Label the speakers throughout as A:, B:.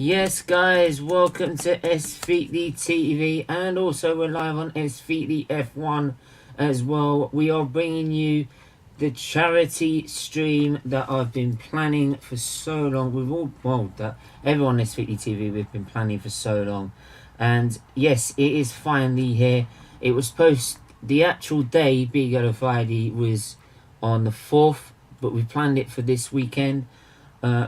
A: Yes, guys, welcome to SFeatleyTV, and also we're live on SFeatley F1 as well. We are bringing you the charity stream that I've been planning for so long. Everyone on SFeatleyTV, we've been planning for so long, and yes, it is finally here. It was the actual day, Big Yellow Friday, was on the 4th, but we planned it for this weekend.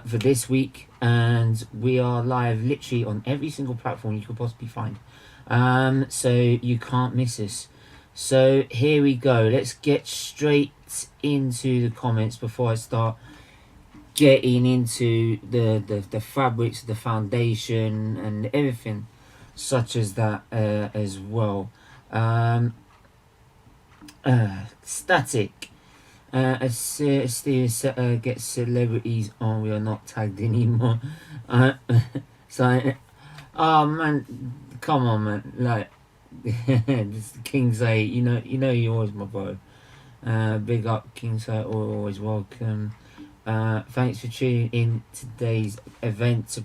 A: For this week, and we are live literally on every single platform you could possibly find, so you can't miss us. So here we go. Let's get straight into the comments before I start getting into the fabrics, the foundation and everything such as that as well. Static. As Steven gets celebrities on, we are not tagged anymore. So, oh man, come on, man, like, this is King Sait, you know you're always my bro. Big up, King Sait, always welcome. Thanks for tuning in today's event to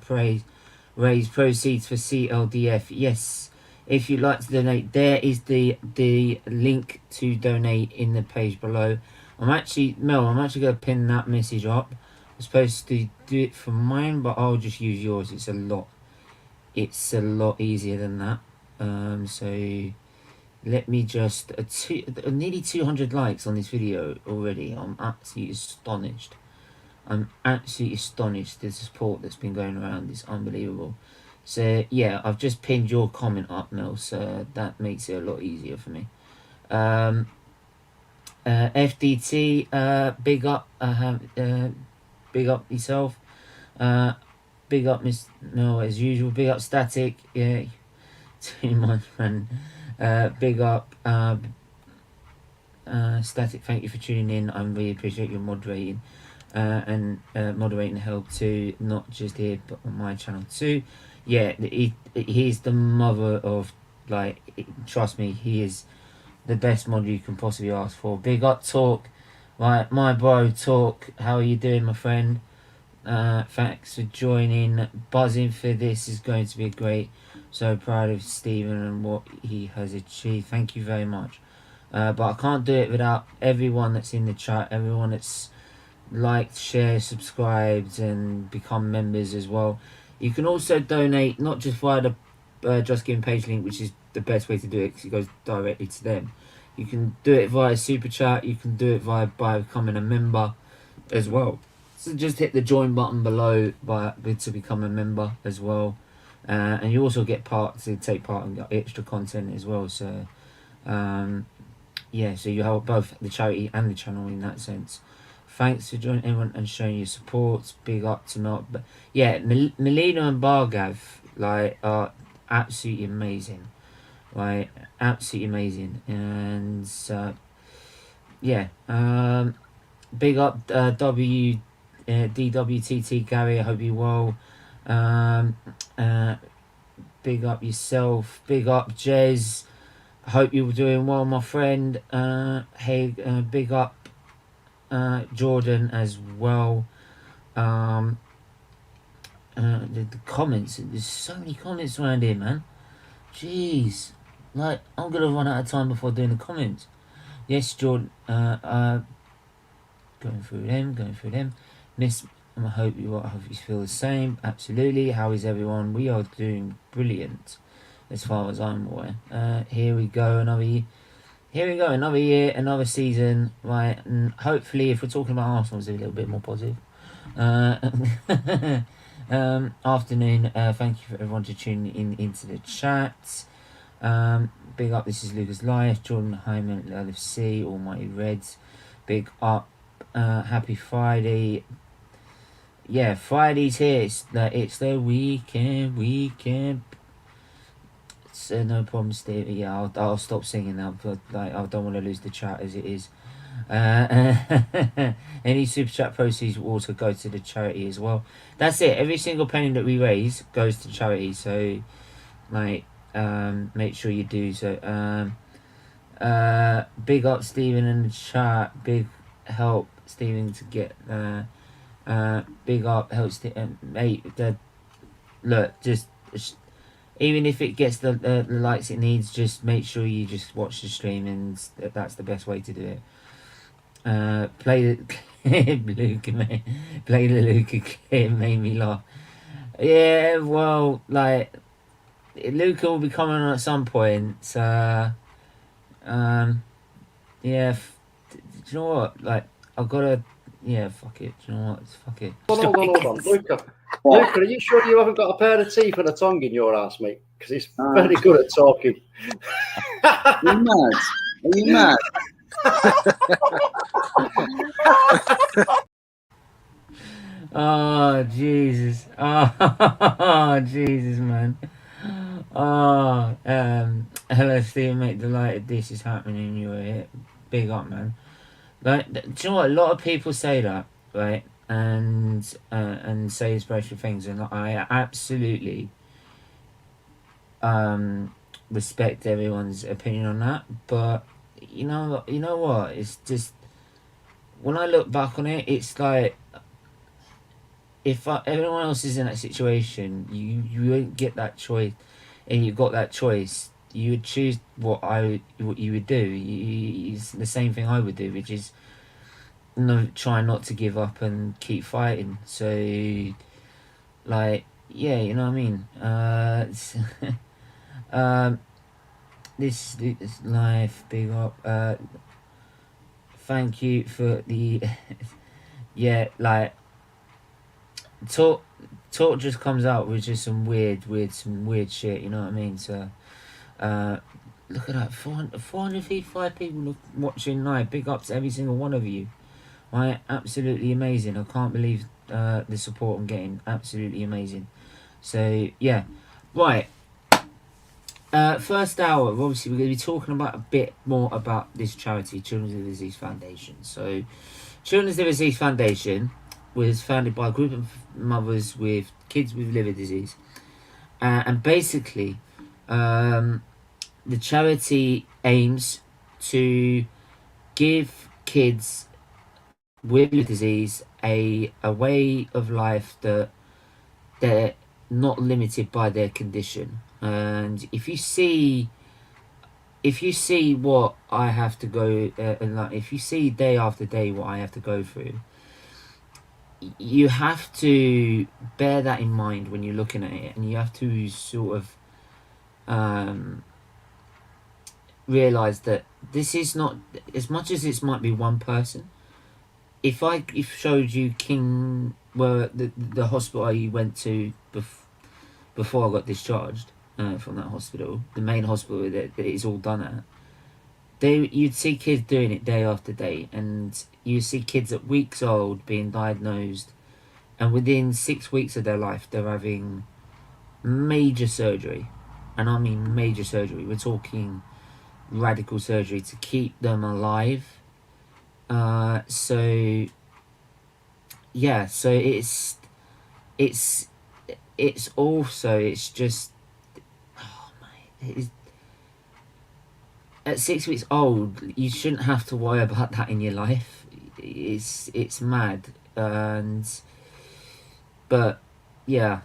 A: raise proceeds for CLDF. Yes, if you'd like to donate, there is the link to donate in the page below. I'm actually going to pin that message up. I'm supposed to do it for mine, but I'll just use yours. It's a lot easier than that. So let me just nearly 200 likes on this video already. I'm absolutely astonished. The support that's been going around is unbelievable. So yeah, I've just pinned your comment up now, so that makes it a lot easier for me. FDT, big up yourself, big up Miss No as usual, big up Static, yeah, too much, man. Big up Static, thank you for tuning in. I really appreciate your moderating and moderating help too, not just here but on my channel too. Yeah, he's the mother of, like, trust me, he is the best mod you can possibly ask for. Big up Talk, right, my bro Talk, how are you doing, my friend? Thanks for joining. Buzzing for this is going to be great. So proud of Steven and what he has achieved. Thank you very much. But I can't do it without everyone that's in the chat, everyone that's liked, shared, subscribed and become members as well. You can also donate not just via the Just Giving page link, which is the best way to do it because it goes directly to them. You can do it via super chat, you can do it by becoming a member as well. So just hit the join button below to become a member as well, and you also get take part in extra content as well. So yeah, so you help both the charity and the channel in that sense. Thanks for joining everyone and showing your support. Big up to Mel. But yeah, Melina and Bhargav, like, are absolutely amazing. Like, absolutely amazing. And yeah, big up DWTT Gary, I hope you're well. Big up yourself. Big up Jez, I hope you're doing well, my friend. Hey, big up Jordan as well. The comments, there's so many comments around here, man. Jeez, like, I'm gonna run out of time before doing the comments. Yes, Jordan. Going through them. Miss, I hope you feel the same. Absolutely. How is everyone? We are doing brilliant, as far as I'm aware. Here we go, another year. Another year, another season, right? And hopefully, if we're talking about Arsenal, it's a little bit more positive. Afternoon. Thank you for everyone to tune in into the chat. Big up. This is Lucas Life, Jordan Hyman, LFC, Almighty Reds. Big up. Happy Friday. Yeah, Friday's here. It's the weekend. So no problem, Steve. Yeah, I'll stop singing now, but like, I don't want to lose the chat as it is. Any super chat proceeds will also go to the charity as well. That's it. Every single penny that we raise goes to charity. So, like, make sure you do so. Big up Stephen in the chat. Big help Stephen to get big up help mate. look, just even if it gets the likes it needs, just make sure you just watch the stream, and that's the best way to do it. Play the Luca, mate. Play the Luca clip made me laugh. Yeah, well, like Luca will be coming on at some point. So, yeah. Do you know what? Like, I've gotta. Yeah, fuck it. Do you know what? Fuck it.
B: Hold on. Luca, are you sure you haven't got a pair of teeth and a tongue in your ass, mate? Because he's very good at talking.
C: Are you mad? Are you mad?
A: Oh Jesus! Oh Jesus, man! Oh, hello, Steve, mate. Delighted this is happening. You were here. Big up, man. Like, do you know what? A lot of people say that, right? And say inspirational things, and I absolutely respect everyone's opinion on that. But you know what? It's just when I look back on it, it's like if everyone else is in that situation, you won't get that choice, and you got that choice, you would choose what you would do. It's the same thing I would do, which is try not to give up and keep fighting. So, like, yeah, you know what I mean. This life, big up. Thank you for the yeah, like. Talk just comes out with just some weird shit, you know what I mean? So look at that, 455 people watching live. Big up to every single one of you. Right, absolutely amazing. I can't believe the support I'm getting. Absolutely amazing. So yeah, right. First hour, obviously we're going to be talking about a bit more about this charity, Children's Liver Disease Foundation. So Children's Liver Disease Foundation was founded by a group of mothers with kids with liver disease, and basically the charity aims to give kids with liver disease a way of life that they're not limited by their condition. And if you see what I have to go and like, if you see day after day what I have to go through, you have to bear that in mind when you're looking at it, and you have to sort of realize that this is not, as much as it might be one person. If I showed you the hospital I went to before I got discharged from that hospital, the main hospital that it's all done at, you'd see kids doing it day after day, and you see kids at weeks old being diagnosed, and within 6 weeks of their life they're having major surgery, and I mean major surgery. We're talking radical surgery to keep them alive. So yeah, so it's also, it's just, oh my, at 6 weeks old, you shouldn't have to worry about that in your life. It's mad. But yeah,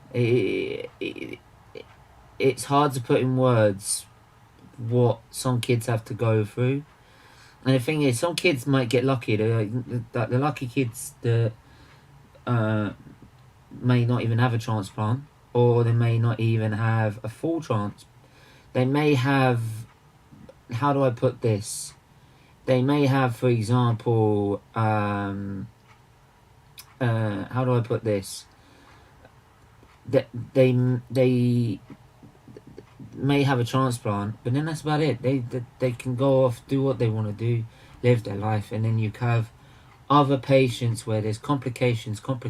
A: it's hard to put in words what some kids have to go through. And the thing is, some kids might get lucky. The lucky kids that may not even have a transplant, or they may not even have a full transplant. They may have, how do I put this? They may have, for example, how do I put this? That they may have a transplant, but then that's about it. They can go off, do what they want to do, live their life, and then you have other patients where there's complications, and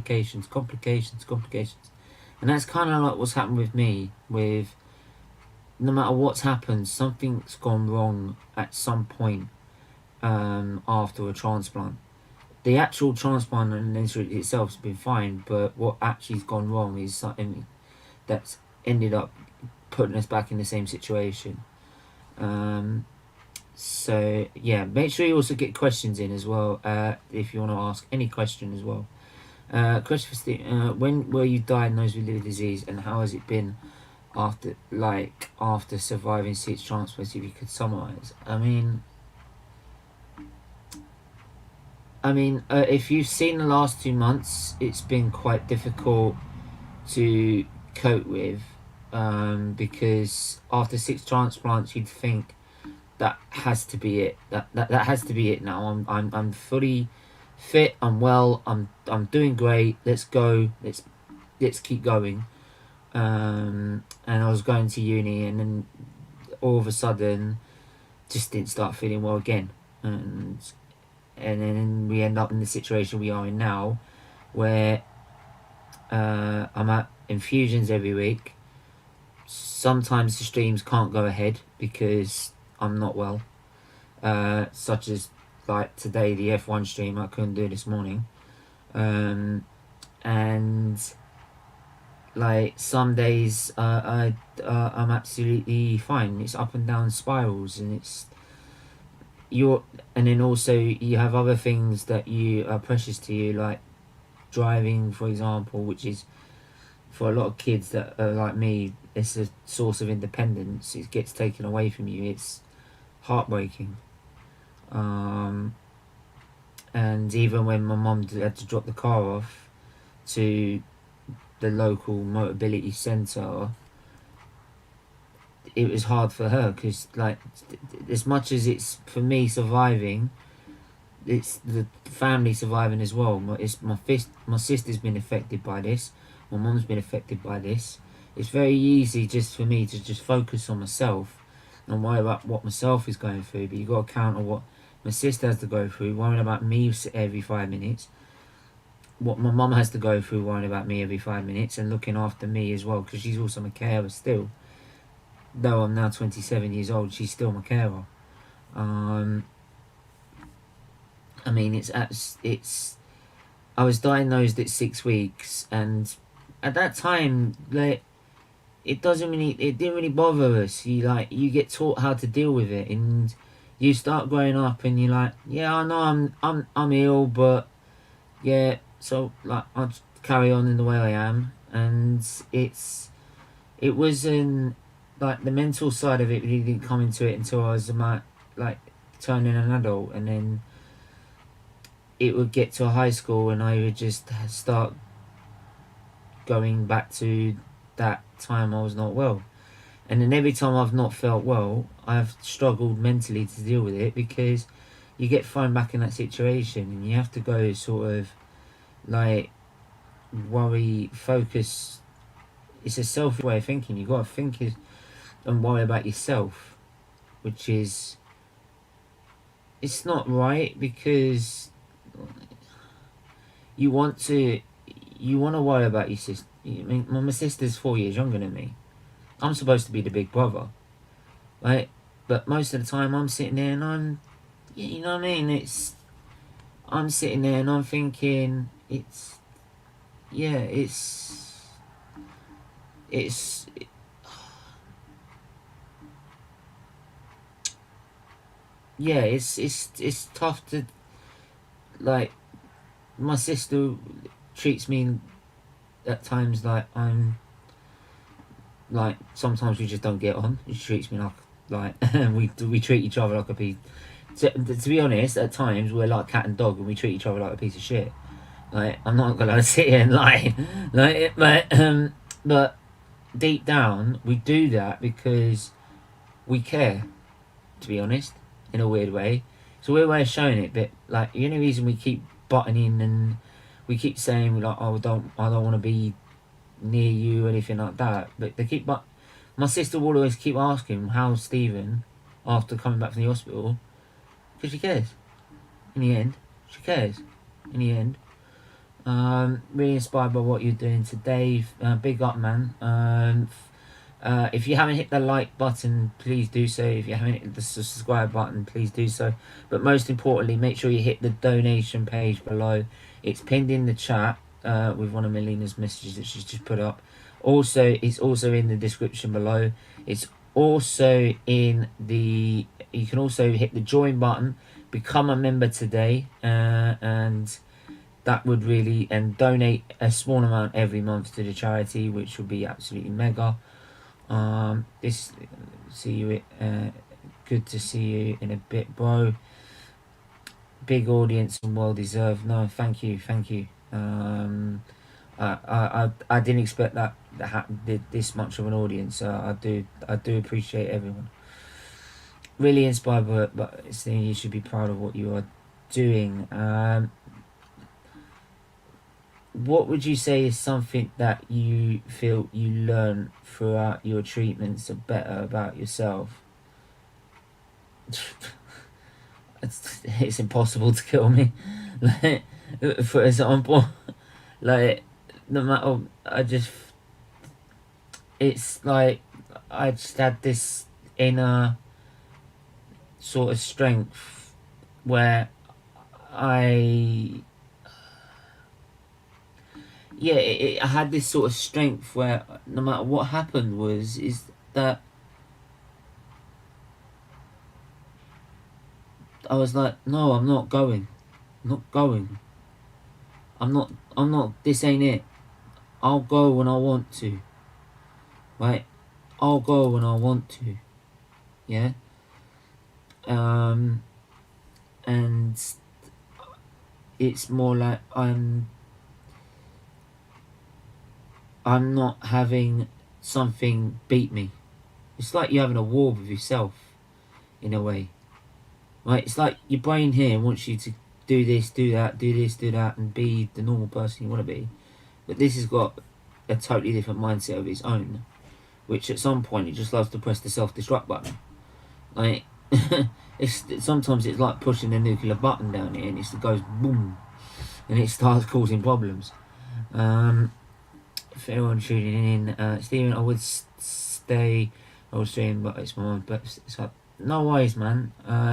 A: that's kind of like what's happened with me. With no matter what's happened, something's gone wrong at some point after a transplant. The actual transplant and injury itself has been fine, but what actually's gone wrong is something that's ended up putting us back in the same situation. So yeah, make sure you also get questions in as well, if you want to ask any question as well. Question for Steve. When were you diagnosed with liver disease, and how has it been after surviving 6 transplants? If you could summarize. If you've seen the last 2 months, it's been quite difficult to cope with, because after 6 transplants, you'd think that has to be it. That has to be it now. I'm fully fit. I'm well. I'm doing great. Let's go. Let's keep going. And I was going to uni, and then all of a sudden, just didn't start feeling well again, and then we end up in the situation we are in now, where I'm at infusions every week. Sometimes the streams can't go ahead because I'm not well, such as like today, the F1 stream I couldn't do this morning, and like some days I'm absolutely fine. It's up and down spirals, and and then also you have other things that you are precious to you, like driving, for example, which is, for a lot of kids that are like me, it's a source of independence. It gets taken away from you. It's heartbreaking. And even when my mum had to drop the car off to the local mobility centre, it was hard for her, because like as much as it's for me surviving, it's the family surviving as well. My sister's been affected by this. My mum's been affected by this. It's very easy just for me to just focus on myself and worry about what myself is going through, but you got to count on what my sister has to go through, worrying about me every 5 minutes, what my mum has to go through, worrying about me every 5 minutes, and looking after me as well, because she's also my carer still. Though I'm now 27 years old, she's still my carer. I was diagnosed at 6 weeks, and at that time, like, it didn't really bother us. You get taught how to deal with it, and you start growing up, and you're like, yeah, I know I'm ill, but yeah, so like I'll just carry on in the way I am. And it wasn't like the mental side of it really didn't come into it until I was like turning an adult, and then it would get to high school, and I would just start going back to that time I was not well. And then every time I've not felt well, I've struggled mentally to deal with it, because you get thrown back in that situation, and you have to go sort of like worry, focus. It's a selfish way of thinking. You got to think and worry about yourself, which is, it's not right, because you want to worry about your sister. I mean, my sister's 4 years younger than me. I'm supposed to be the big brother, right? But most of the time I'm sitting there and you know what I mean? I'm sitting there and I'm thinking, it's tough to, like, my sister treats me at times like I'm, like, sometimes we just don't get on. She treats me like we treat each other like a piece. To be honest, at times we're like cat and dog, and we treat each other like a piece of shit. Like, I'm not gonna sit here and lie, like, but deep down we do that because we care. To be honest, in a weird way, it's a weird way of showing it. But like, the only reason we keep butting in and we keep saying like, oh, I don't want to be near you or anything like that, but my sister will always keep asking how's Stephen after coming back from the hospital, because she cares. In the end, she cares. In the end, really inspired by what you're doing today. Big up, man. If you haven't hit the like button, please do so. If you haven't hit the subscribe button, please do so. But most importantly, make sure you hit the donation page below. It's pinned in the chat with one of Melina's messages that she's just put up. Also, it's also in the description below. It's also in the... You can also hit the join button, become a member today, and that would really, and donate a small amount every month to the charity, which would be absolutely mega. This see you good to see you in a bit, bro. Big audience and well deserved. No, thank you. I didn't expect that this much of an audience. I do appreciate everyone. Really inspired, but you should be proud of what you are doing. What would you say is something that you feel you learn throughout your treatments better about yourself? It's impossible to kill me. Like, for example, like, no matter, it's like I just had this inner sort of strength where I had this sort of strength where no matter what happened is that I was like, no, I'm not going. I'm not, this ain't it. I'll go when I want to. Right? I'll go when I want to. Yeah? And it's more like I'm not having something beat me. It's like you're having a war with yourself, in a way. Right? It's like your brain here wants you to do this, do that, do this, do that, and be the normal person you want to be. But this has got a totally different mindset of its own, which at some point it just loves to press the self-destruct button. Like, sometimes it's like pushing a nuclear button down here, and it goes boom, and it starts causing problems. For everyone tuning in, Steven, I would stay on stream, but it's my but it's like, no worries, man.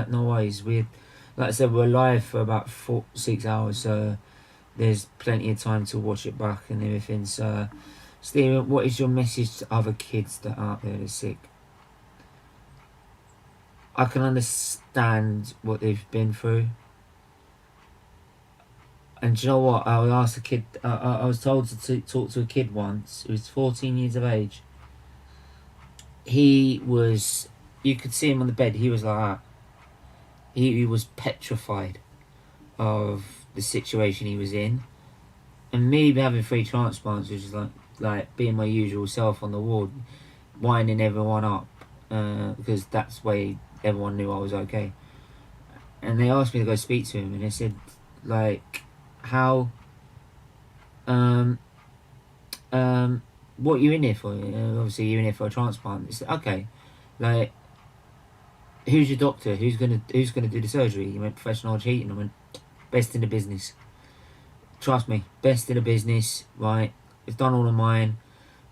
A: No worries. Like I said, we're live for about 6 hours, so there's plenty of time to watch it back and everything. So, Steven, what is your message to other kids that are out there that are sick? I can understand what they've been through. And do you know what? I asked a kid, I was told to talk to a kid once who was 14 years of age. He was, you could see him on the bed, he was like that. He was petrified of the situation he was in. And me having 3 transplants was just like being my usual self on the ward, winding everyone up, because that's why everyone knew I was okay. And they asked me to go speak to him, and they said, like, how, what are you in here for? Obviously you're in here for a transplant. It's okay, like, who's your doctor? Who's gonna do the surgery? He went, professional cheating. I went, best in the business. Trust me, best in the business, right? It's done all of mine,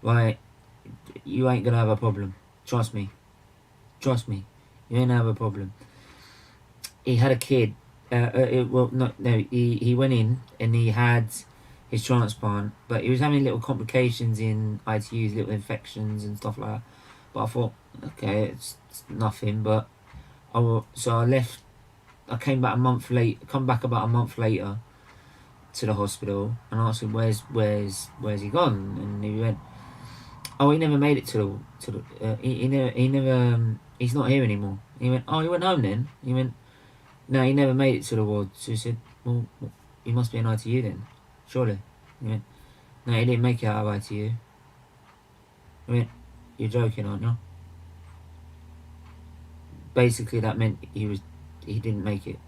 A: right? You ain't gonna have a problem. Trust me. You ain't gonna have a problem. He had a kid. He went in and he had his transplant, but he was having little complications in ITUs, little infections and stuff like that. But I thought, okay, it's nothing. But so I left. I came back about a month later to the hospital and asked him where's he gone, and he went, oh, he never made it to the he never he's not here anymore. He went, oh, he went home then. He went, no, he never made it to the ward. So he said, well, he must be in ITU then, surely. He went, no, he didn't make it out of ITU. I went, you're joking, aren't you? Basically that meant he didn't make it.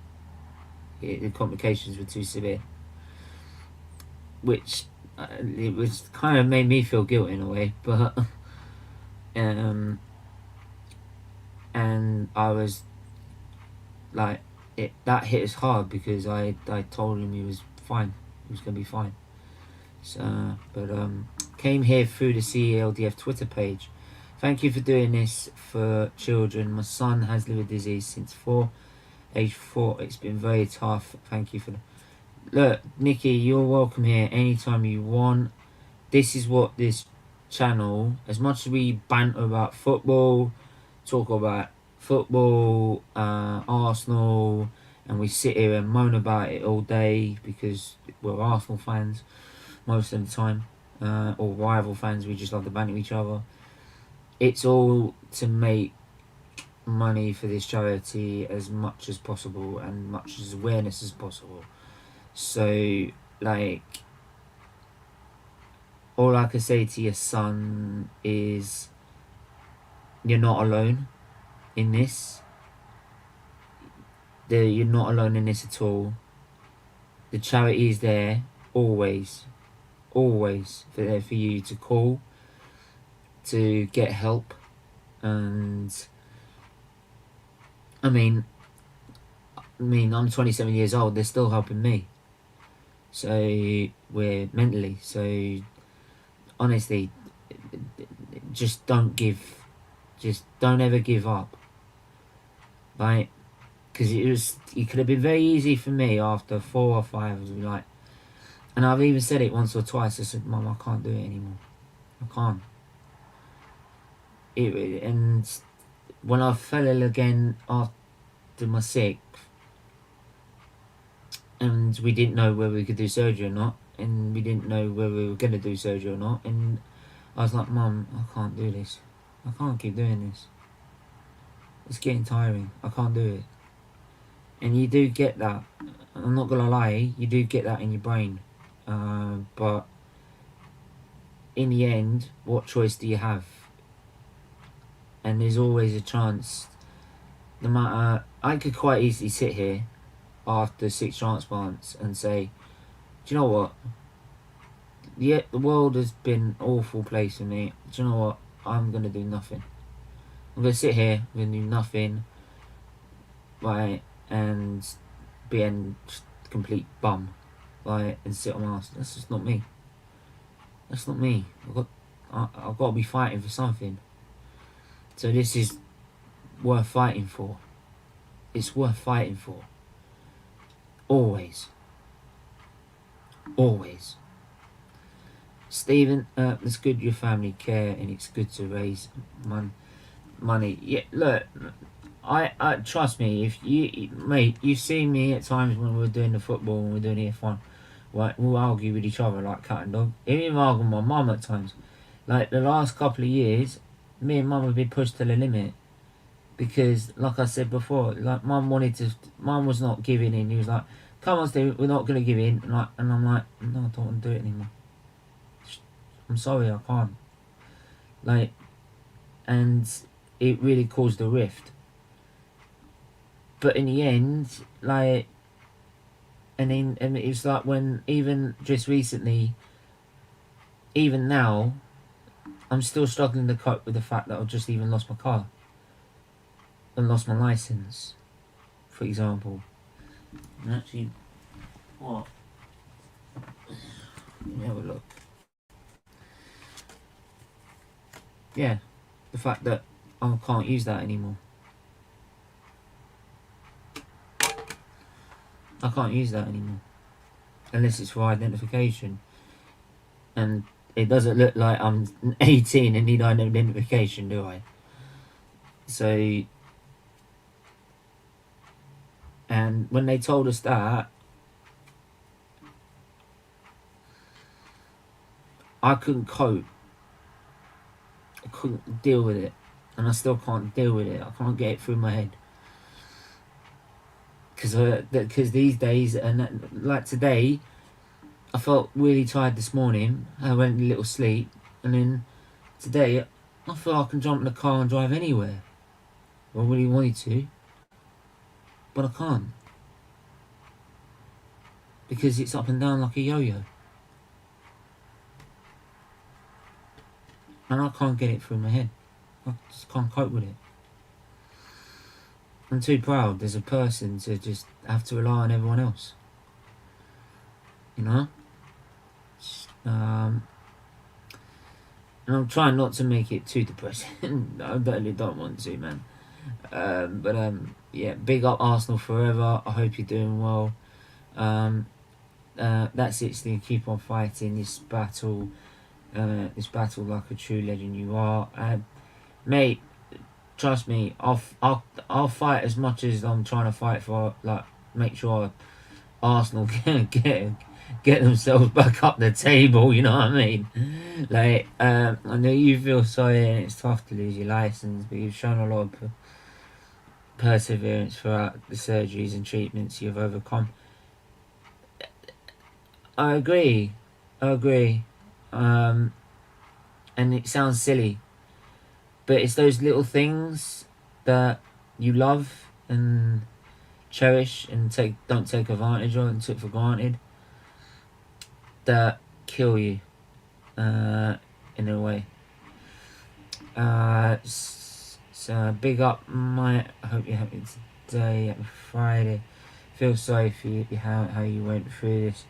A: The complications were too severe, which it was kind of made me feel guilty in a way, but and I was like, that hit us hard because I told him he was fine, he was gonna be fine. So, but came here through the CLDF Twitter page. Thank you for doing this for children. My son has liver disease since age 4. It's been very tough. Thank you for look, Nikki, you're welcome here anytime you want. This is what this channel, as much as we banter about football, talk about football, Arsenal, and we sit here and moan about it all day because we're Arsenal fans most of the time, or rival fans. We just love to banter each other. It's all to make money for this charity as much as possible and much as awareness as possible. So, like, all I can say to your son is, you're not alone in this. You're not alone in this at all. The charity is there always there for you to call, to get help. And I mean I'm 27 years old, they're still helping me, so we're mentally, so honestly, just don't ever give up, right? Because it could have been very easy for me after 4 or 5 to be like, and I've even said it once or twice, I said, Mum, I can't do it anymore. I can't. And when I fell ill again after my 6th, and we didn't know whether we could do surgery or not, and we didn't know whether we were going to do surgery or not, and I was like, Mum, I can't do this. I can't keep doing this. It's getting tiring. I can't do it. And you do get that. I'm not gonna lie, you do get that in your brain. But in the end, what choice do you have? And there's always a chance. No matter, I could quite easily sit here after 6 transplants and say, do you know what? Yeah, the world has been an awful place for me. Do you know what? I'm gonna do nothing. I'm gonna sit here, I'm gonna do nothing, right, and be a complete bum, right, and sit on my ass. That's just not me. That's not me. I've got to be fighting for something. So this is worth fighting for. It's worth fighting for. Always. Always. Stephen, it's good your family care, and it's good to raise money. Yeah, look, I trust me. If mate, you've seen me at times when we're doing the football and we're doing the F1. Right, we'll argue with each other like cat and dog. Even argue with my mum at times. Like the last couple of years, me and mum have been pushed to the limit because, like I said before, like mum was not giving in. He was like, "Come on, Steve, we're not gonna give in." And I'm like, "No, I don't want to do it anymore. I'm sorry, I can't." Like, and it really caused a rift. But in the end, like, and it's like when, even just recently, even now, I'm still struggling to cope with the fact that I've just even lost my car and lost my license, for example. And actually, what? Let me have a look. Yeah, the fact that I can't use that anymore. I can't use that anymore unless it's for identification, and it doesn't look like I'm 18 and need identification, do I? So, and when they told us that, I couldn't cope. I couldn't deal with it, and I still can't deal with it. I can't get it through my head. Because these days, and like today, I felt really tired this morning. I went a little sleep, and then today, I feel I can jump in the car and drive anywhere. I really wanted to, but I can't. Because it's up and down like a yo-yo. And I can't get it through my head. I just can't cope with it. I'm too proud as a person to just have to rely on everyone else. You know? And I'm trying not to make it too depressing. I really don't want to, man. Yeah, big up Arsenal forever. I hope you're doing well. That's it, Steve. Keep on fighting this battle. This battle like a true legend you are. Mate, trust me, I'll fight as much as I'm trying to fight for, like, make sure Arsenal can get themselves back up the table. You know what I mean? Like, I know you feel sorry and it's tough to lose your license, but you've shown a lot of perseverance throughout the surgeries and treatments you've overcome. I agree. And it sounds silly, but it's those little things that you love and cherish and don't take advantage of and took for granted that kill you, in a way. So big up, I hope you're happy today, Friday. Feel sorry for you, how you went through this,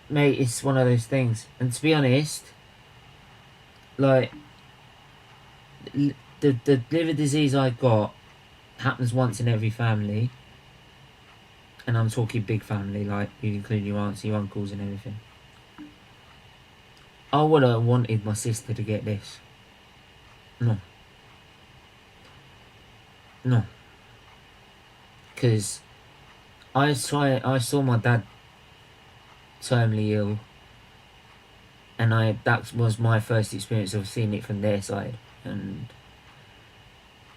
A: mate. It's one of those things, and to be honest, like the liver disease I got happens once in every family, and I'm talking big family, like you include your aunts, your uncles, and everything. I would have wanted my sister to get this. No, because I saw my dad terminally ill, and that was my first experience of seeing it from their side, and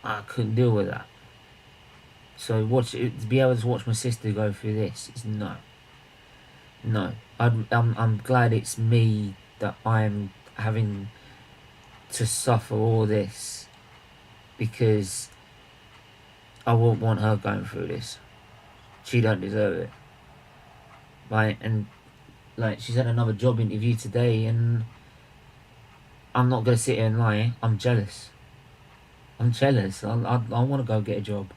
A: I couldn't deal with that. So to be able to watch my sister go through this is no. I'm glad it's me that I'm having to suffer all this, because I won't want her going through this. She don't deserve it. Right, and like she's had another job interview today, and I'm not gonna sit here and lie. I'm jealous. I want to go get a job.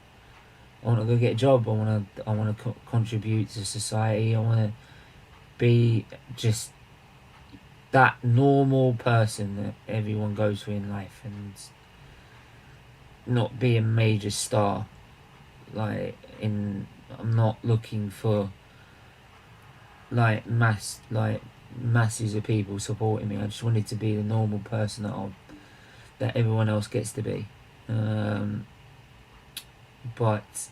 A: I want to go get a job. I want to contribute to society. I want to be just that normal person that everyone goes through in life, and not be a major star. I'm not looking for masses of people supporting me. I just wanted to be the normal person that everyone else gets to be. But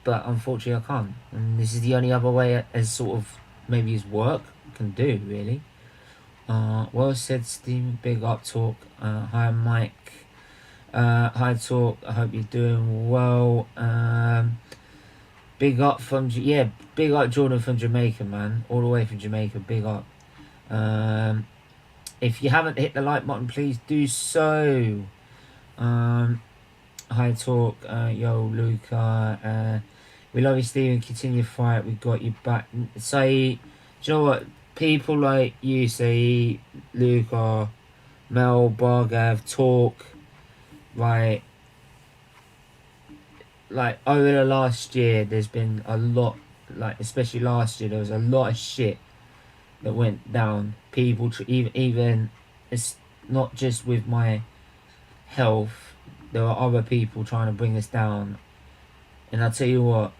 A: unfortunately I can't, and this is the only other way, as sort of maybe as work can do, really. Well said, Steven. Big up, Talk. Hi, Mike. Hi, Talk. I hope you're doing well. Big up big up Jordan from Jamaica, man, all the way from Jamaica. Big up. If you haven't hit the like button, please do so. Hi, Talk. Yo, Luca. We love you, Steven. Continue fight. We got you back. Say, do you know what? People like you, Sait, Luca, Mel, Bhargav, Talk, right? Like over the last year, there's been a lot. Like especially last year, there was a lot of shit that went down. People, even it's not just with my health. There are other people trying to bring us down, and I tell you what,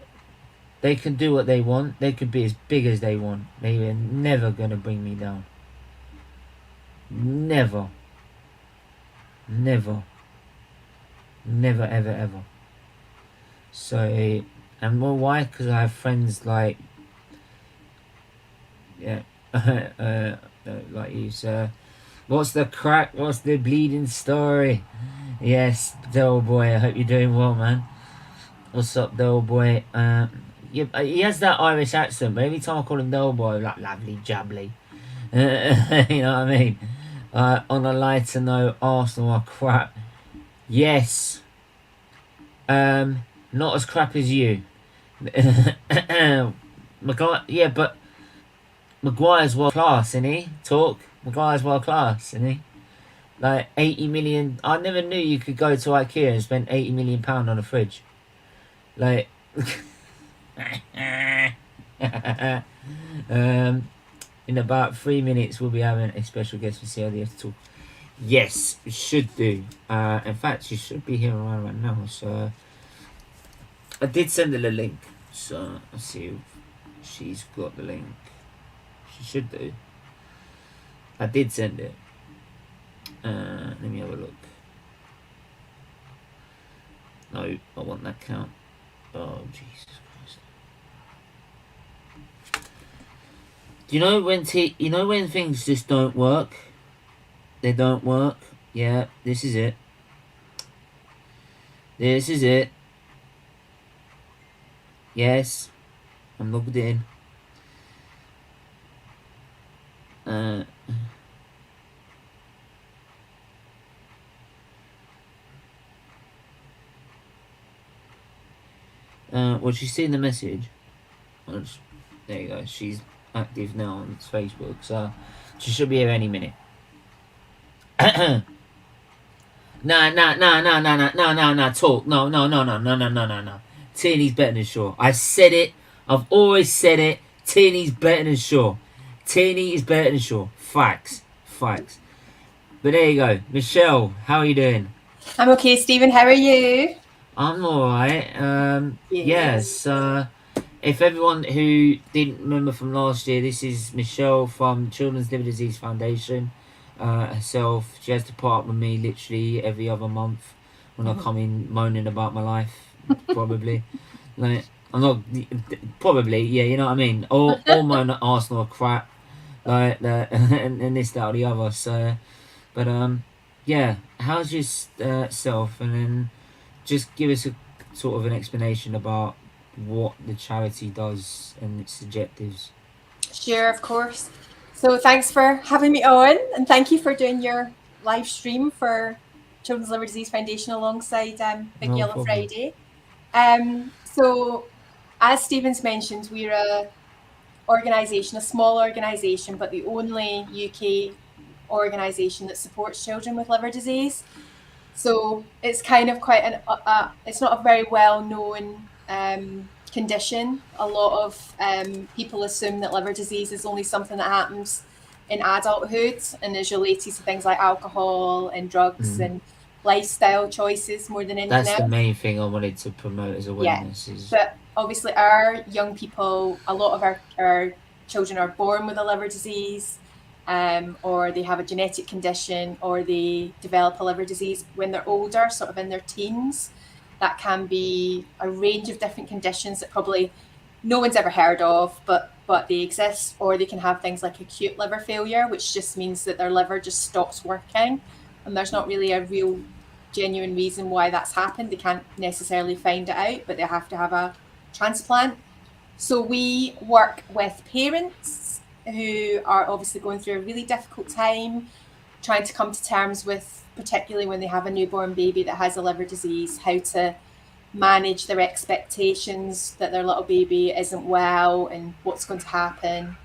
A: they can do what they want. They could be as big as they want. They are never gonna bring me down. Never, ever, ever. So, and well, why? Because I have friends like, yeah, like you, sir. What's the crack? What's the bleeding story? Yes, Del Boy, I hope you're doing well, man. What's up, Del Boy? Yeah, he has that Irish accent, but every time I call him Del Boy, like, lovely jubbly. You know what I mean? On a lighter note, Arsenal are crap. Yes. Not as crap as you. Yeah, but Maguire's world class, isn't he? Talk. Maguire's world class, isn't he? Like 80 million. I never knew you could go to IKEA and spend 80 million pound on a fridge. Like, in about 3 minutes we'll be having a special guest for CLDF talk. Yes, we should do. In fact, she should be here right now. So I did send her the link. So let's see if she's got the link. She should do. I did send it. Let me have a look. No, I want that count. Oh, Jesus Christ. Do you know when you know when things just don't work? They don't work. Yeah, this is it. This is it. Yes, I'm logged in. Well, she's seen the message. There you go. She's active now on Facebook, so she should be here any minute. Nah. Talk. No. Teeny's better than Shaw. I said it. I've always said it. Teeny's better than Shaw. Teeny is better than Shaw. Facts. But there you go. Michelle, how are you doing?
D: I'm okay, Stephen. How are you?
A: I'm alright. Yes. If everyone who didn't remember from last year, this is Michelle from Children's Liver Disease Foundation. Herself, she has to put up with me literally every other month when I come in moaning about my life. Probably, like I'm not. Probably, yeah. You know what I mean. Or moan at Arsenal crap, like that, and this, that, or the other. So, but yeah. How's your self? And then just give us a sort of an explanation about what the charity does and its objectives.
D: Sure, of course. So thanks for having me on, and thank you for doing your live stream for Children's Liver Disease Foundation alongside Big
A: No
D: Yellow
A: problem.
D: Friday. So as Stephen's mentioned, we're a organisation, a small organisation, but the only UK organisation that supports children with liver disease. So it's kind of quite it's not a very well known condition. A lot of people assume that liver disease is only something that happens in adulthood and is related to things like alcohol and drugs and lifestyle choices more than anything else.
A: That's the main thing I wanted to promote as awareness.
D: Yeah. But obviously our young people, a lot of our children are born with a liver disease, or they have a genetic condition, or they develop a liver disease when they're older, sort of in their teens. That can be a range of different conditions that probably no one's ever heard of, but they exist. Or they can have things like acute liver failure, which just means that their liver just stops working, and there's not really a real genuine reason why that's happened. They can't necessarily find it out, but they have to have a transplant. So we work with parents who are obviously going through a really difficult time, trying to come to terms with, particularly when they have a newborn baby that has a liver disease, how to manage their expectations that their little baby isn't well and what's going to happen.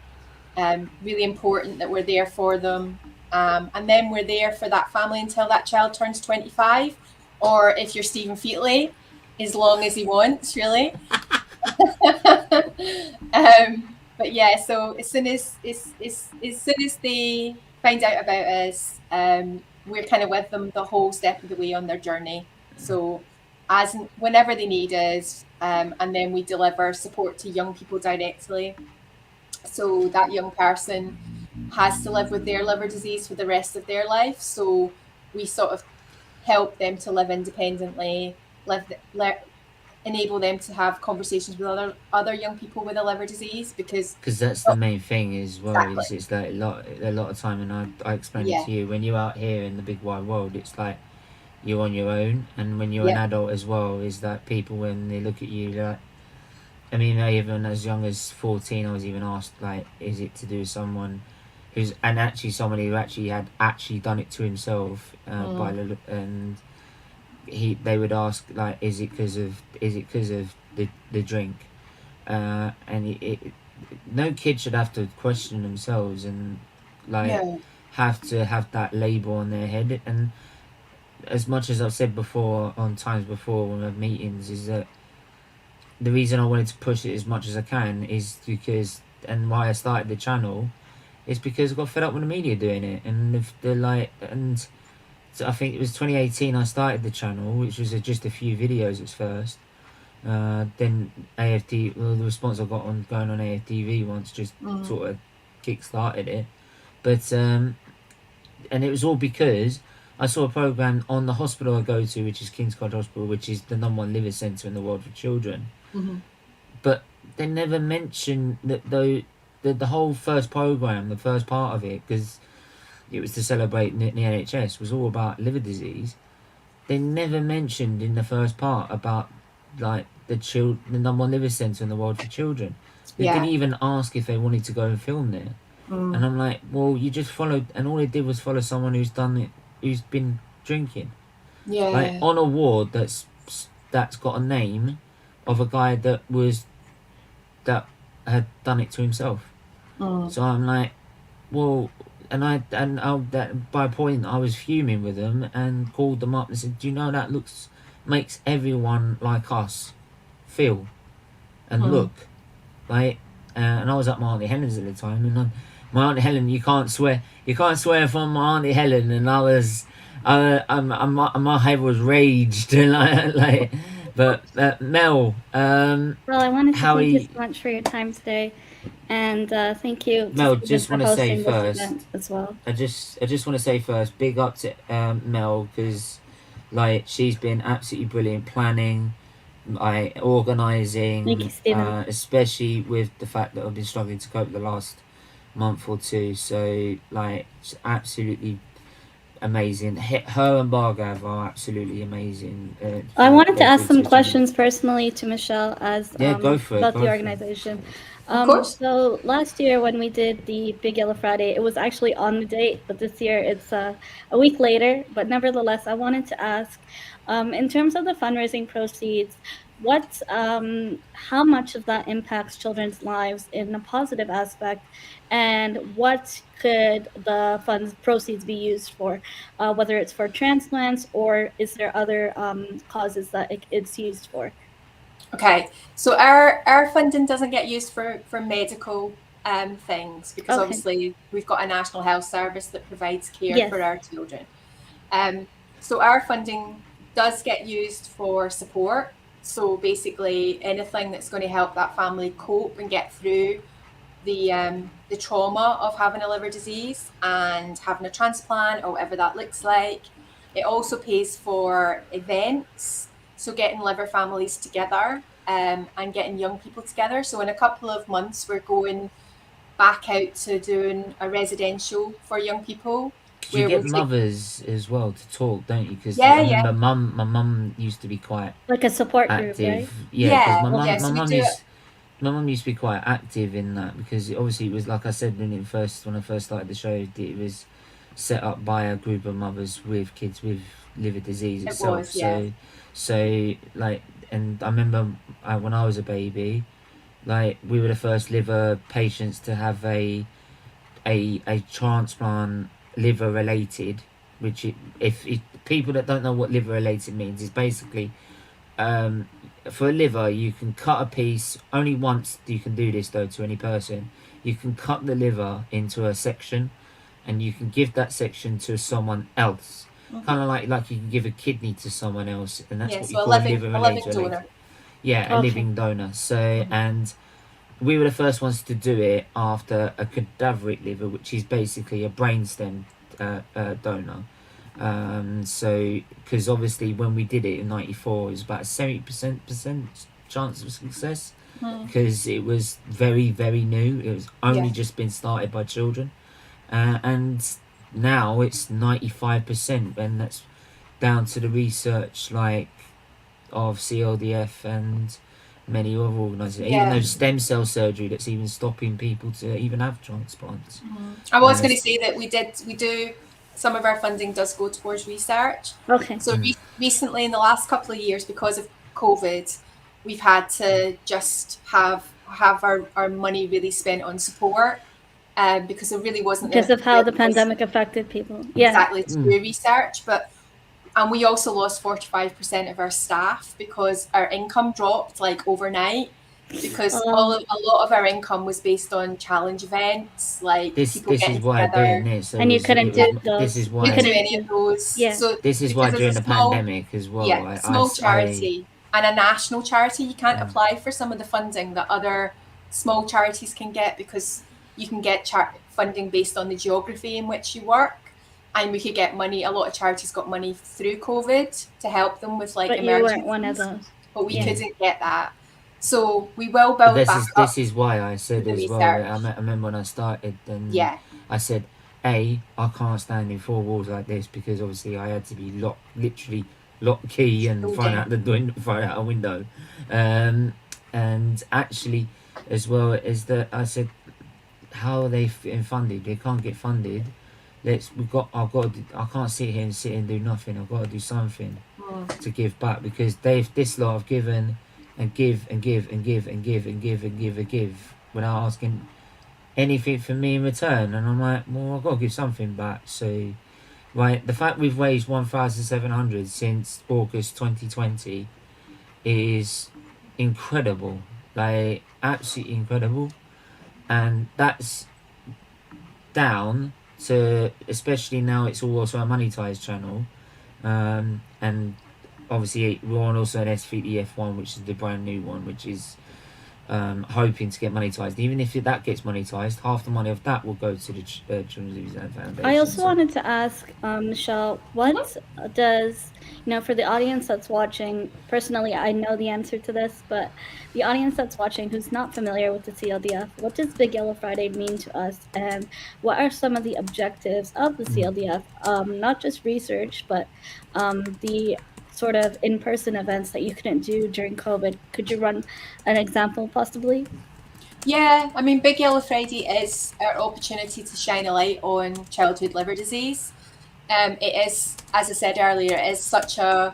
D: Really important that we're there for them. And then we're there for that family until that child turns 25, or if you're Stephen Featley, as long as he wants, really. But yeah, so as soon as they find out about us, we're kind of with them the whole step of the way on their journey. So whenever they need us, and then we deliver support to young people directly. So that young person has to live with their liver disease for the rest of their life. So we sort of help them to live independently, enable them to have conversations with other young people with a liver disease, because
A: that's the main thing as well.
D: Exactly.
A: It's like a lot of time, and I explained it to you, when you're out here in the big wide world, it's like you're on your own, and when you're an adult as well, is that people, when they look at you, like, I mean, even as young as 14, I was even asked, like, is it to do with someone who's, and actually somebody who had done it to himself, and they would ask, like, is it because of the drink, and no kid should have to question themselves and have to have that label on their head. And as much as I've said before on times before when we have meetings, is that the reason I wanted to push it as much as I can is because, and why I started the channel, is because I got fed up with the media doing it. And if they're like, and so I think it was 2018 I started the channel, which was just a few videos at first. Then AFD, well, the response I got on going on AFTV once just sort of kick-started it. But and it was all because I saw a program on the hospital I go to, which is King's College Hospital, which is the #1 liver centre in the world for children. But they never mentioned that the whole first program, the first part of it, because it was to celebrate the NHS, was all about liver disease. They never mentioned in the first part about like the #1 liver centre in the world for children. They didn't even ask if they wanted to go and film there. And I'm like, well, you just followed, and all they did was follow someone who's done it, who's been drinking. Like on a ward that's got a name of a guy that had done it to himself. So I'm like, well, that by point I was fuming with them and called them up and said, do you know that makes everyone like us feel and look like, and I was at my Auntie Helen's at the time, and my Auntie Helen, you can't swear from my Auntie Helen, and I was, my head was raged, and like, but Mel,
E: well, I wanted to thank you so much for your time today, and thank you,
A: Mel. Just want to say first,
E: as well.
A: I just want to say first, big up to Mel, because like she's been absolutely brilliant planning, like organising,
E: thank you, Stephen.
A: especially with the fact that I've been struggling to cope the last month or two. So like, it's absolutely amazing. Her and Bhargav are absolutely amazing.
E: I wanted to ask some questions personally to Michelle as
A: go for it,
E: about the organization.
D: Of course.
E: So last year when we did the Big Yellow Friday, it was actually on the date, but this year it's a week later. But nevertheless, I wanted to ask, in terms of the fundraising proceeds, how much of that impacts children's lives in a positive aspect, and what could the funds proceeds be used for, whether it's for transplants or is there other causes that it's used for?
D: Okay, so our funding doesn't get used for medical things, because obviously we've got a National Health Service that provides care for our children. So our funding does get used for support. So basically anything that's going to help that family cope and get through the trauma of having a liver disease and having a transplant or whatever that looks like. It also pays for events, so getting liver families together and getting young people together. So in a couple of months we're going back out to doing a residential for young people.
A: You get mothers as well to talk, don't you? Because
D: I
A: remember my mum used to be quite
E: like a support
A: active
E: group, right?
A: Yeah, because my mum used to be quite active in that, because obviously it was, like I said when I first started the show, it was set up by a group of mothers with kids with liver disease itself. So like, and I remember when I was a baby, like we were the first liver patients to have a transplant liver related, which if people that don't know what liver related means, is basically for a liver you can cut a piece only once. You can do this though to any person. You can cut the liver into a section and you can give that section to someone else, kind of like you can give a kidney to someone else, and that's what you call liver related. A living donor. So and we were the first ones to do it after a cadaveric liver, which is basically a brainstem donor. So because obviously when we did it in '94, it was about a 70% chance of success, because it was very, very new. It was only just been started by children, and now it's 95%, and that's down to the research of CLDF and many other organisations, even though stem cell surgery that's even stopping people to even have transplants.
D: I was going to say that we do some of our funding does go towards research. So recently, in the last couple of years, because of COVID, we've had to just have our money really spent on support, because it really wasn't
E: because of how the pandemic affected people.
D: Exactly, to do research, and we also lost 45% of our staff because our income dropped overnight, because a lot of our income was based on challenge events, like people getting
A: is why
D: together.
A: Doing this,
E: and you couldn't do those.
A: This is why
D: we couldn't do any of those. So
A: this is why during the pandemic as well.
D: Small charity and a national charity, you can't apply for some of the funding that other small charities can get, because you can get funding based on the geography in which you work. and we could get money. A lot of charities got money through COVID to help them with like
E: But you
D: emergencies.
E: weren't one of those.
D: But we
E: Yeah.
D: couldn't get that. So we will
A: But
D: build back up.
A: this is why I said
D: the
A: as well.
D: research.
A: I remember when I started, and
D: Yeah.
A: I said, I can't stand in four walls like this, because obviously I had to be literally lock key and thrown out the door, thrown out a window, and actually as well as that, I said, how are they funded? They can't get funded. I can't sit here and do nothing. I've got to do something to give back, because this lot have given and give and give and give and give and give and give and give without asking anything from me in return. And I'm like, well, I've got to give something back. So, right, the fact we've raised 1,700 since August 2020 is incredible, like absolutely incredible, and that's down to, especially now it's all also a monetized channel, and obviously we're on also an SFeatleyTV one, which is the brand new one, which is hoping to get monetized. Even if that gets monetized, half the money of that will go to the Children's Museum Foundation.
E: I also wanted to ask Michelle, what does, for the audience that's watching, personally I know the answer to this, but the audience that's watching who's not familiar with the CLDF, what does Big Yellow Friday mean to us, and what are some of the objectives of the CLDF? Not just research, but the sort of in-person events that you couldn't do during COVID. Could you run an example possibly?
D: Yeah, I mean, Big Yellow Friday is our opportunity to shine a light on childhood liver disease. It is, as I said earlier, it's so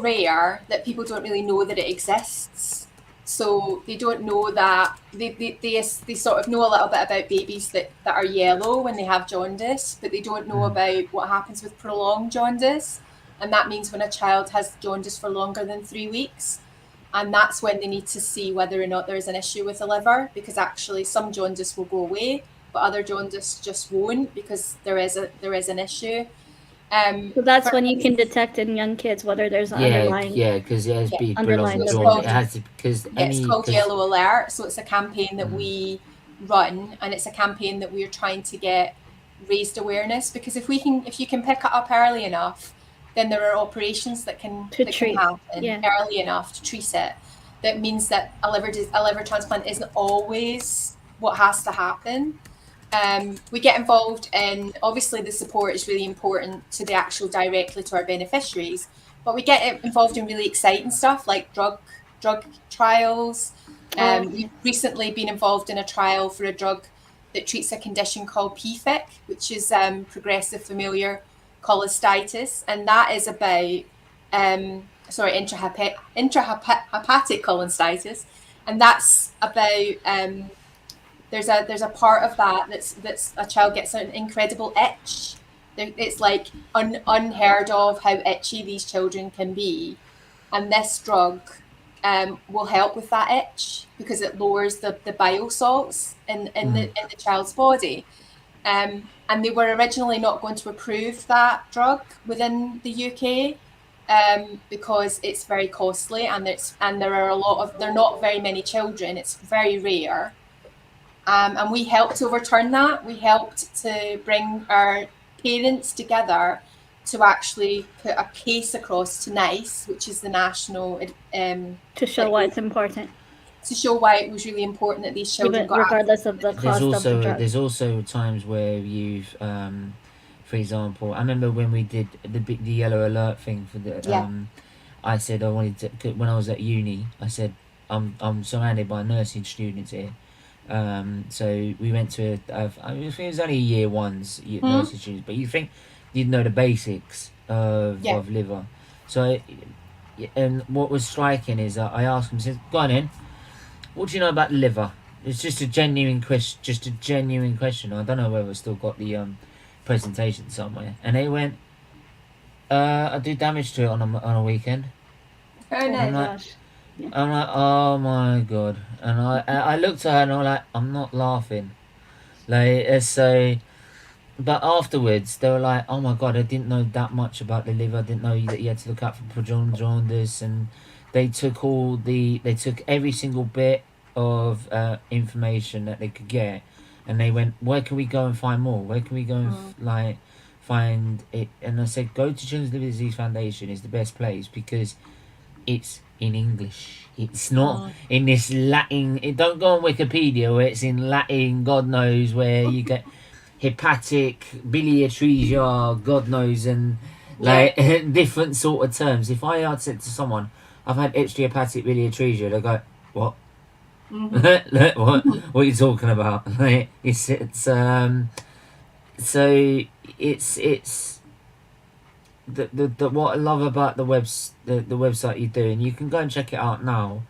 D: rare that people don't really know that it exists. So they don't know that, they sort of know a little bit about babies that are yellow when they have jaundice, but they don't know about what happens with prolonged jaundice. And that means when a child has jaundice for longer than 3 weeks. And that's when they need to see whether or not there is an issue with the liver, because actually some jaundice will go away, but other jaundice just won't, because there is an issue.
E: So that's when you can detect in young kids whether there's an underlying...
A: Yeah, because it has to be
E: underlying
A: prolonged. It has to,
D: it's called Yellow Alert. So it's a campaign that we run, and it's a campaign that we're trying to get raised awareness, because if you can pick it up early enough, then there are operations that can happen early enough to treat it. That means that a liver transplant isn't always what has to happen. We get involved in, obviously the support is really important to the actual directly to our beneficiaries, but we get involved in really exciting stuff like drug trials. We've recently been involved in a trial for a drug that treats a condition called PFIC, which is progressive familial cholestasis, and that is about intrahepatic cholestasis, and that's about there's a part of that's a child gets an incredible itch. It's like unheard of how itchy these children can be, and this drug will help with that itch because it lowers the bile salts in the child's body. And they were originally not going to approve that drug within the UK because it's very costly, and there are not very many children. It's very rare, and we helped to overturn that. We helped to bring our parents together to actually put a case across to NICE, which is the national
E: to show why it's important.
D: To show why it was really important that these children got
E: regardless of the cost of the drug.
A: There's also times where you've, for example, I remember when we did the yellow alert thing for the. I said I wanted to, when I was at uni. I said I'm surrounded by nursing students here, so we went to. I think it was only year ones nursing students, but you think you'd know the basics of liver. So, and what was striking is I asked them, said, "Go on in. What do you know about the liver?" It's just a genuine question. I don't know whether we've still got the presentation somewhere. And they went, I do damage to it on a weekend.
D: Oh no!
A: I'm like, oh my god! And I looked at her and I'm like, I'm not laughing. Like, so, but afterwards they were like, oh my god, I didn't know that much about the liver. I didn't know that you had to look out for jaundice, and they took every single bit of information that they could get, and they went, where can we go and find more? Where can we go and like find it? And I said, go to Children's Liver Disease Foundation is the best place because it's in English. It's not in this Latin. It don't go on Wikipedia where it's in Latin. God knows where you get hepatic biliatresia. God knows, and like different sort of terms. If I had said to someone, I've had extrahepatic biliatresia, they go, what? What are you talking about? Like, so it's the what I love about the website you do, and you can go and check it out now.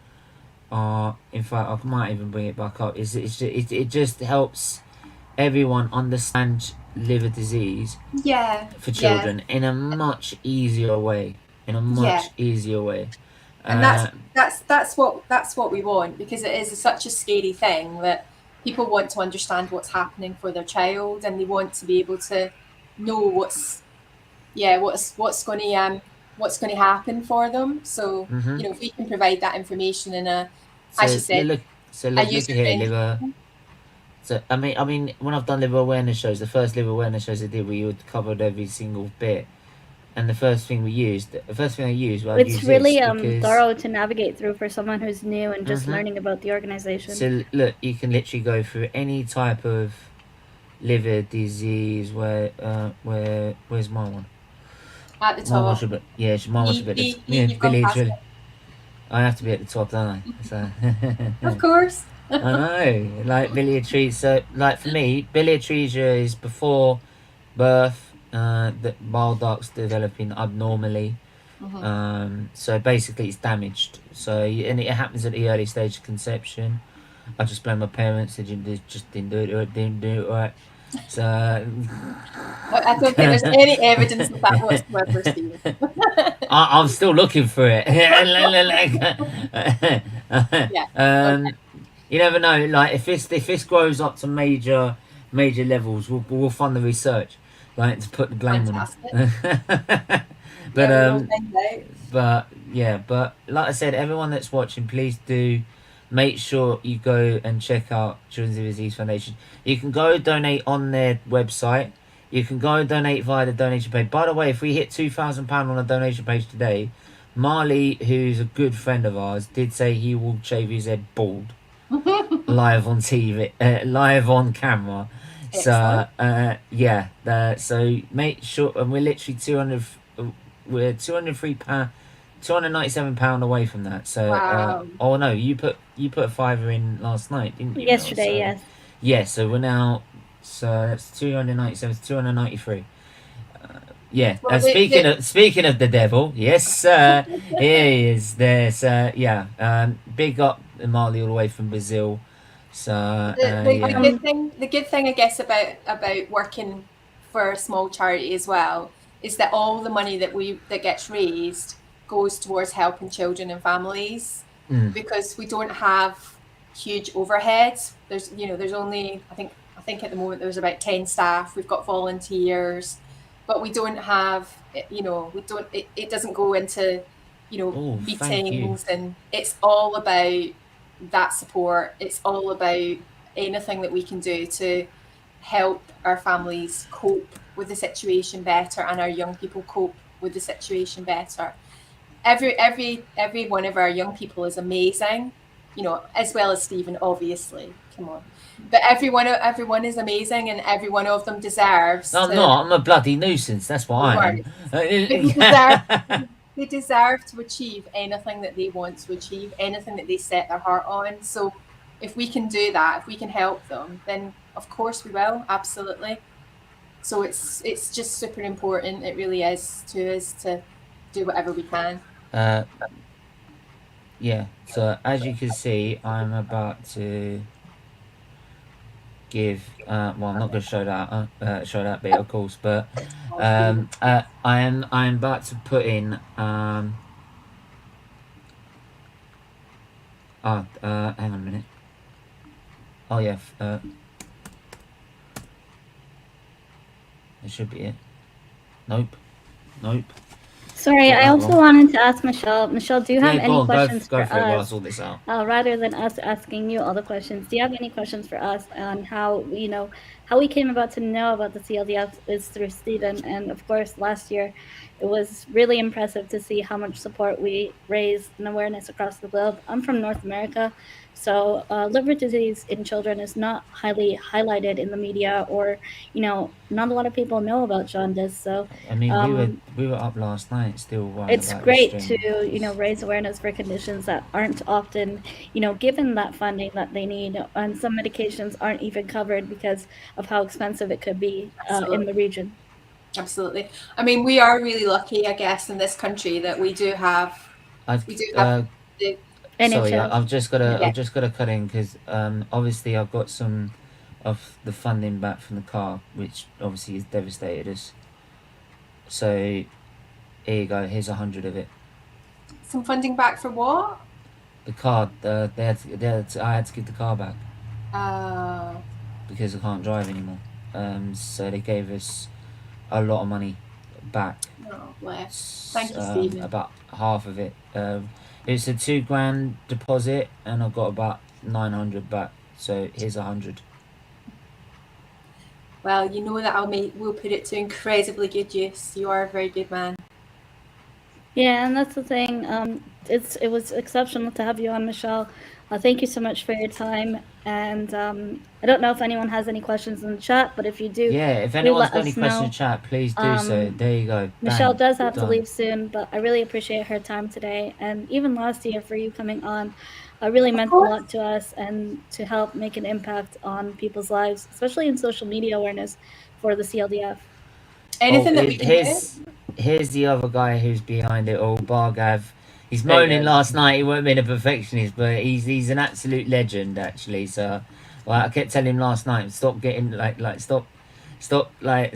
A: In fact, I might even bring it back up. It just helps everyone understand liver disease for children in a much easier way.
D: And that's what we want, because it is such a scary thing that people want to understand what's happening for their child, and they want to be able to know what's going to happen for them. So you know, if we can provide that information in a, as you said,
A: look here, liver. So I mean, when I've done liver awareness shows, the first liver awareness shows I did, we covered every single bit. And the first thing I used,
E: it's really thorough to navigate through for someone who's new and just learning about the organization.
A: So look, you can literally go through any type of liver disease. Where's my one?
D: At the top.
A: Mine should be at the I have to be at the top, don't I? So
D: of course.
A: I know, like biliatresia. So, like for me, biliatresia is before birth. The bile ducts developing abnormally. So basically it's damaged. So, and it happens at the early stage of conception. I just blame my parents. They just didn't do it right. So
D: I don't think there's any evidence of that whatsoever, Stephen.
A: I'm still looking for it. You never know. Like if this grows up to major levels, we'll fund the research. Like to put the blame on it. But like I said, everyone that's watching, please do make sure you go and check out Children's Liver Disease Foundation. You can go donate on their website. You can go donate via the donation page. By the way, if we hit £2,000 on a donation page today, Marlie, who's a good friend of ours, did say he will shave his head bald live on TV, live on camera. So so make sure, and we're literally we're £297 away from that. So
D: wow.
A: No, you put a fiver in last night, didn't you?
E: Yesterday, yes.
A: Yeah, so we're now, so that's 297, 293. Well, speaking of the devil, yes, he is there. So big up Marlie all the way from Brazil. So
D: the good thing I guess about working for a small charity as well is that all the money that gets raised goes towards helping children and families, because we don't have huge overheads. There's only I think at the moment there's about 10 staff. We've got volunteers, but we don't have it doesn't go into meetings, and it's all about that support. It's all about anything that we can do to help our families cope with the situation better, and our young people cope with the situation better. Every one of our young people is amazing, as well as Stephen, obviously. Come on. But everyone is amazing, and every one of them deserves.
A: I'm a bloody nuisance. That's why I
D: am. They deserve to achieve anything that they want to achieve, anything that they set their heart on. So if we can do that, if we can help them, then of course we will, absolutely. So it's just super important. It really is to us to do whatever we can.
A: So as you can see, I'm about to give I'm not going to show that bit, of course, but I'm about to put in hang on a minute. Oh yeah, that should be it. Nope.
E: Sorry,
A: Got
E: I
A: that
E: also
A: wrong.
E: wanted to ask Michelle. Michelle, do you have
A: Yeah,
E: any
A: go on,
E: questions
A: go
E: for
A: for it while I
E: us?
A: sort this out.
E: Rather than us asking you all the questions, do you have any questions for us on how, you know, how we came about to know about the CLDF is through Stephen. And of course, last year, it was really impressive to see how much support we raised and awareness across the globe. I'm from North America, so liver disease in children is not highly highlighted in the media, or, you know, not a lot of people know about jaundice. So
A: I mean,
E: um,
A: we were up last night still worrying
E: it's
A: about this
E: great
A: stream.
E: to, you know, raise awareness for conditions that aren't often, you know, given that funding that they need, and some medications aren't even covered because of how expensive it could be in the region.
D: Absolutely. I mean, we are really lucky, I guess, in this country that we do have the
A: Sorry,
E: NHS.
A: I've just got to
D: Yeah.
A: cut in because obviously I've got some of the funding back from the car, which obviously has devastated us. So here you go. Here's 100 of it.
D: Some funding back for what?
A: The car. I had to give the car back because I can't drive anymore. So they gave us a lot of money back.
D: Oh, bless. Thank you, Stephen.
A: About half of it. It's a £2,000 deposit, and I've got about 900 back. So here's 100.
D: Well, you know that we'll put it to incredibly good use. You are a very good man.
E: Yeah, and that's the thing. It was exceptional to have you on, Michelle. Thank you so much for your time. And I don't know if anyone has any questions in the chat, but if you do,
A: Yeah, if anyone's got any
E: us
A: questions
E: know.
A: in chat, please do so. There you go.
E: Michelle
A: Bang.
E: does have to
A: Done.
E: leave soon, but I really appreciate her time today. And even last year for you coming on, really meant a lot to us and to help make an impact on people's lives, especially in social media awareness for the CLDF.
D: Anything that we can do.
A: Here's the other guy who's behind it all, Bhargav. He's moaning last night he weren't being a perfectionist, but he's an absolute legend actually. So, I kept telling him last night, stop getting stop, you know what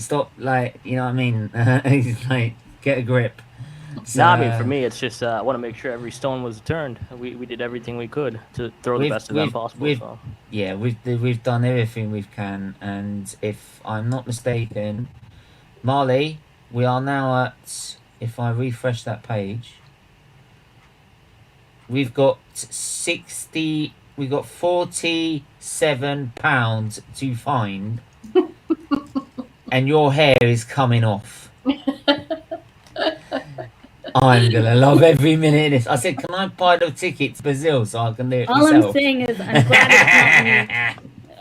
A: I mean? He's like, get a grip. So,
F: I mean, for me, it's just I want to make sure every stone was turned. We did everything we could to throw the best event possible.
A: Yeah, we've done everything we can, and if I'm not mistaken, Marlie, we are now at, if I refresh that page, we've got £47 to find, and your hair is coming off. I'm gonna love every minute of this. I said, can I buy the ticket to Brazil so I can do it myself?
E: All I'm saying is I'm glad it's not me.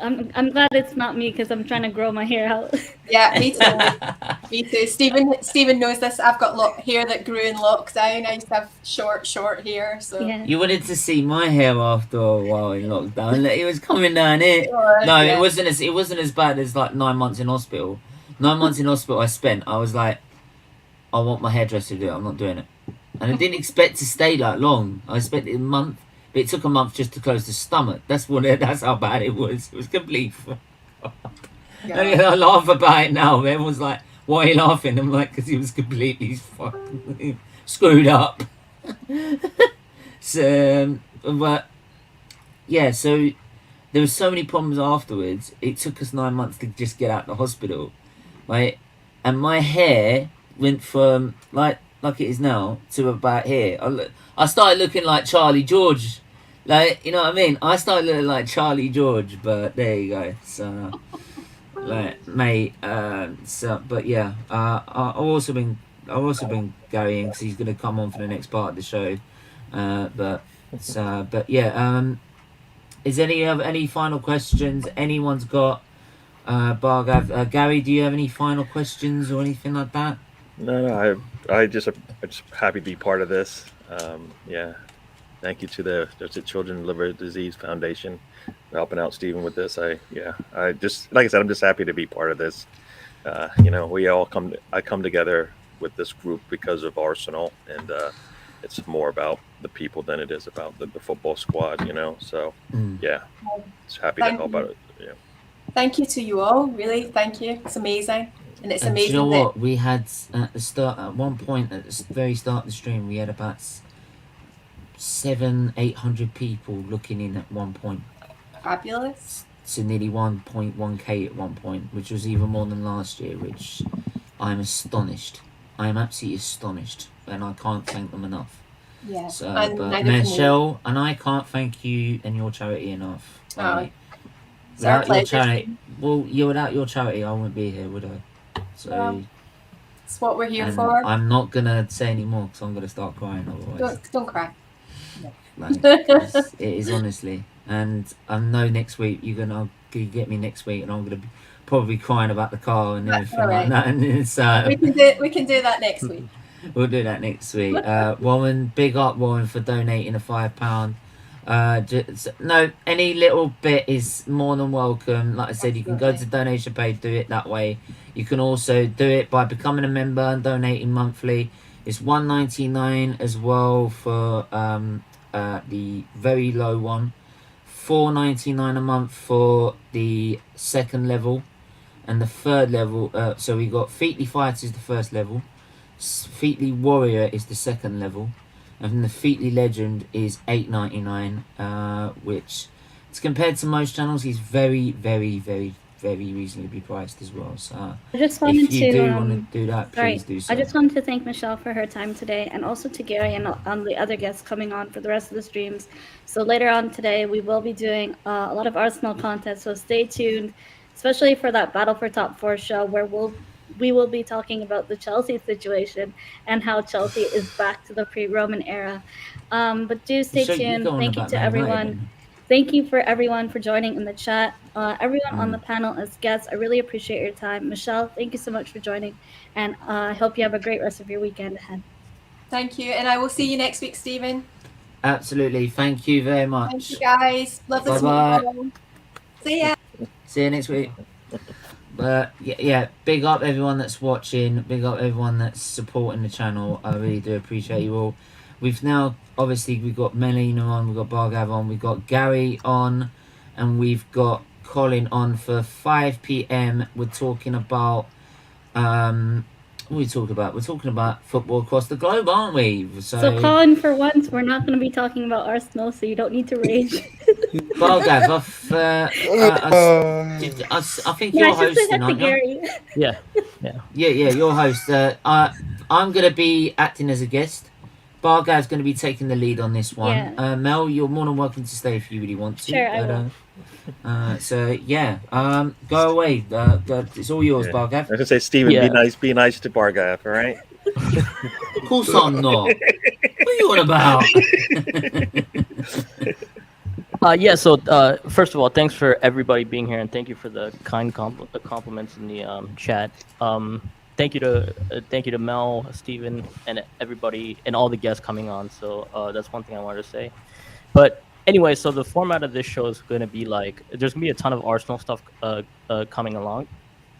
E: I'm glad it's not me because I'm trying to grow my hair out.
D: Yeah, me too. Me too. Stephen knows this. I've got hair that grew in lockdown. I used to have short hair. So
E: yeah.
A: You wanted to see my hair after a while in lockdown. It was coming down here. It wasn't as bad as like 9 months in hospital. 9 months in hospital I was like, I want my hairdresser to do it. I'm not doing it. And I didn't expect to stay that long. I expected a month. But it took a month just to close the stomach. That's how bad it was. It was complete. I laugh about it now. Everyone's like, why are you laughing? I'm like, because he was completely fucking screwed up. So, but yeah, so there were so many problems afterwards. It took us 9 months to just get out of the hospital, right? And my hair went from like it is now to about here. I started looking like Charlie George, like, you know what I mean. I started looking like Charlie George, but there you go. So, like, mate. But yeah, I've also been going because he's gonna come on for the next part of the show. But yeah. Is there any final questions anyone's got? Bhargav, Gary, do you have any final questions or anything like that?
G: No, I'm just happy to be part of this. Yeah, thank you to the Children's Liver Disease Foundation for helping out Stephen with this. I just, like I said, I'm just happy to be part of this. We all I come together with this group because of Arsenal, and it's more about the people than it is about the football squad. So yeah, just happy to help out. Yeah.
D: Thank you to you all. Really, thank you. It's amazing. And it's amazing.
A: Do you know what? We had at one point at the very start of the stream, we had about 700-800 people looking in at one point.
D: Fabulous.
A: To nearly 1.1k at one point, which was even more than last year, which I'm astonished. I am absolutely astonished, and I can't thank them enough.
D: Yeah.
A: So,
D: And
A: but
D: neither can we.
A: Michelle and I can't thank you and your charity enough.
D: Oh, it's our
A: Without your
D: pleasure.
A: charity, well, without your charity, I wouldn't be here, would I? So,
D: Well, it's what we're here
A: and
D: for.
A: I'm not gonna say any more because I'm gonna start crying otherwise.
D: Don't cry.
A: Like, it is honestly, and I know next week you're gonna get me next week, and I'm gonna be probably crying about the car and everything like that. And so
D: we can do that next week.
A: we'll do that next week. Warren, big up Warren for donating a £5. No, any little bit is more than welcome. Like I said, you can go to the donation page, do it that way. You can also do it by becoming a member and donating monthly. It's $1.99 as well for the very low one, $4.99 a month for the second level, and the third level. So we got Featley Fighter is the first level, Featley Warrior is the second level, and the Featley Legend is $8.99, which, it's compared to most channels, is very, very, very, very reasonably priced as well. So
E: I just wanted
A: if you
E: to
A: do want to do that, please do so.
E: I just wanted to thank Michelle for her time today, and also to Gary and the other guests coming on for the rest of the streams. So later on today, we will be doing a lot of Arsenal content, so stay tuned, especially for that Battle for Top 4 show, where we will be talking about the Chelsea situation and how Chelsea is back to the pre-Roman era. But do stay tuned. Thank you to everyone. Thank you for everyone for joining in the chat. Everyone on the panel as guests, I really appreciate your time. Michelle, thank you so much for joining, and I hope you have a great rest of your weekend ahead.
D: Thank you, and I will see you next week, Stephen.
A: Absolutely. Thank you very much.
D: Thank you, guys. Love this
A: Bye-bye.
D: See ya.
A: See you next week. But yeah, big up everyone that's watching. Big up everyone that's supporting the channel. I really do appreciate you all. We've now, obviously, we've got Melina on, we've got Bhargav on, we've got Gary on, and we've got Colin on for 5 p.m. We're talking about, what are we talking about? We're talking about football across the globe, aren't we?
E: So Colin, for once, we're not going to be talking about Arsenal, so you don't need to rage.
A: Bhargav, I think you're hosting, aren't you?
F: Yeah,
A: you're host. I'm going to be acting as a guest. Bhargav's going to be taking the lead on this one.
E: Yeah.
A: Mel, you're more than welcome to stay if you really want to.
E: Sure, I will.
A: So yeah, go away. It's all yours, Bhargav.
G: I was gonna say, Stephen, be nice to Bhargav, all right?
A: Of course I'm not. What are you on about?
F: So first of all, thanks for everybody being here, and thank you for the kind compliments in the chat. Thank you to Mel, Stephen, and everybody, and all the guests coming on. So that's one thing I wanted to say. But anyway, so the format of this show is going to be like, there's going to be a ton of Arsenal stuff coming along.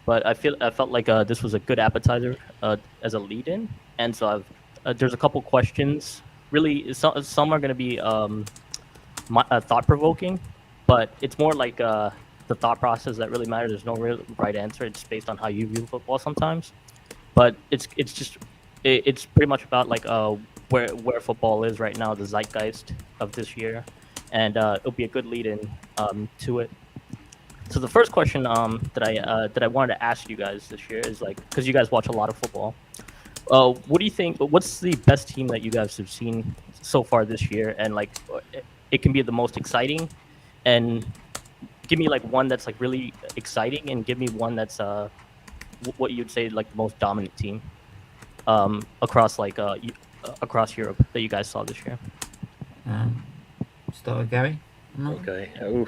F: But I felt like this was a good appetizer as a lead-in. And so there's a couple questions. Really, some are going to be thought-provoking, but it's more like the thought process that really matters. There's no real right answer. It's based on how you view football sometimes. But it's pretty much about like where football is right now, the zeitgeist of this year, and it'll be a good lead-in to it. So the first question that I wanted to ask you guys this year is, like, because you guys watch a lot of football, what do you think? What's the best team that you guys have seen so far this year? And like, it can be the most exciting, and give me like one that's like really exciting, and give me one that's what you'd say like the most dominant team across like across Europe that you guys saw this year.
A: Start with Gary.
G: Okay. Ooh,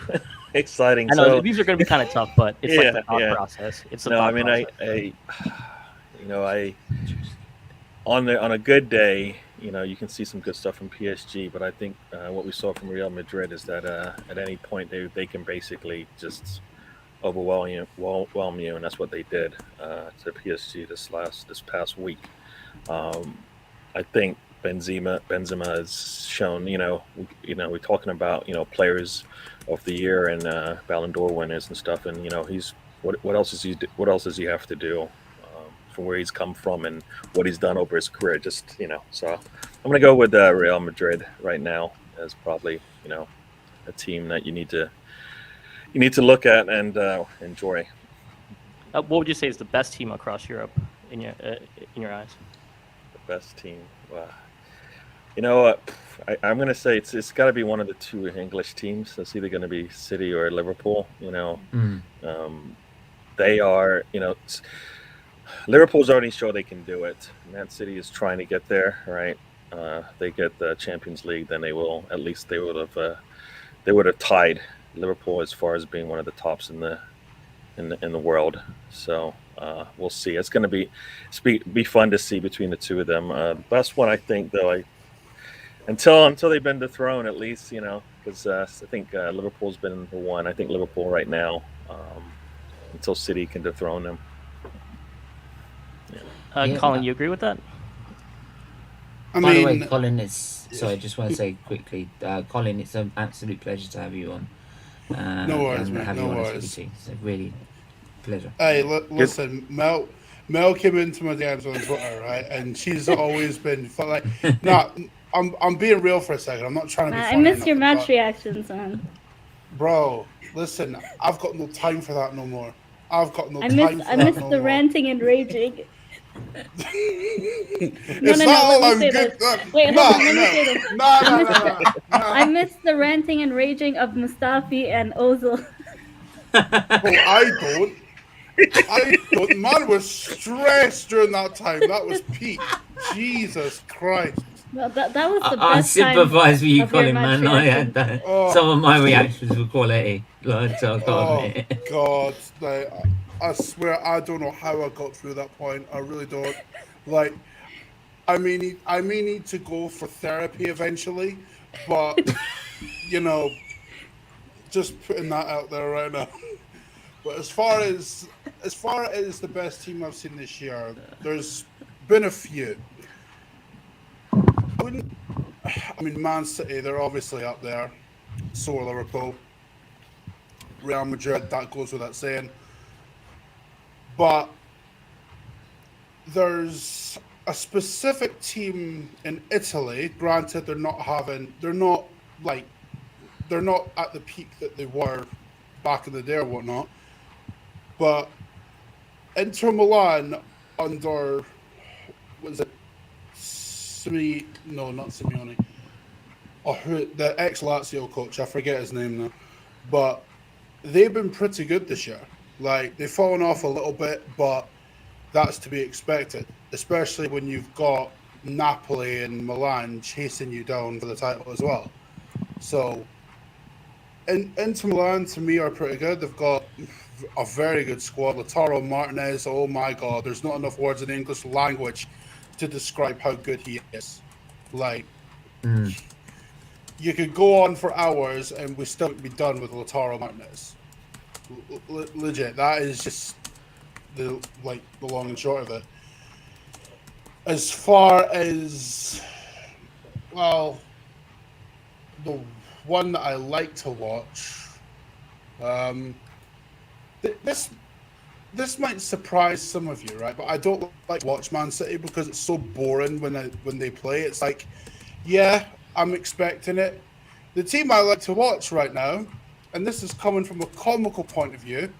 G: exciting.
F: I know these are going to be kind of tough, but it's like the thought process. It's the thought process.
G: On a good day, you can see some good stuff from PSG, but I think what we saw from Real Madrid is that at any point they can basically just overwhelm you, and that's what they did to PSG this past week. I think Benzema has shown, we're talking about players of the year and Ballon d'Or winners and stuff, and he's what else does he have to do from where he's come from and what he's done over his career? Just so I'm gonna go with Real Madrid right now as probably a team that you need to look at and enjoy.
F: What would you say is the best team across Europe in your eyes?
G: The best team. Wow. You know what? I'm going to say it's got to be one of the two English teams. It's either going to be City or Liverpool. They are. Liverpool's already sure they can do it. Man City is trying to get there, right? They get the Champions League, then they would have tied Liverpool as far as being one of the tops in the world. So we'll see. It's going to be fun to see between the two of them. The best one, I think, though, until they've been dethroned, at least, because I think Liverpool's been number one. I think Liverpool right now, until City can dethrone them.
F: Colin, you agree with that?
A: By the way, Colin, sorry, I just want to say quickly, Colin, it's an absolute pleasure to have you on.
H: No worries,
A: and
H: mate.
A: have
H: No
A: you on
H: worries.
A: It's a really pleasure.
H: Hey, listen, Mel came into my DMs on Twitter, right? And she's always been like, nah, I'm being real for a second. I'm not trying to be funny.
E: I miss your
H: nothing,
E: match reactions, man.
H: Bro, listen, I've got no time for that no more. I've got no
E: I
H: time
E: miss
H: for that
E: I miss
H: no
E: the
H: more.
E: ranting and raging.
H: It's
E: no,
H: not all
E: let
H: I'm
E: me say
H: good.
E: this. Wait, hold on, let me say this.
H: No.
E: I miss the ranting and raging of Mustafi and Ozil.
H: Well, I don't. Man was stressed during that time. That was peak. Jesus Christ.
E: Well, that was the
A: I
E: best time
A: sympathise with you,
E: of your
A: Colin,
E: match
A: man. I
E: reaction.
A: had that.
H: Oh.
A: Some of my reactions were quality. Like, so I can't
H: Oh
A: admit it.
H: God! Like, I swear, I don't know how I got through that point. I really don't. Like, I may need to go for therapy eventually, but just putting that out there right now. But as far as the best team I've seen this year, there's been a few. Man City, they're obviously up there. So are Liverpool. Real Madrid, that goes without saying. But there's a specific team in Italy. Granted, they're not at the peak that they were back in the day or whatnot. But Inter Milan under not Simeone. The ex-Lazio coach, I forget his name now. But they've been pretty good this year. Like, they've fallen off a little bit, but that's to be expected, especially when you've got Napoli and Milan chasing you down for the title as well. So, Inter Milan, to me, are pretty good. They've got a very good squad. Lautaro Martinez, oh my God, there's not enough words in the English language to describe how good he is. Like, you could go on for hours and we still wouldn't be done with Lautaro Martinez. Legit, that is just the long and short of it. As far as, well, the one that I like to watch, this might surprise some of you, right? But I don't like watch Man City because it's so boring when they play. It's like, yeah, I'm expecting it. The team I like to watch right now, and this is coming from a comical point of view,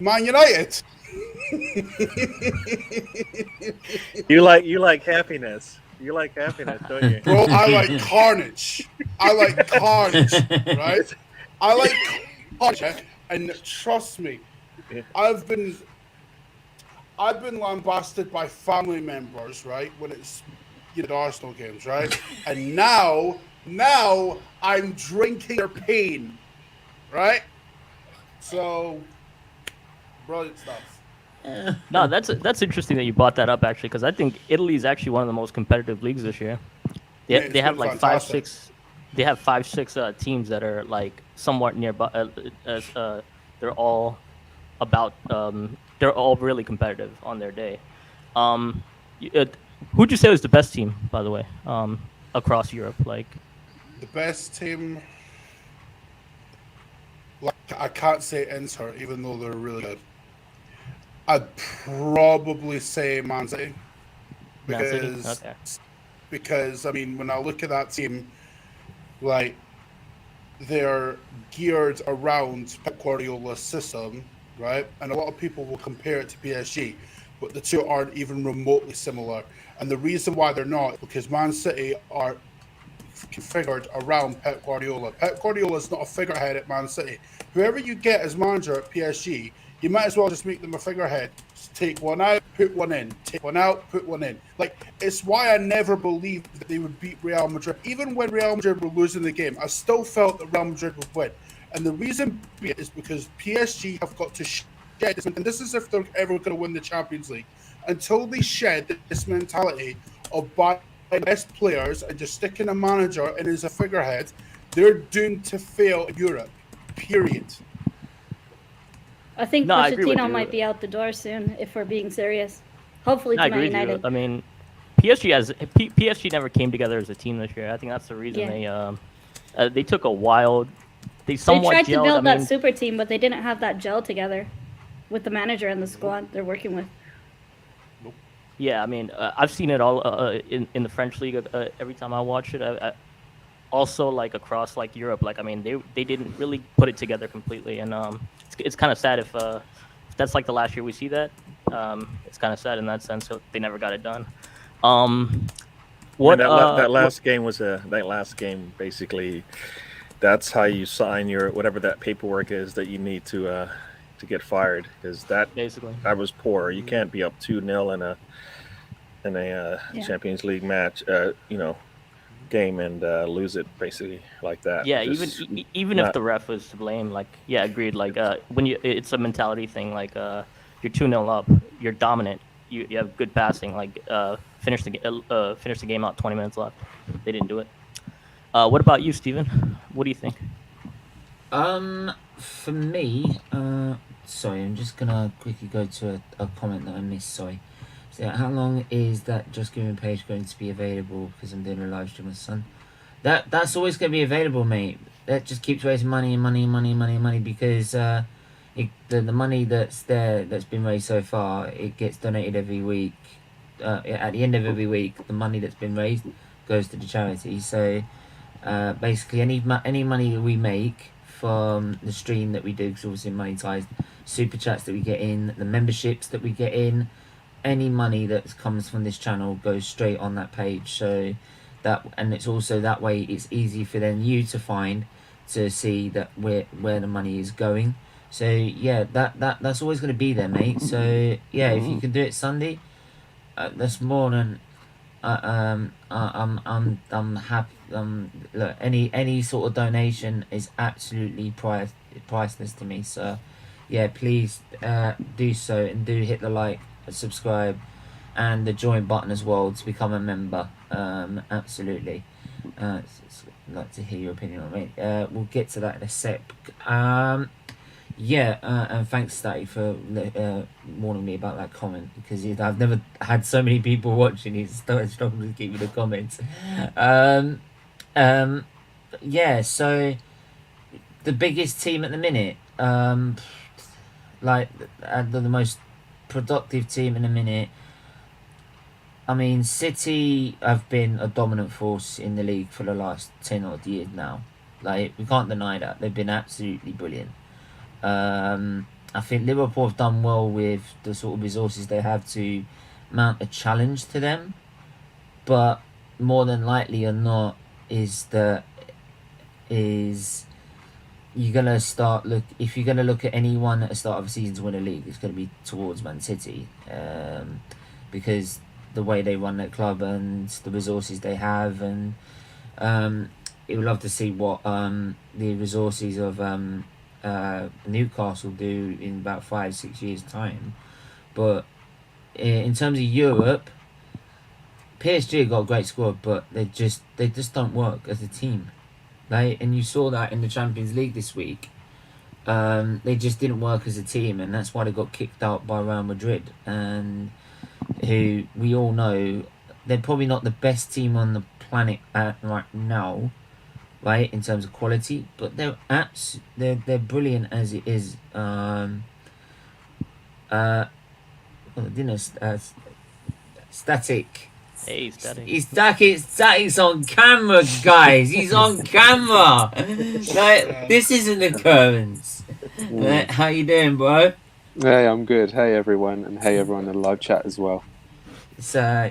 H: Man United.
G: You like happiness. You like happiness, don't you?
H: Bro, I like carnage. I like carnage, right? I like carnage, and trust me, I've been lambasted by family members, right? When it's Arsenal games, right? And now I'm drinking their pain, right? So, brilliant stuff.
F: No, that's interesting that you brought that up, actually, because I think Italy is actually one of the most competitive leagues this year. They have like
H: fantastic.
F: 5-6 teams that are like somewhat nearby. They're all really competitive on their day. Who'd you say was the best team, by the way, across Europe? Like
H: the best team. Like, I can't say Inter, even though they're really good. I'd probably say Man City. Because I mean, when I look at that team, like, they're geared around Pep Guardiola's system, right? And a lot of people will compare it to PSG. but the two aren't even remotely similar. And the reason why they're not is because Man City are configured around Pep Guardiola. Pep Guardiola is not a figurehead at Man City. Whoever you get as manager at PSG, you might as well just make them a figurehead. Just take one out, put one in. Take one out, put one in. Like, it's why I never believed that they would beat Real Madrid. Even when Real Madrid were losing the game, I still felt that Real Madrid would win. And the reason is because PSG have got to shed this, and this is if they're ever going to win the Champions League, until they shed this mentality of buying best players and just sticking a manager in as a figurehead, they're doomed to fail in Europe. Period.
E: I think
F: No, I agree with
E: Pochettino
F: you.
E: might be out the door soon if we're being serious. Hopefully
F: I
E: to
F: agree
E: Man
F: with you.
E: United.
F: I mean, PSG never came together as a team this year. I think that's the reason they took a wild. They
E: They
F: somewhat
E: tried to
F: gelled.
E: build
F: I mean,
E: that super team, but they didn't have that gel together with the manager and the squad they're working with.
F: yeah, I mean, I've seen it all in the French league every time I watch it. I also like across like Europe. Like, I mean, they didn't really put it together completely, and it's kind of sad if that's like the last year we see that. It's kind of sad in that sense. So they never got it done. What
G: that last game was that last game basically. That's how you sign your whatever that paperwork is that you need to get fired, because that
F: basically
G: was poor. You can't be up 2-0 in a Champions League match, game and lose it basically like that.
F: Yeah,
G: Just
F: even if the ref was to blame, like, yeah, agreed. Like, when it's a mentality thing. Like, you're 2-0 up, you're dominant, you have good passing. Like, finish the game out 20 minutes left. They didn't do it. What about you, Steven? What do you think?
A: For me, sorry, I'm just gonna quickly go to a comment that I missed. Sorry. So, how long is that Just Giving page going to be available? Because I'm doing a live stream with Son. That's always going to be available, mate. That just keeps raising money because the money that's there, that's been raised so far, it gets donated every week. At the end of every week, the money that's been raised goes to the charity. So basically, any money that we make from the stream that we do, because obviously monetized, super chats that we get in, the memberships that we get in, any money that comes from this channel goes straight on that page. So and it's also that way it's easy for then you to find, to see that where the money is going. So yeah, that's always going to be there, mate. So yeah, if you can do it Sunday, that's more than I'm happy. Look, any sort of donation is absolutely priceless to me. So yeah, please do so, and do hit the like, subscribe, and the join button as well to become a member. Absolutely. I'd like to hear your opinion on it. We'll get to that in a sec. And thanks, Statty, for warning me about that comment, because I've never had so many people watching. He's started struggling to keep me the comments. So the biggest team at the minute, the most productive team in a minute. I mean, City have been a dominant force in the league for the last 10 odd years now. Like, we can't deny that. They've been absolutely brilliant. I think Liverpool have done well with the sort of resources they have to mount a challenge to them, but more than likely or not you're gonna if you're gonna look at anyone at the start of the season to win a league, it's gonna be towards Man City, because the way they run their club and the resources they have, and you would love to see what the resources of Newcastle do in about 5-6 years time. But in terms of Europe, PSG got a great squad, but they just don't work as a team. And you saw that in the Champions League this week. They just didn't work as a team, and that's why they got kicked out by Real Madrid, and who we all know they're probably not the best team on the planet right now, right, in terms of quality, but they're brilliant as it is. Static.
F: Hey, Static.
A: Static's on camera, guys. He's on camera. This is an occurrence. How you doing, bro?
I: Hey, I'm good. Hey, everyone, and hey, everyone in the live chat as well.
A: So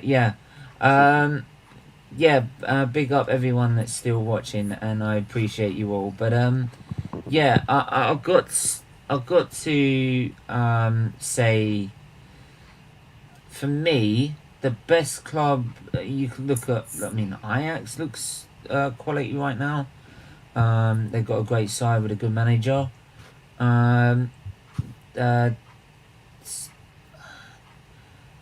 A: big up everyone that's still watching, and I appreciate you all. But I've got to say, for me, the best club you could look at. I mean, Ajax looks quality right now. They've got a great side with a good manager. Um, uh,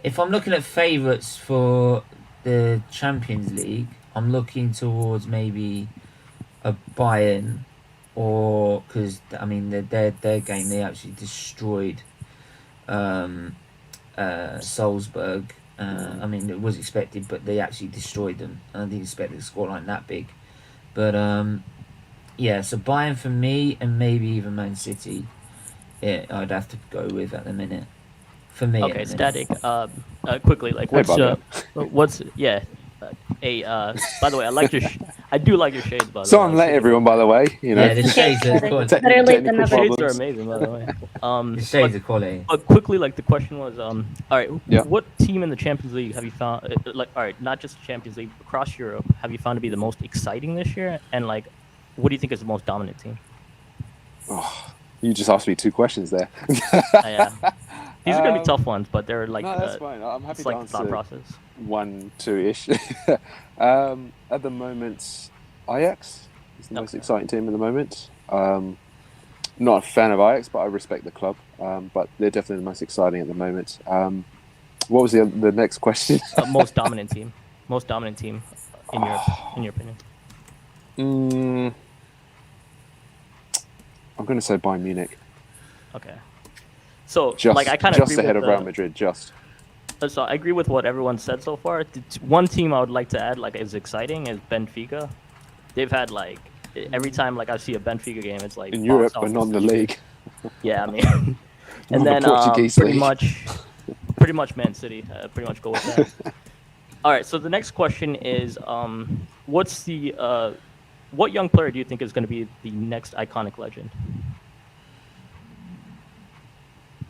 A: if I'm looking at favourites for the Champions League, I'm looking towards maybe a Bayern, or because I mean their game, they actually destroyed Salzburg. I mean, it was expected, but they actually destroyed them. I didn't expect the scoreline that big. But so Bayern for me, and maybe even Man City. Yeah, I'd have to go with at the minute. For me,
F: Okay,
A: at the minute.
F: Static. Quickly, like
I: Hey,
F: what's yeah? By the way, I do like your shades. By the
I: So
F: way,
I: I'm late, everyone. By the way, you know.
A: Yeah, the shades are quality.
E: Better late than never.
F: shades are amazing. By the way,
A: The shades are quality.
F: But quickly, like the question was, all right,
I: Yeah.
F: what team in the Champions League have you found, all right, not just the Champions League, across Europe, have you found to be the most exciting this year? And like, what do you think is the most dominant team?
I: Oh, you just asked me two questions there.
F: Yeah. These are gonna be tough ones, but they're like,
I: no, that's fine. I'm happy
F: it's
I: to
F: like the
I: answer
F: thought process.
I: 1, 2-ish. At the moment, Ajax is the most exciting team at the moment. Not a fan of Ajax, but I respect the club. But they're definitely the most exciting at the moment. What was the next question?
F: Most dominant team in Europe, in your opinion?
I: I'm going to say Bayern Munich.
F: Okay. So,
I: Just,
F: like, I kind of
I: just ahead of Real Madrid. Just.
F: So I agree with what everyone said so far. One team I would like to add, like, is exciting, is Benfica. They've had, like, every time, like, I see a Benfica game, it's like
I: in Europe, but not in the league.
F: Yeah, I mean, and then pretty much Man City. Pretty much go with that. All right. So the next question is, what young player do you think is going to be the next iconic legend?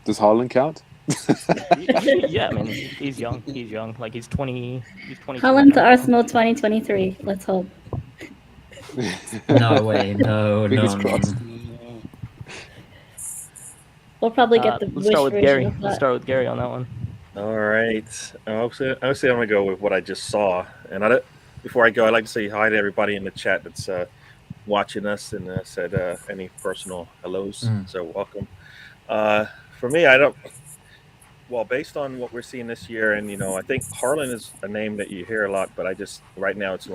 I: Does Haaland count?
F: Yeah, I mean, he's young. He's young. Like, he's 20. He's 20.
E: Haaland to Arsenal 2023. Let's hope.
A: No way. No.
E: We'll probably get the
F: Let's start with Gary.
E: of that.
F: Let's start with Gary on that one.
G: All right. Obviously, I'm going to go with what I just saw. And before I go, I'd like to say hi to everybody in the chat that's watching us and said any personal hellos. So welcome. For me, based on what we're seeing this year, and I think Haaland is a name that you hear a lot, but right now it's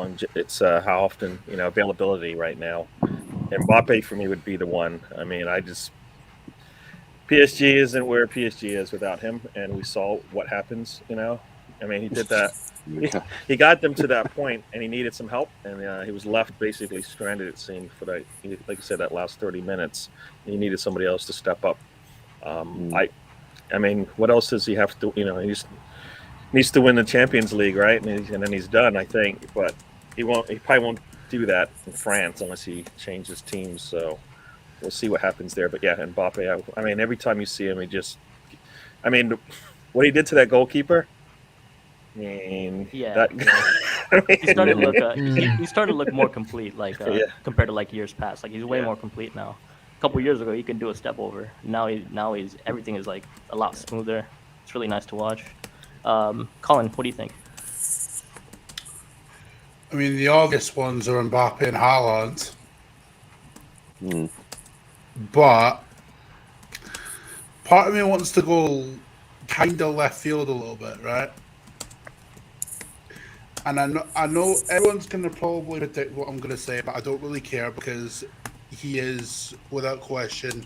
G: how often, availability right now. And Mbappe for me would be the one. I mean, PSG isn't where PSG is without him, and we saw what happens. I mean, he did that. He got them to that point, and he needed some help, and he was left basically stranded. It seemed for like you said, that last 30 minutes. He needed somebody else to step up. I mean, what else does he have to? He just needs to win the Champions League, right? And then he's done, I think. But he probably won't do that in France unless he changes teams. So we'll see what happens there. But yeah, Mbappe. I mean, every time you see him, what he did to that goalkeeper. I mean,
F: yeah. He started to look more complete, like compared to like years past. Like, he's way more complete now. A couple years ago, he could do a step over. Now he's everything is like a lot smoother. It's really nice to watch. Colin, what do you think?
H: I mean, the obvious ones are Mbappe and Haaland. But part of me wants to go kind of left field a little bit, right? And I know everyone's going to probably predict what I'm going to say, but I don't really care because he is, without question,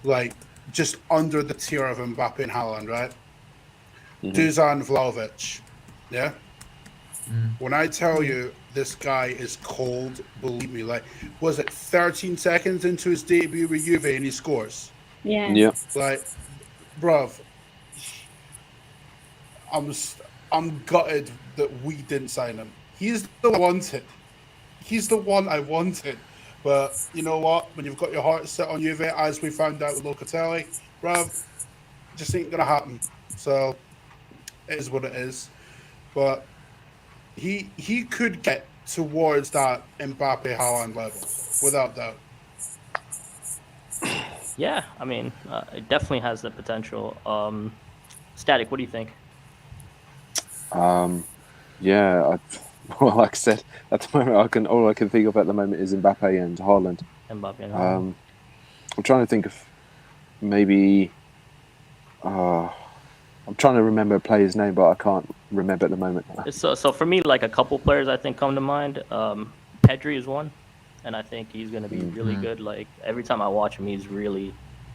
H: like just under the tier of Mbappe and Haaland, right? Dusan Vlahovic, yeah? When I tell you this guy is cold, believe me. Like, was it 13 seconds into his debut with Juve and he scores?
E: Yeah.
H: Like, bruv, I'm gutted that we didn't sign him. He's the one I wanted. He's the one I wanted. But you know what? When you've got your heart set on Juve, as we found out with Locatelli, bruv, just ain't gonna happen. So it is what it is. But he could get towards that Mbappe Haaland level without doubt.
F: Yeah, I mean, it definitely has the potential. Static, what do you think?
I: Yeah, well, like I said, at the moment, all I can think of at the moment is Mbappe and Haaland.
F: Mbappe and Haaland.
I: I'm trying to think of maybe. I'm trying to remember a player's name, but I can't remember at the moment.
F: So for me, like a couple players I think come to mind. Pedri is one, and I think he's going to be really good. Like every time I watch him, he's really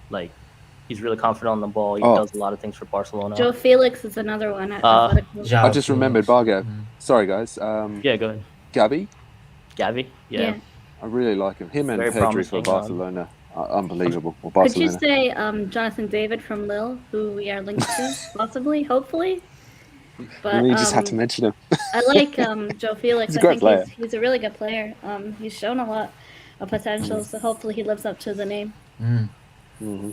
F: confident on the ball. He does a lot of things for Barcelona.
E: Joe Felix is another one.
I: I just remembered Bhargav. Sorry, guys.
F: Yeah, go ahead.
I: Gavi?
F: Yeah.
I: I really like him. Him and
F: Very
I: Pedri for
F: promising,
I: Barcelona. Unbelievable. Or
E: Could you
I: Barcelona.
E: say Jonathan David from Lille, who we are linked to, possibly, hopefully? But
I: You just had to mention him.
E: I like Joe Felix.
I: He's a great player.
E: He's a really good player. He's shown a lot of potential, so hopefully he lives up to the name.
I: Mm-hmm.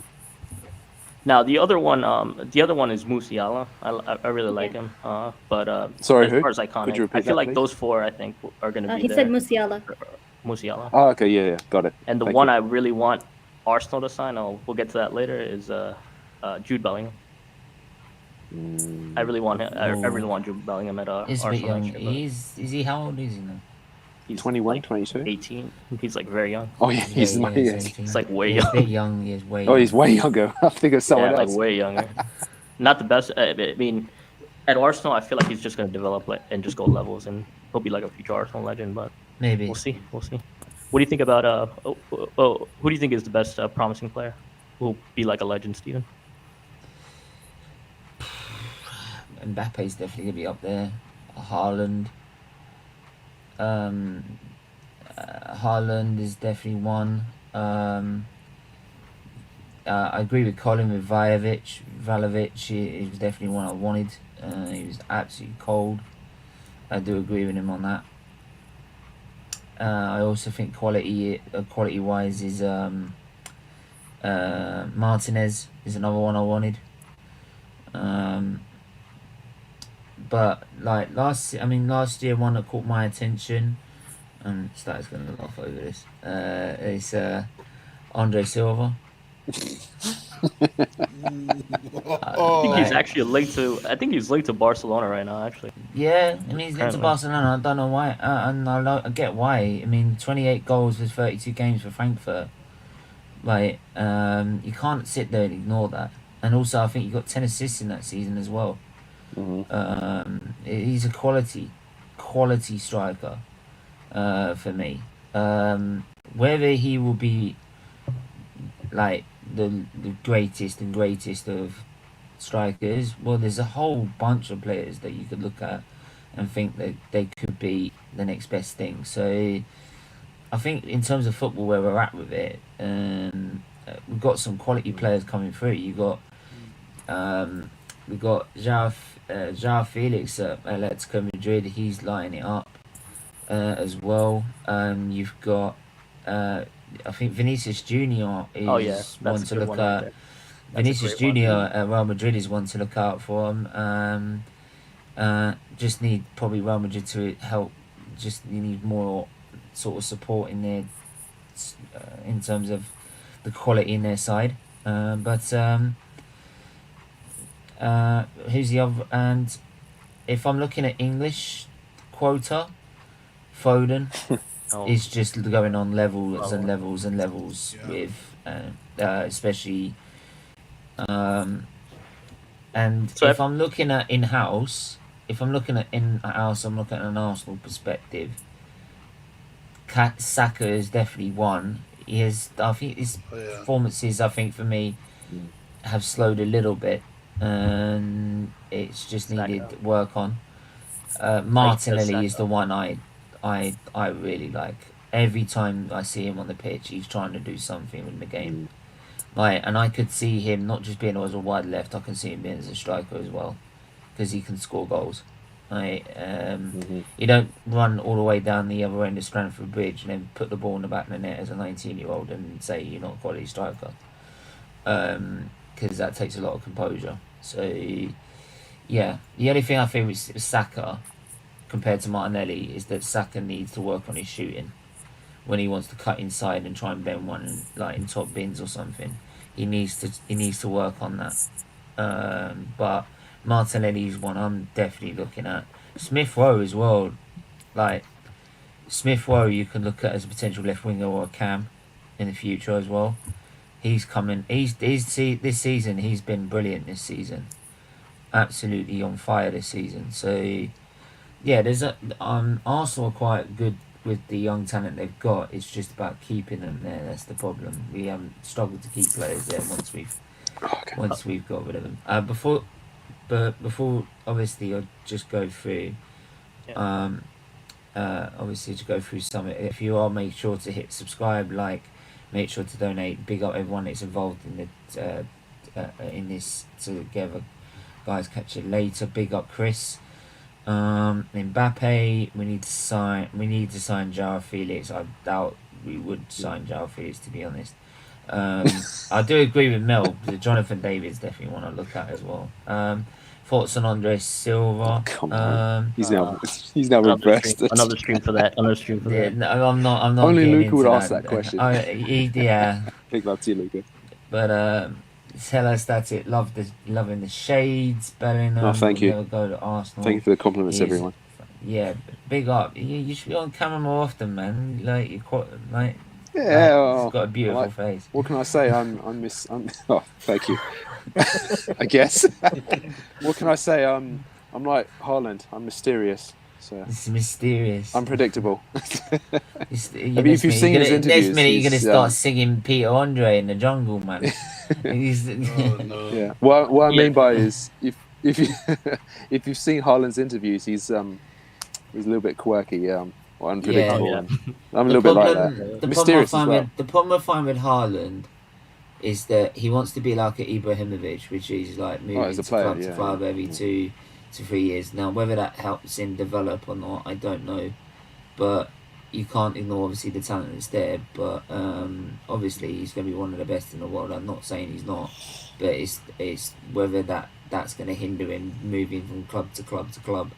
F: Now the other one is Musiala. I really like him. But
I: Sorry,
F: as
I: who?
F: far as
I: Could you
F: iconic,
I: repeat
F: I feel
I: that,
F: like
I: please?
F: those four I think are going to be
E: He
F: there.
E: said Musiala.
F: Musiala.
I: Oh, okay, yeah, got it.
F: And the
I: Thank
F: one
I: you.
F: I really want Arsenal to sign, we'll get to that later, is Jude Bellingham. I really want him. I really want Jude Bellingham at
A: He's a
F: Arsenal
A: bit young.
F: next year, but
A: Is he how old is he now?
F: he's
I: 21,
F: like
I: 22?
F: 18. He's like very young.
I: Oh, yeah, he's
A: Yeah,
I: yeah,
A: he's
F: He's like way
A: He's a
F: young.
A: bit young. He's way.
I: Oh, he's way younger. I think of someone
F: Yeah, like
I: else.
F: way younger. Not the best. I mean, at Arsenal, I feel like he's just going to develop and just go levels, and he'll be like a future Arsenal legend. But
A: Maybe.
F: we'll see. We'll see. What do you think about who do you think is the best promising player who will be like a legend, Steven?
A: Mbappe's definitely gonna be up there. Haaland. Haaland is definitely one. I agree with Colin with Vlahovic. He was definitely one I wanted. He was absolutely cold. I do agree with him on that. I also think quality-wise is Martinez is another one I wanted. But like last year one that caught my attention, and Star's going to laugh over this. Is Andre Silva.
F: I think he's actually linked to. I think he's linked to Barcelona right now. Actually.
A: Yeah, I mean he's linked to Barcelona. I don't know why, and I get why. I mean, 28 goals with 32 games for Frankfurt. Like, you can't sit there and ignore that. And also, I think he got 10 assists in that season as well. He's a quality striker for me. Whether he will be like the greatest of strikers, well, there's a whole bunch of players that you could look at and think that they could be the next best thing. So I think in terms of football, where we're at with it, we've got some quality players coming through. We've got João Felix at Atletico Madrid. He's lighting it up as well. You've got I think Vinicius Junior is one to look at. Vinicius Junior at Real Madrid is one to look out for him. Just need probably Real Madrid to help. Just you need more sort of support in there in terms of the quality in their side. But who's the other? And if I'm looking at English quota, Foden is just going on levels and levels and levels with, especially. And so if I'm looking at in-house, I'm looking at an Arsenal perspective. Saka is definitely one. I think his performances, I think for me, have slowed a little bit, and it's just needed work on. Martinelli is the one I really like. Every time I see him on the pitch, he's trying to do something in the game. And I could see him not just being as a wide left, I can see him being as a striker as well, because he can score goals. You don't run all the way down the other end of Stratford Bridge and then put the ball in the back of the net as a 19-year-old and say you're not a quality striker. because that takes a lot of composure. So yeah, the only thing I think with Saka compared to Martinelli is that Saka needs to work on his shooting. When he wants to cut inside and try and bend one like in top bins or something, he needs to work on that. But Martinelli's one I'm definitely looking at. Smith Rowe as well. Like Smith Rowe, you can look at as a potential left winger or a cam in the future as well. He's coming. This season. He's been brilliant this season. Absolutely on fire this season. So yeah, there's Arsenal are quite good with the young talent they've got. It's just about keeping them there. That's the problem. We struggled to keep players there once we've got rid of them. Before obviously I'll just go through. Obviously to go through some. If you are, make sure to hit subscribe, like, make sure to donate. Big up everyone that's involved in this together. Guys, catch it later. Big up Chris. Mbappe, we need to sign João Felix. I doubt we would sign João Felix, to be honest. I do agree with Mel. The Jonathan Davids definitely want to look at as well. Thoughts on Andres Silva?
I: Come on. He's now
F: reversed.
I: reversed.
F: Another stream for that.
A: Yeah, no, I'm not.
I: Only
A: getting
I: Luca would
A: into
I: ask that question.
A: Yeah.
I: Big love to you, Luca.
A: But tell us that's it. Loving the shades, Bellingham.
I: Oh, thank you.
A: Never go to Arsenal.
I: Thank you for the compliments, everyone.
A: Yeah, big up. You should be on camera more often, man. Like you're quite like.
I: Yeah,
A: he's got a beautiful face.
I: What can I say? I'm oh, thank you. I guess. What can I say? I'm like Haaland. I'm mysterious. So
A: it's mysterious.
I: Unpredictable.
A: If you've seen his interviews, next minute you're gonna start singing Peter Andre in the jungle, man.
H: Oh, no.
I: Yeah. What I mean by is if you've seen Haaland's interviews, he's a little bit quirky. Or unpredictable.
F: Yeah.
I: I'm a little bit like that. Mysterious as well.
A: The problem I find with Haaland is that he wants to be like an Ibrahimovic, which is like moving club to club every 2 to 3 years. Now, whether that helps him develop or not, I don't know. But you can't ignore obviously the talent that's there. But obviously he's going to be one of the best in the world. I'm not saying he's not, but it's whether that's going to hinder him moving from club to club to club.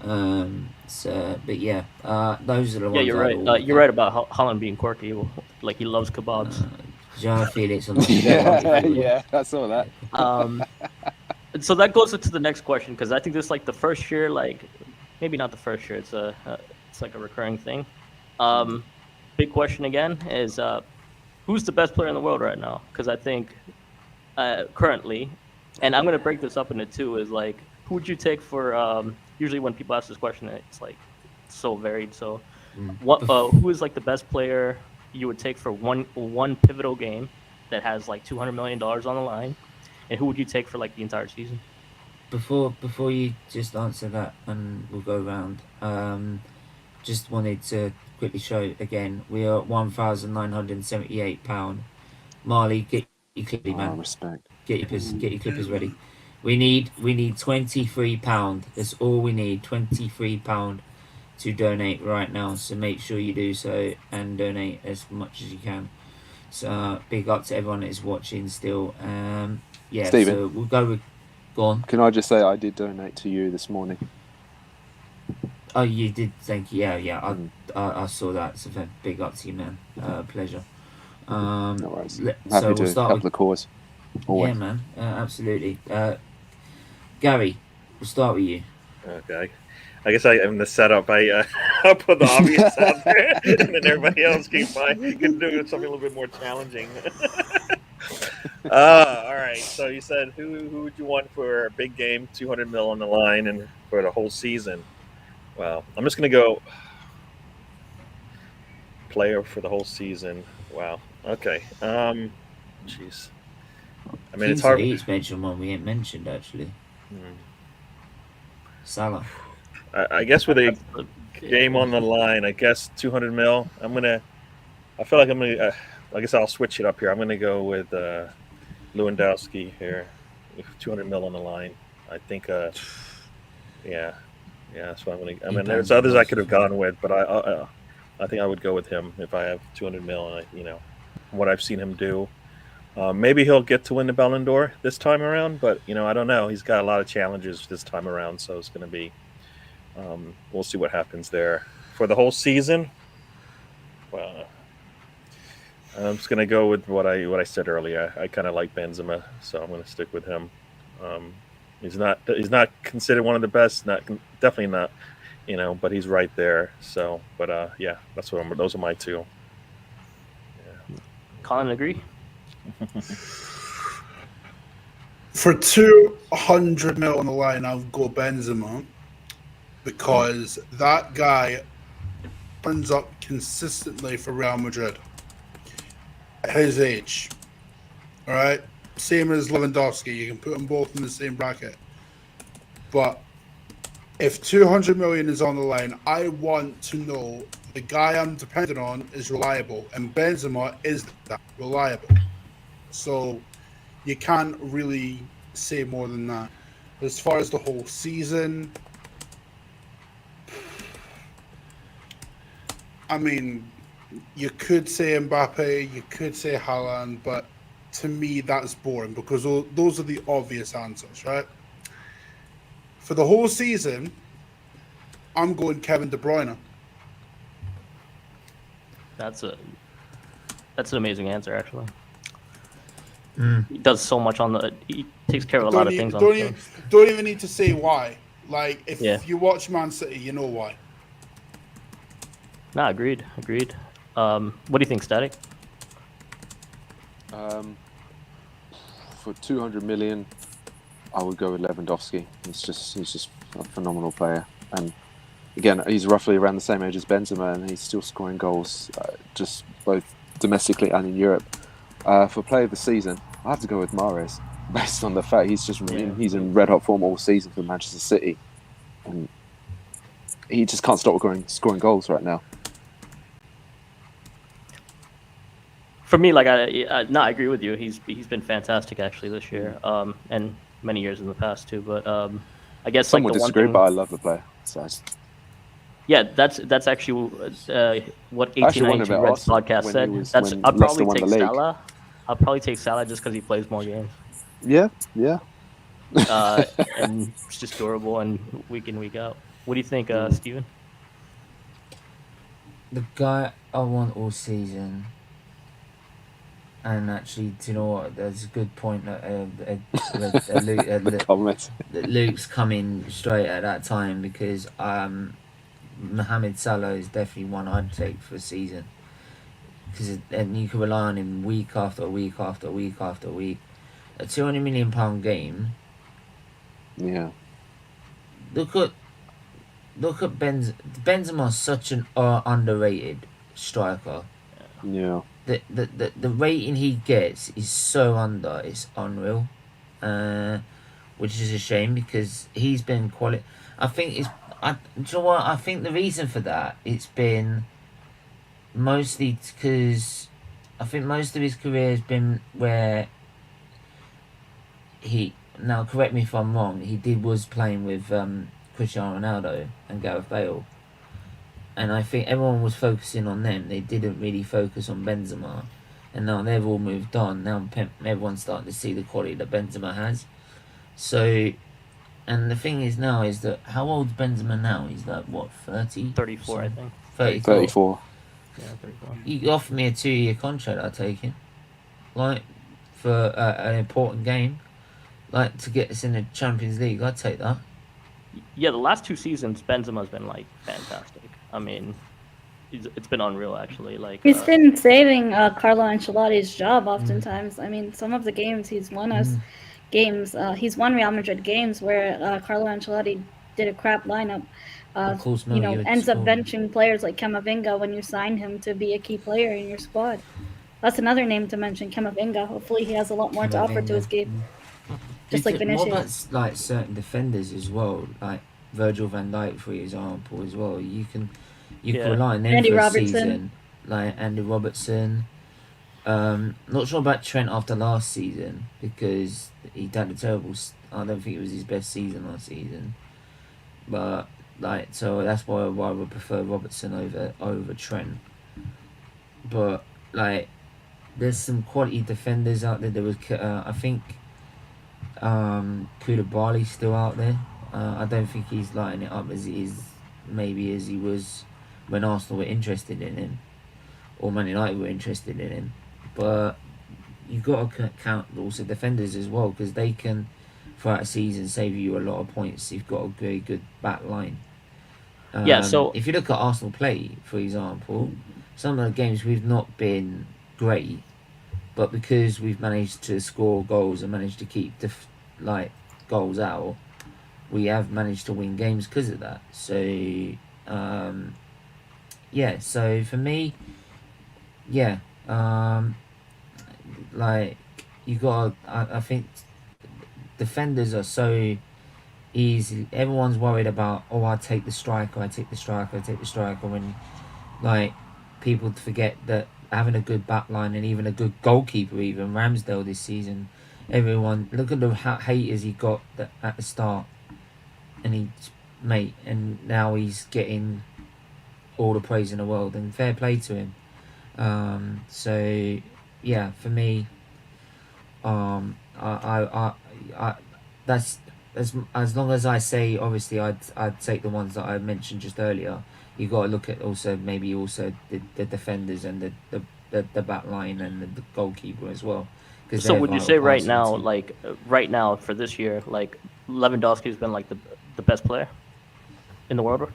A: But yeah, those are the ones.
F: Yeah, you're right. You're right about Holland being quirky. Like he loves kebabs.
A: João Felix on
I: yeah, I saw that.
F: So that goes into the next question, because I think this is like the first year, like maybe not the first year. It's like a recurring thing. Big question again is who's the best player in the world right now? Because I think currently, and I'm gonna break this up into two, is like who would you take for usually when people ask this question, it's like so varied. So, who is like the best player you would take for one pivotal game that has like $200 million on the line, and who would you take for like the entire season?
A: Before you just answer that, and we'll go around. Just wanted to quickly show again. We are at £1,978. Marley, get your clippy, man.
I: Respect.
A: Get your clippers ready. We need £23. That's all we need. £23 to donate right now. So make sure you do so and donate as much as you can. So big up to everyone that is watching still. Yeah.
I: Steven,
A: so we'll go with. Go on.
I: Can I just say I did donate to you this morning?
A: Oh, you did. Thank you. Yeah. I saw that. So big up to you, man. Pleasure.
I: No worries. I'm happy to help the cause. Always.
A: Yeah, man. Absolutely. Gary, we'll start with you.
G: Okay. I guess in the setup, I'll put the obvious out there, and then everybody else can do something a little bit more challenging. All right. So you said who would you want for a big game, 200 mil on the line, and for the whole season? Well, I'm just gonna go player for the whole season. Wow. Okay. Jeez. I mean, it's hard.
A: Each mentioned one we ain't mentioned actually. Salva.
G: I guess with a game on the line, I guess 200 mil. I feel like I'm gonna. I guess I'll switch it up here. I'm gonna go with Lewandowski here, with 200 mil on the line. I think. Yeah, that's what I'm gonna. I mean, there's others I could have gone with, but I think I would go with him if I have 200 mil. And from what I've seen him do, Maybe he'll get to win the Ballon d'Or this time around, but I don't know. He's got a lot of challenges this time around, so it's going to be. We'll see what happens there for the whole season. Well, I'm just going to go with what I said earlier. I kind of like Benzema, so I'm going to stick with him. He's not considered one of the best. Definitely not. But he's right there. So, but yeah, those are my two.
F: Colin, agree?
H: For 200 mil on the line, I'll go Benzema because that guy turns up consistently for Real Madrid at his age. All right, same as Lewandowski. You can put them both in the same bracket. But if 200 million is on the line, I want to know the guy I'm dependent on is reliable, and Benzema is that reliable. So you can't really say more than that. As far as the whole season, I mean, you could say Mbappe, you could say Haaland, but to me that's boring because those are the obvious answers, right? For the whole season, I'm going Kevin De Bruyne.
F: That's an amazing answer, actually. He does so much he takes care of a lot of things on the field.
H: Don't even need to say why. Like, if you watch Man City, you know why.
F: Nah, agreed. What do you think, Static?
I: For 200 million, I would go with Lewandowski. He's just a phenomenal player, and again, he's roughly around the same age as Benzema, and he's still scoring goals, just both domestically and in Europe. For player of the season, I have to go with Mahrez, based on the fact he's in red hot form all season for Manchester City, and he just can't stop scoring goals right now.
F: For me, like I agree with you. He's been fantastic actually this year, and many years in the past too. But I guess
I: some
F: like
I: would
F: the
I: disagree,
F: one thing,
I: but I love the player. So
F: yeah, that's actually what 1892 Reds podcast said. I'll probably take Salah. I'll probably take Salah just because he plays more games.
I: Yeah.
F: And it's just durable and week in, week out. What do you think, Steven?
A: The guy I want all season, and actually, do you know what? There's a good point that that Luke's coming straight at that time because Mohamed Salah is definitely one I'd take for a season. And you can rely on him week after week after week after week. A £200 million game.
I: Yeah.
A: Look at Benzema's such an underrated striker.
I: Yeah.
A: The rating he gets is so under. It's unreal. Which is a shame because he's been quality. I think do you know what? I think the reason for that it's been mostly because I think most of his career has been where now correct me if I'm wrong, was playing with Cristiano Ronaldo and Gareth Bale, and I think everyone was focusing on them. They didn't really focus on Benzema, and now they've all moved on. Now everyone's starting to see the quality that Benzema has. So, and the thing is now is that how old's Benzema now? He's like what, 30?
F: 34, I think.
I: 34.
F: Yeah, 34.
A: You offer me a 2-year contract, I'd take it. Like, for an important game. Like, to get us in the Champions League, I'd take that.
F: Yeah, the last 2 seasons, Benzema's been, like, fantastic. I mean, it's been unreal, actually. Like
E: he's been saving Carlo Ancelotti's job oftentimes. I mean, some of the games he's won us games. He's won Real Madrid games where Carlo Ancelotti did a crap lineup.
A: Of course, no,
E: ends up benching players like Camavinga when you sign him to be a key player in your squad. That's another name to mention, Camavinga. Hopefully he has a lot more to offer to his game. Just like Vinicius.
A: What about like certain defenders as well, like Virgil van Dijk, for example, as well. You can rely on them
E: Andy
A: for
E: Robertson.
A: a season, like Andy Robertson. Not sure about Trent after last season because he had a terrible. I don't think it was his best season last season, but so that's why I would prefer Robertson over Trent. But there's some quality defenders out there. There was I think Koulibaly's still out there. I don't think he's lighting it up as he is maybe as he was when Arsenal were interested in him, or Man United were interested in him. But you've got to count also defenders as well, because they can throughout a season save you a lot of points. You've got a very good back line.
F: So
A: if you look at Arsenal play, for example, some of the games we've not been great, but because we've managed to score goals and managed to keep goals out, we have managed to win games because of that. So yeah, so for me, yeah, like you got, I think defenders are so easy. Everyone's worried about, oh, I take the striker, when like people forget that having a good back line and even a good goalkeeper, even Ramsdale this season, everyone look at the haters he got at the start, and and now he's getting all the praise in the world, and fair play to him. So yeah, for me, I that's as long as I say, obviously I'd take the ones that I mentioned just earlier. You got to look at also maybe also the defenders and the back line and the goalkeeper as well.
F: So would you say right now, right now for this year, like Lewandowski's been like the best player in the world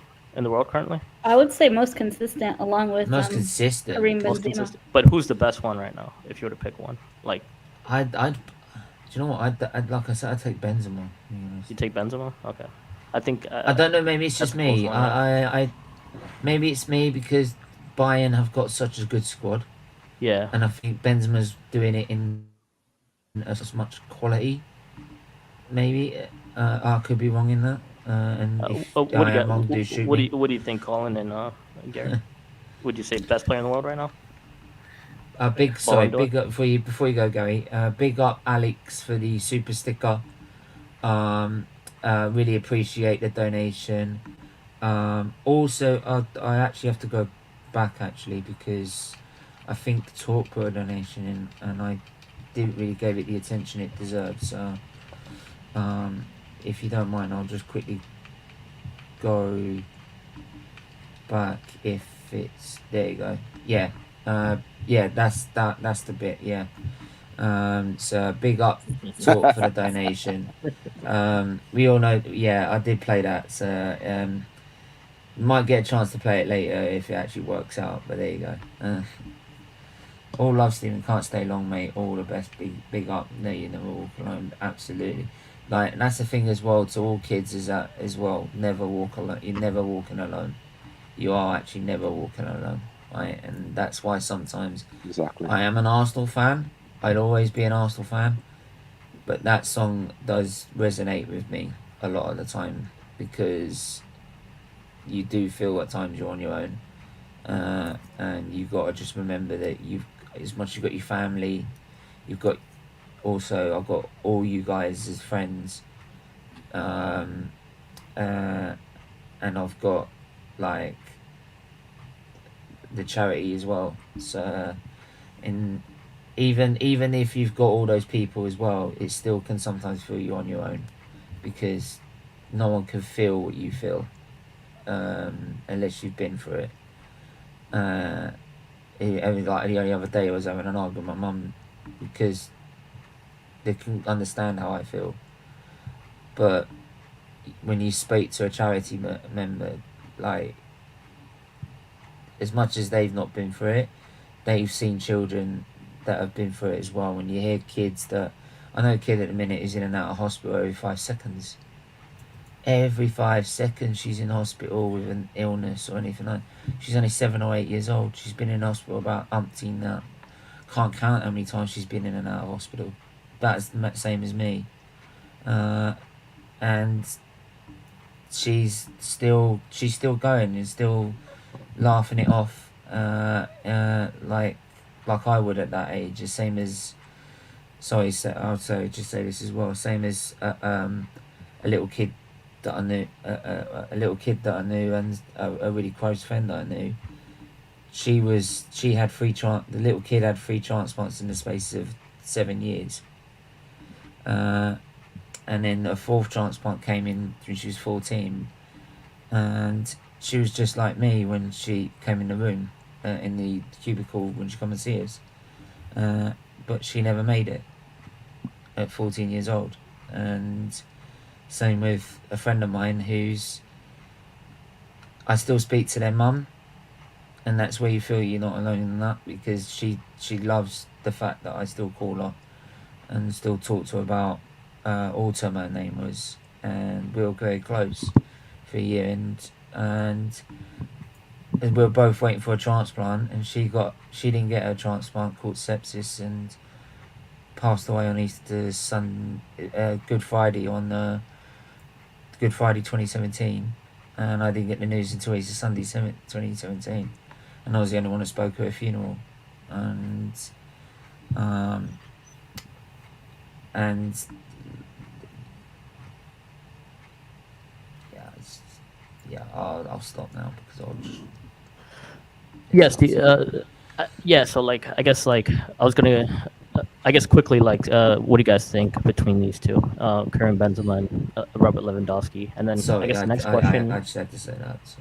F: currently?
E: I would say most consistent, along with
A: most consistent.
E: Karim
F: Most
E: Benzema.
F: consistent. But who's the best one right now? If you were to pick one, like
A: I'd do you know what? I'd like I said, I'd take Benzema.
F: You take Benzema? Okay. I think
A: I don't know. Maybe it's just me. I maybe it's me because Bayern have got such a good squad.
F: Yeah.
A: And I think Benzema's doing it in as much quality. Maybe I could be wrong in that. And if
F: what
A: I am wrong, do shoot me.
F: What do you think, Colin and Gary? Would you say best player in the world right now?
A: Big up before you go, Gary. Big up Alex for the super sticker. Really appreciate the donation. Also, I actually have to go back because I think Talk put a donation in, and I didn't really give it the attention it deserved. So, if you don't mind, I'll just quickly go back. If it's there, you go. Yeah. Yeah, that's the bit. Yeah. So big up Talk for the donation. We all know. Yeah, I did play that. So might get a chance to play it later if it actually works out. But there you go. All love, Stephen. Can't stay long, mate. All the best. Big up. No, you never walk alone. Absolutely. Like, and that's the thing as well to all kids is that as well. Never walk alone. You're never walking alone. You are actually never walking alone. Right, and that's why sometimes I am an Arsenal fan. I'd always be an Arsenal fan, but that song does resonate with me a lot of the time because you do feel at times you're on your own, and you've got to just remember that as much as you've got your family, you've got also I've got all you guys as friends, and I've got like the charity as well. So and even if you've got all those people as well, it still can sometimes feel you're on your own because no one can feel what you feel unless you've been through it. Like the only other day I was having an argument with my mum because they can understand how I feel, but when you speak to a charity member, like as much as they've not been through it, they've seen children that have been through it as well. When you hear kids that... I know a kid at the minute is in and out of hospital every 5 seconds. Every 5 seconds she's in hospital with an illness or anything like that. She's only 7 or 8 years old. She's been in hospital about umpteen now. Can't count how many times she's been in and out of hospital. That's the same as me. And she's still going and still laughing it off like I would at that age. The same as I'll just say this as well, same as a little kid that I knew, and a really close friend that I knew. she had the little kid had 3 transplants in the space of 7 years. And then a 4th transplant came in when she was 14, and she was just like me when she came in the room, in the cubicle when she come and see us. But she never made it at 14 years old. And same with a friend of mine I still speak to their mum, and that's where you feel you're not alone in that, because she loves the fact that I still call her and still talk to her about Autumn, her name was, and we were very close for a year, and we were both waiting for a transplant, and she didn't get her transplant, caught sepsis, and passed away on Easter Good Friday 2017, and I didn't get the news until Easter Sunday 2017, and I was the only one who spoke at her funeral, and I'll stop now because I'll just...
F: Yes, so like I guess like I was gonna quickly, like what do you guys think between these two, Karim Benzema and Robert Lewandowski? And then
A: Sorry,
F: I guess the next question.
A: I just had to say that. So.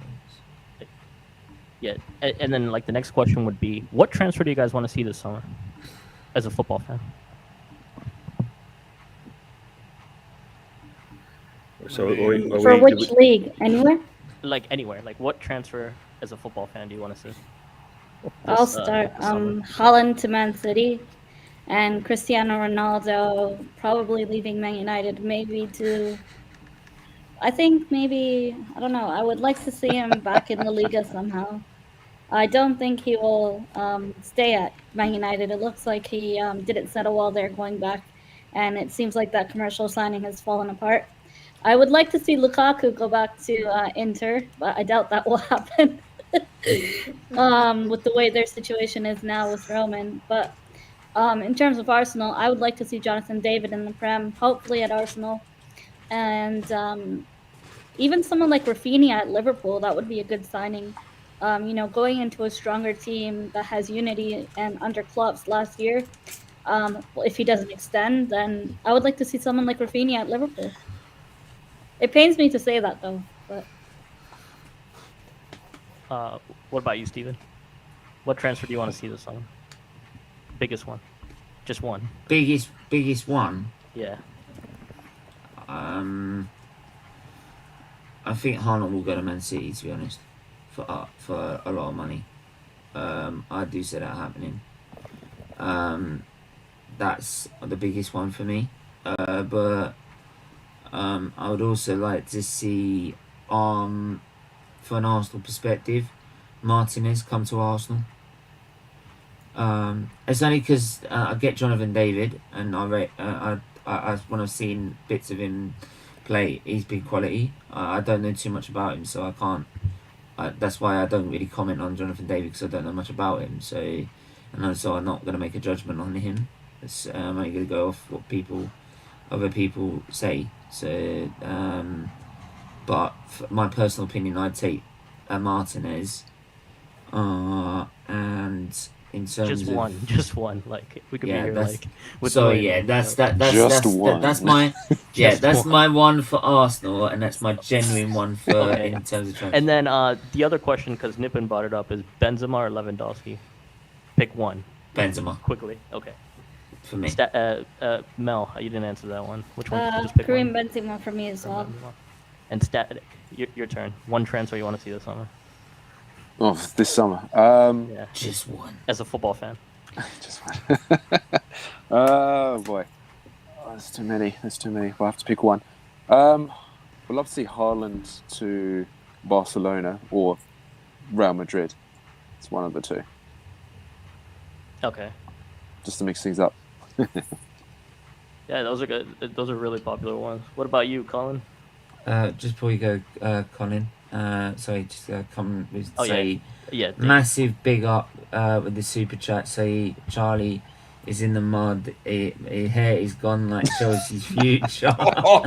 F: Yeah, and then like the next question would be, what transfer do you guys want to see this summer as a football fan?
E: For which league? Anywhere?
F: Like anywhere. Like what transfer as a football fan do you want to see?
E: I'll start. Haaland to Man City, and Cristiano Ronaldo probably leaving Man United. I don't know. I would like to see him back in La Liga somehow. I don't think he will stay at Man United. It looks like he didn't settle well there going back, and it seems like that commercial signing has fallen apart. I would like to see Lukaku go back to Inter, but I doubt that will happen with the way their situation is now with Roman. But in terms of Arsenal, I would like to see Jonathan David in the Prem, hopefully at Arsenal. And even someone like Rafinha at Liverpool, that would be a good signing. Going into a stronger team that has unity, and under Klopp's last year, if he doesn't extend, then I would like to see someone like Rafinha at Liverpool. It pains me to say that, though. But
F: what about you, Steven? What transfer do you want to see this summer? Biggest one, just one.
A: Biggest one.
F: Yeah.
A: I think Haaland will go to Man City, to be honest, for a lot of money. I do see that happening. That's the biggest one for me. But I would also like to see, from an Arsenal perspective, Martinez come to Arsenal. It's only because I get Jonathan David, and when I've seen bits of him play, he's been quality. I don't know too much about him, so I can't. That's why I don't really comment on Jonathan David, because I don't know much about him. So I'm not going to make a judgment on him. I'm only going to go off what other people say. So, but for my personal opinion, I'd take Martinez. And in terms of
F: just one, like we could be here like.
A: That's my one for Arsenal, and that's my genuine one for in terms of transfer.
F: And then the other question, because Nippon brought it up, is Benzema or Lewandowski? Pick one.
A: Benzema.
F: Quickly. Okay.
A: For me.
F: Mel, you didn't answer that one. Which one?
E: Just pick Karim Benzema for me as well.
F: And Static, your turn. One transfer you want to see this summer?
I: Oh, this summer.
F: Yeah.
A: Just one.
F: As a football fan.
I: Just one. Oh boy. There's too many. We'll have to pick one. We'd love to see Haaland to Barcelona or Real Madrid. It's one of the two.
F: Okay.
I: Just to mix things up.
F: Yeah, those are good. Those are really popular ones. What about you, Colin?
A: Just before you go, Colin, come with
F: yeah,
A: massive big up with the super chat. Say Charlie is in the mud. His hair is gone like Chelsea's future.
H: Wow!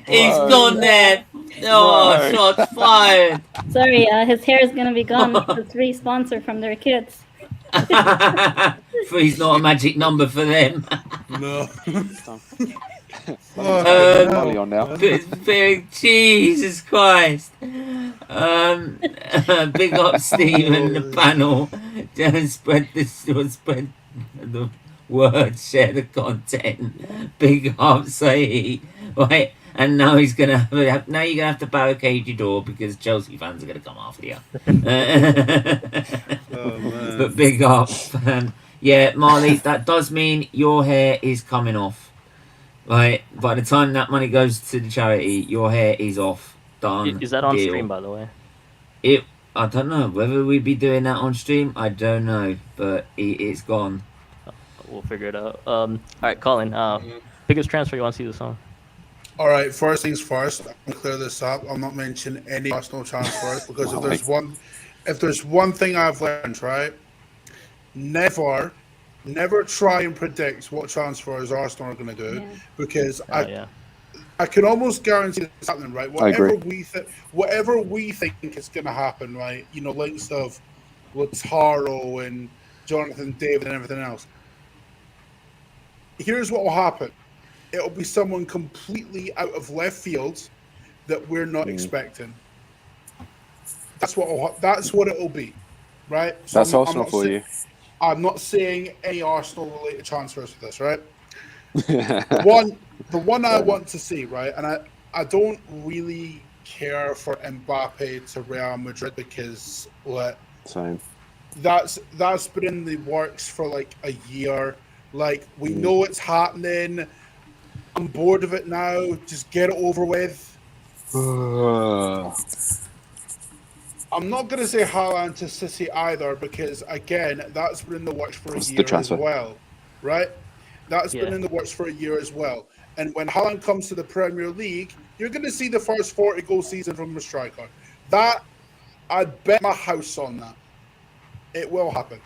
A: He's gone there. Oh, shots fired.
E: Sorry, his hair is gonna be gone. The free sponsor from their kids.
A: Three's not a magic number for them.
H: No.
I: Money on now.
A: Jesus Christ. Big up Steve and the panel. Just spread the word, share the content. Big up Sait. Right. And now he's gonna now you're gonna have to barricade your door because Chelsea fans are gonna come after you. But big up. Yeah, Marley, that does mean your hair is coming off. Right, by the time that money goes to the charity, your hair is off. Done.
F: Is that on
A: deal.
F: stream, by the way?
A: I don't know whether we'd be doing that on stream. I don't know, but it's gone.
F: We'll figure it out. All right, Colin. Biggest transfer you want to see this summer?
H: All right, first things first. I'm clear this up. I'm not mentioning any Arsenal transfers because if there's one thing I've learned, right, never try and predict what transfers Arsenal are going to do because I can almost guarantee it's happening, right? Whatever we think is going to happen, right? You know, links of Lautaro and Jonathan David and everything else. Here's what will happen. It'll be someone completely out of left field that we're not expecting. That's what it'll be, right? So
I: that's Arsenal for you.
H: I'm not saying any Arsenal-related transfers for this, right? The one I want to see, right, and I don't really care for Mbappe to Real Madrid because
I: same.
H: That's been in the works for like a year. Like we know it's happening. I'm bored of it now. Just get it over with. I'm not going to say Haaland to City either because, again, that's been in the works for a year as well, right? That's been in the works for a year as well. And when Haaland comes to the Premier League, you're going to see the first 40-goal season from a striker. That, I'd bet my house on that. It will happen.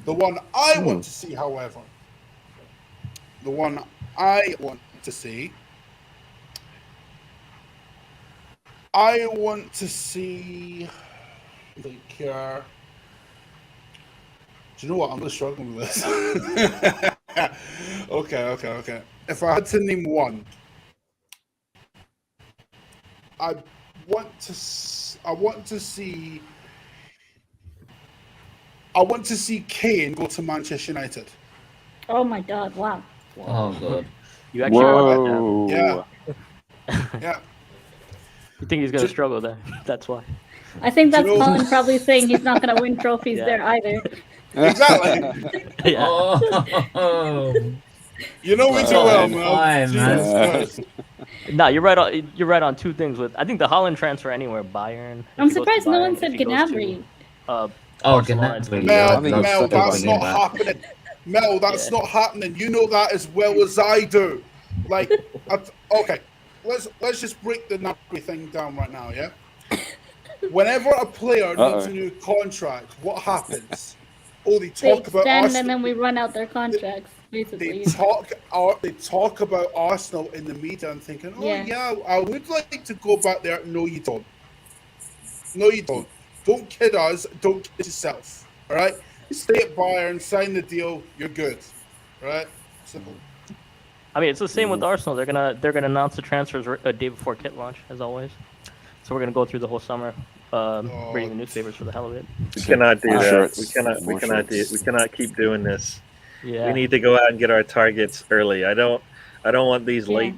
H: The one I want to see, however, I want to see, like, do you know what? I'm just struggling with this. Okay. If I had to name one, I want to see Kane go to Manchester United.
E: Oh my God! Wow.
A: Oh God.
F: You actually
I: want that?
H: Yeah.
F: You think he's gonna struggle there? That's why.
E: I think that's Colin probably saying he's not going to win trophies there either.
H: Exactly.
A: Oh.
H: You know we do well, man.
F: Nah, you're right on two things. I think the Haaland transfer anywhere, Bayern.
E: I'm surprised no one said Gnabry.
A: Gnabry.
H: Mel, that's not happening. Mel, that's not happening. You know that as well as I do. Like, okay, let's just break the Gnabry thing down right now, yeah? Whenever a player needs a new contract, what happens? They talk about Arsenal,
E: and then we run out their contracts. Basically,
H: they talk about Arsenal in the media and thinking, I would like to go back there. No, you don't. Don't kid us. Don't kid yourself. All right. Stay at Bayern, sign the deal. You're good. All right. Simple.
F: I mean, it's the same with Arsenal. They're gonna announce the transfers a day before kit launch, as always. So we're gonna go through the whole summer reading the newspapers for the hell of it.
G: We cannot do that. We cannot keep doing this.
F: Yeah.
G: We need to go out and get our targets early. I don't want these late.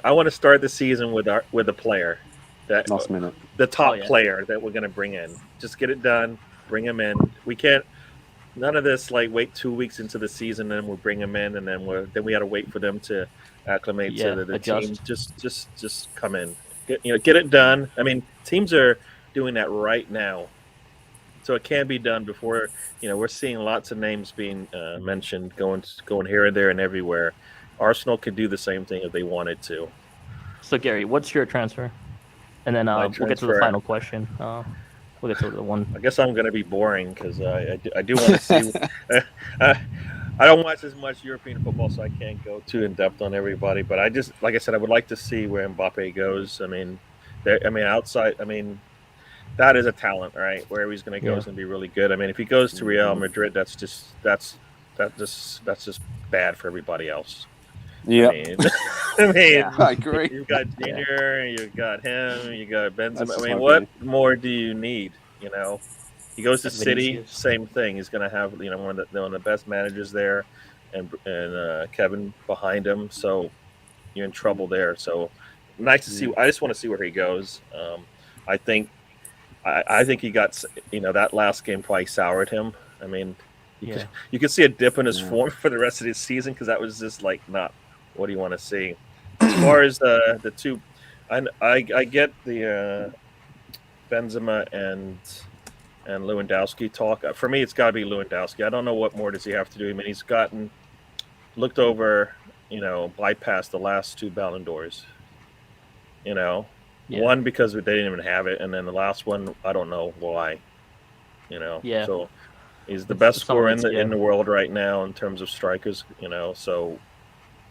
G: I want to start the season with a player that
I: last minute,
G: the top player that we're gonna bring in. Just get it done. Bring him in. We can't. None of this like wait 2 weeks into the season and we'll bring them in and then we got to wait for them to acclimate to the team. Just come in. Get it done. I mean, teams are doing that right now, so it can be done before. We're seeing lots of names being mentioned, going here and there and everywhere. Arsenal could do the same thing if they wanted to.
F: So Gary, what's your transfer? And then we'll get to the final question. We'll get to the one.
G: I guess I'm going to be boring because I do want to see. I don't watch as much European football, so I can't go too in depth on everybody. But I just, like I said, I would like to see where Mbappe goes. I mean, I mean, outside. I mean, that is a talent, right? Wherever he's going to go is going to be really good. I mean, if he goes to Real Madrid, that's just bad for everybody else.
I: Yeah,
G: I mean,
I: I agree.
G: You've got Junior, you've got him, you got Benzema.
I: That's
G: I
I: just
G: mean,
I: my
G: what
I: opinion.
G: more do you need? You know, he goes to City,
F: Vinicius.
G: same thing. He's going to have one of the best managers there, and Kevin behind him. So you're in trouble there. So nice to see. I just want to see where he goes. I think he got that last game probably soured him. I mean, you could see a dip in his form for the rest of the season because that was just like not what do you want to see. As far as the two, I get the Benzema and Lewandowski talk. For me, it's got to be Lewandowski. I don't know what more does he have to do. I mean, he's looked over, bypassed the last 2 Ballon d'Ors. One because they didn't even have it, and then the last one, I don't know why. So he's the best scorer in the world right now in terms of strikers. So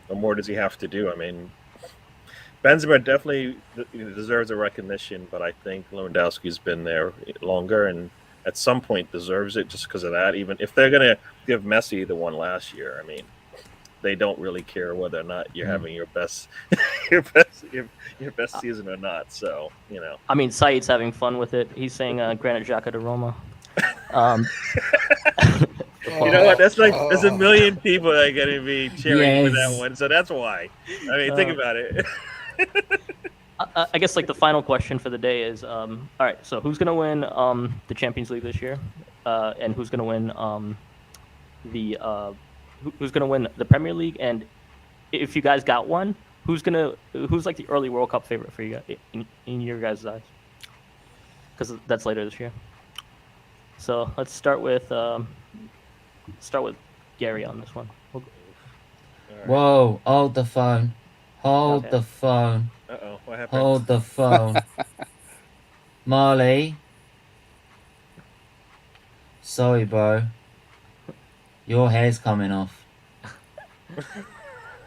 G: what more does he have to do? I mean, Benzema definitely deserves a recognition, but I think Lewandowski's been there longer and at some point deserves it just because of that. Even if they're gonna give Messi the one last year, I mean, they don't really care whether or not you're having your best your best season or not. So
F: I mean, Sait's having fun with it. He's saying Granit Xhaka to Roma.
G: You know what? That's there's a million people that are going to be cheering for that one. So that's why. I mean, think about it.
F: I guess the final question for the day is, all right, so who's going to win the Champions League this year? And who's going to win who's going to win the Premier League? And if you guys got one, who's the early World Cup favorite for you guys in your guys' eyes? Because that's later this year. So let's start with Gary on this one.
A: Whoa! Hold the phone. Hold the phone.
G: Uh-oh, what happened?
A: Hold the phone. Marlie. Sorry, bro. Your hair's coming off.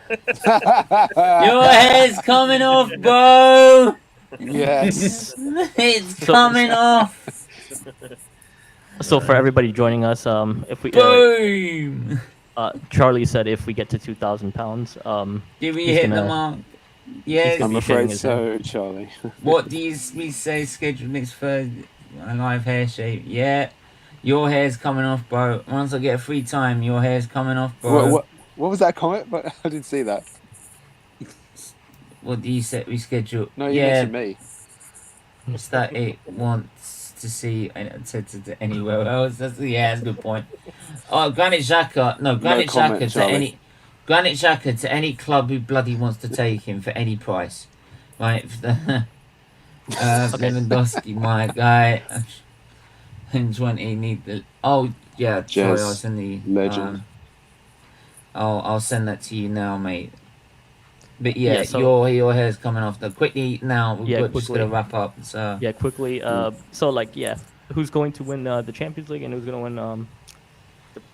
A: Your hair's coming off, bro.
I: Yes.
A: It's coming off.
F: So for everybody joining us, if we
A: boom,
F: Charlie said if we get to 2,000 pounds,
A: did we hit the mark? Yes,
I: I'm afraid so, Charlie.
A: What do we say? Schedule next Thursday, a live hair shape. Yeah, your hair's coming off, bro. Once I get free time, your hair's coming off, bro.
I: What was that comment? But I didn't see that.
A: What do you say? We schedule.
I: No, you mentioned me.
A: It's that it wants to see to anywhere else. That's a good point. Oh, Granit Xhaka. No, Granit Xhaka to any Granit Xhaka to any club who bloody wants to take him for any price. Right? Lewandowski, my guy. And 20 need the. Oh yeah, sorry, I'll send the
I: legend.
A: I'll send that to you now, mate. But your hair's coming off. Quickly now, we're just gonna wrap up. So
F: quickly. So who's going to win the Champions League and who's gonna win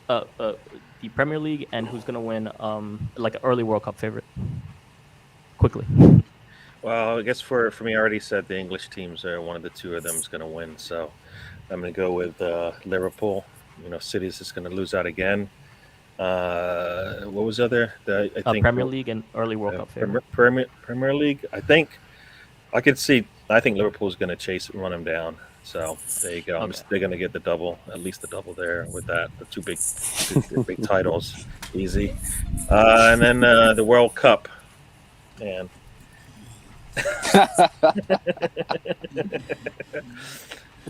F: the Premier League and who's gonna win an early World Cup favorite? Quickly.
G: Well, I guess for me, I already said the English teams are one of the two of them is gonna win. So I'm gonna go with Liverpool. City's just gonna lose out again. What was the other? I think
F: Premier League and early World Cup favorite.
G: Premier League. I think Liverpool's going to run them down. So there you go.
F: Okay.
G: They're going to get at least the double there with that. The two big titles, easy. And then the World Cup, man.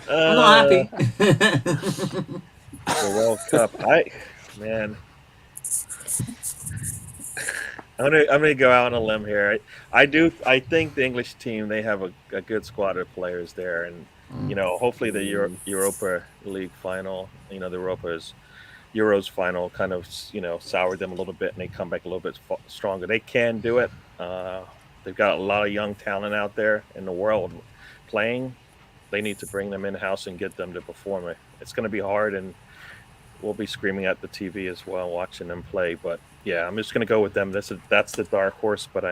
A: I'm not happy.
G: The World Cup, man. I'm gonna go out on a limb here. I think the English team, they have a good squad of players there, and hopefully the Europa League final, the Euros final kind of soured them a little bit, and they come back a little bit stronger. They can do it. They've got a lot of young talent out there in the world playing. They need to bring them in house and get them to perform it. It's going to be hard, and we'll be screaming at the TV as well, watching them play. But yeah, I'm just going to go with them. That's the dark horse, but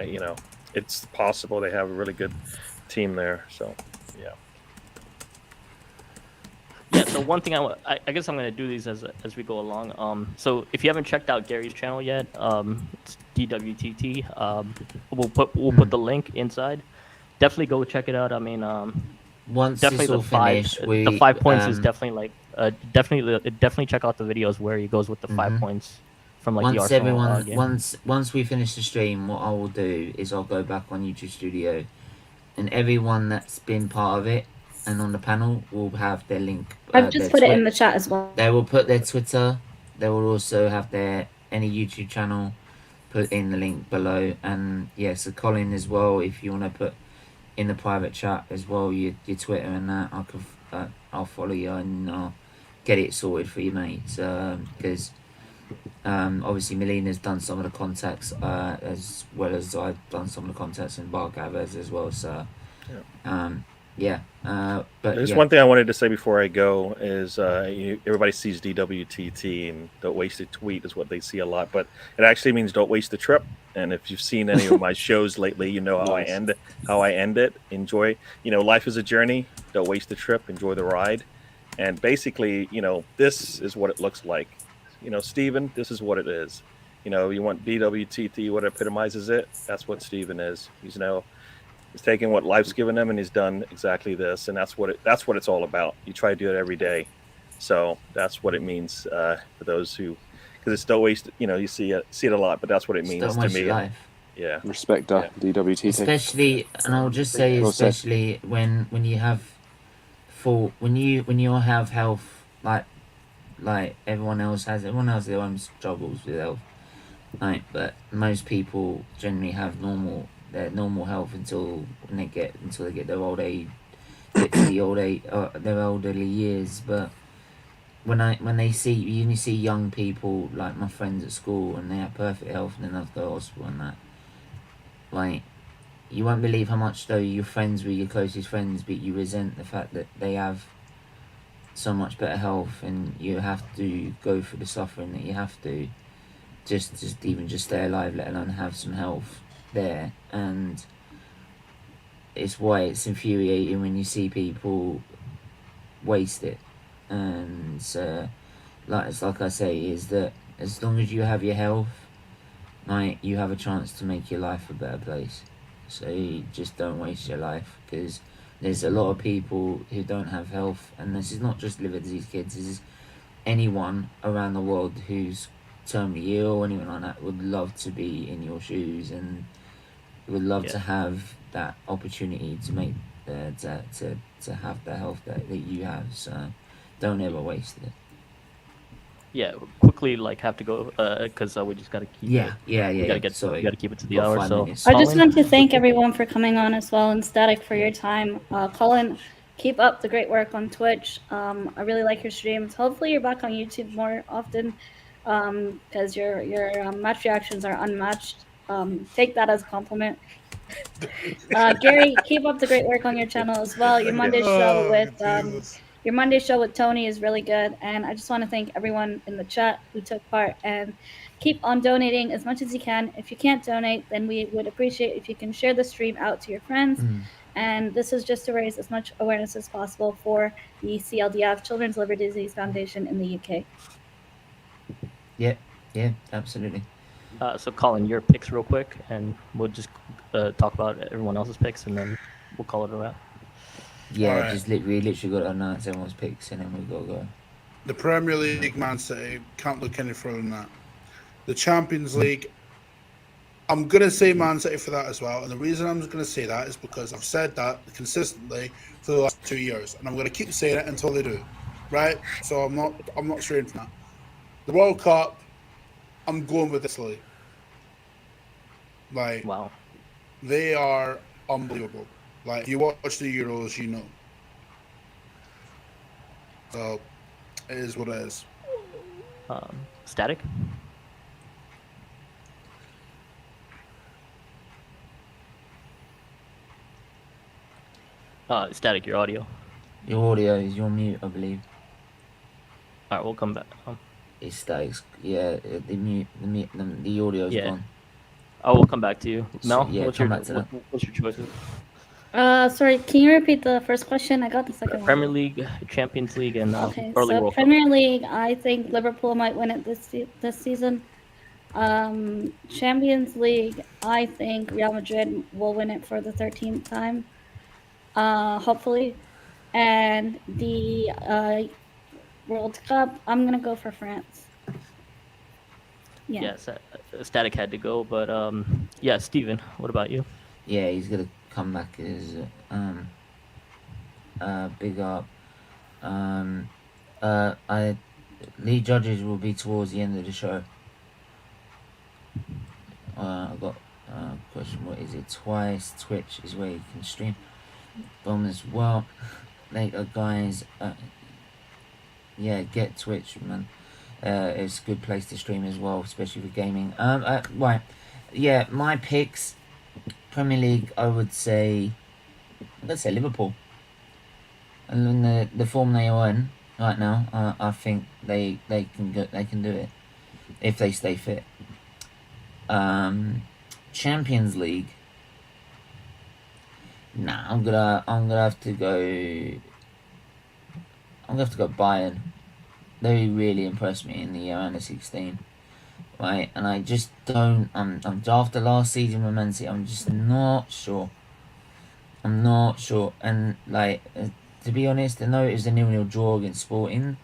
G: it's possible they have a really good team there. So, yeah.
F: Yeah, so one thing I guess I'm gonna do these as we go along. So if you haven't checked out Gary's channel yet, it's DWTT. We'll put the link inside. Definitely go check it out. I mean,
A: Once
F: definitely
A: it's all finished,
F: the 5 points is definitely like definitely check out the videos where he goes with the 5 points from like the
A: once
F: Arsenal game.
A: once we finish the stream, what I will do is I'll go back on YouTube Studio, and everyone that's been part of it and on the panel will have their link.
E: I've just put it in the chat as well.
A: They will put their Twitter. They will also have their any YouTube channel. Put in the link below, and yeah, so Colin as well. If you want to put in the private chat as well, your Twitter and that, I'll follow you and I'll get it sorted for you, mate. Because obviously Melina's done some of the contacts as well as I've done some of the contacts in Bhargav as well. So but
G: there's one thing I wanted to say before I go is everybody sees DWTT and don't waste a tweet is what they see a lot, but it actually means don't waste the trip. And if you've seen any of my shows lately, you know how I end it. Enjoy, life is a journey. Don't waste the trip. Enjoy the ride. And basically, this is what it looks like. Steven, this is what it is. You want DWTT, what epitomizes it? That's what Steven is. He's taken what life's given him and he's done exactly this, and that's what it's all about. You try to do it every day, so that's what it means for those who, because it's don't waste. You see it a lot, but that's what it means to me.
A: Life.
G: Yeah,
I: respect that DWT.
A: Especially, and I'll just say, especially when you have when you have health like everyone else has. Everyone has their own struggles with health, but most people generally have their normal health until they get their old age, their elderly years. But when you see young people like my friends at school and they have perfect health and then they have to go to hospital and that, you won't believe how much though you're friends with your closest friends, but you resent the fact that they have so much better health and you have to go through the suffering that you have to just stay alive, let alone have some health there. And it's why it's infuriating when you see people waste it. And like I say, is that as long as you have your health, you have a chance to make your life a better place. So you just don't waste your life, because there's a lot of people who don't have health, and this is not just liver disease kids, this is anyone around the world who's terminally ill or anyone like that would love to be in your shoes and would love to have that opportunity to make to have the health that you have. So don't ever waste it.
F: Yeah, quickly have to go because we just gotta keep.
A: Yeah.
F: We gotta keep it to the hour. So
E: I just want to thank everyone for coming on as well, and Static for your time. Colin, keep up the great work on Twitch. I really like your streams. Hopefully you're back on YouTube more often, because your match reactions are unmatched. Take that as a compliment. Gary, keep up the great work on your channel as well. Your Monday show with Tony is really good, and I just want to thank everyone in the chat who took part, and keep on donating as much as you can. If you can't donate, then we would appreciate if you can share the stream out to your friends. And this is just to raise as much awareness as possible for the CLDF, Children's Liver Disease Foundation in the UK.
A: Yeah, absolutely.
F: So Colin, your picks real quick, and we'll just talk about everyone else's picks, and then we'll call it a wrap.
A: Yeah,
H: right.
A: just we literally got to announce everyone's picks, and then we've got to go.
H: The Premier League, Man City, can't look any further than that. The Champions League, I'm going to say Man City for that as well. And the reason I'm going to say that is because I've said that consistently for the last 2 years, and I'm going to keep saying it until they do. Right? So I'm not straying from that. The World Cup, I'm going with Italy.
F: Wow.
H: They are unbelievable. If you watch the Euros, you know. So, it is what it is.
F: Static? Static, your audio.
A: Your audio is your mute, I believe.
F: Alright, we'll come back.
A: It's static. Yeah, the audio is gone.
F: Oh, we'll come back to you. Mel,
A: Yeah,
F: what's
A: come
F: your
A: back to that.
F: what's your choices?
E: Sorry, can you repeat the first question? I got the second
F: Premier
E: one.
F: League, Champions League, and
E: Okay,
F: early
E: so
F: World Cup.
E: Premier League, I think Liverpool might win it this season. Champions League, I think Real Madrid will win it for the 13th time, hopefully. And the World Cup, I'm gonna go for France. Yeah.
F: Static had to go, but yeah, Steven, what about you?
A: Yeah, he's gonna come back as big up. Lead judges will be towards the end of the show. I've got a question. What is it? Twice Twitch is where you can stream. Bomb as well. Later, guys. Yeah, get Twitch, man. It's a good place to stream as well, especially with gaming. Right. Yeah, my picks. Premier League, I would say. Let's say Liverpool. And in the form they are in right now, I think they can do it if they stay fit. Champions League. Nah, I'm gonna have to go. I'm gonna have to go Bayern. They really impressed me in the year under 16, right? And I just don't. I'm after last season with Man City. I'm just not sure. I'm not sure. And like, to be honest, I know it was a 0-0 draw against Sporting,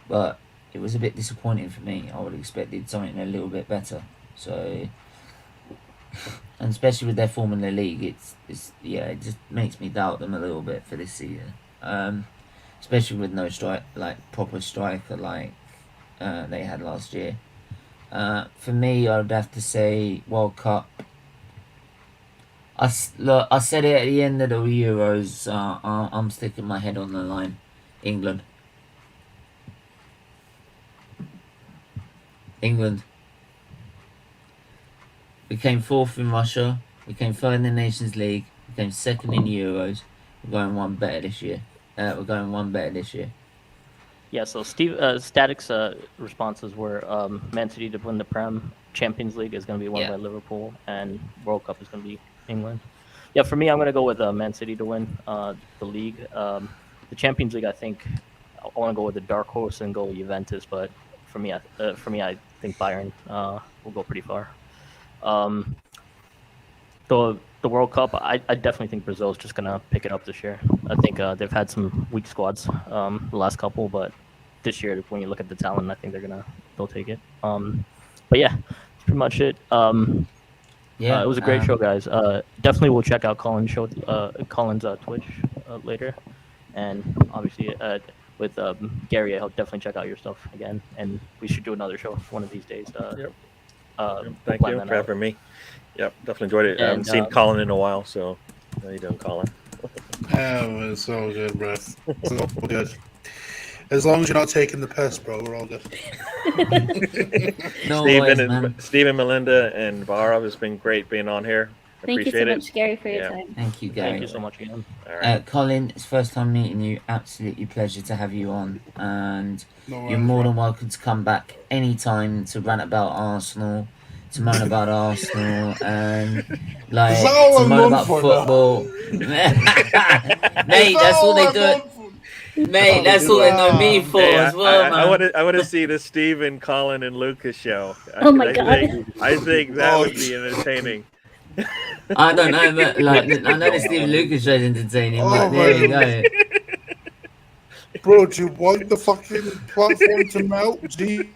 A: but it was a bit disappointing for me. I would have expected something a little bit better. So, and especially with their form in the league, it's it just makes me doubt them a little bit for this season. Especially with no proper striker like they had last year. For me, I would have to say World Cup. I said it at the end of the Euros. I'm sticking my head on the line. England. We came fourth in Russia. We came third in the Nations League. We came second in Euros. We're going one better this year.
F: Yeah, so Static's responses were Man City to win the Prem, Champions League is going to be won by Liverpool, and World Cup is going to be England. Yeah, for me, I'm going to go with Man City to win the league. The Champions League, I think, I want to go with the dark horse and go with Juventus, but for me, I think Bayern will go pretty far. The World Cup, I definitely think Brazil's just gonna pick it up this year. I think they've had some weak squads the last couple, but this year, when you look at the talent, I think they'll take it. But yeah, that's pretty much it. It was a great show, guys. Definitely we'll check out Colin's Twitch later, and obviously with Gary, I'll definitely check out your stuff again, and we should do another show one of these days.
G: Thank you for having me. Yep, definitely enjoyed it. I haven't seen Colin in a while, so how you doing, Colin?
H: Oh, it's all good, bro. It's all good. As long as you're not taking the piss, bro, we're all good.
G: Steven, Melinda, and Bhargav, it's been great being on here.
E: Thank you so much, Gary, for your time.
A: Thank you, Gary.
F: Thank you so much again.
G: All right.
A: Colin, it's first time meeting you. Absolutely pleasure to have you on, and you're more than welcome to come back anytime to rant about Arsenal, to moan about Arsenal, and to moan about football. Mate, that's all they do. Mate, that's all they know me for as well, man.
G: I want to see the Steven, Colin, and Lucas show.
E: My God.
G: I think that would be entertaining.
A: I don't know, but I know the Steven Lucas show is entertaining, but there you go.
H: Bro, do you want the fucking platform to melt? Jeez.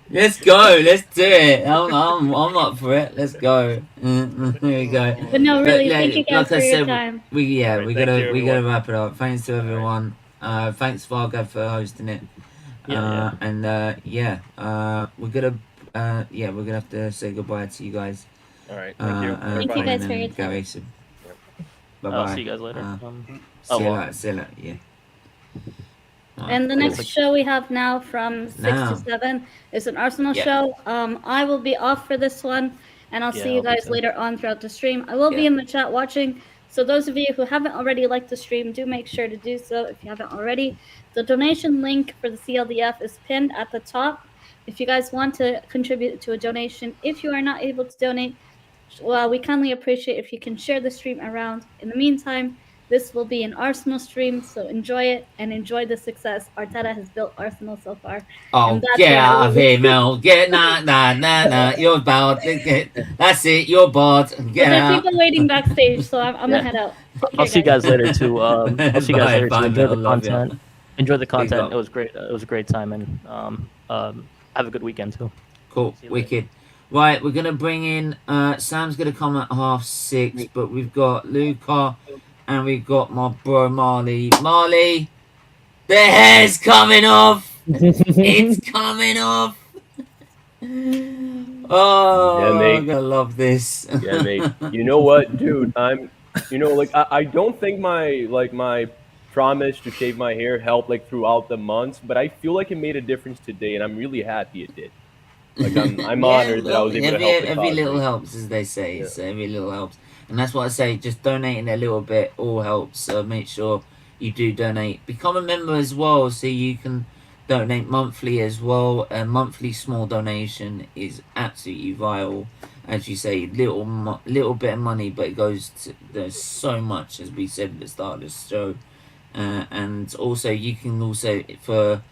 A: Let's go. Let's do it. I'm up for it. Let's go. There we go.
E: But no, really, thank you guys for your time.
A: We gotta wrap it up. Thanks to everyone. Thanks Bhargav for hosting it. We're gonna have to say goodbye to you guys.
G: All right. Thank you.
E: Thank you guys for your time.
A: Bye bye.
F: I'll see you guys later.
A: See you later. Yeah.
E: And the next show we have now from 6 to 7 is an Arsenal show. I will be off for this one, and I'll see you guys later on throughout the stream. I will be in the chat watching, so those of you who haven't already liked the stream, do make sure to do so if you haven't already. The donation link for the CLDF is pinned at the top. If you guys want to contribute to a donation, if you are not able to donate, we kindly appreciate if you can share the stream around. In the meantime, this will be an Arsenal stream, so enjoy it and enjoy the success Arteta has built Arsenal so far.
A: Oh,
E: And that's
A: get
E: what I
A: out of
E: will-
A: here, Mel. Get nah. You're bad. That's it. You're bad. Get
E: But there are
A: out.
E: people waiting backstage, so I'm gonna head out. Take
F: I'll
E: care,
F: see you guys later too. I'll see you guys later
A: Bye,
F: too. Enjoy the
A: Mel. Love ya.
F: content. Enjoy the content.
A: up.
F: It was great. It was a great time, and have a good weekend too.
A: Cool.
F: See you later.
A: Wicked. Right, we're gonna bring in. Sam's gonna come at 6:30, but we've got Luca, and we've got my bro Marlie. Marlie, the hair's coming off. It's coming off. Oh,
J: Yeah, mate.
A: I'm gonna love this.
J: Yeah, mate. You know what, dude? I don't think my promise to shave my hair helped like throughout the months, but I feel like it made a difference today, and I'm really happy it did. Like I'm honored that I was able to help the
A: every
J: cause,
A: little
J: mate.
A: helps, as they say.
J: Yeah.
A: So every little helps, and that's what I say. Just donating a little bit all helps. So make sure you do donate. Become a member as well, so you can donate monthly as well. A monthly small donation is absolutely vital. As you say, little bit of money, but it goes to, there's so much, as we said at the start of this show. And also you can also, for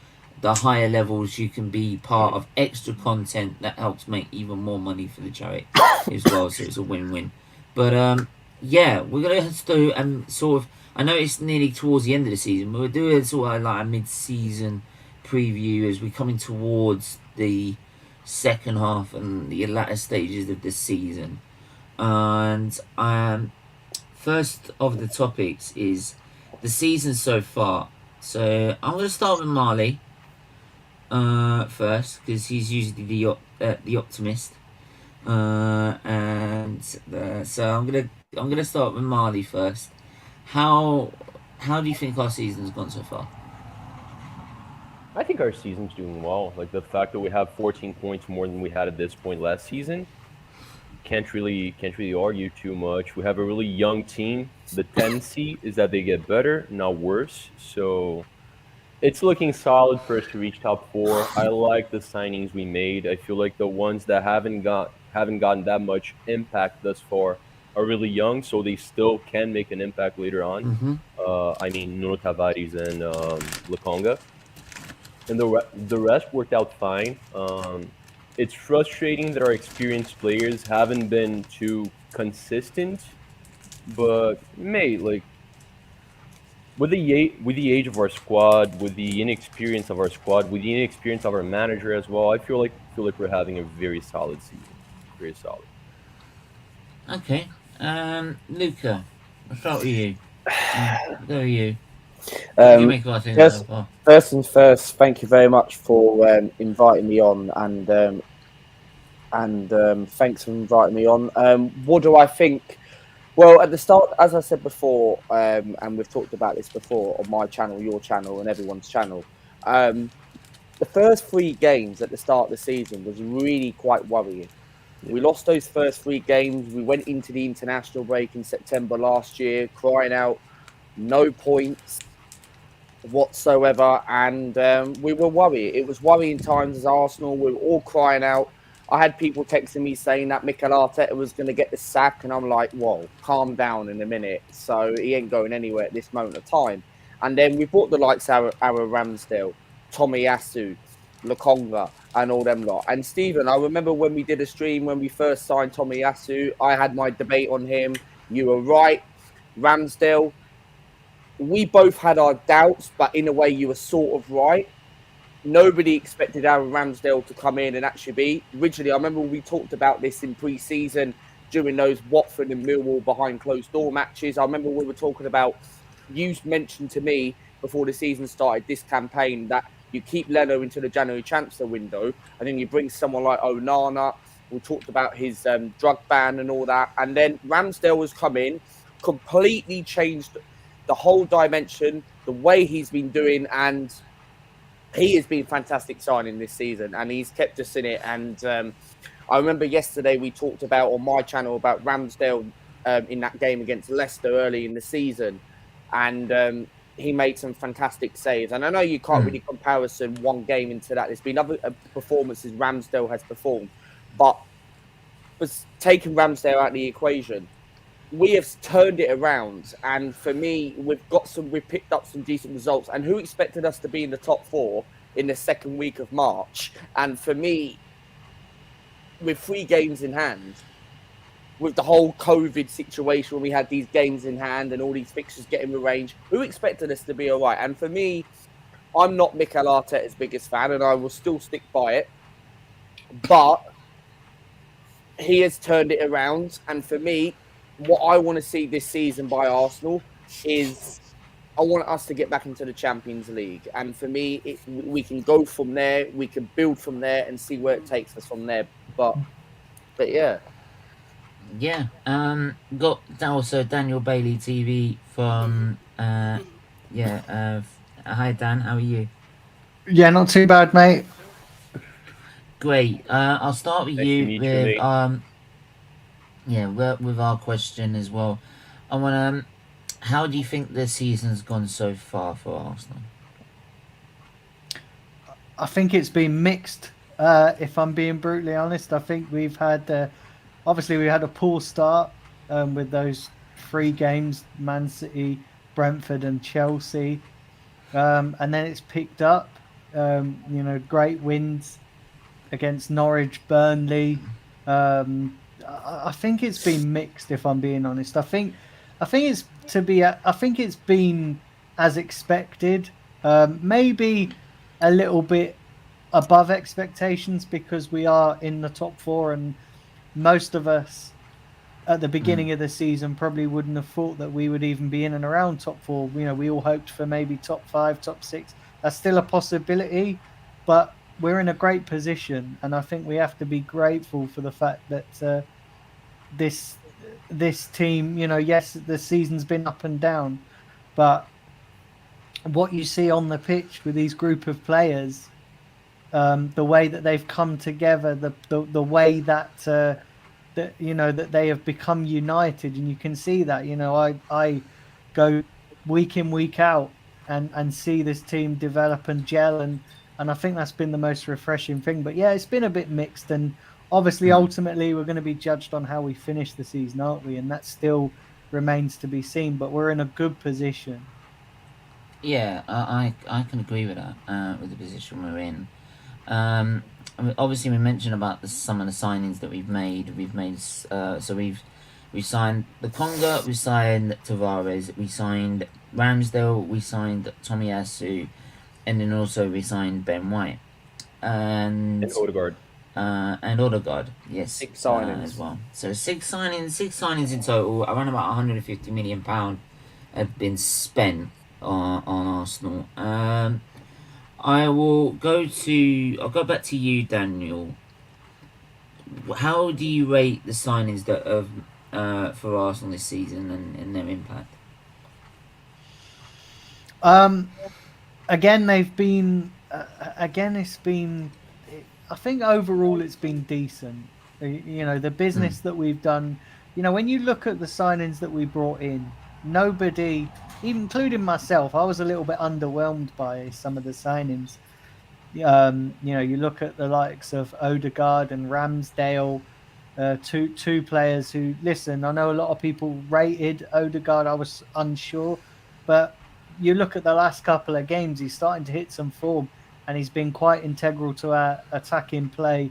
A: the higher levels, you can be part of extra content that helps make even more money for the charity as well. So it's a win-win. But yeah, we're gonna do sort of. I know it's nearly towards the end of the season, but we're doing sort of like a mid-season preview as we're coming towards the second half and the latter stages of the season. And first of the topics is the season so far. So I'm going to start with Marlie first, because he's usually the optimist. So I'm gonna start with Marlie first. How do you think our season's gone so far?
J: I think our season's doing well. Like the fact that we have 14 points more than we had at this point last season, can't really argue too much. We have a really young team. The tendency is that they get better, not worse. So it's looking solid for us to reach top 4. I like the signings we made. I feel like the ones that haven't gotten that much impact thus far are really young, so they still can make an impact later on. I mean, Nuno Tavares and Lukonga. And the rest worked out fine. It's frustrating that our experienced players haven't been too consistent, but mate, like with the age of our squad, with the inexperience of our squad, with the inexperience of our manager as well, I feel like we're having a very solid season. Very solid.
A: Okay, Luca, I'll start with you. Go with you. You make what I think so far.
K: First and first, thank you very much for inviting me on, and thanks for inviting me on. What do I think? Well, at the start, as I said before, and we've talked about this before on my channel, your channel, and everyone's channel, the first 3 games at the start of the season was really quite worrying. We lost those first 3 games. We went into the international break in September last year, crying out, no points whatsoever, and we were worried. It was worrying times as Arsenal. We were all crying out. I had people texting me saying that Mikel Arteta was going to get the sack, and I'm like, whoa, calm down in a minute. So he ain't going anywhere at this moment of time. And then we brought the likes of Aaron Ramsdale, Tomiyasu, Lukonga, and all them lot. And Stephen, I remember when we did a stream when we first signed Tomiyasu, I had my debate on him. You were right. Ramsdale, we both had our doubts, but in a way you were sort of right. Nobody expected Aaron Ramsdale to come in and actually be. Originally, I remember we talked about this in pre-season during those Watford and Millwall behind closed door matches. I remember we were talking about, you mentioned to me before the season started this campaign that you keep Leno into the January transfer window and then you bring someone like Onana. We talked about his drug ban and all that. And then Ramsdale has come in, completely changed the whole dimension, the way he's been doing, and he has been fantastic signing this season, and he's kept us in it. And I remember yesterday we talked about on my channel about Ramsdale in that game against Leicester early in the season, and he made some fantastic saves. And I know you can't really comparison one game into that. There's been other performances Ramsdale has performed, but but taking Ramsdale out of the equation, we have turned it around. And for me, we've picked up some decent results. And who expected us to be in the top 4 in the second week of March? And for me, with 3 games in hand, with the whole COVID situation, when we had these games in hand and all these fixtures getting arranged, who expected us to be all right? And for me, I'm not Mikel Arteta's biggest fan, and I will still stick by it. But he has turned it around. And for me, what I want to see this season by Arsenal is I want us to get back into the Champions League. And for me, we can go from there. We can build from there and see where it takes us from there. But yeah.
A: Yeah. Got also Daniel Bailey TV from hi Dan, how are you?
L: Yeah, not too bad, mate.
A: Great. I'll start with
J: Nice to
A: you
J: meet
A: with
J: you, mate.
A: with our question as well. I want how do you think the season's gone so far for Arsenal?
L: I think it's been mixed. If I'm being brutally honest, I think we've had obviously we had a poor start with those 3 games: Man City, Brentford, and Chelsea, and then it's picked up. Great wins against Norwich, Burnley. I think it's been mixed. If I'm being honest, I think it's been as expected. Maybe a little bit above expectations because we are in the top 4, and most of us at the beginning of the season probably wouldn't have thought that we would even be in and around top 4. We all hoped for maybe top 5, top 6. That's still a possibility, but we're in a great position, and I think we have to be grateful for the fact that this team, yes, the season's been up and down, but what you see on the pitch with these group of players, the way that they've come together, the way that that they have become united, and you can see that. I go week in, week out, and see this team develop and gel, and I think that's been the most refreshing thing. But yeah, it's been a bit mixed, and obviously ultimately we're going to be judged on how we finish the season, aren't we? And that still remains to be seen, but we're in a good position.
A: Yeah, I can agree with that, with the position we're in. Obviously we mentioned about some of the signings that we've made. We've signed the Conga, we signed Tavares, we signed Ramsdale, we signed Tomiyasu, and then also we signed Ben White and
J: Odegaard.
A: Yes,
K: 6 signings
A: as well. So 6 signings in total. Around about £150 million have been spent on Arsenal. I'll go back to you, Daniel. How do you rate the signings that have for Arsenal this season and their impact?
L: Again, they've been. It's been. I think overall it's been decent. The business that we've done. When you look at the signings that we brought in, nobody, even including myself, I was a little bit underwhelmed by some of the signings. You look at the likes of Odegaard and Ramsdale, two players who, listen, I know a lot of people rated Odegaard. I was unsure, but you look at the last couple of games, he's starting to hit some form, and he's been quite integral to our attacking play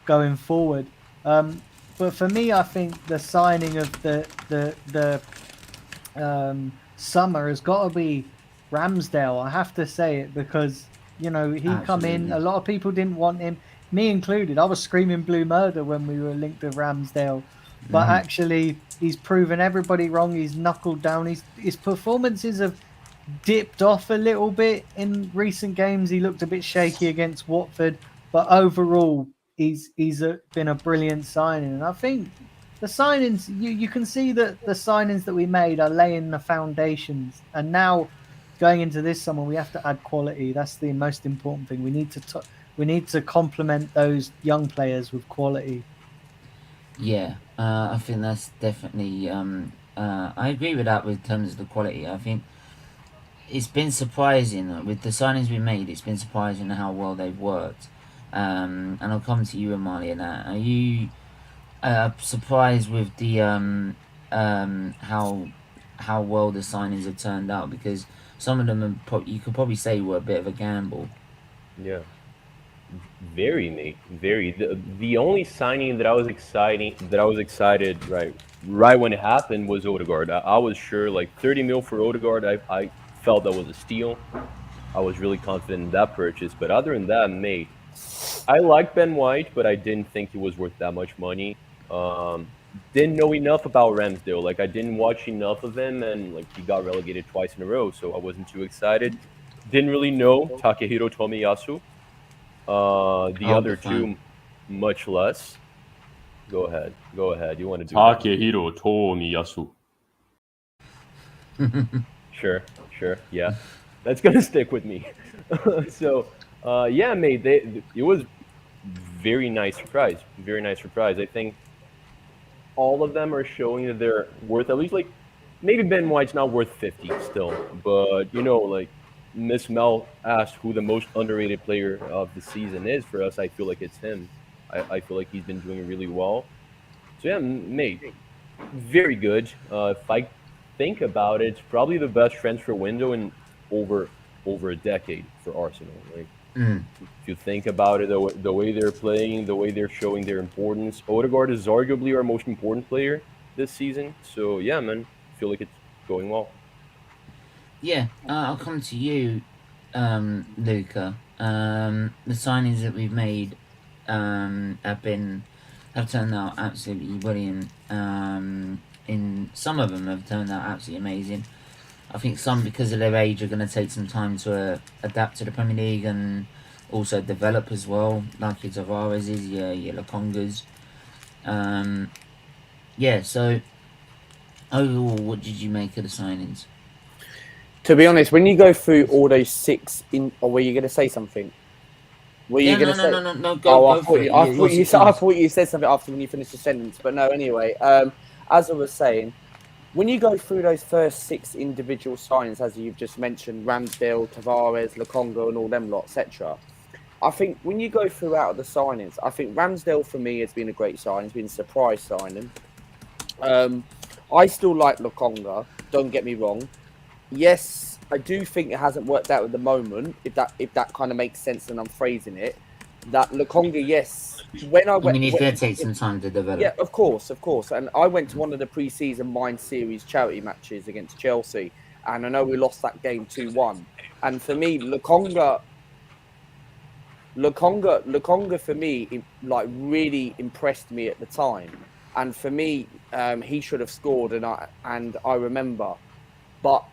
L: going forward. But for me, I think the signing of the summer has got to be Ramsdale. I have to say it because he come in. A lot of people didn't want him, me included. I was screaming blue murder when we were linked to Ramsdale, but actually he's proven everybody wrong. He's knuckled down. His performances have dipped off a little bit in recent games. He looked a bit shaky against Watford, but overall he's been a brilliant signing. And I think the signings, you can see that the signings that we made are laying the foundations, and now going into this summer we have to add quality. That's the most important thing. We need to complement those young players with quality.
A: Yeah, I think that's definitely I agree with that with terms of the quality. I think it's been surprising with the signings we made. It's been surprising how well they've worked. And I'll come to you and Marlie and that. Are you surprised with the how well the signings have turned out, because some of them are you could probably say were a bit of a gamble.
J: Yeah. Very, mate. Very. The only signing that I was excited right when it happened was Odegaard. I was sure, like, 30 mil for Odegaard. I felt that was a steal. I was really confident in that purchase. But other than that, mate, I like Ben White, but I didn't think he was worth that much money. Didn't know enough about Ramsdale. Like, I didn't watch enough of him, and like he got relegated twice in a row, so I wasn't too excited. Didn't really know Takehiro Tomiyasu. The other two, much less. Go ahead. You want to do
M: Takehiro Tomiyasu.
J: Sure. Yeah, that's gonna stick with me. So, yeah, mate. It was very nice surprise. Very nice surprise. I think all of them are showing that they're worth at least, like, maybe Ben White's not worth 50 still, but like Miss Mel asked who the most underrated player of the season is for us. I feel like it's him. I feel like he's been doing really well. So yeah, mate, very good. If I think about it, it's probably the best transfer window in over a decade for Arsenal. Like, if you think about it, the way they're playing, the way they're showing their importance, Odegaard is arguably our most important player this season. So yeah, man, I feel like it's going well.
A: Yeah, I'll come to you, Luca. The signings that we've made have turned out absolutely brilliant. In some of them have turned out absolutely amazing. I think some, because of their age, are going to take some time to adapt to the Premier League and also develop as well, like your Tavares's, your Lokongas. Yeah, so overall, what did you make of the signings?
K: To be honest, when you go through all those six, or were you going to say something? Were you going to say?
A: No, go for it.
K: I thought you said something after when you finished the sentence, but no. Anyway, as I was saying, when you go through those first six individual signings, as you've just mentioned, Ramsdale, Tavares, Lokonga, and all them lot, etc. I think when you go throughout the signings, I think Ramsdale for me has been a great signing. It's been a surprise signing. I still like Lokonga. Don't get me wrong. Yes, I do think it hasn't worked out at the moment. If that kind of makes sense, and I'm phrasing it, that Lokonga, yes. When I went,
A: he's going to take some time to develop.
K: Yeah, of course. And I went to one of the pre-season Mind Series charity matches against Chelsea, and I know we lost that game 2-1. And for me, Lokonga for me, like, really impressed me at the time. And for me, he should have scored, and I remember, but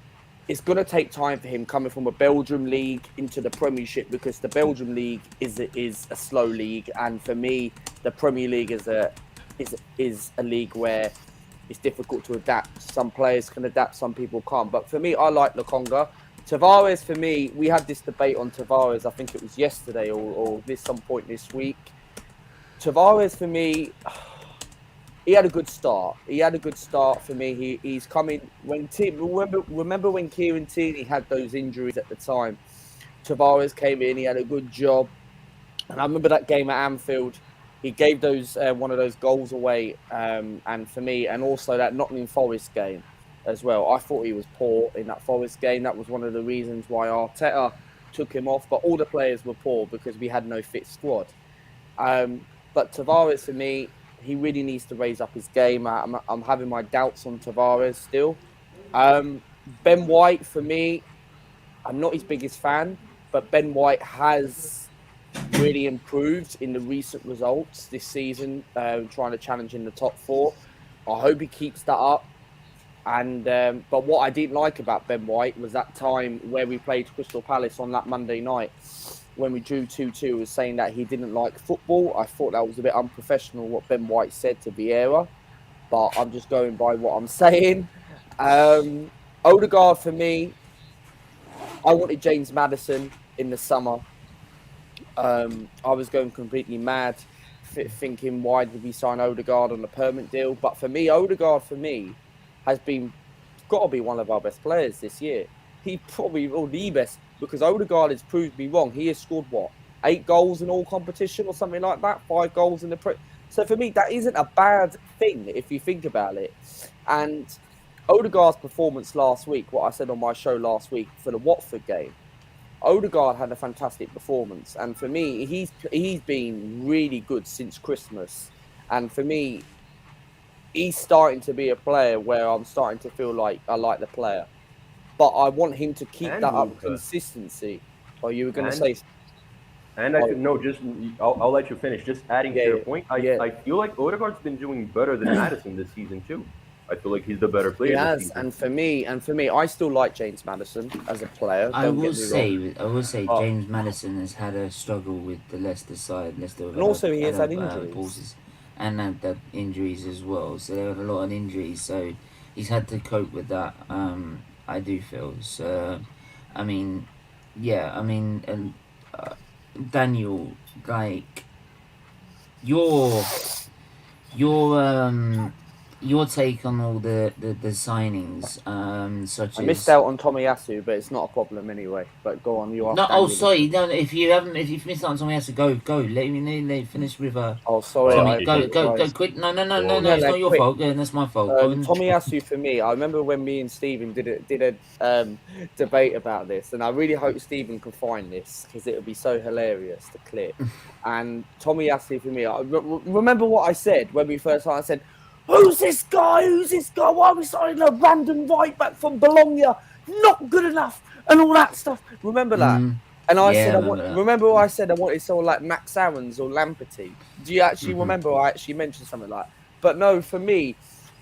K: it's going to take time for him coming from a Belgium league into the Premiership, because the Belgium league is a slow league, and for me, the Premier League is a league where it's difficult to adapt. Some players can adapt, some people can't. But for me, I like Lokonga. Tavares, for me, we had this debate on Tavares. I think it was yesterday or some point this week. Tavares, for me, he had a good start. For me. He's coming when remember when Kieran Tierney had those injuries at the time. Tavares came in. He had a good job, and I remember that game at Anfield. He gave those one of those goals away, and for me, and also that Nottingham Forest game as well. I thought he was poor in that Forest game. That was one of the reasons why Arteta took him off. But all the players were poor because we had no fit squad. But Tavares, for me, he really needs to raise up his game. I'm having my doubts on Tavares still. Ben White, for me, I'm not his biggest fan, but Ben White has really improved in the recent results this season, trying to challenge in the top four. I hope he keeps that up. And but what I didn't like about Ben White was that time where we played Crystal Palace on that Monday night, when we drew 2-2, was saying that he didn't like football. I thought that was a bit unprofessional what Ben White said to Vieira, but I'm just going by what I'm saying. Odegaard, for me, I wanted James Maddison in the summer. I was going completely mad, thinking, why did we sign Odegaard on a permanent deal? But for me, Odegaard, has got to be one of our best players this year. He probably the best, because Odegaard has proved me wrong. He has scored 8 goals in all competition or something like that, 5 goals in the So for me, that isn't a bad thing if you think about it. And Odegaard's performance last week, what I said on my show last week for the Watford game, Odegaard had a fantastic performance, and for me, he's been really good since Christmas. And for me, he's starting to be a player where I'm starting to feel like I like the player, but I want him to keep
J: And
K: that up
J: Luca.
K: consistency. Oh, you were going to
J: And-
K: say?
J: And I'll let you finish. Just adding to your point, I feel like Odegaard's been doing better than Maddison this season too. I feel like he's the better player.
K: He
J: this
K: has,
J: season.
K: and for me, I still like James Maddison as a player.
A: I
K: don't
A: will
K: get me wrong.
A: say,
K: Oh.
A: James Maddison has had a struggle with the Leicester side. Leicester have
K: And also he has had
A: pauses
K: injuries.
A: and had injuries as well. So they had a lot of injuries. So he's had to cope with that. I do feel so. I mean, yeah. I mean, and Daniel, like your take on all the signings, such
K: I
A: as
K: missed out on Tomiyasu, but it's not a problem anyway. But go on, you are.
A: no. Oh, sorry. No, if you've missed out on something else, go. Let me finish with
K: Oh, sorry.
A: Tommy, go quick. No. It's not your fault. Yeah, that's my fault.
K: Tomiyasu for me. I remember when me and Stephen did a debate about this, and I really hope Stephen can find this because it would be so hilarious to clip. And Tomiyasu for me. Remember what I said when we first started? I said, "Who's this guy? Who's this guy? Why are we signing a random right back from Bologna? Not good enough," and all that stuff. Remember that? And I said, remember what I said? I wanted someone like Max Aarons or Lamperty. Do you actually remember? I actually mentioned something like that. But no, for me,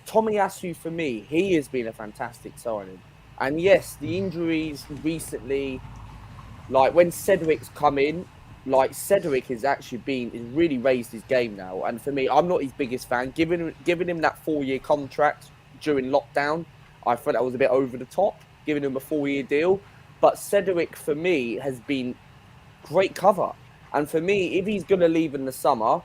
K: Tomiyasu, for me, he has been a fantastic signing. And yes, the injuries recently, like when Cedric's come in, like Cedric has really raised his game now. And for me, I'm not his biggest fan. Giving him that 4-year contract during lockdown, I thought that was a bit over the top, giving him a 4-year deal. But Cedric, for me, has been great cover. And for me, if he's going to leave in the summer,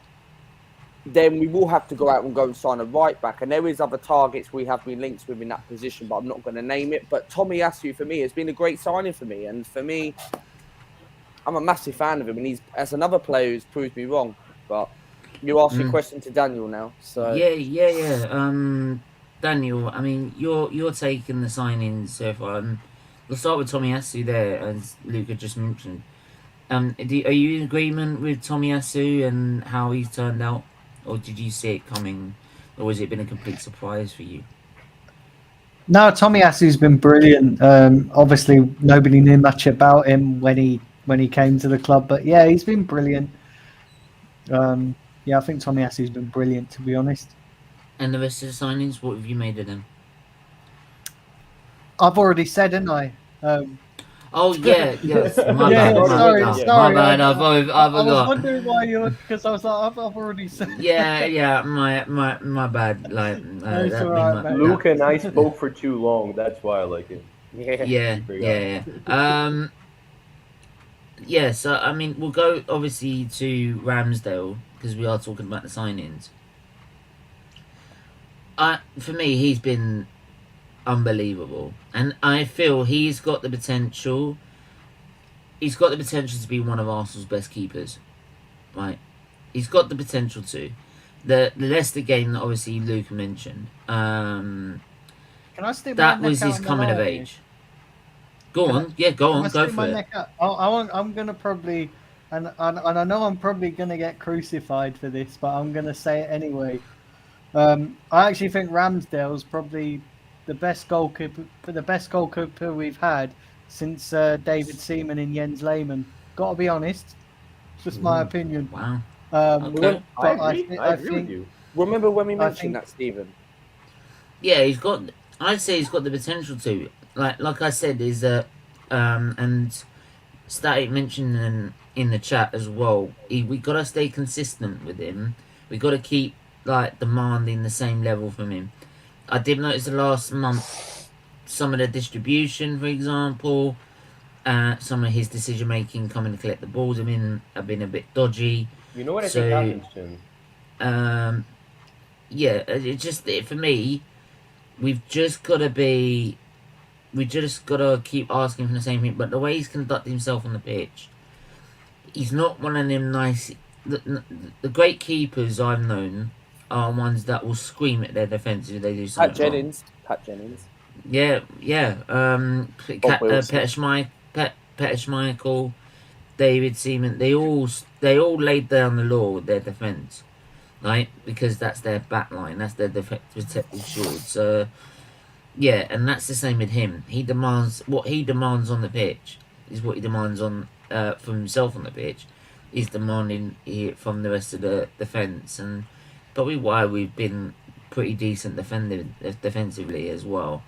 K: then we will have to go out and go and sign a right back. And there is other targets we have been linked with in that position, but I'm not going to name it. But Tomiyasu, for me, has been a great signing for me. And for me, I'm a massive fan of him. And as another player who's proved me wrong. But you asked your question to Daniel now. So
A: Yeah. Daniel, I mean, you're taking the signings so far. We'll start with Tomiyasu there, as Luca just mentioned. Are you in agreement with Tomiyasu and how he's turned out? Or did you see it coming? Or has it been a complete surprise for you?
L: No, Tomiyasu's been brilliant. Obviously, nobody knew much about him when he came to the club. But yeah, he's been brilliant. I think Tomiyasu's been brilliant, to be honest.
A: And the rest of the signings, what have you made of them?
L: I've already said, didn't I?
A: Yes. My bad. I
L: was wondering why because I was like, I've already said.
A: Yeah. My bad. Like,
J: Luke and I spoke for too long. That's why I like it.
A: Yeah. So I mean, we'll go obviously to Ramsdale because we are talking about the signings. For me, he's been unbelievable, and I feel he's got the potential. He's got the potential to be one of Arsenal's best keepers, right? He's got the potential to. The Leicester game that obviously Luca mentioned.
L: Can I stick
A: that was his coming of age. Go on, go for it.
L: I'm gonna probably, and I know I'm probably gonna get crucified for this, but I'm gonna say it anyway. I actually think Ramsdale's probably the best goalkeeper we've had since David Seaman and Jens Lehmann. Got to be honest, it's just my opinion.
A: Wow.
K: Okay.
L: But
J: I agree with you.
K: Remember when we mentioned that, Stephen?
A: Yeah, I'd say he's got the potential to. Like I said, is and Static mentioned in the chat as well. We gotta stay consistent with him. We gotta keep demanding the same level from him. I did notice the last month some of the distribution, for example, some of his decision making coming to collect the balls have been a bit dodgy.
J: You know what I think happens to him?
A: For me, we just gotta keep asking for the same thing. But the way he's conducted himself on the pitch, he's not one of them nice the great keepers I've known are ones that will scream at their defence if they do something
K: Pat Jennings. Pat Jennings.
A: Yeah, yeah.
K: Bob Wilson.
A: Peter Schmeichel, David Seaman. They all laid down the law with their defence, right? Because that's their back line. That's their protective shield. Yeah, and that's the same with him. He demands what he demands on the pitch is what he demands on from himself on the pitch. He's demanding it from the rest of the defence, and probably why we've been pretty decent defensively as well.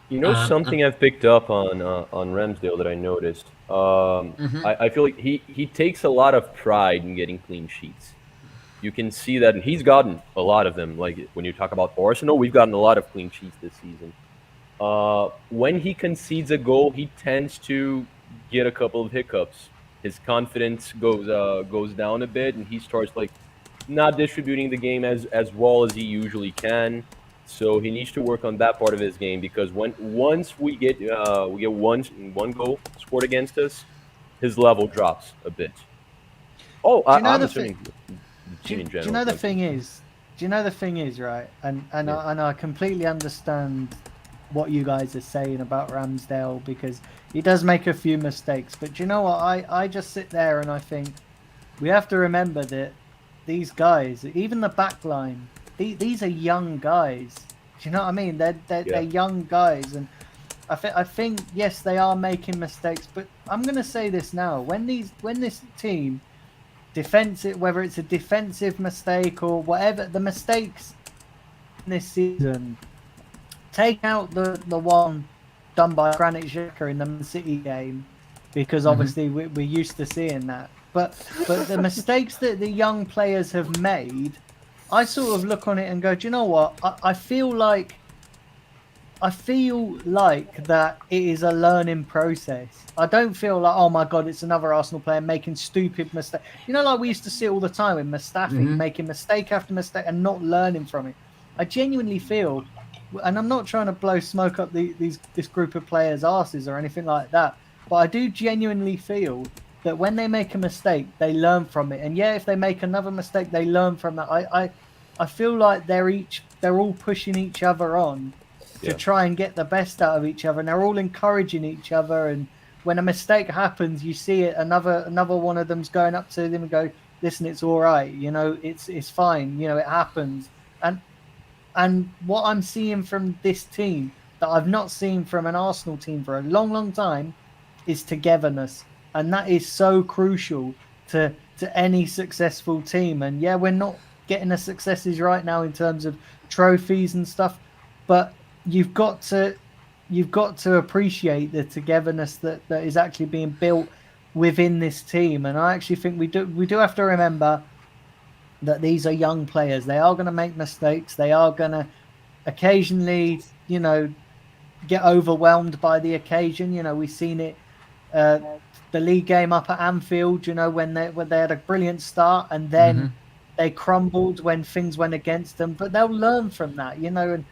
J: You know something I've picked up on Ramsdale that I noticed. I feel like he takes a lot of pride in getting clean sheets. You can see that, and he's gotten a lot of them. Like when you talk about Arsenal, we've gotten a lot of clean sheets this season. When he concedes a goal, he tends to get a couple of hiccups. His confidence goes down a bit, and he starts like not distributing the game as well as he usually can. So he needs to work on that part of his game, because once we get one goal scored against us, his level drops a bit.
L: Oh,
J: I'm assuming
L: do you know the thing is? Do you know the thing is, right? And I completely understand what you guys are saying about Ramsdale, because he does make a few mistakes. But do you know what? I just sit there and I think we have to remember that these guys, even the back line, these are young guys. Do you know what I mean? They're young guys, and I think yes, they are making mistakes. But I'm going to say this now: when this team defensive, whether it's a defensive mistake or whatever, the mistakes in this season, take out the one done by Granit Xhaka in the Man City game, because obviously we're used to seeing that. But the mistakes that the young players have made, I sort of look on it and go, do you know what? I feel like that it is a learning process. I don't feel like, oh my God, it's another Arsenal player making stupid mistakes. You know, like we used to see all the time with Mustafi, making mistake after mistake and not learning from it. I genuinely feel, and I'm not trying to blow smoke up this group of players' asses or anything like that, but I do genuinely feel that when they make a mistake, they learn from it. And yeah, if they make another mistake, they learn from that. I feel like they're all pushing each other on to try and get the best out of each other, and they're all encouraging each other. And when a mistake happens, you see it, another one of them's going up to them and go, listen, it's all right, you know, it's fine, you know, it happens. And what I'm seeing from this team that I've not seen from an Arsenal team for a long time is togetherness. And that is so crucial to any successful team. And yeah, we're not getting the successes right now in terms of trophies and stuff, but you've got to appreciate the togetherness that is actually being built within this team. And I actually think we do have to remember that these are young players. They are going to make mistakes. They are going to occasionally, you know, get overwhelmed by the occasion. You know, we've seen it. The league game up at Anfield, you know, when they had a brilliant start and then they crumbled when things went against them. But they'll learn from that, you know. And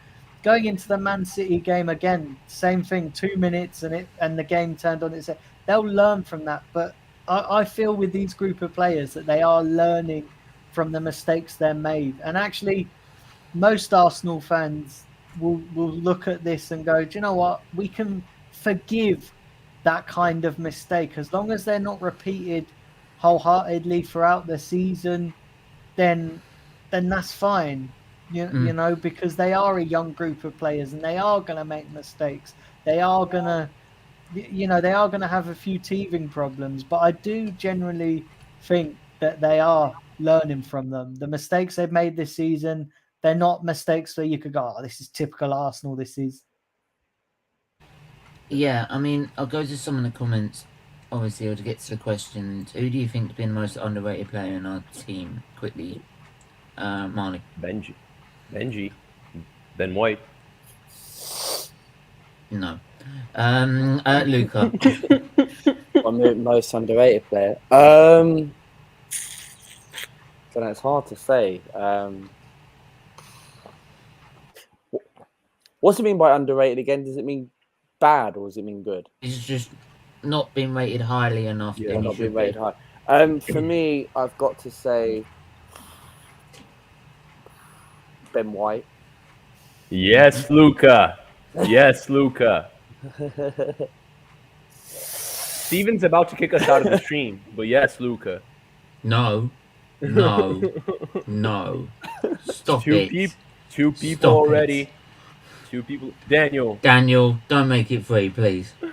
L: going into the Man City game again, same thing. 2 minutes and the game turned on its head. They'll learn from that. But I feel with these group of players that they are learning from the mistakes they're made. And actually, most Arsenal fans will look at this and go, do you know what? We can forgive that kind of mistake as long as they're not repeated wholeheartedly throughout the season. Then that's fine, you know, because they are a young group of players and they are going to make mistakes. They are going to, you know, they are going to have a few teething problems. But I do generally think that they are learning from them. The mistakes they've made this season, they're not mistakes where you could go, oh, this is typical Arsenal. This is.
A: Yeah, I mean, I'll go to some of the comments, obviously, to get to the questions. Who do you think has been the most underrated player in our team? Quickly, Marlie.
J: Benji. Ben White.
A: No. Luca.
K: I'm the most underrated player. So it's hard to say. What's it mean by underrated again? Does it mean bad or does it mean good?
A: It's just not been rated highly enough.
K: Yeah, not being rated high. For me, I've got to say Ben White.
J: Yes, Luca. Yes, Luca. Steven's about to kick us out of the stream, but yes, Luca.
A: No. Stop it.
J: Two people
A: Stop
J: already.
A: it.
J: Two people. Daniel,
A: don't make it free, please.
L: Do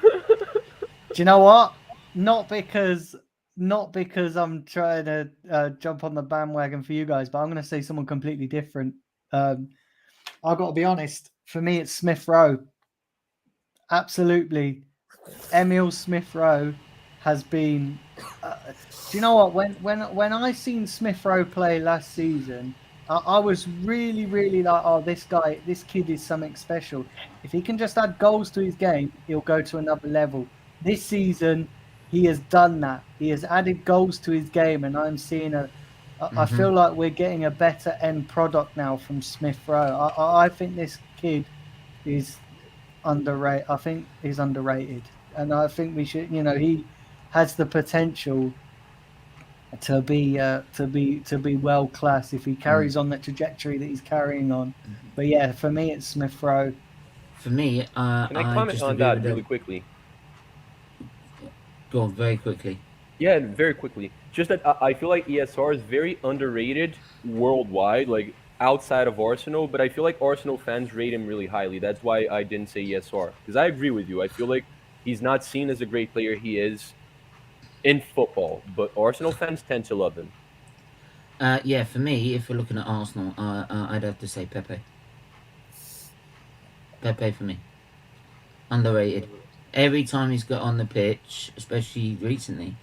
L: you know what? Not because I'm trying to jump on the bandwagon for you guys, but I'm going to say someone completely different. I've got to be honest. For me, it's Smith Rowe. Absolutely, Emil Smith Rowe has been. Do you know what? When I seen Smith Rowe play last season, I was really like, oh, this kid is something special. If he can just add goals to his game, he'll go to another level. This season, he has done that. He has added goals to his game, and I'm seeing I feel like we're getting a better end product now from Smith Rowe. I think this kid is underrated. I think he's underrated, and I think we should. He has the potential to be world class if he carries on the trajectory that he's carrying on. But yeah, for me, it's Smith Rowe.
A: For me,
J: can I comment on that really quickly?
A: Go on, very quickly.
J: Yeah, very quickly. Just that I feel like ESR is very underrated worldwide, like outside of Arsenal, but I feel like Arsenal fans rate him really highly. That's why I didn't say ESR, because I agree with you. I feel like he's not seen as a great player. He is in football, but Arsenal fans tend to love him.
A: Yeah, for me, if we're looking at Arsenal, I'd have to say Pepe. Pepe for me. Underrated. Every time he's got on the pitch, especially recently,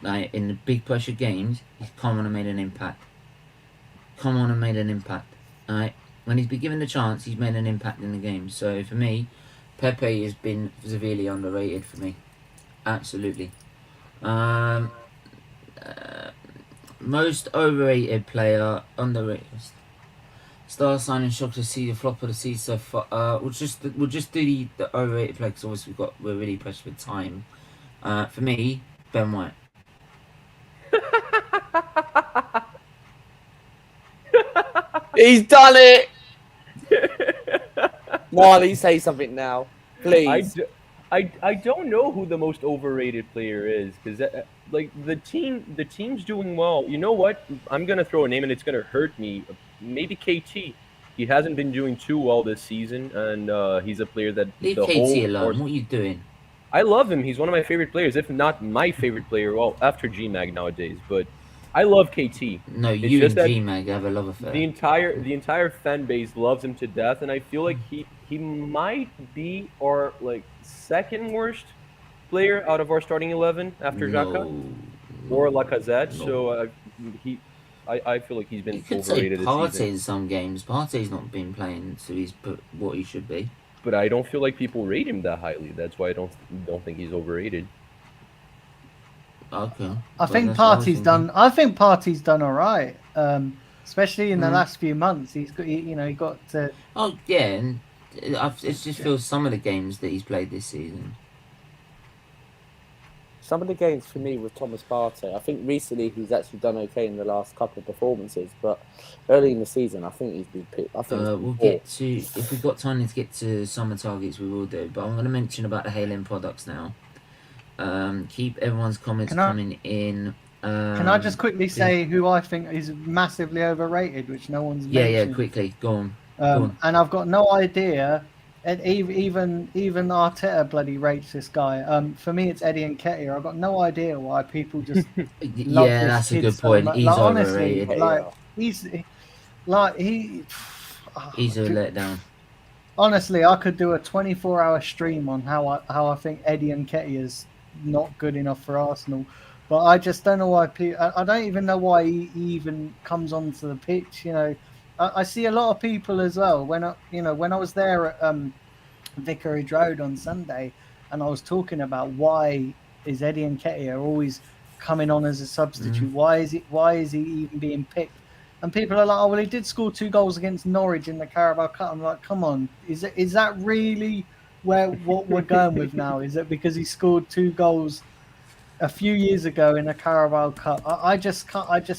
A: like in the big pressure games, he's come on and made an impact. Alright, when he's been given the chance, he's made an impact in the game. So for me, Pepe has been severely underrated for me. Absolutely. Most overrated player, underrated. Star sign and shock to see the flop of the season so far. We'll just do the overrated player because obviously we're really pressed with time. For me, Ben White.
K: He's done it. Marlie, say something now, please.
J: I don't know who the most overrated player is, because like the team's doing well. You know what? I'm gonna throw a name and it's gonna hurt me. Maybe KT. He hasn't been doing too well this season, and he's a player that
A: leave KT alone. What are you doing?
J: I love him. He's one of my favorite players, if not my favorite player. Well, after GMAG nowadays, but I love KT.
A: No, you and GMAG have a love affair.
J: The entire fan base loves him to death, and I feel like he might be our like second worst player out of our starting 11 after Xhaka or Lacazette. So I feel like he's been overrated this
A: Partey
J: season.
A: in some games. Partey's not been playing to his what he should be.
J: But I don't feel like people rate him that highly. That's why I don't think he's overrated.
A: Okay.
L: I think Partey's done all right, especially in the last few months. He's got he got to.
A: Oh yeah, and it just feels some of the games that he's played this season.
K: Some of the games for me with Thomas Partey, I think recently he's actually done okay in the last couple of performances, but early in the season, I think he's been picked.
A: We'll get to, if we've got time to get to summer targets, we will do. But I'm going to mention about the Halen products now. Keep everyone's comments coming in.
L: Can I just quickly say who I think is massively overrated, which no one's mentioned?
A: Yeah, quickly, go on.
L: And I've got no idea. And even Arteta bloody rates this guy. For me, it's Eddie Nketiah. I've got no idea why people just love this
A: that's
L: kid
A: a good
L: so
A: point.
L: much.
A: He's
L: like,
A: overrated.
L: Honestly,
A: he's a letdown.
L: Honestly, I could do a 24-hour stream on how I think Eddie Nketiah is not good enough for Arsenal. But I just don't know why I don't even know why he even comes onto the pitch. I see a lot of people as well. When I was there at Vicarage Road on Sunday, and I was talking about why is Eddie Nketiah always coming on as a substitute? Why is he even being picked? And people are like, oh well, he did score 2 goals against Norwich in the Carabao Cup. I'm like, come on, is that really what we're going with now? Is it because he scored 2 goals a few years ago in a Carabao Cup. I just can't. Do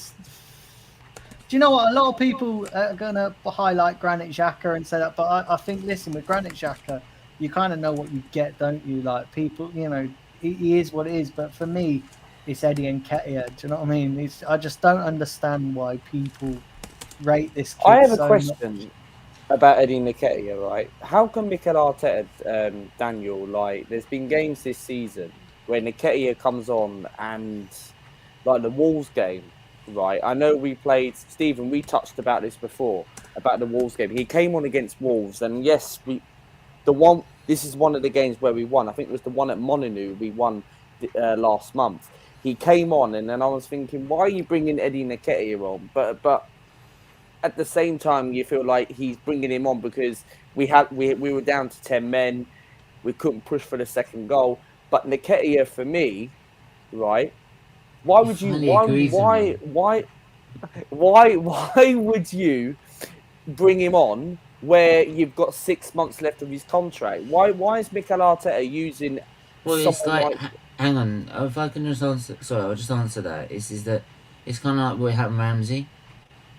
L: you know what? A lot of people are going to highlight Granit Xhaka and say that, but I think, listen, with Granit Xhaka, you kind of know what you get, don't you? Like, people, you know, he is what it is. But for me, it's Eddie Nketiah. Do you know what I mean? I just don't understand why people rate this kid
K: I have a
L: so
K: question
L: much.
K: about Eddie Nketiah, right? How come Mikel Arteta, Daniel, like, there's been games this season where Nketiah comes on and, like, the Wolves game, right? I know we played, Stephen, we touched about this before, about the Wolves game. He came on against Wolves, and yes, this is one of the games where we won. I think it was the one at Molineux we won last month. He came on, and then I was thinking, why are you bringing Eddie Nketiah on? But at the same time, you feel like he's bringing him on because we were down to 10 men. We couldn't push for the second goal. But Nketiah, for me, right? Why would you? Why would you bring him on where you've got 6 months left of his contract? Why is Mikel Arteta using?
A: Well, it's like, hang on, if I can just answer. Sorry, I'll just answer that. Is that it's kind of like what happened with Ramsey.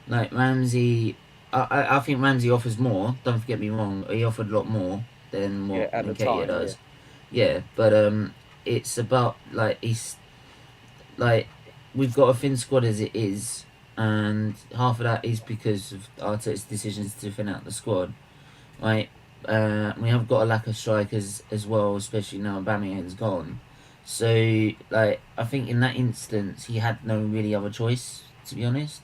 A: Like Ramsey, I think Ramsey offers more. Don't get me wrong, he offered a lot more than what Nketiah does. Yeah, but it's about like we've got a thin squad as it is, and half of that is because of Arteta's decisions to thin out the squad. Right, we have got a lack of strikers as well, especially now Aubameyang's gone. So like, I think in that instance he had no really other choice, to be honest.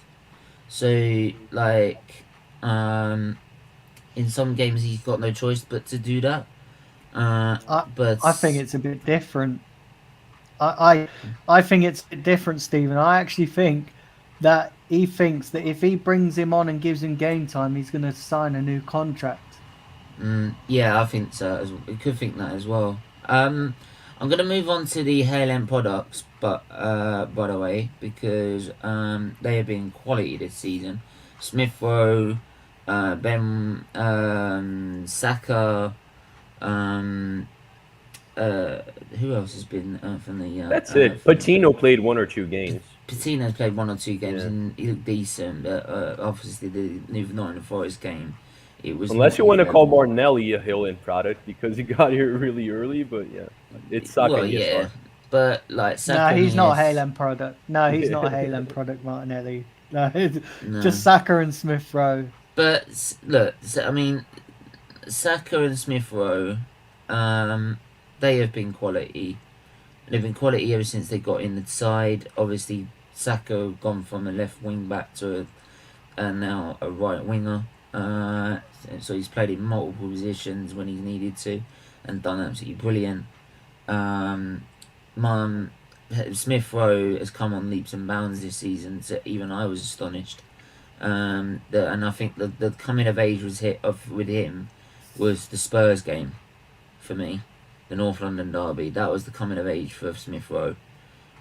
A: So like, in some games he's got no choice but to do that. But
L: I think it's a bit different. I think it's a bit different, Stephen. I actually think that he thinks that if he brings him on and gives him game time, he's going to sign a new contract.
A: Yeah, I think so. I could think that as well. I'm going to move on to the Hale products, but by the way, because they have been quality this season. Smith Rowe, Ben, Saka, who else has been from the?
J: That's it. Patino played 1 or 2 games.
A: Patino's played 1 or 2 games, and he looked decent. But obviously, the Nottingham Forest game, it was.
J: Unless you want to call Martinelli a Hill-in product because he got here really early, but yeah, it's Saka.
A: Well, yeah, but like Saka.
L: No, he's not a Haaland product. No, he's not a Haaland product, Martinelli. No, just Saka and Smith Rowe.
A: But look, I mean, Saka and Smith Rowe, they have been quality. They've been quality ever since they got in the side. Obviously, Saka gone from a left wing back to now a right winger. So he's played in multiple positions when he's needed to, and done absolutely brilliant. Smith Rowe has come on leaps and bounds this season, so even I was astonished. And I think the coming of age with him was the Spurs game for me, the North London derby. That was the coming of age for Smith Rowe.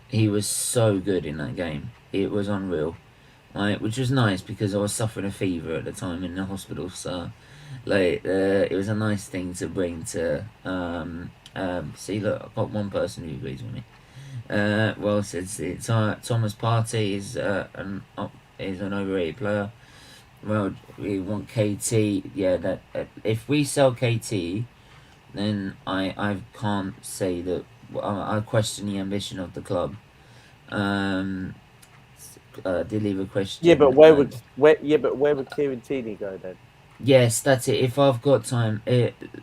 A: He was so good in that game. It was unreal. Right, which was nice because I was suffering a fever at the time in the hospital, so like it was a nice thing to bring to see. Look, I've got one person who agrees with me. Well said. Thomas Partey is an overrated player. Well, we want KT. Yeah, that if we sell KT, then I can't say that. I question the ambition of the club. Did leave a question.
K: Yeah, but where would Kieran Tierney go then?
A: Yes, that's it. If I've got time,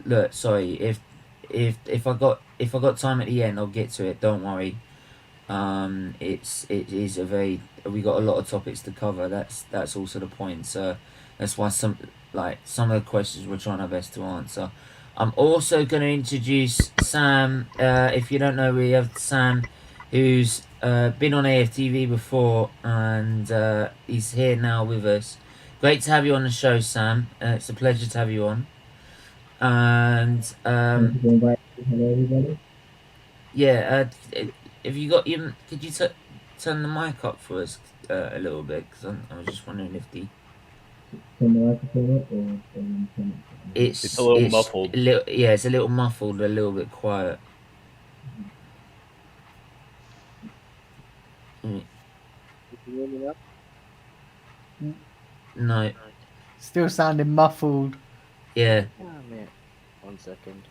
A: look, sorry. If I got time at the end, I'll get to it. Don't worry. It is a very, we got a lot of topics to cover. That's also the point. So that's why some of the questions we're trying our best to answer. I'm also going to introduce Sam. If you don't know, we have Sam, who's been on AFTV before, and he's here now with us. Great to have you on the show, Sam. It's a pleasure to have you on. And
N: Thank you for inviting me. Hello, everybody.
A: Yeah, have you got could you turn the mic up for us a little bit? Because I was just wondering if the
N: Turn the microphone up or
A: it's
J: a little muffled.
A: It's a little muffled, a little bit quiet. Mm,
K: Can you hear me now?
A: No.
L: Still sounding muffled.
A: Yeah.
K: Oh, man. 1 second.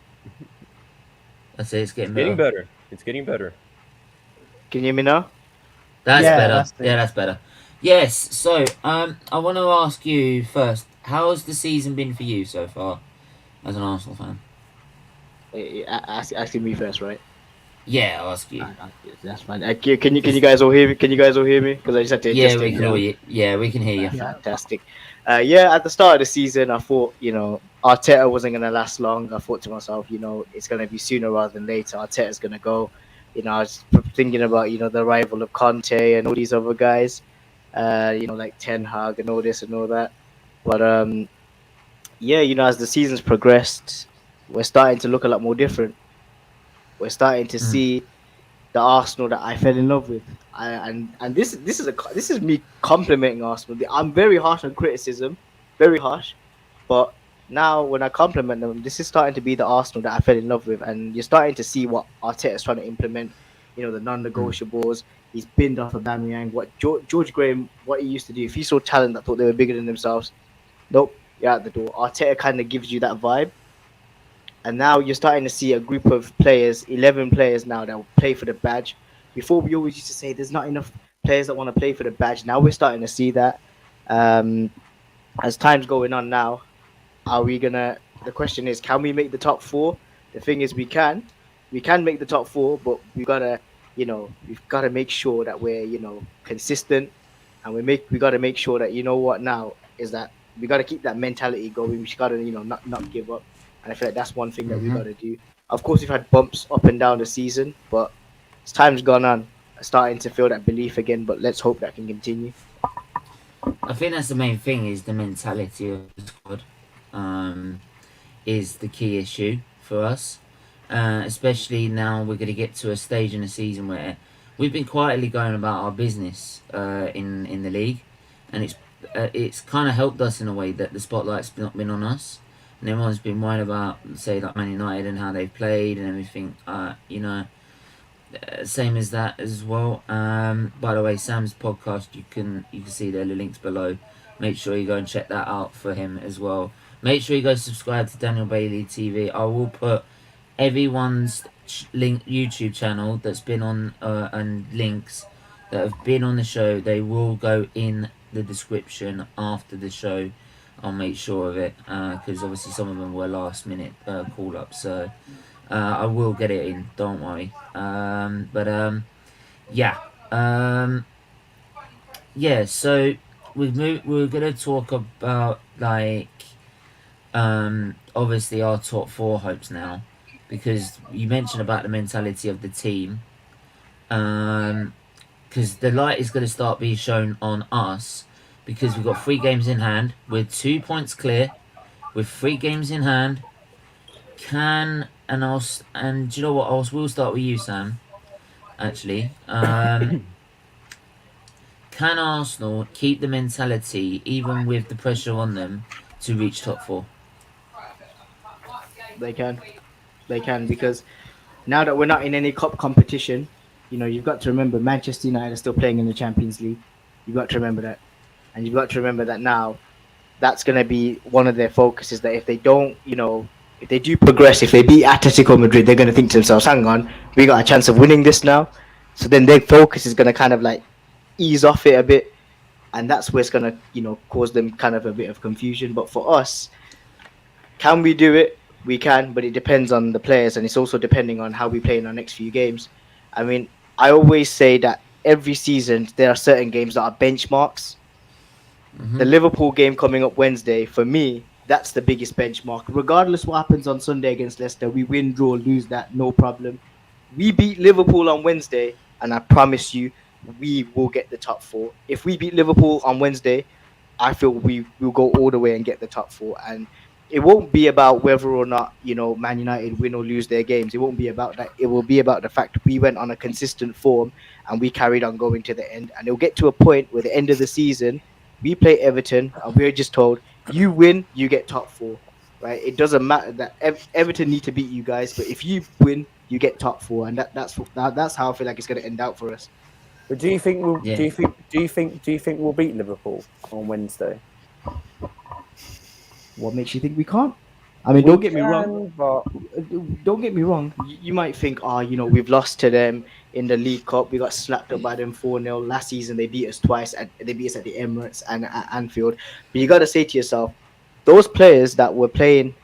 A: That's it. It's getting
J: It's getting
A: better.
J: better. It's getting better.
K: Can you hear me now?
A: That's
L: Yeah,
A: better.
L: that's it.
A: Yeah, that's better. Yes. So, I want to ask you first. How has the season been for you so far, as an Arsenal fan?
K: Asking me first, right?
A: Yeah, I'll ask you.
K: That's fine. Can you guys all hear me? Can you guys all hear me? Because I just had to
A: Yeah,
K: adjust
A: we
K: it.
A: can hear you. Yeah, we can hear you.
L: Yeah.
K: Fantastic. Yeah, at the start of the season, I thought, Arteta wasn't going to last long. I thought to myself, it's going to be sooner rather than later. Arteta's going to go. I was thinking about, the arrival of Conte and all these other guys, like Ten Hag and all this and all that. But, yeah, as the season's progressed, we're starting to look a lot more different. We're starting to see the Arsenal that I fell in love with. And this is me complimenting Arsenal. I'm very harsh on criticism, very harsh, but now when I compliment them, this is starting to be the Arsenal that I fell in love with, and you're starting to see what Arteta is trying to implement. The non-negotiables. He's binned off of Aubameyang. What George Graham, what he used to do. If he saw talent that thought they were bigger than themselves, nope, you're out the door. Arteta kind of gives you that vibe. And now you're starting to see a group of players, 11 players now, that will play for the badge. Before, we always used to say there's not enough players that want to play for the badge. Now we're starting to see that. As time's going on now, the question is, can we make the top four? The thing is, we can make the top four, but we've got to make sure that we're, consistent, and we got to make sure that, now is that we got to keep that mentality going. We got to, not give up. And I feel like that's one thing that we got to do. Of course, we've had bumps up and down the season, but as time's gone on, I'm starting to feel that belief again. But let's hope that can continue.
A: I think that's the main thing, is the mentality of the squad. Is the key issue for us. Especially now we're going to get to a stage in the season where we've been quietly going about our business in the league, and it's kind of helped us in a way that the spotlight's not been on us, and everyone's been worried about, say, like Man United and how they've played and everything. Same as that as well. By the way, Sam's podcast, you can see there the links below. Make sure you go and check that out for him as well. Make sure you go subscribe to Daniel Bailey TV. I will put everyone's YouTube channel that's been on and links that have been on the show. They will go in the description after the show. I'll make sure of it, because obviously some of them were last minute call ups, so I will get it in, don't worry. Yeah, so we're gonna talk about, like, obviously our top four hopes now, because you mentioned about the mentality of the team, because the light is going to start being shown on us, because we've got 3 games in hand. We're 2 points clear with 3 games in hand. And do you know what? We'll start with you, Sam. Actually, can Arsenal keep the mentality, even with the pressure on them, to reach top 4?
K: They can, because now that we're not in any cup competition, you've got to remember Manchester United are still playing in the Champions League. You've got to remember that. And you've got to remember that now that's going to be one of their focuses, that if they don't, if they do progress, if they beat Atletico Madrid, they're going to think to themselves, hang on, we got a chance of winning this now. So then their focus is going to kind of like ease off it a bit. And that's where it's going to, cause them kind of a bit of confusion. But for us, can we do it? We can, but it depends on the players, and it's also depending on how we play in our next few games. I mean, I always say that every season there are certain games that are benchmarks. The Liverpool game coming up Wednesday, for me, that's the biggest benchmark. Regardless what happens on Sunday against Leicester, we win, draw, lose, that, no problem. We beat Liverpool on Wednesday, and I promise you, we will get the top 4. If we beat Liverpool on Wednesday, I feel we will go all the way and get the top 4. And it won't be about whether or not, Man United win or lose their games. It won't be about that. It will be about the fact we went on a consistent form and we carried on going to the end. And it'll get to a point where the end of the season, we play Everton and we're just told, you win, you get top 4, right? It doesn't matter that Everton need to beat you guys, but if you win, you get top 4. And that's how I feel like it's going to end out for us. But do you think we'll
A: Yeah.
K: do you think we'll beat Liverpool on Wednesday?
O: What makes you think we can't? I mean,
K: We
O: don't get me wrong.
K: can, but
O: Don't get me wrong. You might think, we've lost to them in the League Cup. We got slapped up by them 4-0. Last season, they beat us twice. They beat us at the Emirates and at Anfield. But you got to say to yourself, those players that were playing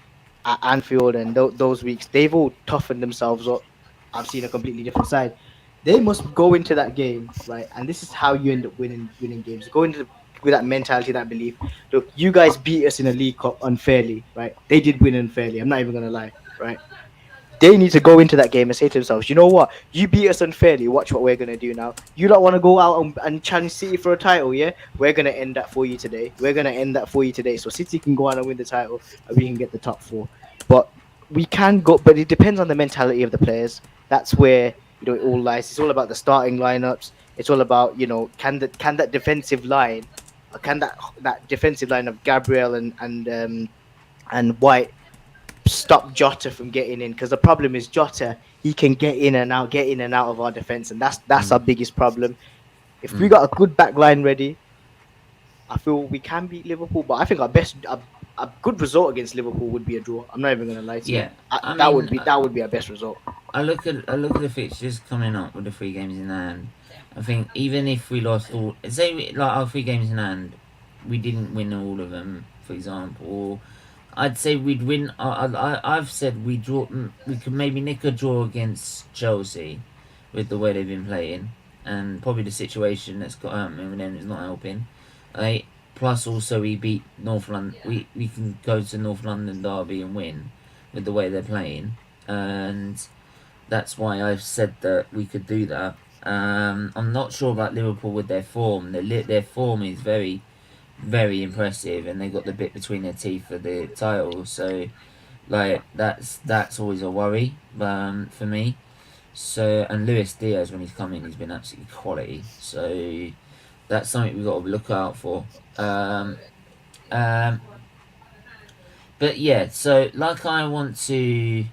O: at Anfield and those weeks, they've all toughened themselves up. I've seen a completely different side. They must go into that game, right? And this is how you end up winning games. Go into with that mentality, that belief. Look, you guys beat us in a League Cup unfairly, right? They did win unfairly. I'm not even gonna lie, right? They need to go into that game and say to themselves, you know what? You beat us unfairly. Watch what we're gonna do now. You don't want to go out and challenge City for a title, yeah? We're gonna end that for you today. We're gonna end that for you today. So City can go out and win the title, and we can get the top four. But we can go, but it depends on the mentality of the players. That's where it all lies. It's all about the starting lineups. It's all about can that defensive line, can that defensive line of Gabriel and White stop Jota from getting in? Because the problem is Jota, he can get in and out of our defense, and that's our biggest problem. If we got a good back line ready, I feel we can beat Liverpool. But I think a good result against Liverpool would be a draw. I'm not even gonna lie to you.
A: Yeah, I
O: that
A: mean,
O: would be our best result.
A: I look at the fixtures coming up with the 3 games in hand. I think even if we lost all, say our 3 games in hand, we didn't win all of them, for example. Or I'd say we'd win. I've said we draw. We could maybe nick a draw against Chelsea, with the way they've been playing, and probably the situation that's got with them is not helping. Right? Plus, also we beat North London. We can go to North London derby and win, with the way they're playing, and that's why I've said that we could do that. I'm not sure about Liverpool with their form. Their form is very, very impressive, and they got the bit between their teeth for the title. So, that's always a worry for me. So, and Luis Diaz, when he's come in, he's been absolutely quality. So that's something we've got to look out for. But yeah, so I want to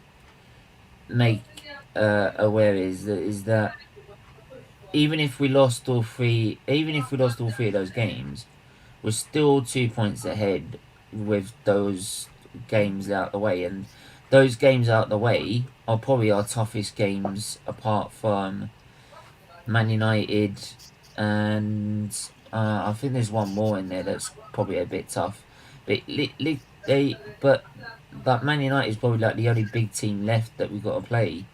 A: make aware is that even if we lost all 3 of those games, we're still 2 points ahead with those games out the way, and those games out the way are probably our toughest games apart from Man United, and I think there's one more in there that's probably a bit tough. But that Man United is probably like the only big team left that we've got to play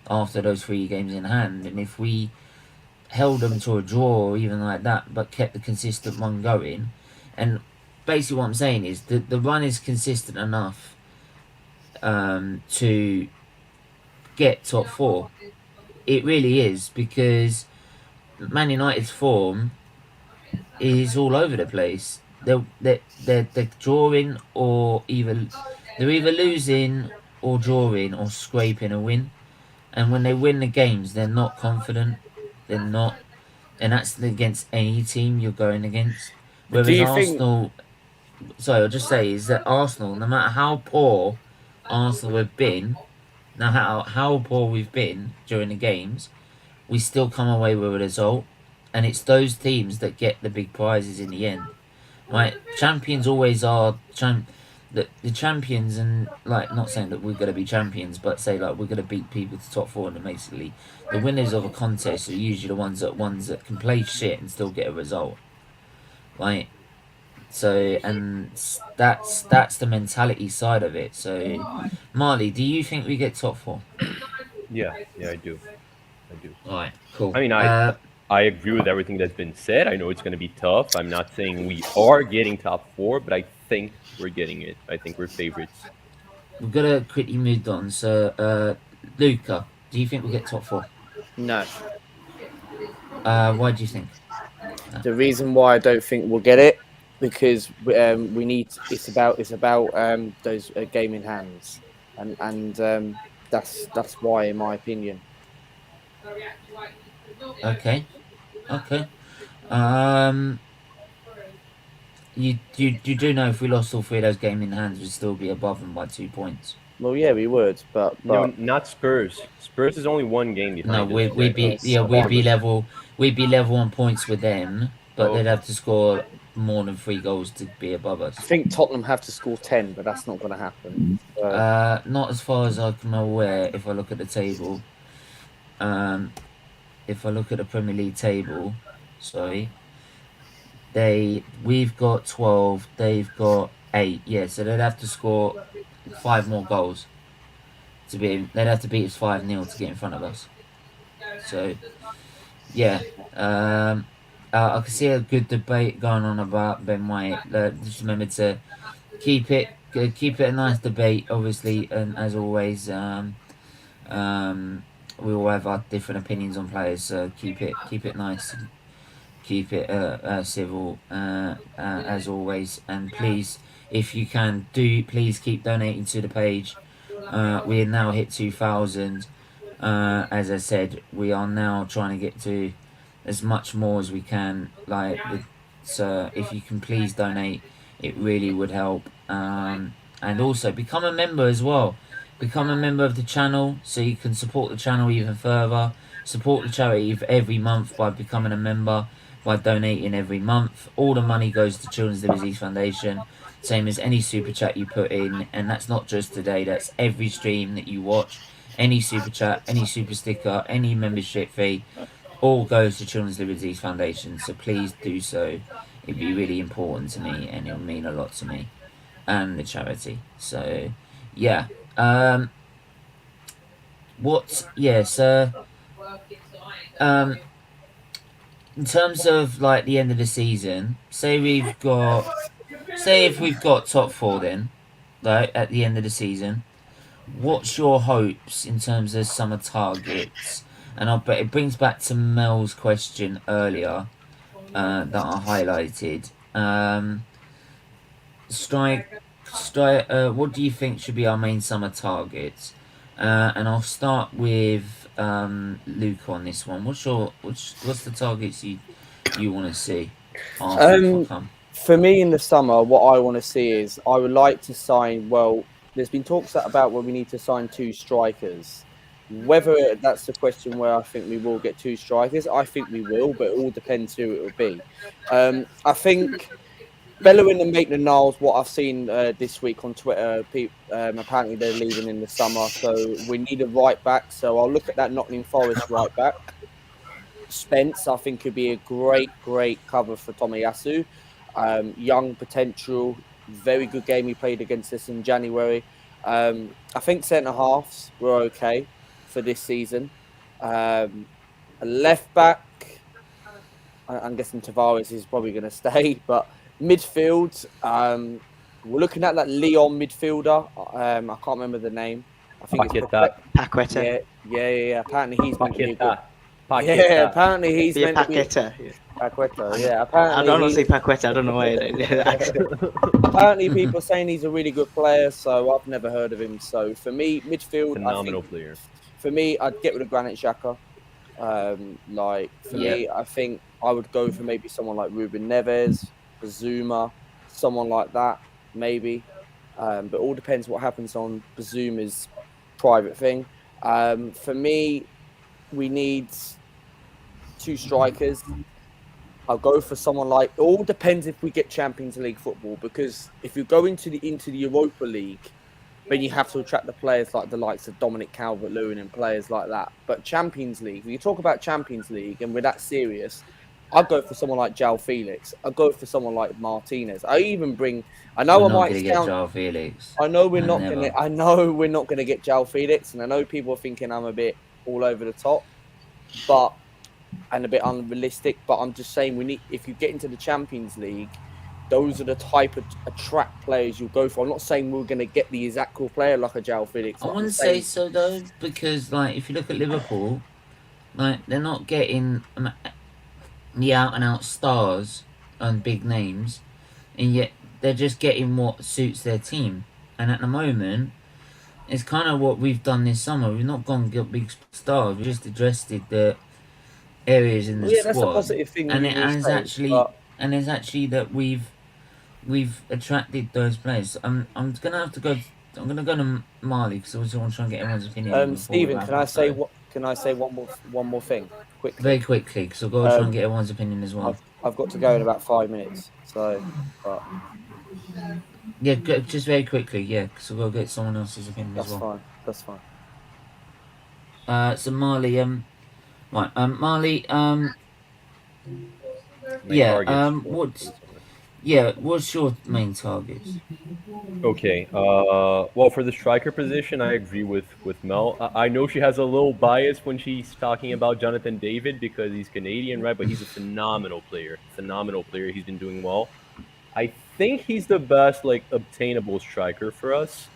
A: after those 3 games in hand, and if we held them to a draw or even like that, but kept the consistent run going, and basically what I'm saying is that the run is consistent enough to get top 4. It really is, because Man United's form is all over the place. They're drawing, or they're either losing or drawing or scraping a win, and when they win the games, they're not confident. They're not, and that's against any team you're going against. Whereas Arsenal, sorry, I'll just say is that Arsenal, no matter how poor Arsenal have been, no matter how poor we've been during the games, we still come away with a result, and it's those teams that get the big prizes in the end. Right, champions always are the champions, and not saying that we're going to be champions, but say we're going to beat people to top 4, and basically the winners of a contest are usually the ones that can play shit and still get a result, right? So, and that's the mentality side of it. So, Marley, do you think we get top 4?
J: Yeah, I do.
A: Alright, cool.
J: I mean, I agree with everything that's been said. I know it's going to be tough. I'm not saying we are getting top 4, but I think we're getting it. I think we're favorites.
A: We're going to quickly move on. So, Luca, do you think we'll get top 4?
K: No.
A: Why do you think?
K: The reason why I don't think we'll get it, because we need. It's about those gaming hands, and that's why, in my opinion.
A: Okay. You do know if we lost all 3 of those game in hands, we'd still be above them by 2 points.
K: Well, yeah, we would, but
J: No, not Spurs. Spurs is only one game
A: No,
J: behind us.
A: we'd be level. We'd be level on points with them, but they'd have to score more than 3 goals to be above us.
K: I think Tottenham have to score 10, but that's not going to happen. So.
A: Not as far as I'm aware. If I look at the table, if I look at the Premier League table, sorry, we've got 12. They've got 8. Yeah, so they'd have to score 5 more goals to be. They'd have to beat us 5-0 to get in front of us. So, yeah. I can see a good debate going on about Ben White. Just remember to keep it a nice debate, obviously, and as always, we all have our different opinions on players. So keep it nice, keep it civil, as always, and please, if you can, please keep donating to the page. We have now hit 2,000. As I said, we are now trying to get to as much more as we can. So if you can please donate, it really would help. And also become a member as well. Become a member of the channel so you can support the channel even further. Support the charity every month by becoming a member, by donating every month. All the money goes to Children's Liver Disease Foundation, same as any super chat you put in, and that's not just today, that's every stream that you watch. Any super chat, any super sticker, any membership fee, all goes to Children's Liver Disease Foundation. So please do so. It'd be really important to me, and it'll mean a lot to me and the charity. So yeah. In terms of like the end of the season, say if we've got top 4 then, like at the end of the season, what's your hopes in terms of summer targets? And I'll bet it brings back to Mel's question earlier that I highlighted. What do you think should be our main summer targets? And I'll start with Luca on this one. What's the targets you want to see?
K: For me in the summer, what I want to see is I would like to sign. Well, there's been talks about where we need to sign 2 strikers. Whether that's the question where I think we will get 2 strikers, I think we will, but it all depends who it will be. I think Bellerin and Maitland-Niles, what I've seen this week on Twitter, apparently they're leaving in the summer, so we need a right back. So I'll look at that Nottingham Forest right back. Spence, I think, could be a great cover for Tomiyasu. Young potential, very good game he played against us in January. I think centre halves were okay for this season. A left back, I'm guessing Tavares is probably going to stay, but midfield, we're looking at that Leon midfielder. I can't remember the name. I think it's
O: Paqueta.
K: Yeah. Apparently he's meant to be good.
O: Paqueta.
K: Yeah, apparently he's meant
O: Paqueta.
K: to be Paqueta. Yeah, apparently
O: I don't want to say Paqueta. I don't know why.
K: Apparently people are saying he's a really good player, so I've never heard of him. So for me, midfield,
J: Phenomenal player.
K: For me, I'd get rid of Granit Xhaka. Me, I think I would go for maybe someone like Ruben Neves, Bazuma, someone like that, maybe. But all depends what happens on Bazuma's private thing. For me, we need 2 strikers. I'll go for someone like. It all depends if we get Champions League football, because if you go into the Europa League, then you have to attract the players like the likes of Dominic Calvert-Lewin and players like that. But Champions League, if you talk about Champions League and we're that serious, I'd go for someone like João Felix. I'd go for someone like Martinez. I even bring. I know
A: we're
K: I might
A: get João Felix.
K: I know we're not gonna. I know we're not gonna get João Felix, and I know people are thinking I'm a bit all over the top, and a bit unrealistic. But I'm just saying we need. If you get into the Champions League, those are the type of attract players you'll go for. I'm not saying we're gonna get the exact player like a João Felix.
A: I wouldn't say so though, because like if you look at Liverpool, like they're not getting the out and out stars and big names, and yet they're just getting what suits their team. And at the moment, it's kind of what we've done this summer. We've not gone get big stars. We just addressed the areas in the squad.
K: That's a positive thing.
A: And it's actually that we've attracted those players. I'm gonna have to go I'm gonna go to Marlie because I just want to try and get everyone's opinion. before we
K: Stephen,
A: wrap
K: can I
A: up,
K: say
A: though.
K: what? Can I say one more thing quickly?
A: Very quickly, because I've got to try and get everyone's opinion as well.
K: I've got to go in about 5 minutes, so. But
A: yeah, just very quickly, yeah, because I've got to get someone else's opinion as well.
K: That's fine.
A: So Marlie, right, Marlie, what's your main targets?
J: Okay. Well, for the striker position, I agree with Mel. I know she has a little bias when she's talking about Jonathan David because he's Canadian, right? But he's a phenomenal player. Phenomenal player. He's been doing well. I think he's the best obtainable striker for us.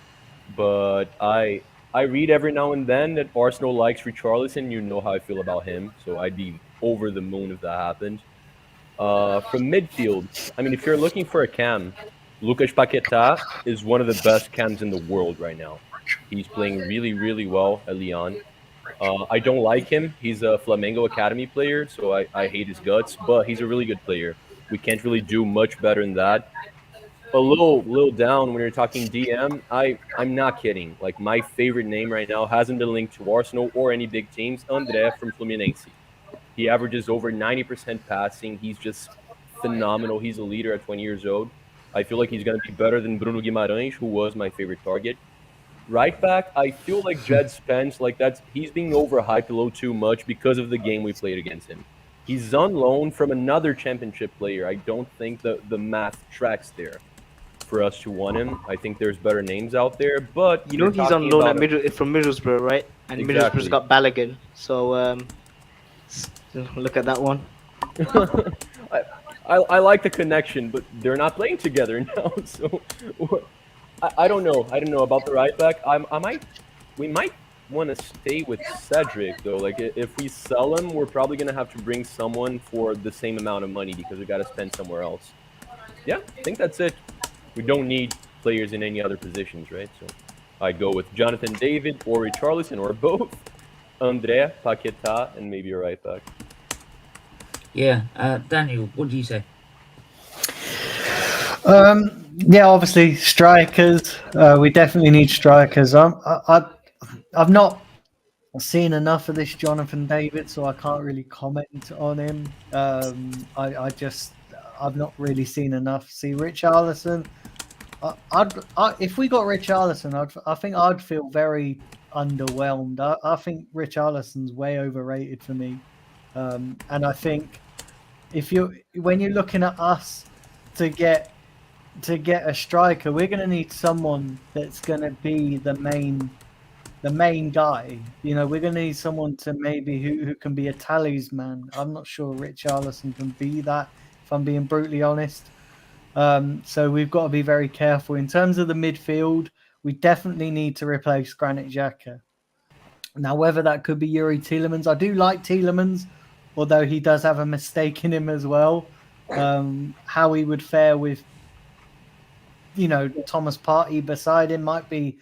J: But I read every now and then that Arsenal likes Richarlison. You know how I feel about him, so I'd be over the moon if that happened. From midfield, I mean, if you're looking for a cam, Luca Quarta is one of the best cams in the world right now. He's playing really, really well at Lyon. I don't like him. He's a Flamengo Academy player, so I hate his guts, but he's a really good player. We can't really do much better than that. A little down when you're talking DM. I'm not kidding. Like, my favorite name right now hasn't been linked to Arsenal or any big teams. André from Fluminense. He averages over 90% passing. He's just phenomenal. He's a leader at 20 years old. I feel like he's going to be better than Bruno Guimarães, who was my favorite target. Right back, I feel like Jed Spence, he's being overhyped a little too much because of the game we played against him. He's on loan from another championship player. I don't think the math tracks there for us to want him. I think there's better names out there, but
O: he's on loan from Middlesbrough, right? And exactly. Middlesbrough's got Balogun, so look at that one.
J: I like the connection, but they're not playing together now. So I don't know. I don't know about the right back. We might want to stay with Cedric though. Like, if we sell him, we're probably gonna have to bring someone for the same amount of money because we got to spend somewhere else. Yeah, I think that's it. We don't need players in any other positions, right? So I'd go with Jonathan David or Richarlison or both. André, Paquetá, and maybe a right back.
A: Yeah, Daniel, what do you say?
L: Yeah, obviously strikers. We definitely need strikers. I've not seen enough of this Jonathan David, so I can't really comment on him. I've not really seen enough. See, Richarlison. If we got Richarlison, I think I'd feel very underwhelmed. I think Richarlison's way overrated for me, and I think when you're looking at us to get a striker, we're going to need someone that's going to be the main guy. You know, we're going to need someone to maybe who can be a talisman. I'm not sure Richarlison can be that, if I'm being brutally honest. So we've got to be very careful. In terms of the midfield, we definitely need to replace Granit Xhaka. Now, whether that could be Yuri Tielemans, I do like Tielemans, although he does have a mistake in him as well. How he would fare with, Thomas Partey beside him might be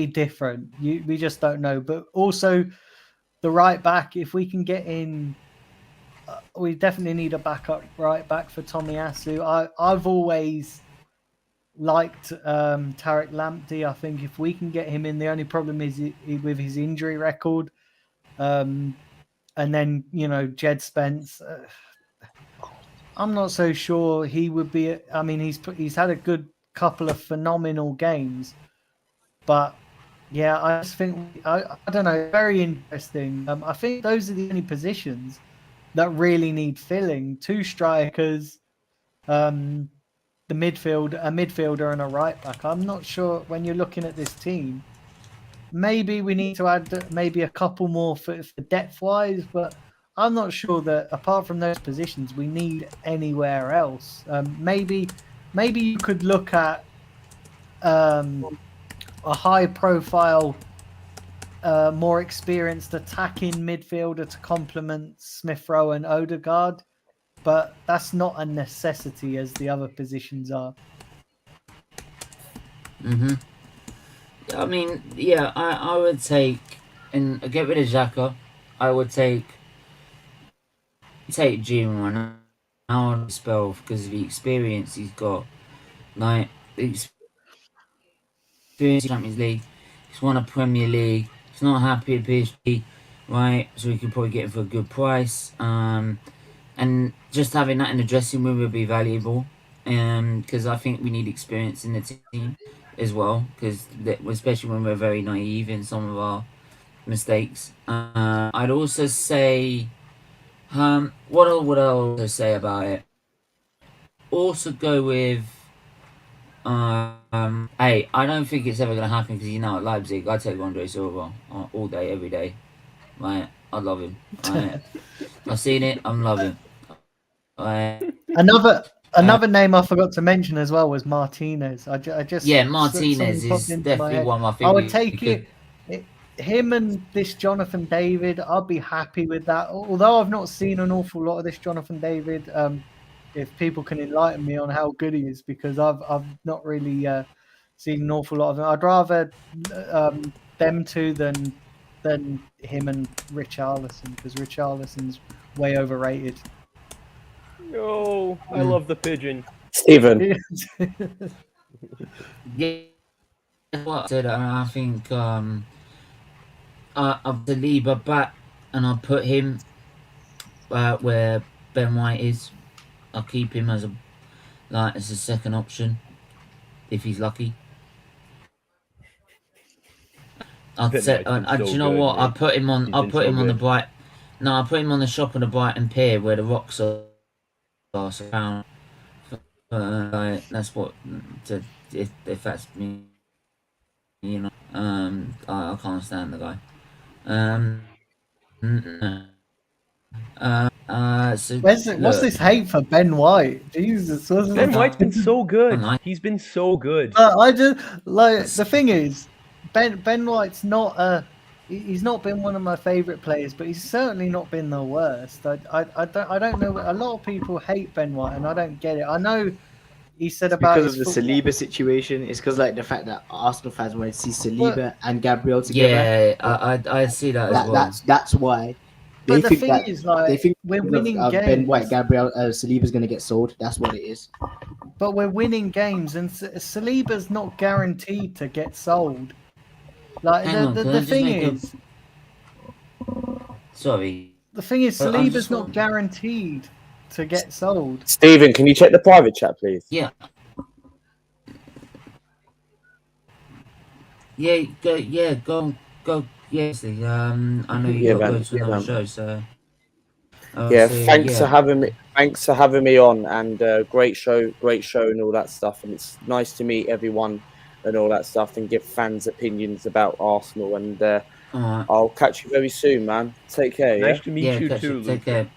L: different. We just don't know. But also, the right back, if we can get in. We definitely need a backup right back for Tomiyasu. I've always liked Tariq Lamptey. I think if we can get him in, the only problem is with his injury record. And then, Jed Spence. I'm not so sure he would be. I mean, he's had a good couple of phenomenal games. But, yeah, I just think, I don't know, very interesting. I think those are the only positions that really need filling. 2 strikers, a midfielder and a right back. I'm not sure when you're looking at this team. Maybe we need to add maybe a couple more for depth wise, but I'm not sure that apart from those positions we need anywhere else. Maybe you could look at a high profile, more experienced attacking midfielder to complement Smith Rowe and Odegaard, but that's not a necessity as the other positions are.
A: I mean, yeah, I would take, and get rid of Xhaka. I would take Jim right now on the spell because of the experience he's got. Like, experience in Champions League. He's won a Premier League. He's not happy at PSG, right? So we could probably get him for a good price. And just having that in the dressing room would be valuable. Because I think we need experience in the team as well. Because especially when we're very naive in some of our mistakes. I'd also say, what would I also say about it? Also go with, hey, I don't think it's ever going to happen because at Leipzig, I take Andre Silva all day, every day. Right, I love him. Right. I've seen it. I'm loving. Right.
L: Another name I forgot to mention as well was Martinez. I just
A: Martinez is definitely one of my
L: I would take him and this Jonathan David. I'd be happy with that. Although I've not seen an awful lot of this Jonathan David. If people can enlighten me on how good he is, because I've not really seen an awful lot of him. I'd rather them two than him and Richarlison, because Richarlison's way overrated.
J: No, I love the pigeon.
K: Steven.
A: Yeah, what I said, I think I'll Saliba back and I'll put him where Ben White is. I'll keep him as a second option if he's lucky. Do you know what? I'll put him on. I'll put him on the bright. No, I'll put him on the shop on the Brighton Pier where the rocks are around. That's what. If that's me, I can't stand the guy. So
L: what's this hate for Ben White? Jesus,
J: Ben White's been so good. He's been so good.
L: I just the thing is, Ben White's not he's not been one of my favorite players, but he's certainly not been the worst. I don't know. A lot of people hate Ben White, and I don't get it. I know he said about
O: because of the Saliba situation. It's because the fact that Arsenal fans wanted to see Saliba and Gabriel together.
A: Yeah, I see that as well.
O: That's why.
L: But the thing is,
O: they think
L: we're winning games.
O: Ben White, Gabriel, Saliba's going to get sold. That's what it is.
L: But we're winning games, and Saliba's not guaranteed to get sold. The thing is,
A: sorry.
L: The thing is, Saliba's not guaranteed to get sold.
K: Steven, can you check the private chat, please?
A: Yeah. Go. Yes, I know you got to go to another show, so.
K: Thanks for having me. Thanks for having me on, and great show, and all that stuff. And it's nice to meet everyone and all that stuff, and give fans opinions about Arsenal. And I'll catch you very soon, man. Take care.
J: Nice to meet you too.
A: Take care,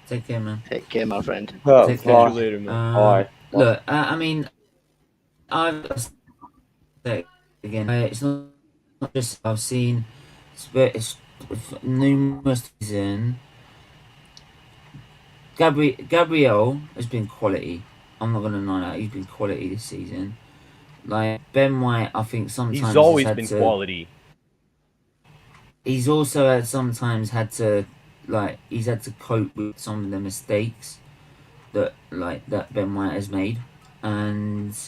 A: man.
O: Take care, my friend.
K: Take
J: care. You later, man.
K: Bye.
A: Look, I mean, I've again. It's not just I've seen. It's numerous season. Gabriel has been quality. I'm not gonna deny that he's been quality this season. Like Ben White, I think sometimes
J: he's always been quality.
A: He's also sometimes had to cope with some of the mistakes that Ben White has made, and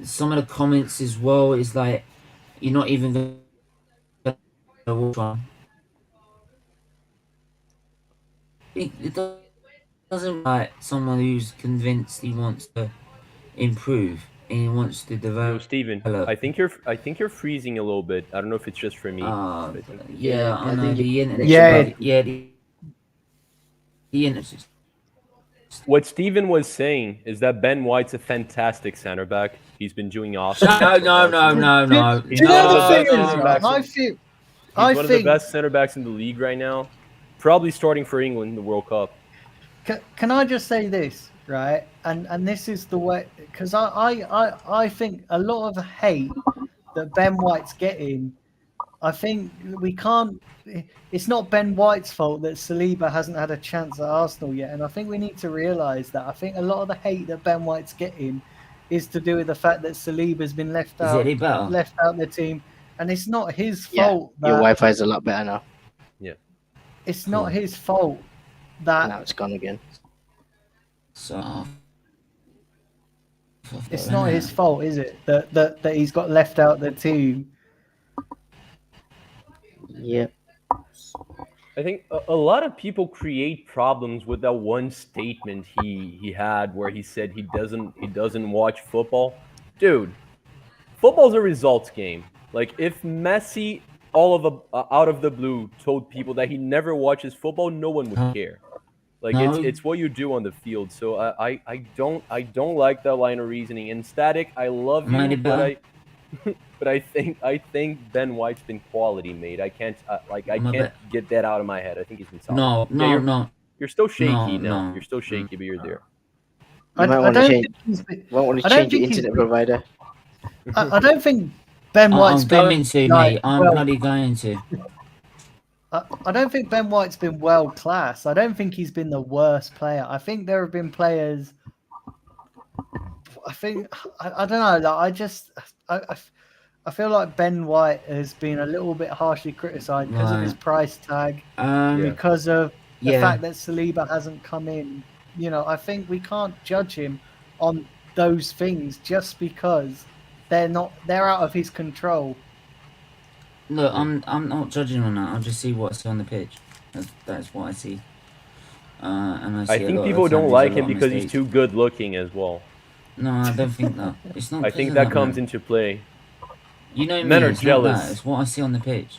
A: some of the comments as well is like you're not even gonna it doesn't like someone who's convinced he wants to improve and he wants to develop.
J: No, Steven, I think you're freezing a little bit. I don't know if it's just for me.
A: I know the internet. The internet.
J: What Steven was saying is that Ben White's a fantastic center back. He's been doing awesome.
A: No.
L: Do you know the thing is,
J: He's one of the best center backs in the league right now. Probably starting for England in the World Cup.
L: Can I just say this, right? And this is the way, because I think a lot of the hate that Ben White's getting, I think we can't. It's not Ben White's fault that Saliba hasn't had a chance at Arsenal yet, and I think we need to realise that. I think a lot of the hate that Ben White's getting is to do with the fact that Saliba's been left out the team. And it's not his fault.
O: Your Wi-Fi is a lot better now.
J: Yeah.
L: It's not his fault that...
O: Now it's gone again.
A: So...
L: It's not his fault, is it? That he's got left out the team.
O: Yeah.
J: I think a lot of people create problems with that one statement he had where he said he doesn't watch football. Dude, football's a results game. Like if Messi out of the blue told people that he never watches football, no one would care. Like
A: No.
J: it's what you do on the field. So I don't like that line of reasoning. And Static, I love you, but but I think Ben White's been quality, mate. I can't get that out of my head. I think he's been solid.
A: No.
J: You're still shaky now.
A: no.
J: You're still shaky, but you're there.
O: You might want to change your internet provider.
L: I don't think Ben White's
A: I'm going to, mate. I'm bloody going to.
L: I don't think Ben White's been world class. I don't think he's been the worst player. I think there have been players. I don't know. Like, I feel like Ben White has been a little bit harshly criticised because of his price tag, because of the fact that Saliba hasn't come in. You know, I think we can't judge him on those things just because they're out of his control.
A: Look, I'm not judging on that. I'll just see what's on the pitch. That's what I see. And
J: I think people don't like him because he's too good looking as well.
A: No, I don't think that. It's not.
J: I think that comes into play.
A: You know,
J: men are jealous.
A: It's what I see on the pitch.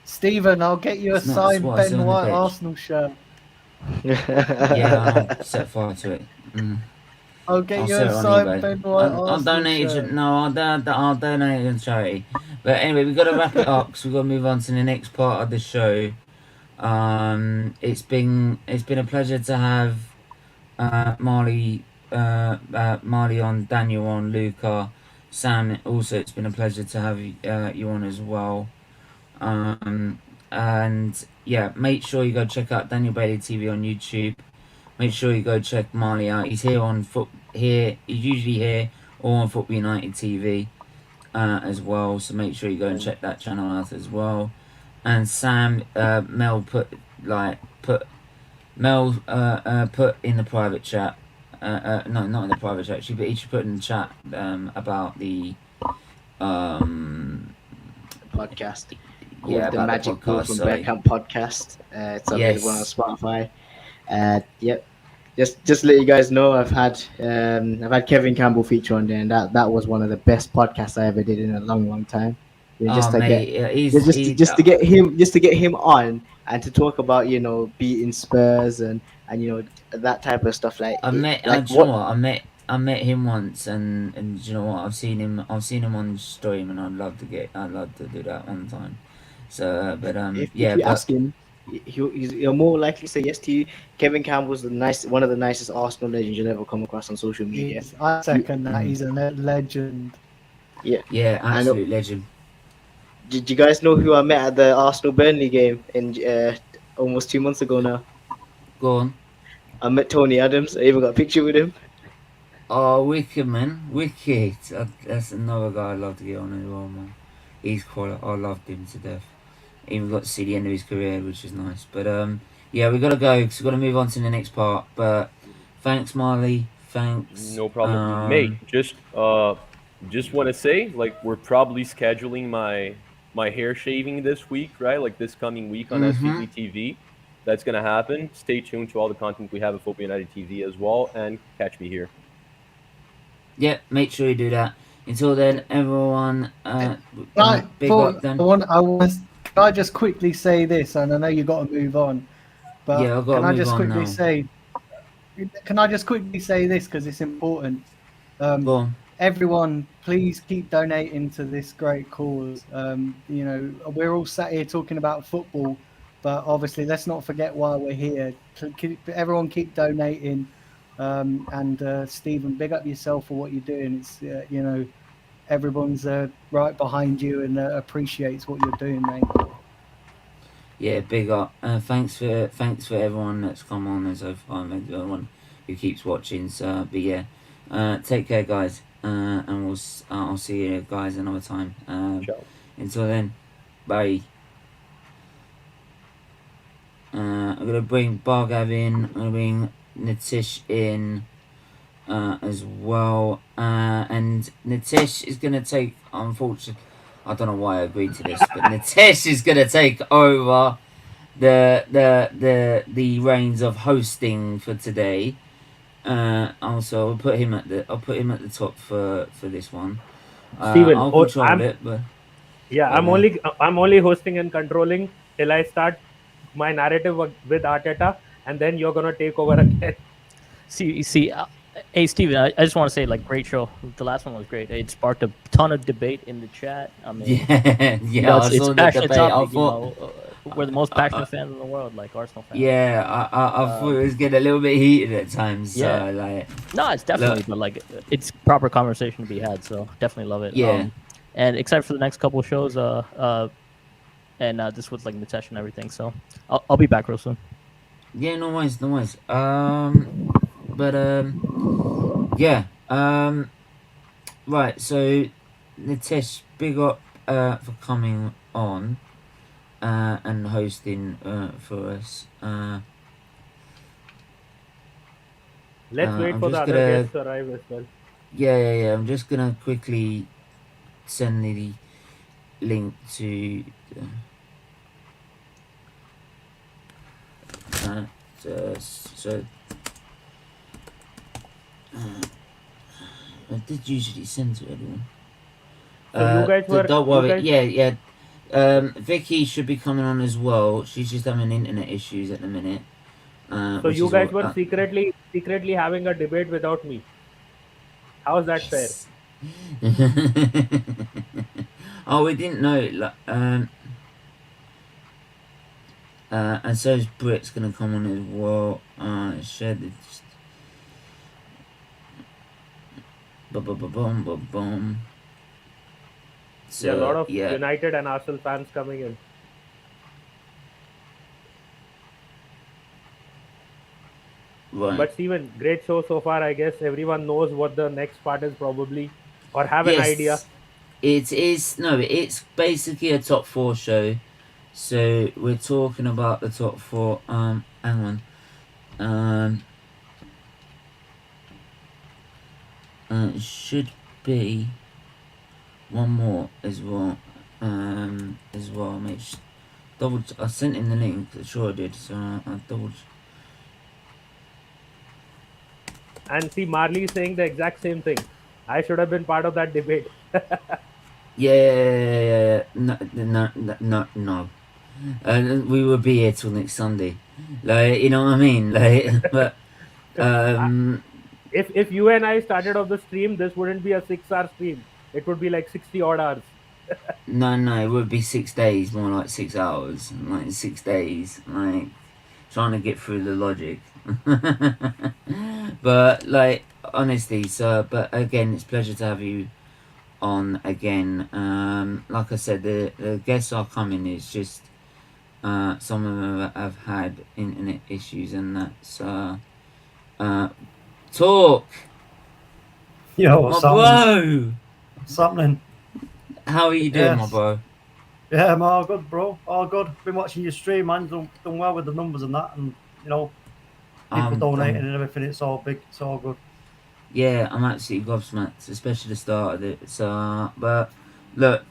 L: Stephen, I'll get you a signed Ben White Arsenal shirt.
A: Yeah, I'll set fire to it.
L: I'll get you a signed Ben White Arsenal
A: I'll donate
L: shirt.
A: I'll donate it to charity. But anyway, we've got to wrap it up because we've got to move on to the next part of the show. It's been a pleasure to have Marlie on, Daniel on, Luca, Sam. Also, it's been a pleasure to have you on as well. And yeah, make sure you go check out Daniel Bailey TV on YouTube. Make sure you go check Marlie out. He's here on He's usually here or on Football United TV as well. So make sure you go and check that channel out as well. And Sam, Mel put in the private chat. No, not in the private chat actually, but he should put in the chat about the
O: podcast.
A: Yeah,
O: the
A: about
O: Magic
A: the
O: Pool
A: podcast,
O: from
A: sorry.
O: Bearcamp podcast. It's available on Spotify. Yep. Just to let you guys know, I've had Kevin Campbell feature on there, and that was one of the best podcasts I ever did in a long time. Just to get him on and to talk about beating Spurs and that type of stuff. Like
A: I met him once, and you know what? I've seen him on stream, and I'd love to do that one time. So, but
O: if you ask him, he'll more likely to say yes to you. Kevin Campbell's one of the nicest Arsenal legends you'll ever come across on social media.
L: I second that. He's a legend.
O: Yeah,
A: absolute legend.
O: Did you guys know who I met at the Arsenal Burnley game in almost 2 months ago now?
A: Go on.
O: I met Tony Adams. I even got a picture with him.
A: Oh, wicked, man. Wicked. That's another guy I'd love to get on as well, man. He's quality. I loved him to death. Even got to see the end of his career, which is nice. But yeah, we got to go because we've got to move on to the next part. But thanks, Marlie. Thanks.
J: No problem. Mate, just want to say, like, we're probably scheduling my hair shaving this week, right? Like this coming week on SFeatleyTV. That's going to happen. Stay tuned to all the content we have at Football United TV as well, and catch me here.
A: Yeah, make sure you do that. Until then, everyone, big up then.
L: Can I just quickly say this? And I know you've got to move on, but
A: yeah, I've got to move on now.
L: Can I just quickly say this because it's important?
A: Go on.
L: Everyone, please keep donating to this great cause. We're all sat here talking about football, but obviously let's not forget why we're here. Everyone keep donating. And Stephen, big up yourself for what you're doing. It's everyone's right behind you and appreciates what you're doing, mate.
A: Yeah, big up. Thanks for everyone that's come on and so far, and everyone who keeps watching. So, but yeah, take care, guys, and I'll see you guys another time. Until then, bye. I'm gonna bring Bhargav in. I'm gonna bring Nitish in. as well. And Nitesh is going to take, unfortunately, I don't know why I agreed to this, but Nitesh is going to take over the reins of hosting for today. Also, I'll put him at the top for this one.
P: Steven,
A: I'll control it, but
P: I'm only hosting and controlling till I start my narrative with Arteta, and then you're gonna take over again.
F: See, hey Steven, I just want to say, like, great show. The last one was great. It sparked a ton of debate in the chat. I mean,
A: I saw the
F: passionate
A: debate.
F: topic, we're the most passionate fans in the world, like Arsenal fans.
A: Yeah, I thought it was getting a little bit heated at times.
F: Yeah.
A: So, like,
F: No, it's definitely, but like, it's proper conversation to be had. So definitely love it.
A: Yeah.
F: And except for the next couple of shows, and this was like Nitesh and everything. So I'll be back real soon.
A: Yeah, no worries. Yeah. Right. So, Nitesh, big up for coming on and hosting for us.
P: Let's wait
A: I'm
P: for the
A: just
P: other
A: gonna-
P: guests to arrive as well.
A: Yeah. I'm just gonna quickly send the link to. So I did usually send to everyone.
P: So you guys were.
A: Don't
P: you
A: worry.
P: guys-
A: Yeah. Vicky should be coming on as well. She's just having internet issues at the minute.
P: So
A: which
P: you
A: is
P: guys
A: what-
P: were secretly having a debate without me. How is that fair?
A: Oh, we didn't know. And so is Brit's gonna come on as well. Share the. Boom. So,
P: There are a lot of
A: yeah.
P: United and Arsenal fans coming in.
A: Right.
P: But Steven, great show so far. I guess everyone knows what the next part is probably, or have an idea.
A: It's basically a top 4 show. So we're talking about the top 4. Hang on. It should be one more as well. Make double. I sent him the link. I'm sure I did. So I double.
P: And see, Marlie is saying the exact same thing. I should have been part of that debate.
A: Yeah. No. We will be here till next Sunday. Like, you know what I mean? Like, but
P: If you and I started off the stream, this wouldn't be a 6-hour stream. It would be like 60 odd hours.
A: no, it would be 6 days, more like 6 hours, like 6 days, like trying to get through the logic. But like, honestly, but again, it's a pleasure to have you on again. Like I said, the guests are coming. It's just some of them have had internet issues, and that's talk.
Q: Yo,
A: my
Q: what's
A: bro.
Q: happening? What's happening?
A: How are you doing, my
Q: Yes.
A: bro?
Q: Yeah, I'm all good, bro. All good. Been watching your stream, man. Done well with the numbers and that, and people donating and everything. It's all big. It's all good.
A: Yeah, I'm absolutely gobsmacked, especially the start of it. So, but look,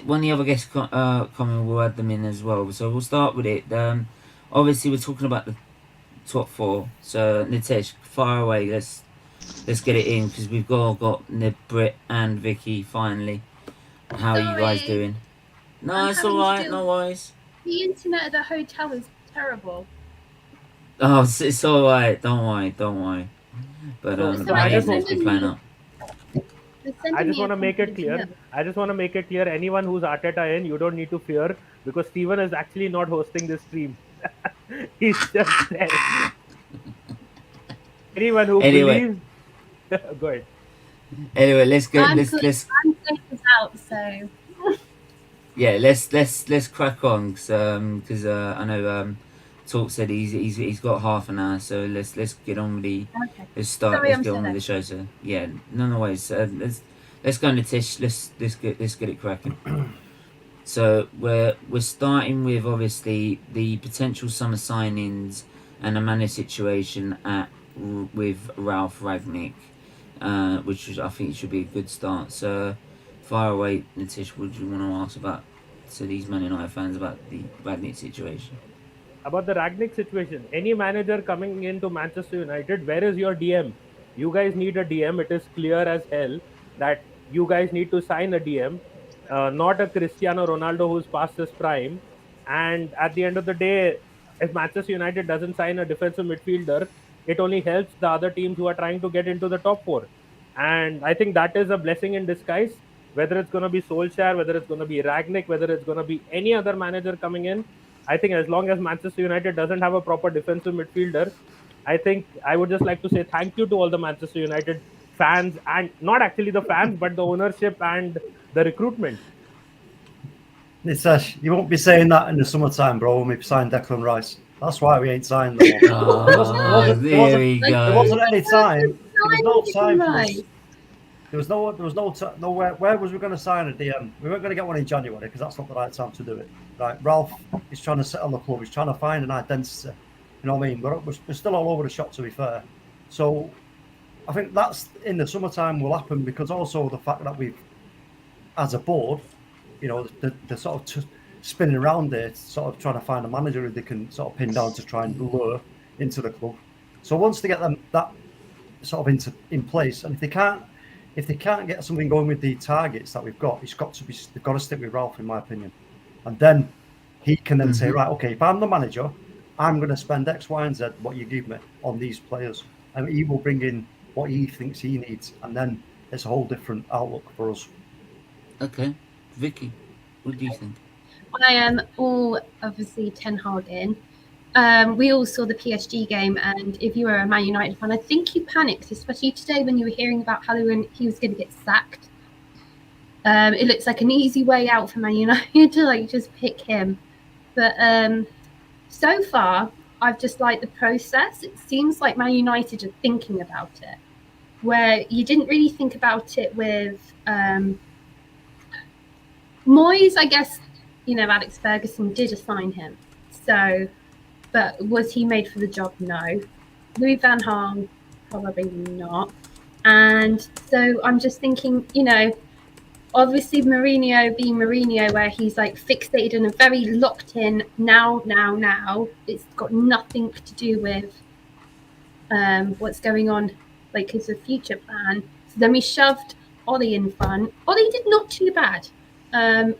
A: when the other guests coming, we'll add them in as well. So we'll start with it. Obviously, we're talking about the top 4. So Nitesh, fire away. Let's get it in, because we've got Brit and Vicky finally. How are you guys
R: Sorry.
A: doing? No,
R: I'm
A: it's
R: having to
A: alright.
R: do-
A: No worries.
R: The internet at the hotel is terrible.
A: Oh, it's alright. Don't worry. But
R: It's
A: the
R: alright,
A: game's
R: they're
A: next to be
R: sending
A: playing
R: me-
A: up.
R: They're sending
P: I just
R: me
P: want to
R: a
P: make it
R: confidential
P: clear. Anyone who's Arteta in, you don't need to fear, because Steven is actually not hosting this stream. He's just there. Anyone who
A: Anyway.
P: believes, go ahead.
A: Anyway, let's go.
R: I'm
A: Let's
R: safe as out, so
A: yeah. Let's crack on, because I know Talk said he's got half an hour, so let's get on with the
R: okay.
A: let's start.
R: Sorry,
A: Let's
R: I'm
A: get
R: so
A: on with
R: late.
A: the show. So yeah, no worries. Let's go into Tish. Let's get it cracking. So we're starting with obviously the potential summer signings and the manager situation at with Ralph Ragnick, which I think should be a good start. So, fire away, Natish. What do you want to ask about to these Man United fans about the Ragnick situation?
P: About the Ragnick situation, any manager coming into Manchester United, where is your DM? You guys need a DM. It is clear as hell that you guys need to sign a DM, not a Cristiano Ronaldo who's past his prime. And at the end of the day, if Manchester United doesn't sign a defensive midfielder, it only helps the other teams who are trying to get into the top four. And I think that is a blessing in disguise. Whether it's going to be Solskjaer, whether it's going to be Ragnick, whether it's going to be any other manager coming in, I think as long as Manchester United doesn't have a proper defensive midfielder, I think I would just like to say thank you to all the Manchester United fans, and not actually the fans, but the ownership and the recruitment.
Q: Nitesh, you won't be saying that in the summertime, bro, when we've signed Declan Rice. That's why we ain't signed them.
A: There we go.
Q: There wasn't any time. There was no time for us. There was nowhere. Where was we going to sign a DM? We weren't going to get one in January because that's not the right time to do it. Right, Ralph is trying to settle the club. He's trying to find an identity. You know what I mean? We're still all over the shop, to be fair. So I think that's in the summertime will happen because also the fact that we've, as a board, you know, the sort of spinning around there, sort of trying to find a manager who they can sort of pin down to try and lure into the club. So once they get them that sort of in place, and if they can't get something going with the targets that we've got, they've got to stick with Ralph, in my opinion. And then he can then say, right, okay, if I'm the manager, I'm going to spend X, Y, and Z, what you give me, on these players. And he will bring in what he thinks he needs. And then it's a whole different outlook for us.
A: Okay. Vicky, what do you think?
R: I am all obviously Ten Hag in. We all saw the PSG game, and if you were a Man United fan, I think you panicked, especially today when you were hearing about how he was going to get sacked. It looks like an easy way out for Man United to just pick him. But so far, I've just liked the process. It seems like Man United are thinking about it, where you didn't really think about it with Moyes. I guess, Alex Ferguson did assign him. So, but was he made for the job? No. Louis van Gaal, probably not. And so I'm just thinking, obviously Mourinho being Mourinho, where he's fixated and very locked in now. It's got nothing to do with what's going on, as a future plan. So then we shoved Ollie in front. Ollie did not too bad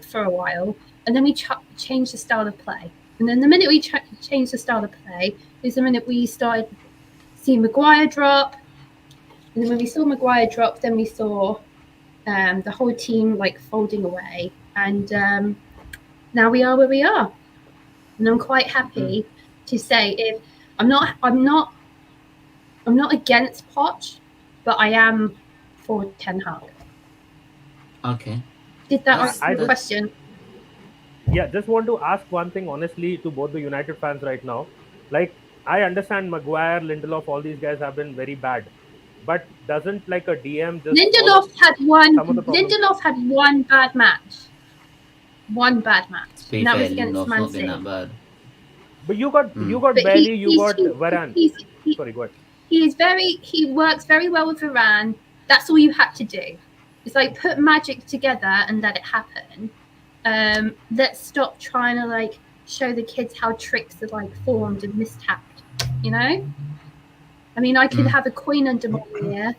R: for a while, and then we changed the style of play. And then the minute we changed the style of play is the minute we started seeing Maguire drop. And then when we saw Maguire drop, then we saw the whole team folding away, and now we are where we are. And I'm quite happy to say, if I'm not against Poch, but I am for Ten Hag.
A: Okay.
R: Did that answer the question?
P: Yeah, just want to ask one thing honestly to both the United fans right now. I understand Maguire, Lindelof, all these guys have been very bad. But doesn't a DM just
R: Lindelof had one bad match. One bad match. And that was against Man City.
P: But you got Bailey, you got Varane. Sorry, go ahead.
R: He works very well with Varane. That's all you had to do. It's put magic together and let it happen. Let's stop trying to show the kids how tricks are formed and mistapped. I mean, I could have a coin under my ear,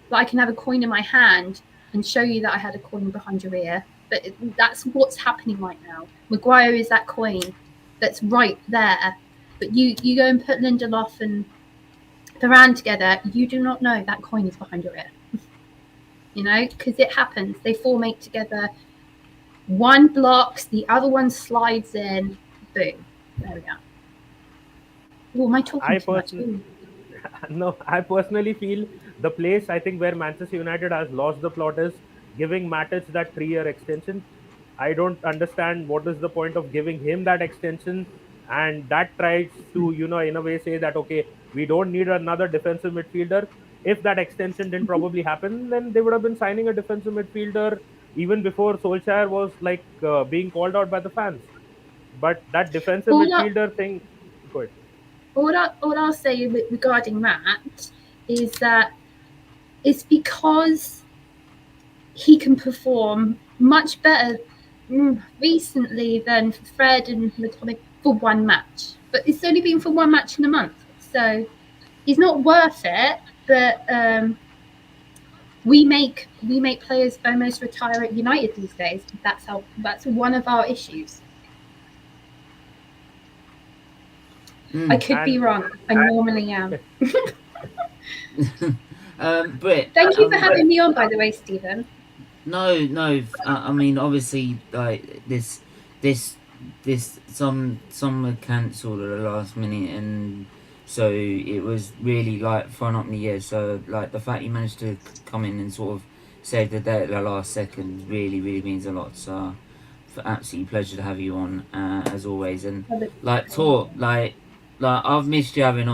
R: but I can have a coin in my hand and show you that I had a coin behind your ear. But that's what's happening right now. Maguire is that coin that's right there. But you go and put Lindelof and Varane together, you do not know that coin is behind your ear. Because it happens. They formate together. One blocks, the other one slides in. Boom. There we go. Oh, am I talking too much?
P: No, I personally feel the place, I think, where Manchester United has lost the plot is giving Matic that 3-year extension. I don't understand what is the point of giving him that extension, and that tries to, in a way say that, okay, we don't need another defensive midfielder. If that extension didn't probably happen, then they would have been signing a defensive midfielder even before Solskjaer was being called out by the fans. But that defensive midfielder thing, go ahead.
R: all I'll say regarding that is that it's because he can perform much better recently than Fred and Matonic for one match. But it's only been for one match in a month. So he's not worth it, but we make players almost retire at United these days. That's one of our issues. I could be wrong. I normally am.
A: Britt,
R: Thank you for having me on, by the way, Stephen.
A: No. I mean, obviously, like this, some were cancelled at the last minute, and so it was really like thrown up in the air. So like the fact you managed to come in and sort of save the day at the last second really means a lot. So, for absolutely pleasure to have you on as always, and like talk like I've missed you having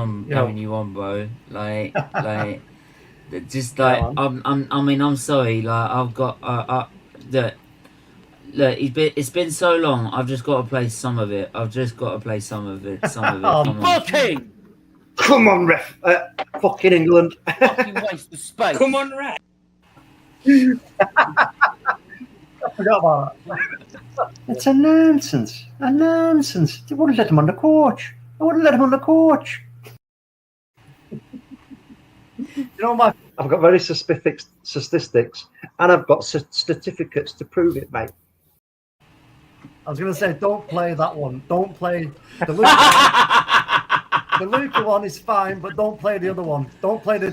A: you on, bro. Like. Just like I'm sorry. Like I've got look. It's been so long. I've just got to play some of it. Some of it. Come on.
B: Come on, ref. Fucking England.
A: Fucking waste of space.
B: Come on, ref.
Q: I forgot about that. It's a nonsense. They wouldn't let him on the coach. You know, I've got very specific statistics, and I've got certificates to prove it, mate. I was going to say, don't play that one. Don't play the Luca one. The Luca one is fine, but don't play the other one. Don't play the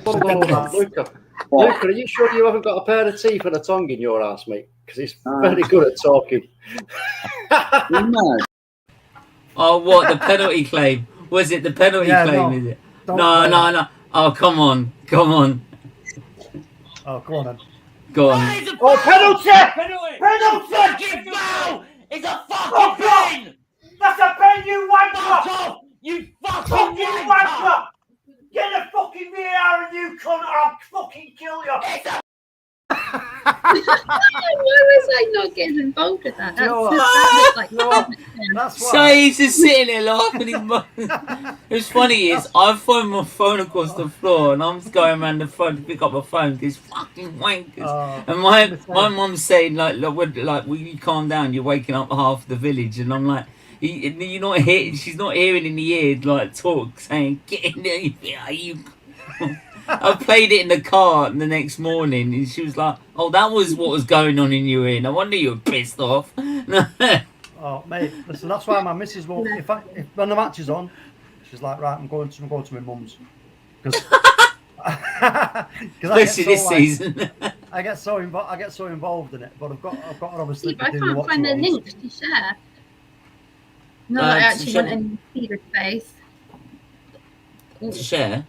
B: Luca, are you sure you haven't got a pair of teeth and a tongue in your ass, mate? Because he's very good at talking.
A: Oh, what? The penalty claim? Was it the penalty claim?
Q: No,
A: is it? No. Oh, come on.
Q: Oh, go on then.
A: Go on.
B: Oh, penalty!
S: Fucking foul! It's a fucking pen!
T: That's a pen, you wanker!
S: You
T: fucking wanker! Get a fucking VAR and you cunt, or I'll fucking kill you!
R: Why was I not getting involved with that?
Q: That's
A: So he's just sitting there laughing his mind. What's funny is I've thrown my phone across the floor and I'm just going around the phone to pick up my phone because fucking wankers. And my mum's saying like, will you calm down? You're waking up half the village. And I'm like, you're not hearing. She's not hearing in the ear like talk saying get in there. You. I played it in the car the next morning, and she was like, "Oh, that was what was going on in your ear. No wonder you were pissed off."
Q: Oh, mate, listen, that's why my missus will. If when the match is on, she's like, "Right, I'm going to my mum's," because
A: especially this season.
Q: I get so involved in it, but I've got to obviously.
R: I can't find the link to share. No, I actually want any theatre space.
A: To share.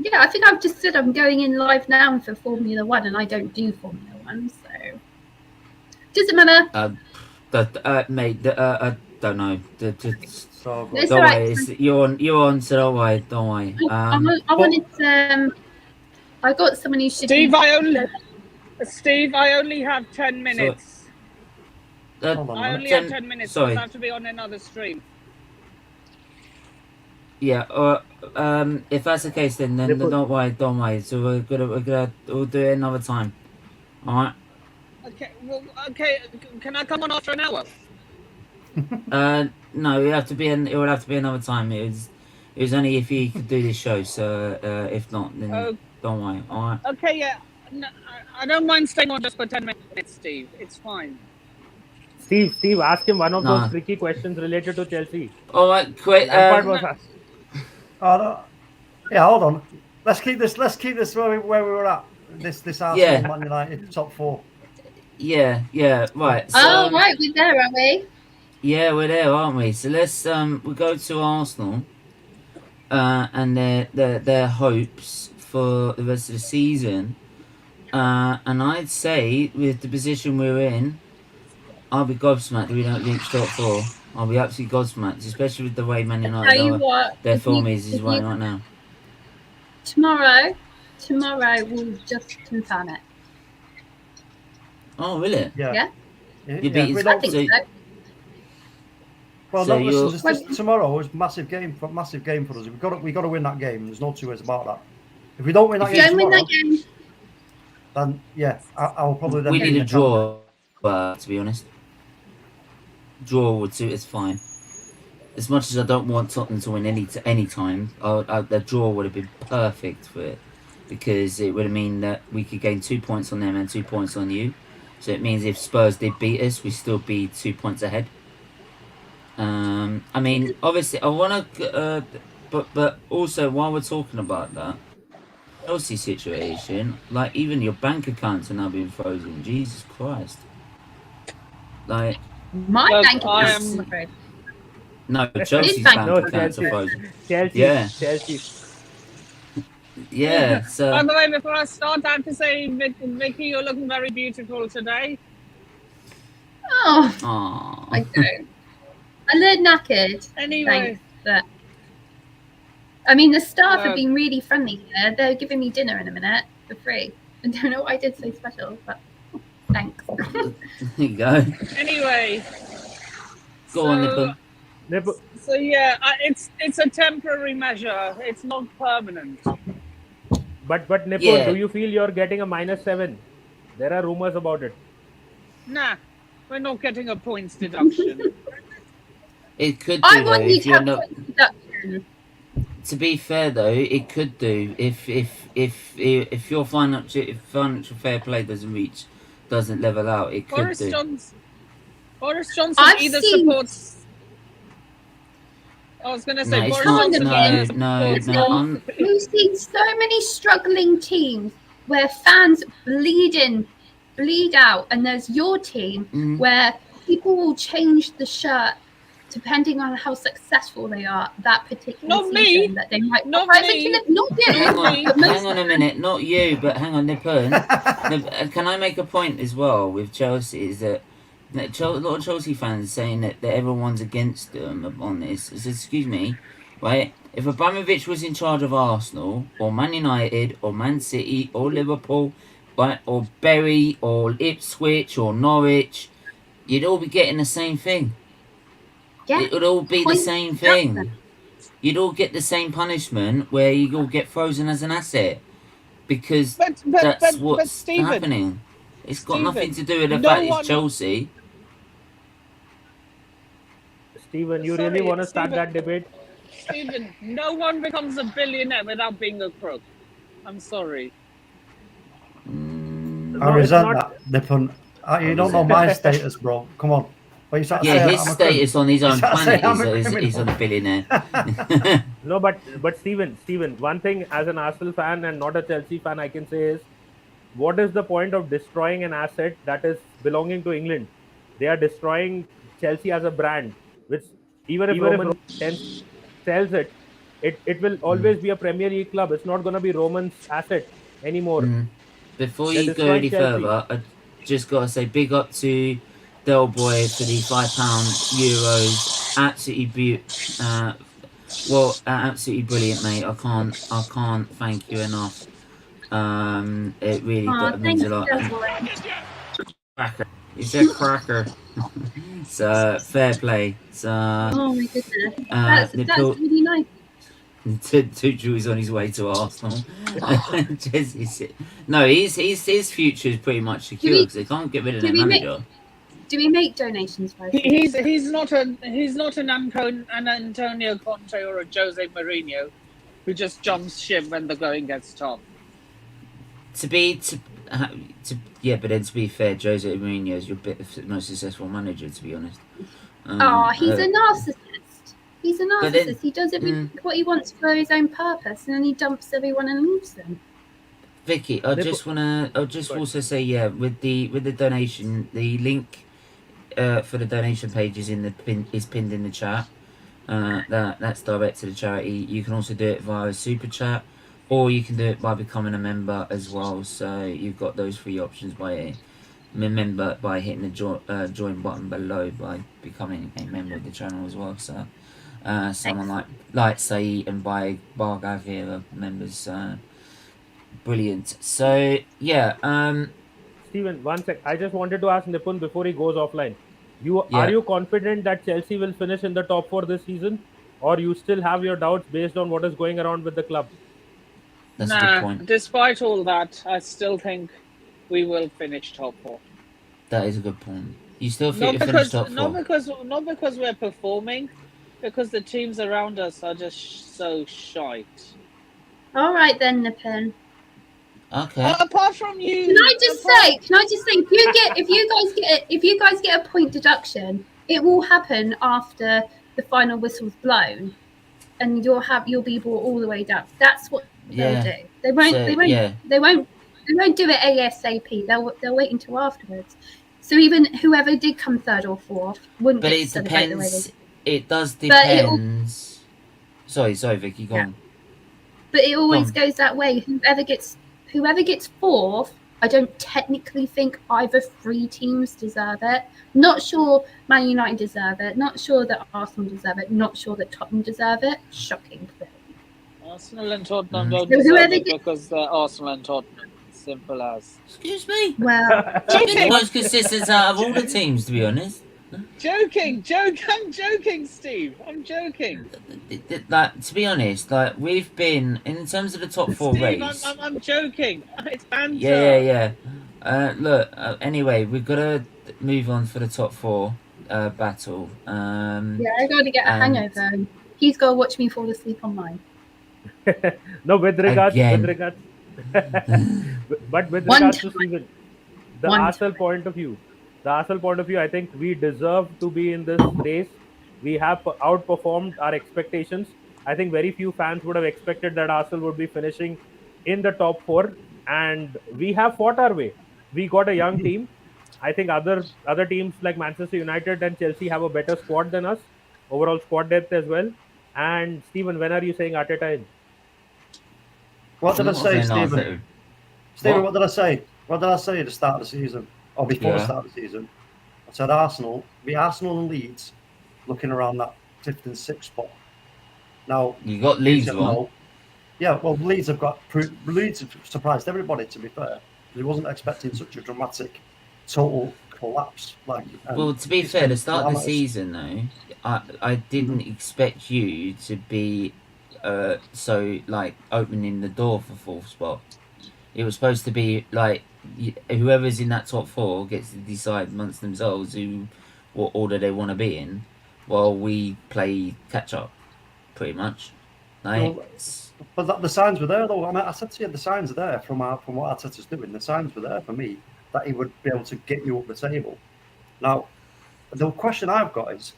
R: Yeah, I think I've just said I'm going in live now for Formula 1 and I don't do Formula 1, so doesn't matter.
A: Mate, I don't know.
R: It's all right.
A: You're on, so don't worry.
R: I wanted I got someone who should
U: Steve, I only have 10 minutes. I only have 10 minutes.
A: Sorry.
U: I have to be on another stream.
A: Yeah, if that's the case, then don't worry. So we'll do it another time. All right.
U: Okay. Can I come on after an hour?
A: No, it would have to be another time. It was only if you could do this show. So if not, then don't worry. All right.
U: Okay. Yeah. No, I don't mind staying on just for 10 minutes, Steve. It's fine.
P: Steve, ask him one of those tricky questions related to Chelsea.
A: All right, quick.
Q: Yeah, hold on. Let's keep this where we were at. This Arsenal Man United top 4.
A: Yeah, right.
R: So, right, we're there, aren't we?
A: Yeah, we're there, aren't we? So let's we go to Arsenal, and their hopes for the rest of the season. And I'd say with the position we're in, I'll be gobsmacked if we don't reach top 4. I'll be absolutely gobsmacked, especially with the way Man United their form is right now.
R: Tomorrow we'll just confirm it.
A: Oh, really?
R: Yeah.
A: You beat
R: I think so.
Q: Well,
A: So
Q: no,
A: you're-
Q: listen. This tomorrow is massive game for us. We got to win that game. There's no two ways about that. If we don't win that game tomorrow, then yeah, I will probably then
A: we
Q: be in
A: need a
Q: the camp.
A: draw. To be honest, draw would suit us fine. As much as I don't want Tottenham to win any time, the draw would have been perfect for it, because it would have mean that we could gain 2 points on them and 2 points on you. So it means if Spurs did beat us, we'd still be 2 points ahead. I mean, obviously, I want to, but also while we're talking about that Chelsea situation, like even your bank accounts are now being frozen. Jesus Christ! Like
R: My
U: Look,
R: bank
U: I
R: account,
U: am-
R: I'm afraid.
A: no, Chelsea's
R: bank
A: bank
R: account.
A: accounts are frozen.
P: Chelsea.
A: Yeah. So
U: By the way, before I start, I have to say, Vicky, you're looking very beautiful today.
R: Oh,
A: Aww.
R: I don't. I look knackered.
U: Anyway.
R: Thanks, but I mean, the staff
U: No.
R: have been really friendly here. They're giving me dinner in a minute for free. I don't know what I did so special, but thanks.
A: There you go.
U: Anyway.
A: Go on, Nipper.
U: So yeah, it's a temporary measure. It's not permanent.
P: But Nippo,
U: Yeah.
P: do you feel you're getting a -7? There are rumors about it.
U: Nah, we're not getting a points deduction.
A: It could do
R: I
A: though
R: want you
A: if
R: to
A: you're
R: have
A: not.
R: point deduction.
A: To be fair though, it could do if your financial fair play doesn't level out. It could do.
U: Boris Johnson
R: I've
U: either
R: seen-
U: supports. I was going to say
A: No, it's
U: Boris
A: not.
U: Johnson either
A: No.
U: supports.
R: We've seen so many struggling teams where fans bleed out, and there's your team
A: Mhm.
R: where people will change the shirt depending on how successful they are that particular
U: Not me.
R: season. That they might
U: Not
R: I
U: me.
R: think not you.
A: Hang on a minute, not you, but hang on, Nippon. Can I make a point as well with Chelsea? Is that a lot of Chelsea fans saying that everyone's against them on this. Is, excuse me, right? If Abramovich was in charge of Arsenal, or Man United, or Man City, or Liverpool, right, or Bury, or Ipswich, or Norwich, you'd all be getting the same thing.
R: Yeah.
A: It would all be the
R: Point
A: same
R: deduction.
A: thing. You'd all get the same punishment where you all get frozen as an asset, because that's
U: but
A: what's
U: Stephen,
A: happening. It's got nothing to do with the
U: no
A: fact
U: one-
A: it's Chelsea.
P: Steven, you
U: Sorry,
P: really want to start
U: Stephen.
P: that debate?
U: Stephen, no one becomes a billionaire without being a crook. I'm sorry.
Q: I resent that, Nippon. You don't know my status, bro. Come on. Well, you start
A: Yeah,
Q: saying
A: his
Q: I'm a
A: status on his
Q: you
A: own
Q: start
A: planet
Q: saying I'm a
A: is
Q: criminal.
A: on a billionaire.
P: No, but Steven, one thing as an Arsenal fan and not a Chelsea fan I can say is, what is the point of destroying an asset that is belonging to England? They are destroying Chelsea as a brand, which even if Roman sells it, it will always be a Premier League club. It's not going to be Roman's asset anymore.
A: Before
P: They're
A: you go
P: destroying
A: any
P: Chelsea.
A: further, I just got to say big up to Del Boy for the €5 Absolutely absolutely brilliant, mate. I can't thank you enough. It really means a lot. Cracker. He's a cracker. So fair play. So
R: Oh my goodness. That's really nice.
A: Tuchel is on his way to Arsenal. No, his future is pretty much secure because they can't get rid of their manager.
R: Do we make donations for
U: He's not an Antonio Conte or a Jose Mourinho who just jumps ship when the going gets tough.
A: Yeah, but then to be fair, Jose Mourinho is your most successful manager, to be honest.
R: He's a narcissist. He's a
A: But then-
R: narcissist. He does what he wants for his own purpose, and then he dumps everyone and leaves them.
A: Vicky, I'll just also say, yeah, with the donation, the link for the donation page is pinned in the chat. That's direct to the charity. You can also do it via super chat, or you can do it by becoming a member as well. So you've got those three options by hitting the join button below by becoming a member of the channel as well. So someone like Sait and by Bhargav here are members. Brilliant. So yeah,
P: Steven, one sec. I just wanted to ask Nipun before he goes offline. Are you confident that Chelsea will finish in the top 4 this season, or you still have your doubts based on what is going around with the club?
A: That's a good point.
U: Despite all that, I still think we will finish top 4.
A: That is a good point. You still
U: Not
A: think you finish
U: because
A: top 4?
U: not because we're performing, because the teams around us are just so shite.
R: All right then, Nippon.
A: Okay.
U: Apart from you,
R: Can I just say? If you guys get a point deduction, it will happen after the final whistle's blown, and you'll be brought all the way down. That's what they'll do. They won't.
A: So,
R: They won't.
A: yeah.
R: They won't. They won't do it ASAP. They'll wait until afterwards. So even whoever did come third or fourth wouldn't
A: But
R: get
A: it
R: to celebrate the way
A: depends.
R: they.
A: It does
R: But it'll-
A: depend. Sorry, Vicky, go on.
R: But it always
A: Go on.
R: goes that way. Whoever gets fourth, I don't technically think either 3 teams deserve it. Not sure Man United deserve it. Not sure that Arsenal deserve it. Not sure that Tottenham deserve it. Shocking.
U: Arsenal and Tottenham
A: Mm.
U: don't
R: So
U: deserve
R: whoever
U: it
R: gets-
U: because they're Arsenal and Tottenham. Simple as.
A: Excuse me.
R: Well,
A: the most consistent out of all the teams, to be honest.
U: I'm joking, Steve. I'm joking.
A: Like, to be honest, like we've been in terms of the top 4
U: Steve,
A: race.
U: I'm joking. It's banter.
A: Yeah. Look. Anyway, we've got to move on for the top 4 battle.
R: Yeah, I got to get a hangover. And he's got to watch me fall asleep on mine.
P: No, with regards,
A: Again.
P: but with
R: One
P: regards to
R: time.
P: season, the
R: One
P: Arsenal point of view, I think we deserve to be in this race. We have outperformed our expectations. I think very few fans would have expected that Arsenal would be finishing in the top 4, and we have fought our way. We got a young team. I think other teams like Manchester United and Chelsea have a better squad than us, overall squad depth as well. And Stephen, when are you saying Arteta in?
Q: What did I say,
A: saying
Q: Stephen?
A: Arteta.
Q: Stephen, what did I say? What did I say at the start of the season, or before the
A: Yeah.
Q: start of the season? I said Arsenal and Leeds looking around that 5th and 6th spot. Now
A: You got Leeds
Q: said
A: wrong.
Q: no. Yeah, well, Leeds have surprised everybody. To be fair, he wasn't expecting such a dramatic, total collapse.
A: Well, to be fair, the start of the season though, I didn't expect you to be so like opening the door for 4th spot. It was supposed to be like whoever's in that top 4 gets to decide amongst themselves what order they want to be in, while we play catch up, pretty much. Like,
Q: But the signs were there, though. I mean, I said to you, the signs are there from what Arteta's doing. The signs were there for me that he would be able to get you up the table. Now, the question I've got is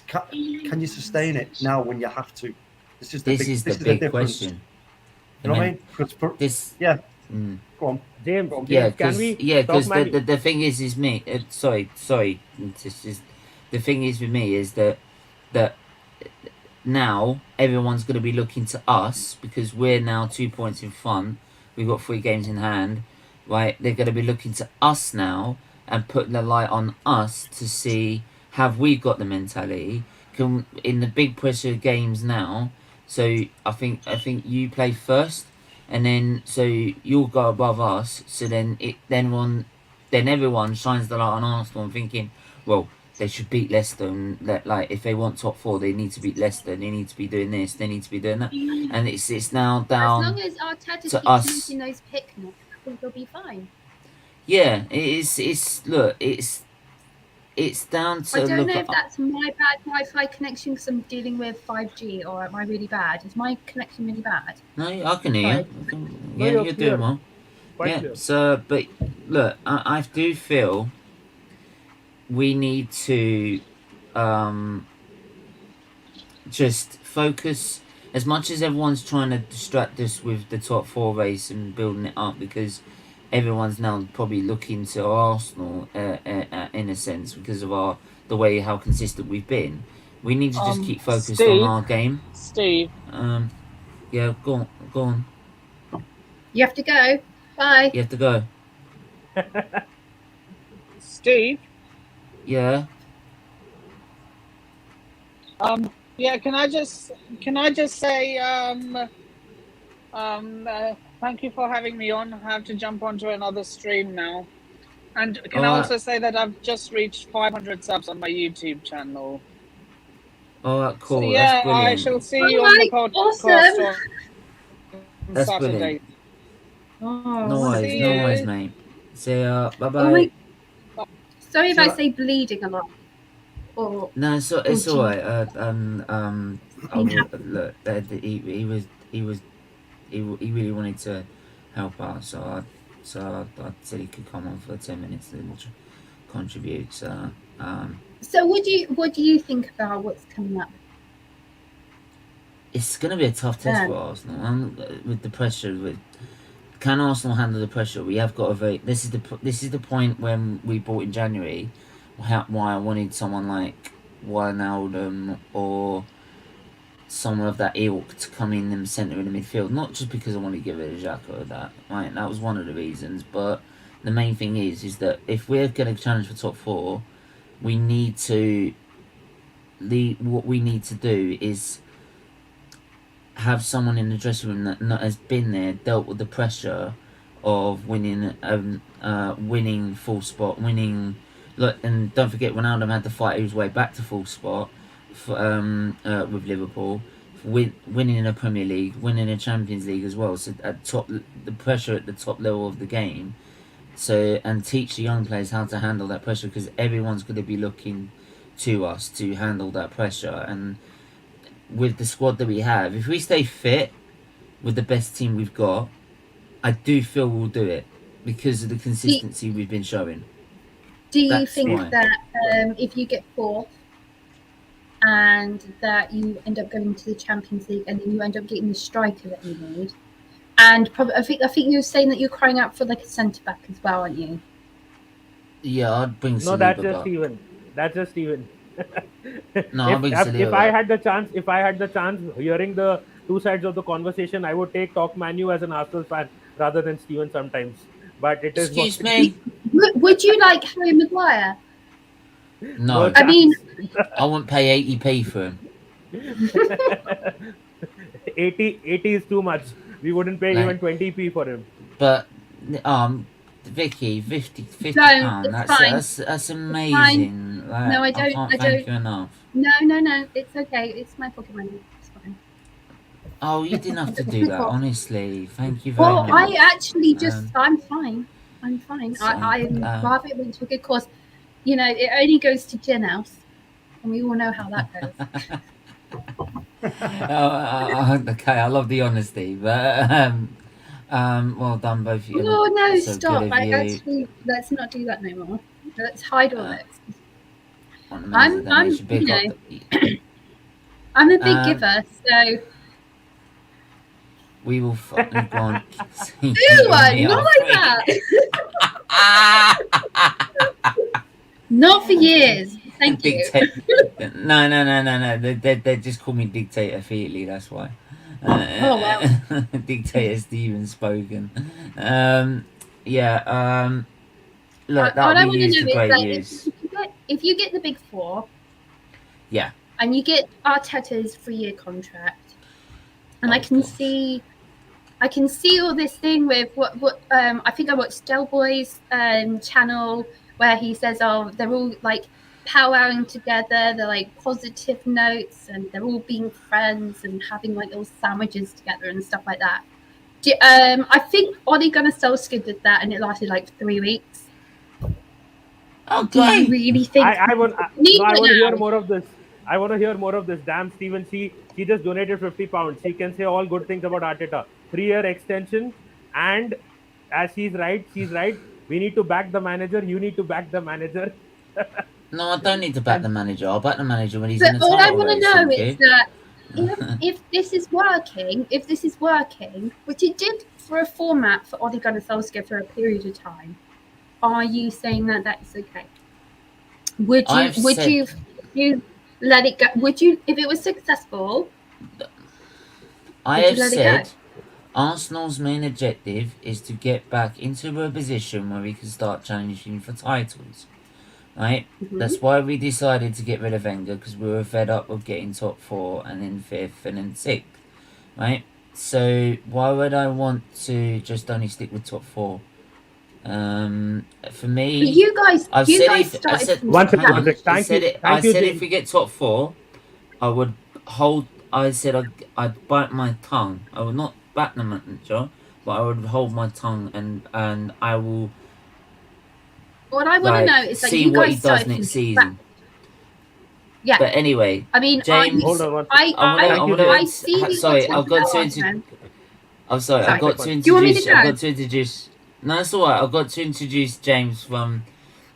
Q: can you sustain it now when you have to? This is the big
A: question.
Q: You know what I mean? Yeah. Go on.
P: James,
A: Yeah,
P: can we
A: because
P: talk
A: the thing is me. Sorry. The thing is with me is that now everyone's going to be looking to us because we're now 2 points in front. We've got 3 games in hand, right? They're going to be looking to us now and putting the light on us to see have we got the mentality in the big pressure games now. So I think you play first, and then so you'll go above us. So then everyone shines the light on Arsenal and thinking, well, they should beat Leicester, and like if they want top 4, they need to beat Leicester. They need to be doing this. They need to be doing that, and it's now down.
R: As long as Arteta
A: to
R: keeps
A: us.
R: using those picnics, I think he'll be fine.
A: Yeah, it's down to
R: I don't
A: look
R: know
A: at.
R: if that's my bad Wi-Fi connection because I'm dealing with 5G, or am I really bad? Is my connection really bad?
A: No, I can hear you.
R: No,
A: Yeah,
R: you're
A: you're
R: clear.
A: doing well.
P: Quite
A: Yeah.
P: clear.
A: So, but look, I do feel we need to just focus. As much as everyone's trying to distract us with the top 4 race and building it up, because everyone's now probably looking to Arsenal in a sense because of the way how consistent we've been. We need to just keep focused
U: Steve,
A: on our game.
U: Steve.
A: Yeah, go on.
R: You have to go. Bye.
A: You have to go.
U: Steve.
A: Yeah.
U: Yeah. Can I just say thank you for having me on. I have to jump onto another stream now. And can I also say that I've just reached 500 subs on my YouTube channel.
A: Alright, cool.
U: So,
A: That's
U: yeah,
A: brilliant.
U: I shall see you on the podcast on
A: That's
U: Saturday.
A: brilliant.
R: Oh,
A: No worries,
R: see
A: no
R: you.
A: worries, mate. See ya. Bye
R: Oh
A: bye.
R: my, sorry if
A: So-
R: I say bleeding a lot. Or
A: No, it's
R: gee.
A: alright. I will, look, he really wanted to help out, so I said he could come on for 10 minutes and contribute. So
R: So what do you think about what's coming up?
A: it's gonna be a tough test
R: Yeah.
A: for Arsenal. With the pressure, can Arsenal handle the pressure? We have got a very. This is the point when we bought in January. Why I wanted someone like Wijnaldum or someone of that ilk to come in and centre in the midfield. Not just because I wanted to get rid of Xhaka or that. Right, that was one of the reasons. But the main thing is that if we're going to challenge for top 4, we need to. What we need to do is have someone in the dressing room that has been there, dealt with the pressure of winning, winning full spot, winning. Look, and don't forget, Ronaldo had to fight his way back to full spot with Liverpool, winning in a Premier League, winning a Champions League as well. So at top, the pressure at the top level of the game. So and teach the young players how to handle that pressure, because everyone's going to be looking to us to handle that pressure. And with the squad that we have, if we stay fit with the best team we've got, I do feel we'll do it because of the consistency we've been showing.
R: Do you
A: That's
R: think
A: why.
R: that if you get 4th and that you end up going to the Champions League and then you end up getting the striker that you need, and probably I think you were saying that you're crying out for like a centre back as well, aren't you?
A: Yeah, I'd bring
P: No, that's
A: Saliba
P: just
A: back.
P: Steven. That's just Steven.
A: No, I'll bring
P: if
A: Saliba
P: I
A: back.
P: had the chance, hearing the two sides of the conversation, I would take TalkMU as an Arsenal fan rather than Steven sometimes. But it is
A: Excuse
P: what it
A: me.
R: Would you like Harry Maguire?
A: No,
R: I mean,
A: I won't pay 80p for him.
P: 80 is too much. We wouldn't pay
A: Like-
P: even 20p for him.
A: But Vicky, 50
R: Don't,
A: pound.
R: it's
A: That's
R: fine.
A: that's
R: It's
A: amazing.
R: fine.
A: Like,
R: No, I
A: can't
R: don't.
A: thank you enough.
R: No, it's okay. It's my pocket money. It's fine.
A: Oh, you didn't have to do that. Honestly, thank you very
R: Well,
A: much.
R: I actually just,
A: Um,
R: I'm fine. I'm fine.
A: so,
R: I'm rather it went to a good cause. You know, it only goes to Gin House, and we all know how that goes.
A: Okay, I love the honesty, but well done both of you.
R: No,
A: So
R: stop.
A: good of
R: I
A: you.
R: actually, let's not do that no more. Let's hide all this.
A: On the
R: I'm,
A: Men's Donation. Big
R: you
A: up
R: know, I'm a big
A: Um,
R: giver, so.
A: We will fucking go on.
R: Ew, not like that. Not for years. Thank you.
A: No. They just call me Dictator Featley. That's why.
R: Oh, wow.
A: Dictator Steven spoken. Yeah. Look,
R: All I
A: that'll
R: want
A: be
R: to
A: used
R: know
A: for
R: is
A: great
R: that
A: use.
R: if you get the big 4
A: Yeah.
R: and you get Arteta's 3-year contract, and I can see all this thing with what I think I watched Del Boy's channel where he says, oh, they're all like powwowing together, they're like positive notes, and they're all being friends and having like little sandwiches together and stuff like that. I think Ole Gunnar Solskjaer did that, and it lasted like 3 weeks. Do you really think?
P: I want to hear more of this. I want to hear more of this. Damn, Steven, she just donated £50. She can say all good things about Arteta. 3-year extension, and as she's right. We need to back the manager. You need to back the manager.
A: No, I don't need to back the manager. I'll back the manager when he's
R: But
A: in the
R: all I
A: title
R: want to
A: race.
R: know
A: thank
R: is
A: you.
R: that if this is working, which it did for a format for Ole Gunnar Solskjaer for a period of time, are you saying that that's okay? Would you let it go? Would you, if it was successful?
A: I
R: would you
A: have
R: let it
A: said
R: go?
A: Arsenal's main objective is to get back into a position where we can start challenging for titles. Right?
R: Mhm.
A: That's why we decided to get rid of Wenger, because we were fed up of getting top 4 and then 5th and then 6th. Right? So why would I want to just only stick with top 4? For me,
R: But you guys started from
P: One second,
A: hang on,
P: Patrick.
A: I
P: Thank
A: said
P: you,
A: it.
P: thank
A: I
P: you,
A: said
P: James.
A: if we get top 4, I would hold. I said I'd bite my tongue. I would not back the manager, but I would hold my tongue and I will
R: What I want to know is that
A: see
R: you
A: what he
R: guys
A: does
R: started from
A: next season.
R: yeah.
A: But anyway,
R: I mean,
A: James,
P: Hold on one second.
R: I see the
A: sorry, I've got to
R: argument.
A: I'm sorry, I've got to
R: Do you want me to
A: introduce. I've
R: go?
A: got to introduce. No, it's alright. I've got to introduce James from.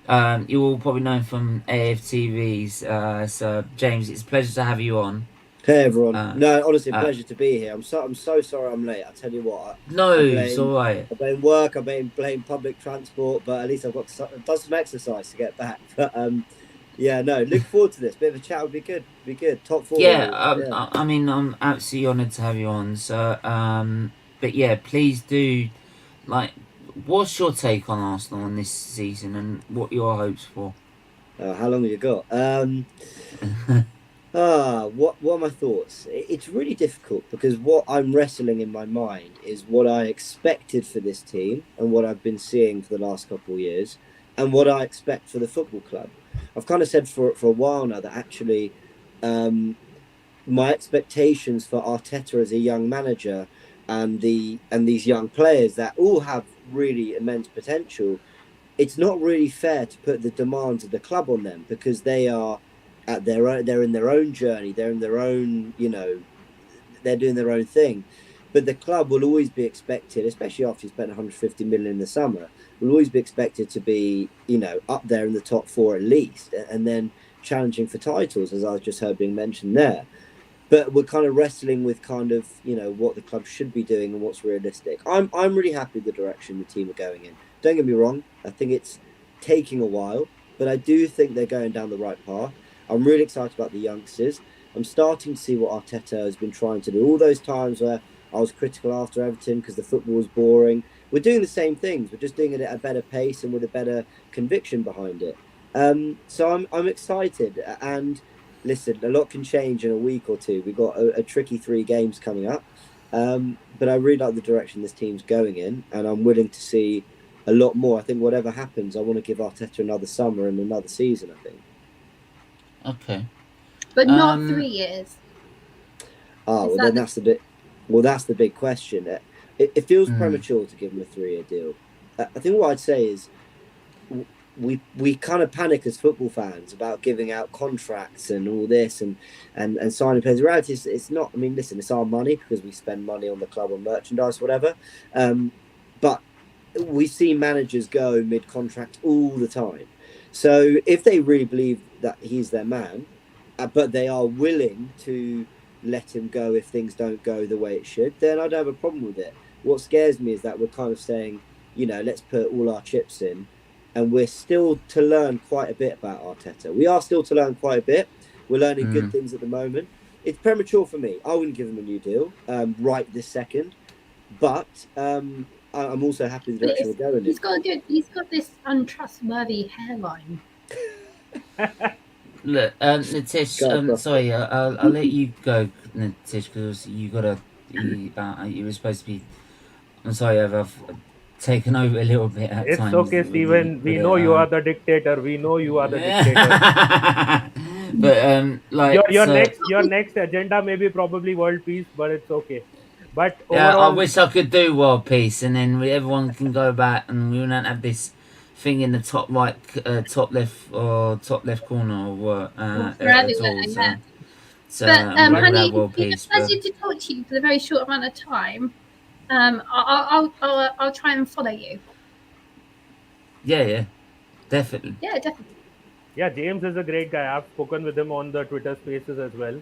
A: You all probably know him from AFTVs. So James, it's a pleasure to have you on.
C: Hey everyone. No, honestly, a
A: uh,
C: pleasure to be here. I'm so sorry I'm late. I tell you what.
A: No, it's all right.
C: I blame work. I blame public transport, but at least I've done some exercise to get back. But yeah, no, look forward to this. Bit of a chat would be good. Be good. Top 4.
A: Yeah, I mean, I'm absolutely honoured to have you on. So, but yeah, please do. Like, what's your take on Arsenal in this season, and what your hopes for?
C: How long have you got? What are my thoughts? It's really difficult because what I'm wrestling in my mind is what I expected for this team and what I've been seeing for the last couple of years and what I expect for the football club. I've kind of said for a while now that actually my expectations for Arteta as a young manager and these young players that all have really immense potential, it's not really fair to put the demands of the club on them because they are at their own, they're in their own journey, they're in their own, they're doing their own thing. But the club will always be expected, especially after you spent 150 million in the summer, will always be expected to be, up there in the top 4 at least, and then challenging for titles, as I just heard being mentioned there. But we're kind of wrestling with kind of, what the club should be doing and what's realistic. I'm really happy with the direction the team are going in. Don't get me wrong, I think it's taking a while, but I do think they're going down the right path. I'm really excited about the youngsters. I'm starting to see what Arteta has been trying to do. All those times where I was critical after Everton because the football was boring, we're doing the same things. We're just doing it at a better pace and with a better conviction behind it. So I'm excited. And listen, a lot can change in a week or two. We've got a tricky 3 games coming up. But I really like the direction this team's going in, and I'm willing to see a lot more. I think whatever happens, I want to give Arteta another summer and another season, I think.
A: Okay.
R: But not 3 years.
C: Well, then that's the bit. Well, that's the big question. It feels premature to give him a 3-year deal. I think what I'd say is we kind of panic as football fans about giving out contracts and all this and signing players. The reality is it's not. I mean, listen, it's our money because we spend money on the club, on merchandise, whatever. But we see managers go mid-contract all the time. So if they really believe that he's their man, but they are willing to let him go if things don't go the way it should, then I don't have a problem with it. What scares me is that we're kind of saying, let's put all our chips in, and we're still to learn quite a bit about Arteta. We are still to learn quite a bit. We're learning good things at the moment. It's premature for me. I wouldn't give him a new deal right this second, but I'm also happy with the direction we're going in.
R: He's got this untrustworthy hairline.
A: Look, Natish, sorry, I'll let you go, Natish, because you were supposed to be. I'm sorry, I've taken over a little bit at
P: It's
A: times.
P: okay, Steven. We know you are the dictator. We know you are the dictator.
A: But
P: your next agenda may be probably world peace, but it's okay. But
A: yeah,
P: overall,
A: I wish I could do world peace, and then everyone can go back, and we don't have this thing in the top right, top left, or top left corner, or at all. So
R: honey,
A: world
R: it's
A: peace.
R: a pleasure to talk to you for a very short amount of time. I'll try and follow you.
A: Yeah, definitely.
R: Yeah, definitely.
P: Yeah, James is a great guy. I've spoken with him on the Twitter Spaces as well.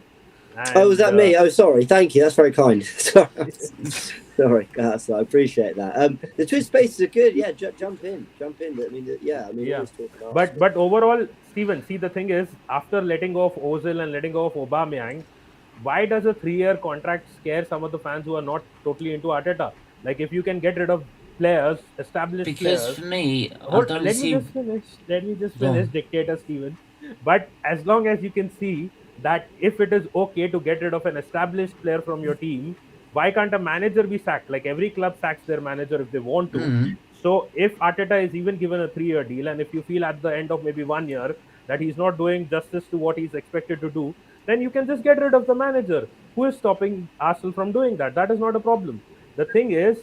P: And,
C: was that me? Oh, sorry. Thank you. That's very kind. Sorry, I appreciate that. The Twitter Spaces are good. Yeah, jump in. I mean, always talking
P: But overall, Steven, see, the thing is, after letting go of Ozil and letting go of Aubameyang, why does a 3-year contract scare some of the fans who are not totally into Arteta? Like, if you can get rid of players, established players.
A: Because for me,
P: let me just finish, Dictator Steven. But as long as you can see that if it is okay to get rid of an established player from your team, why can't a manager be sacked? Like, every club sacks their manager if they want to. So if Arteta is even given a 3-year deal, and if you feel at the end of maybe 1 year that he's not doing justice to what he's expected to do, then you can just get rid of the manager. Who is stopping Arsenal from doing that? That is not a problem. The thing is,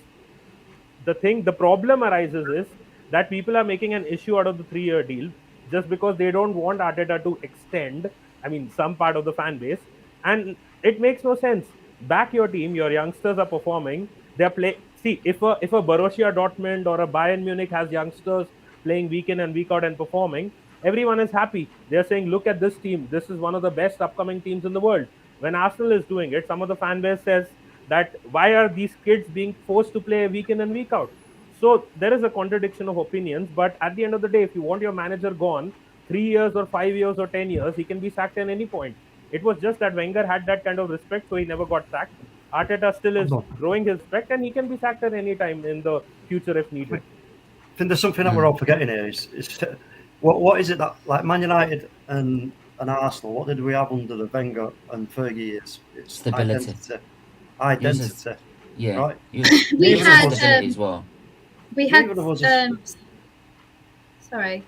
P: the problem arises is that people are making an issue out of the 3-year deal just because they don't want Arteta to extend. I mean, some part of the fan base, and it makes no sense. Back your team. Your youngsters are performing. They're play. See, if a Borussia Dortmund or a Bayern Munich has youngsters playing week in and week out and performing, everyone is happy. They're saying, "Look at this team. This is one of the best upcoming teams in the world." When Arsenal is doing it, some of the fan base says that why are these kids being forced to play week in and week out? So there is a contradiction of opinions. But at the end of the day, if you want your manager gone 3 years or 5 years or 10 years, he can be sacked at any point. It was just that Wenger had that kind of respect, so he never got sacked. Arteta still is growing his respect, and he can be sacked at any time in the future if needed.
Q: I think there's something that we're all forgetting here. Is what is it that, like, Man United and Arsenal, what did we have under the Wenger and Fergie years? It's
A: Stability.
Q: Identity.
A: Yeah.
Q: Right.
R: We had
A: as well.
R: we had
Q: Neither of us
R: sorry.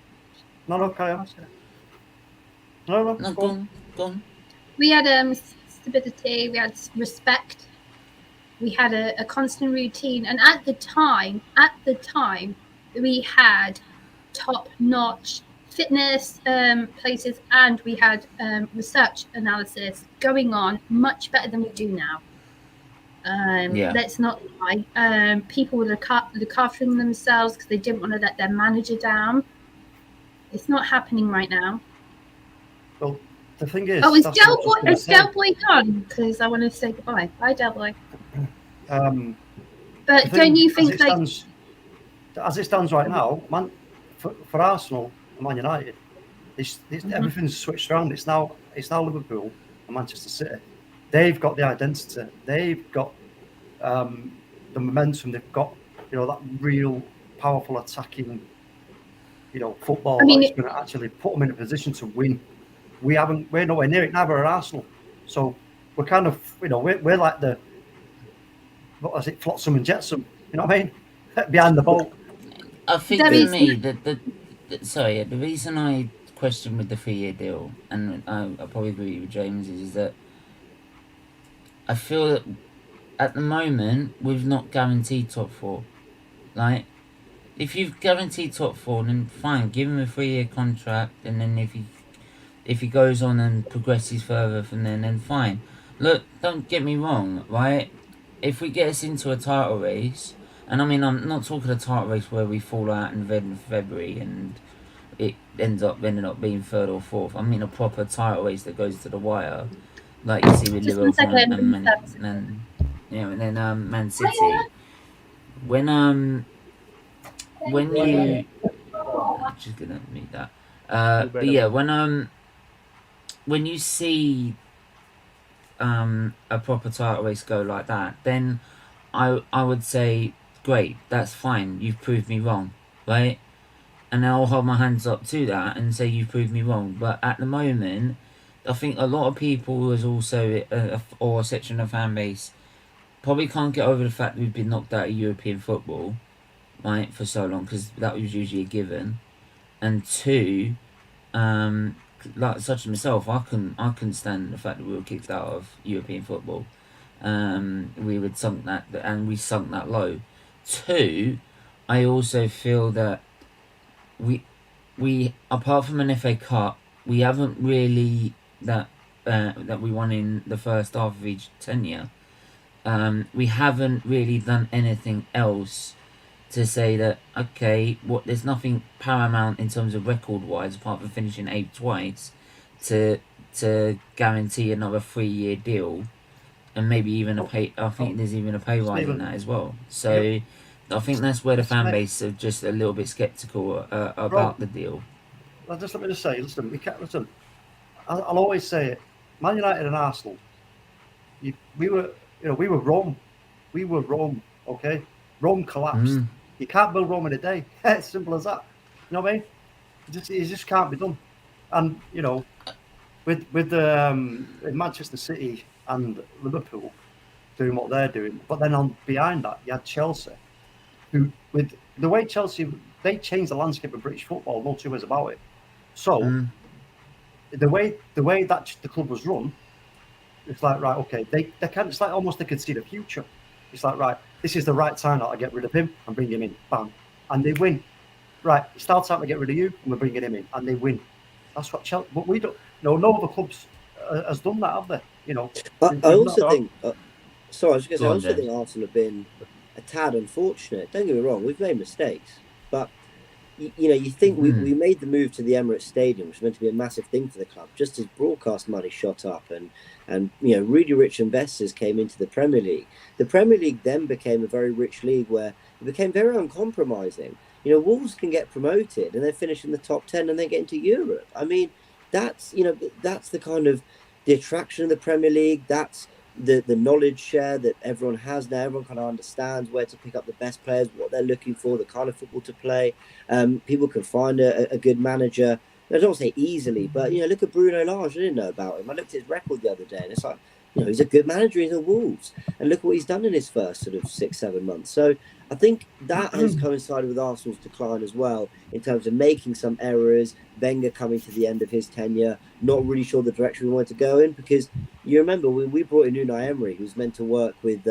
Q: No, carry on. No,
A: go on.
R: We had stability, we had respect, we had a constant routine, and at the time we had top-notch fitness places, and we had research analysis going on much better than we do now. Let's not lie. People look after themselves because they didn't want to let their manager down. It's not happening right now.
Q: Well, the thing is,
R: is Del Boy gone? Because I want to say goodbye. Bye, Del Boy. But don't you think,
Q: as it stands right now, for Arsenal and Man United, everything's switched around. It's now Liverpool and Manchester City. They've got the identity. They've got the momentum. They've got that real powerful attacking football. That's going to actually put them in a position to win. We're nowhere near it. Never at Arsenal. So we're kind of we're like the flotsam and jetsam. You know what I mean? Behind the ball.
A: I think for me the reason I question with the 3-year deal, and I probably agree with James, is that I feel that at the moment we've not guaranteed top 4. Like, if you've guaranteed top 4, then fine, give him a 3-year contract, and then if he goes on and progresses further from then fine. Look, don't get me wrong, right? If we get us into a title race, and I mean, I'm not talking a title race where we fall out in February and it ended up being 3rd or 4th. I mean a proper title race that goes to the wire, like you see with Liverpool and then Man City. When you, I'm just gonna meet that. But yeah, when you see a proper title race go like that, then I would say, great, that's fine, you've proved me wrong, right? And I'll hold my hands up to that and say you've proved me wrong. But at the moment, I think a lot of people, is also or a section of fan base, probably can't get over the fact that we've been knocked out of European football, right, for so long, because that was usually a given. And 2, like such as myself, I couldn't stand the fact that we were kicked out of European football. We would sunk that, and we sunk that low. 2, I also feel that we apart from an FA Cup, we haven't really that we won in the first half of each tenure. We haven't really done anything else to say that, okay, there's nothing paramount in terms of record-wise apart from finishing 8th twice to guarantee another 3-year deal, and maybe even I think there's even a pay rise in that as well. So I think that's where the fan base are just a little bit sceptical about the deal.
Q: Let me just say, listen. I'll always say it. Man United and Arsenal. We were Rome. We were Rome. Okay, Rome collapsed. You can't build Rome in a day. It's simple as that. You know what I mean? It just can't be done. And with Manchester City and Liverpool doing what they're doing, but then behind that you had Chelsea, who with the way Chelsea, they changed the landscape of British football. No two ways about it. So the way that the club was run, it's like, right, okay, they can. It's like almost they could see the future. It's like, right, this is the right time now to get rid of him and bring him in. Bang, and they win. Right, it's time to get rid of you, and we're bringing him in, and they win. That's what Chelsea. But we don't. No other clubs has done that, have they? You know.
C: I also think. Sorry, I was going to say. I
A: Go on,
C: also
A: then.
C: think Arsenal have been a tad unfortunate. Don't get me wrong, we've made mistakes, but you think we made the move to the Emirates Stadium, which was meant to be a massive thing for the club, just as broadcast money shot up and really rich investors came into the Premier League. The Premier League then became a very rich league where it became very uncompromising. Wolves can get promoted and then finish in the top 10 and then get into Europe. I mean, that's the kind of the attraction of the Premier League. That's the knowledge share that everyone has now. Everyone kind of understands where to pick up the best players, what they're looking for, the kind of football to play. People can find a good manager. I don't want to say easily, but look at Bruno Lage. I didn't know about him. I looked at his record the other day, and it's like, he's a good manager. He's at Wolves, and look what he's done in his first sort of 6-7 months. So I think that has coincided with Arsenal's decline as well, in terms of making some errors. Wenger coming to the end of his tenure, not really sure the direction we wanted to go in, because you remember when we brought in Unai Emery, who was meant to work with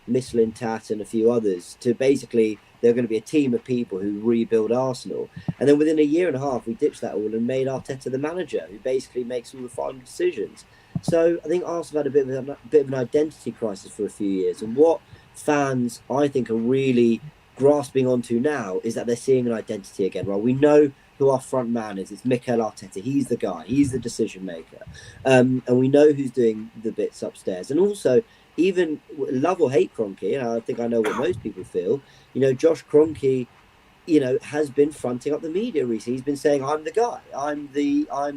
C: Michelin Tat and a few others to basically, they're going to be a team of people who rebuild Arsenal. And then within a year and a half, we ditched that all and made Arteta the manager, who basically makes all the final decisions. So I think Arsenal had a bit of an identity crisis for a few years. And what fans, I think, are really grasping onto now is that they're seeing an identity again. Right? We know who our front man is. It's Mikel Arteta. He's the guy. He's the decision maker. And we know who's doing the bits upstairs. And also, even love or hate Kroenke, I think I know what most people feel. Josh Kroenke, has been fronting up the media recently. He's been saying, "I'm the guy. I'm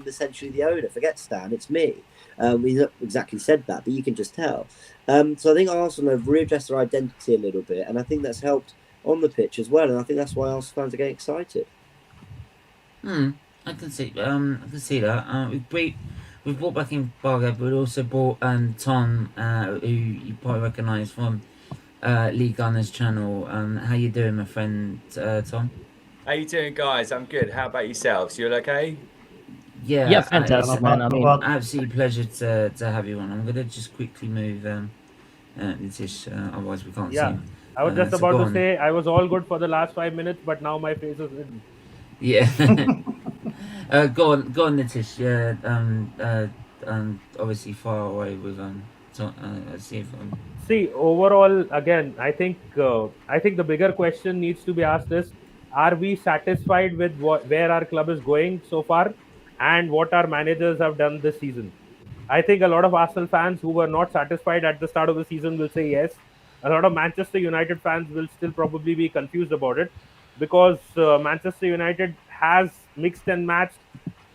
C: essentially the owner. Forget Stan. It's me." He's not exactly said that, but you can just tell. So I think Arsenal have readjusted their identity a little bit, and I think that's helped on the pitch as well. And I think that's why Arsenal fans are getting excited.
A: I can see that. We've brought back in Bhargav, but we also brought Tom, who you probably recognise from Lee Gunner's channel. How you doing, my friend, Tom?
D: How you doing, guys? I'm good. How about yourselves? You all okay?
A: Yeah,
F: fantastic, man. I mean,
A: absolute pleasure to have you on. I'm gonna just quickly move Nitish, otherwise we can't see him.
P: I was just about to say I was all good for the last 5 minutes, but now my face is hidden.
A: Yeah. Go on, Nitish. Yeah. Obviously far away with
P: See, overall, again, I think the bigger question needs to be asked is: are we satisfied with where our club is going so far, and what our managers have done this season? I think a lot of Arsenal fans who were not satisfied at the start of the season will say yes. A lot of Manchester United fans will still probably be confused about it, because Manchester United has mixed and matched,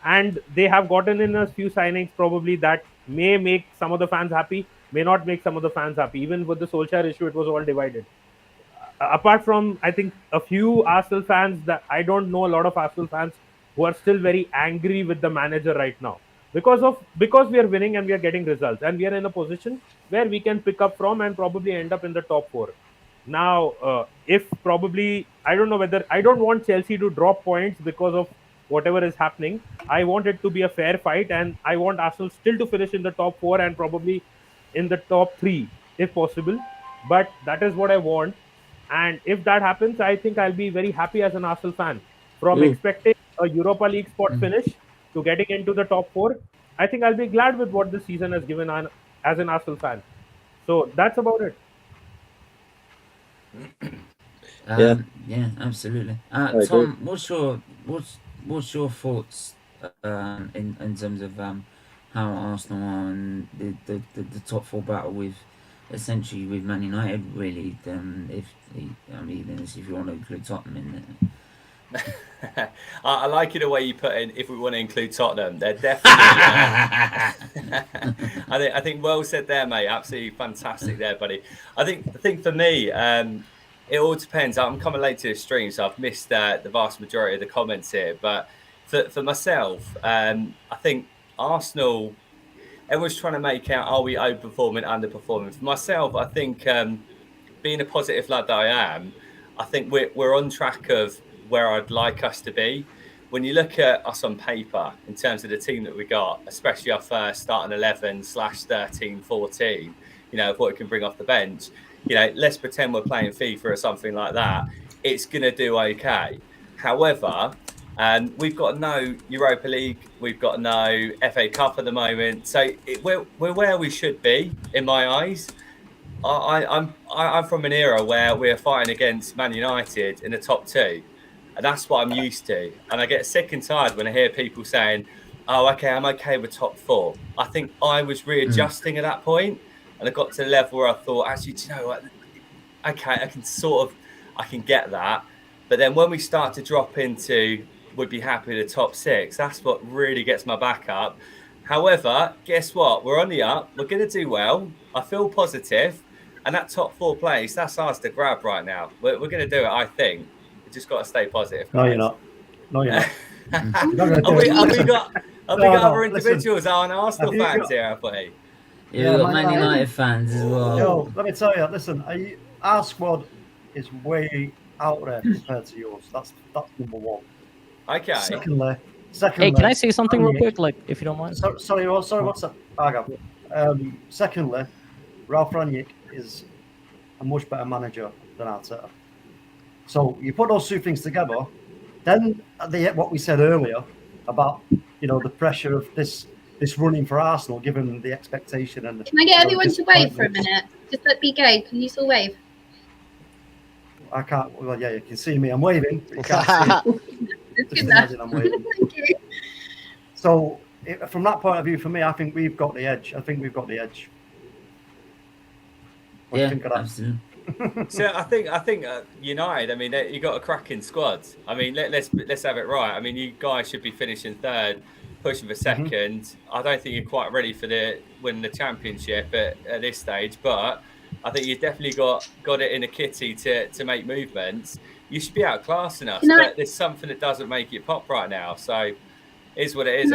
P: and they have gotten in a few signings probably that may make some of the fans happy, may not make some of the fans happy. Even with the Solskjaer issue, it was all divided. Apart from, I think, a few Arsenal fans, that I don't know a lot of Arsenal fans who are still very angry with the manager right now, because we are winning and we are getting results, and we are in a position where we can pick up from and probably end up in the top 4. Now, if probably, I don't know whether, I don't want Chelsea to drop points because of whatever is happening. I want it to be a fair fight, and I want Arsenal still to finish in the top 4 and probably in the top 3 if possible. But that is what I want, and if that happens, I think I'll be very happy as an Arsenal fan. From expecting a Europa League spot finish to getting into the top 4, I think I'll be glad with what this season has given as an Arsenal fan. So that's about it.
A: Yeah, absolutely. Tom, what's your thoughts in terms of how Arsenal are and the top 4 battle with essentially with Man United, really? If you want to include Tottenham in there.
D: I like it the way you put in. If we want to include Tottenham, they're definitely. I think well said there, mate. Absolutely fantastic there, buddy. I think for me, it all depends. I'm coming late to the stream, so I've missed the vast majority of the comments here. But for myself, I think Arsenal, everyone's trying to make out, are we overperforming, underperforming? For myself, I think being a positive lad that I am, I think we're on track of where I'd like us to be. When you look at us on paper, in terms of the team that we got, especially our first starting 11/13, 14, of what we can bring off the bench, let's pretend we're playing FIFA or something like that. It's going to do okay. However, we've got no Europa League, we've got no FA Cup at the moment, so we're where we should be in my eyes. I'm from an era where we're fighting against Man United in the top 2. And that's what I'm used to. And I get sick and tired when I hear people saying, oh, okay, I'm okay with top 4. I think I was readjusting at that point, and I got to the level where I thought, actually, do you know what? Okay, I can get that. But then when we start to drop into, would be happy with the top 6, that's what really gets my back up. However, guess what? We're on the up. We're going to do well. I feel positive. And that top 4 place, that's ours to grab right now. We're going to do it, I think. Just got to stay positive.
Q: No, you're not. No, you're not.
D: Have we got other individuals on Arsenal fans here, have we?
A: Yeah, we've got Man United fans as well.
Q: Yo, let me tell you, listen, our squad is way out there compared to yours. That's number 1.
D: Okay.
Q: Secondly,
F: hey, can I say something real quick, like, if you don't mind?
Q: Sorry, what's that? Bhargav. Secondly, Ralph Rangnick is a much better manager than Arteta. So you put those 2 things together, then what we said earlier about the pressure of this running for Arsenal, given the expectation and.
R: Can I get everyone to wave for a minute? Just let me go. Can you still wave?
Q: I can't. Well, yeah, you can see me. I'm waving. You can't see. Just imagine I'm waving.
R: Thank you.
Q: So from that point of view, for me, I think we've got the edge. What do you think of that?
A: Absolutely.
D: So I think United. I mean, you got a cracking squad. I mean, let's have it right. I mean, you guys should be finishing 3rd, pushing for 2nd. I don't think you're quite ready for winning the championship at this stage, but I think you've definitely got it in a kitty to make movements. You should be outclassing us, but there's something that doesn't make it pop right now. So, it is what it is.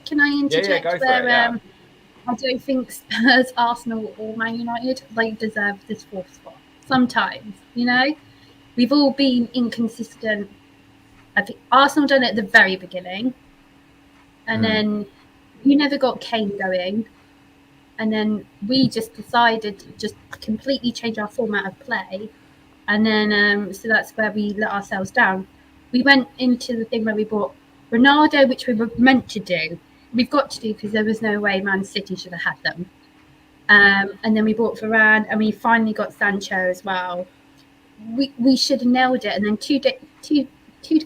R: Can I interject?
D: Yeah, go for it. Yeah.
R: I don't think Spurs, Arsenal, or Man United deserve this 4th spot. Sometimes, we've all been inconsistent. I think Arsenal done it at the very beginning, and then you never got Kane going, and then we just decided to just completely change our format of play, and then so that's where we let ourselves down. We went into the thing where we bought Ronaldo, which we were meant to do. We've got to do because there was no way Man City should have had them. And then we bought Varane, and we finally got Sancho as well. We should have nailed it. And then two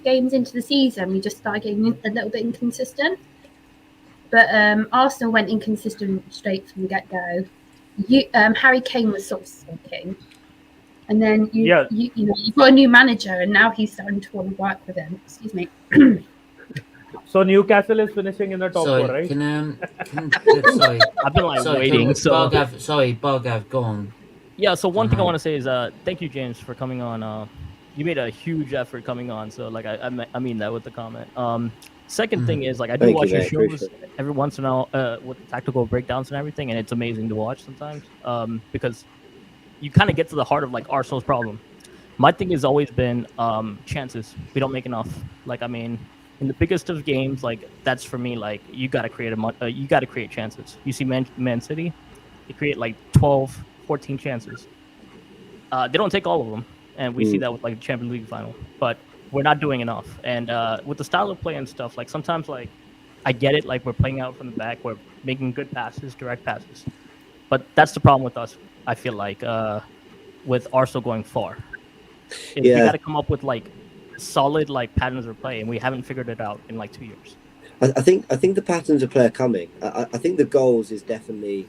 R: games into the season, we just started getting a little bit inconsistent. But Arsenal went inconsistent straight from the get-go. Harry Kane was sort of sulking. And then you've got a new manager, and now he's starting to want to work with him. Excuse me.
P: So Newcastle is finishing in the top 4, right?
A: Sorry.
F: I've been waiting.
A: Bhargav, go on.
F: Yeah. So one thing I want to say is thank you, James, for coming on. You made a huge effort coming on. So I mean that with the comment. Second thing is I do watch your shows every once in a while with the tactical breakdowns and everything, and it's amazing to watch sometimes because you kind of get to the heart of Arsenal's problem. My thing has always been chances. We don't make enough. In the biggest of games, that's for me. You got to create chances. You see Man City, they create 12, 14 chances. They don't take all of them, and we see that with the Champions League final. But we're not doing enough. And with the style of play and stuff, sometimes I get it. We're playing out from the back, we're making good passes, direct passes. But that's the problem with us. I feel with Arsenal going far, we got to come up with solid patterns of play, and we haven't figured it out in 2 years.
C: I think the patterns of play are coming. I think the goals is definitely.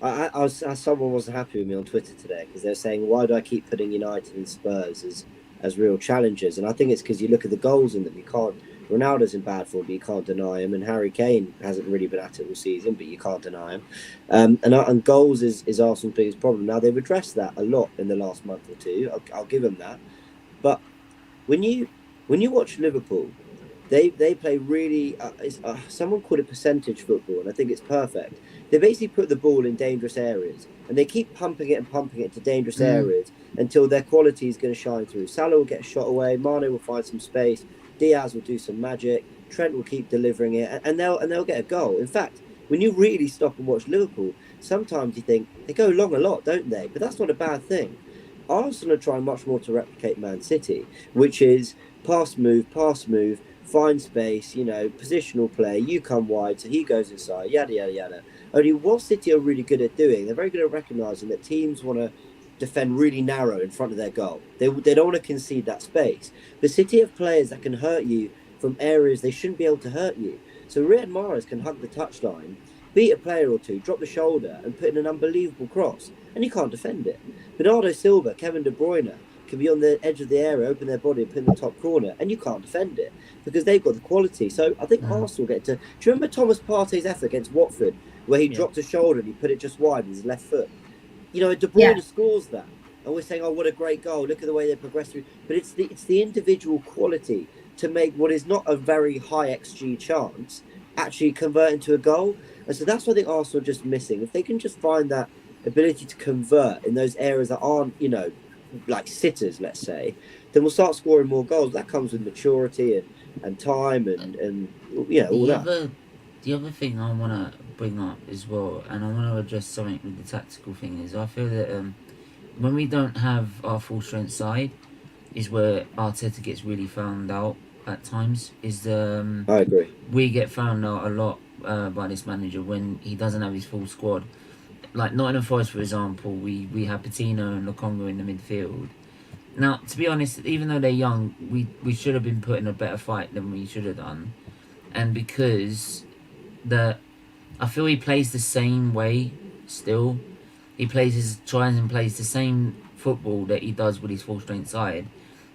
C: Someone wasn't happy with me on Twitter today because they're saying, why do I keep putting United and Spurs as real challengers? And I think it's because you look at the goals in them. You can't. Ronaldo's in bad form, but you can't deny him, and Harry Kane hasn't really been at it all season, but you can't deny him. And goals is Arsenal's biggest problem. Now they've addressed that a lot in the last month or two. I'll give them that. But when you watch Liverpool, they play really. Someone called it percentage football, and I think it's perfect. They basically put the ball in dangerous areas, and they keep pumping it to dangerous areas until their quality is going to shine through. Salah will get a shot away, Mane will find some space, Diaz will do some magic, Trent will keep delivering it, and they'll get a goal. In fact, when you really stop and watch Liverpool, sometimes you think they go long a lot, don't they? But that's not a bad thing. Arsenal are trying much more to replicate Man City, which is pass, move, find space, positional play, you come wide, so he goes inside, yada, yada, yada. Only what City are really good at doing, they're very good at recognising that teams want to defend really narrow in front of their goal. They don't want to concede that space. But City have players that can hurt you from areas they shouldn't be able to hurt you. So Riyad Mahrez can hug the touchline, beat a player or two, drop the shoulder, and put in an unbelievable cross, and you can't defend it. Bernardo Silva, Kevin De Bruyne can be on the edge of the area, open their body and put in the top corner, and you can't defend it because they've got the quality. So I think Arsenal get to... Do you remember Thomas Partey's effort against Watford, where he dropped a shoulder and he put it just wide with his left foot? De Bruyne scores that, and we're saying, oh, what a great goal, look at the way they progress through. But it's the individual quality to make what is not a very high XG chance actually convert into a goal. And so that's what I think Arsenal are just missing. If they can just find that ability to convert in those areas that aren't, like sitters, let's say, then we'll start scoring more goals. That comes with maturity and time and all that.
A: The other thing I want to bring up as well, and I want to address something with the tactical thing, is I feel that when we don't have our full strength side is where Arteta gets really found out at times. I
C: agree.
A: We get found out a lot by this manager when he doesn't have his full squad. Like Nottingham Forest, for example, we have Patino and Lokonga in the midfield. Now, to be honest, even though they're young, we should have been put in a better fight than we should have done. And because I feel he plays the same way still. He tries and plays the same football that he does with his full strength side,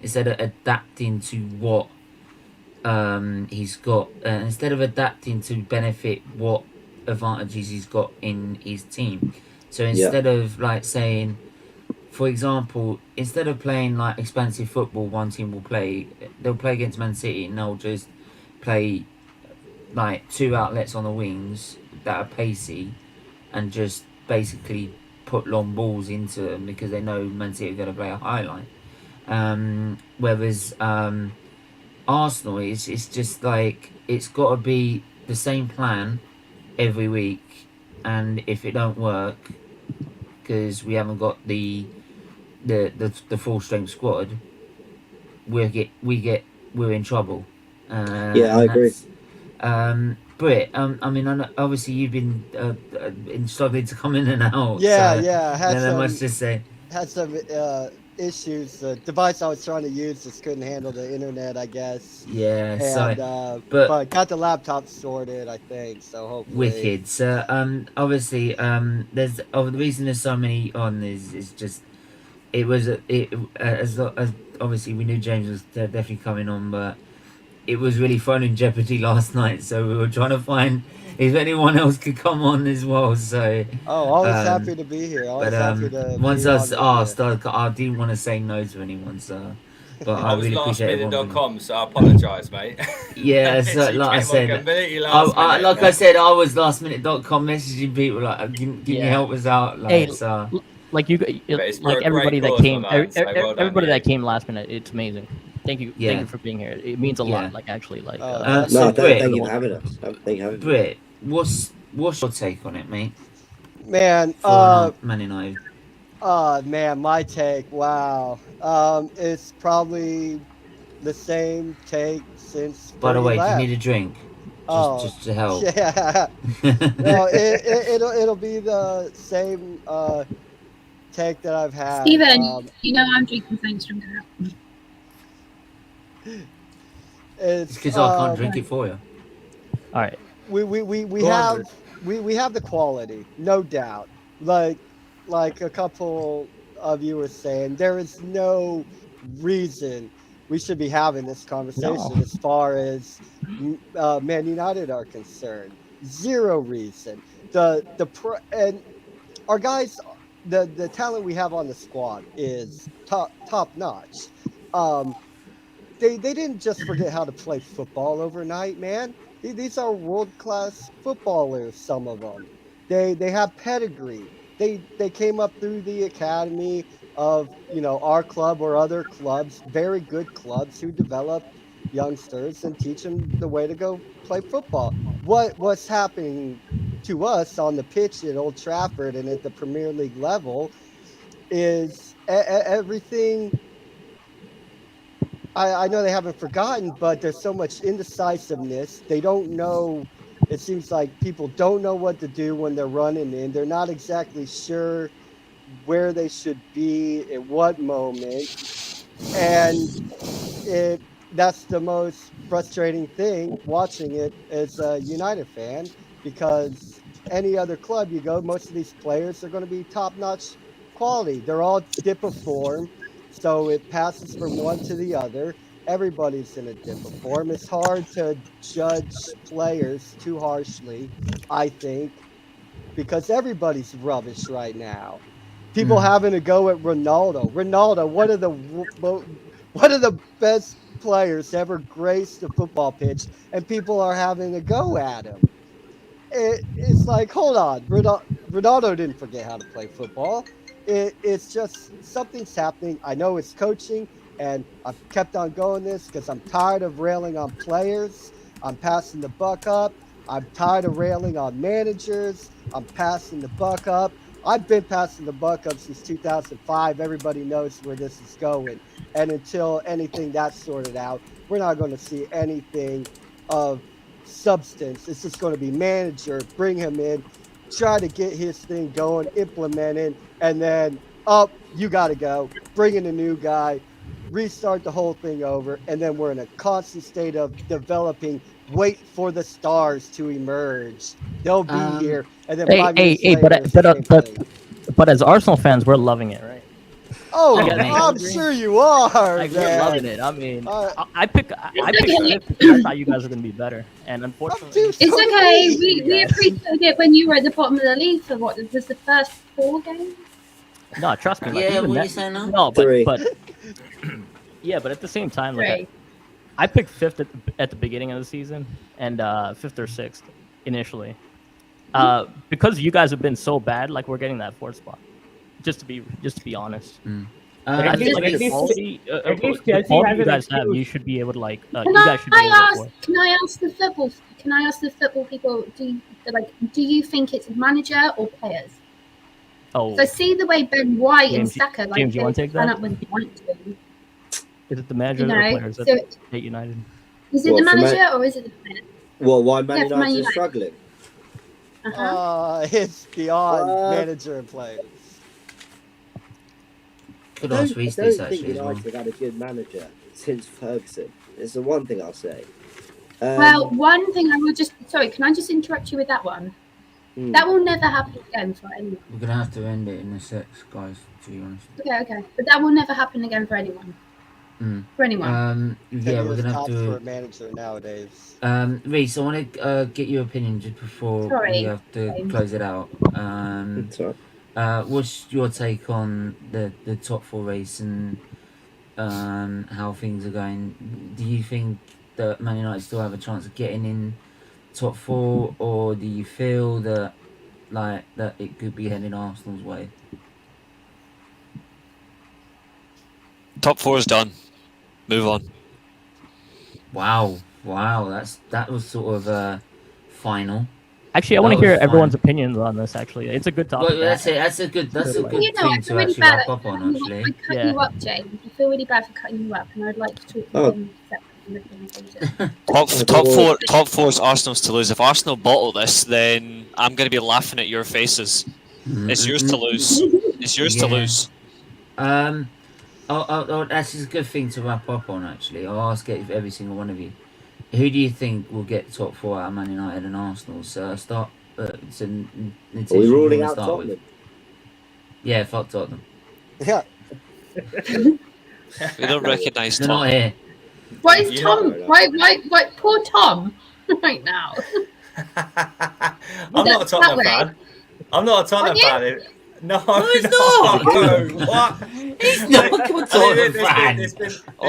A: instead of adapting to what he's got. Instead of adapting to benefit what advantages he's got in his team. So instead of like saying, for example, instead of playing like expansive football, one team they'll play against Man City and they'll just play like two outlets on the wings that are pacey and just basically put long balls into them because they know Man City are going to play a high line. Whereas Arsenal, it's just like it's got to be the same plan every week, and if it don't work because we haven't got the full strength squad, we're in trouble.
C: I agree.
A: Britt, I mean, obviously you've been struggling to come in and out.
I: Yeah.
A: Not much to say.
I: Had some issues. The device I was trying to use just couldn't handle the internet, I guess.
A: Yeah,
I: and, but got the laptop sorted, I think. So hopefully.
A: Wicked. So obviously there's the reason there's so many on is just as obviously we knew James was definitely coming on, but it was really fun in Jeopardy last night, so we were trying to find if anyone else could come on as well. So
I: always happy to be here. Always happy to
A: once I was asked, I didn't want to say no to anyone. So, but I really appreciate it.
D: lastminute.com, so I apologise, mate.
A: Yeah, so like I said, I was lastminute.com messaging people like, can you help us out? Like,
F: Hey,
A: so.
F: like everybody that came, everybody that came last minute, it's amazing. Thank you for being here. It means a lot. Like actually, like.
C: Thank you for having us. Thank you for having me.
A: Britt, what's your take on it, mate?
I: Man,
A: Man United.
I: Man, my take. Wow, it's probably the same take since.
A: By the way, do you need a drink? Just to help.
I: Yeah. No, it'll be the same take that I've had.
R: Steven, I'm drinking thanks from that.
I: It's
A: because I can't drink it for you.
F: All right.
I: We have the quality, no doubt. Like a couple of you were saying, there is no reason we should be having this conversation as far as Man United are concerned. Zero reason. And our guys, the talent we have on the squad is top notch. They didn't just forget how to play football overnight, man. These are world-class footballers, some of them. They have pedigree. They came up through the academy of our club or other clubs, very good clubs who develop youngsters and teach them the way to go play football. What's happening to us on the pitch at Old Trafford and at the Premier League level is everything. I know they haven't forgotten, but there's so much indecisiveness. They don't know. It seems like people don't know what to do when they're running in. They're not exactly sure where they should be at what moment. And that's the most frustrating thing watching it as a United fan, because any other club you go, most of these players are going to be top-notch quality. They're all dip of form, so it passes from one to the other. Everybody's in a dip of form. It's hard to judge players too harshly, I think, because everybody's rubbish right now. People having to go at Ronaldo. Ronaldo, one of the best players ever graced the football pitch, and people are having to go at him. It's like, hold on, Ronaldo didn't forget how to play football. It's just something's happening. I know it's coaching, and I've kept on going this because I'm tired of railing on players. I'm passing the buck up. I'm tired of railing on managers. I'm passing the buck up. I've been passing the buck up since 2005. Everybody knows where this is going. And until anything that's sorted out, we're not going to see anything of substance. It's just going to be manager, bring him in, try to get his thing going, implement it, and then, you got to go. Bring in a new guy, restart the whole thing over, and then we're in a constant state of developing. Wait for the stars to emerge. They'll be here, and then 5 years later,
F: but as Arsenal fans, we're loving it, right?
I: Oh, I'm sure you are.
F: Like, we're loving it. I mean, I picked fifth because I thought you guys were gonna be better, and unfortunately,
R: it's okay. We appreciated it when you were at the bottom of the league for what was the first 4 games.
F: No, trust me. Like,
A: Yeah,
F: even
A: what
F: that,
A: you saying now?
F: No, but yeah, but at the same time, like I picked fifth at the beginning of the season and fifth or sixth initially, because you guys have been so bad. Like, we're getting that fourth spot. Just to be honest.
P: At least Chelsea has
F: you guys have, you should be able to you guys should be able to.
R: Can I ask the football? Can I ask the football people? Do you think it's manager or players?
F: Oh.
R: So see the way Ben White
F: James,
R: and Saka
F: James, you want to take that?
R: up when they want to.
F: Is it the manager or players at State United?
R: Is it the manager or is it the player?
C: Well, why Man United is struggling?
I: It's beyond manager and players.
C: I don't think United had a good manager since Ferguson. It's the one thing I'll say.
R: Well, one thing I will can I just interrupt you with that one? That will never happen again for anyone.
A: We're gonna have to end it in a sec, guys. To be honest.
R: Okay, but that will never happen again for anyone. For anyone.
A: Yeah, we're gonna have to.
I: For a manager nowadays.
A: Reese, I want to get your opinion just before we have to close it out. What's your take on the top 4 race and how things are going? Do you think that Man United still have a chance of getting in top 4, or do you feel that that it could be heading Arsenal's way?
H: Top 4 is done. Move on.
A: Wow, that was sort of a final.
F: Actually, I want to hear everyone's opinions on this. Actually, it's a good topic.
A: Well, that's a good thing to actually wrap up on. Actually,
R: I cut you up, James. I feel really bad for cutting you up, and I'd like to talk
H: Top four is Arsenal's to lose. If Arsenal bottle this, then I'm going to be laughing at your faces. It's yours to lose. It's yours to lose.
A: That's a good thing to wrap up on. Actually, I'll ask every single one of you. Who do you think will get top 4 out of Man United and Arsenal? So start. Are
C: we ruling out Tottenham?
A: Yeah, fuck Tottenham.
I: Yeah.
H: We don't recognise
A: They're
H: Tom.
A: not here.
R: Why is Tom? Why poor Tom right now?
D: I'm not a Tottenham fan. I'm not a Tottenham fan. No,
A: he's not.
D: No, what?
A: He's not a Tottenham fan.
D: There's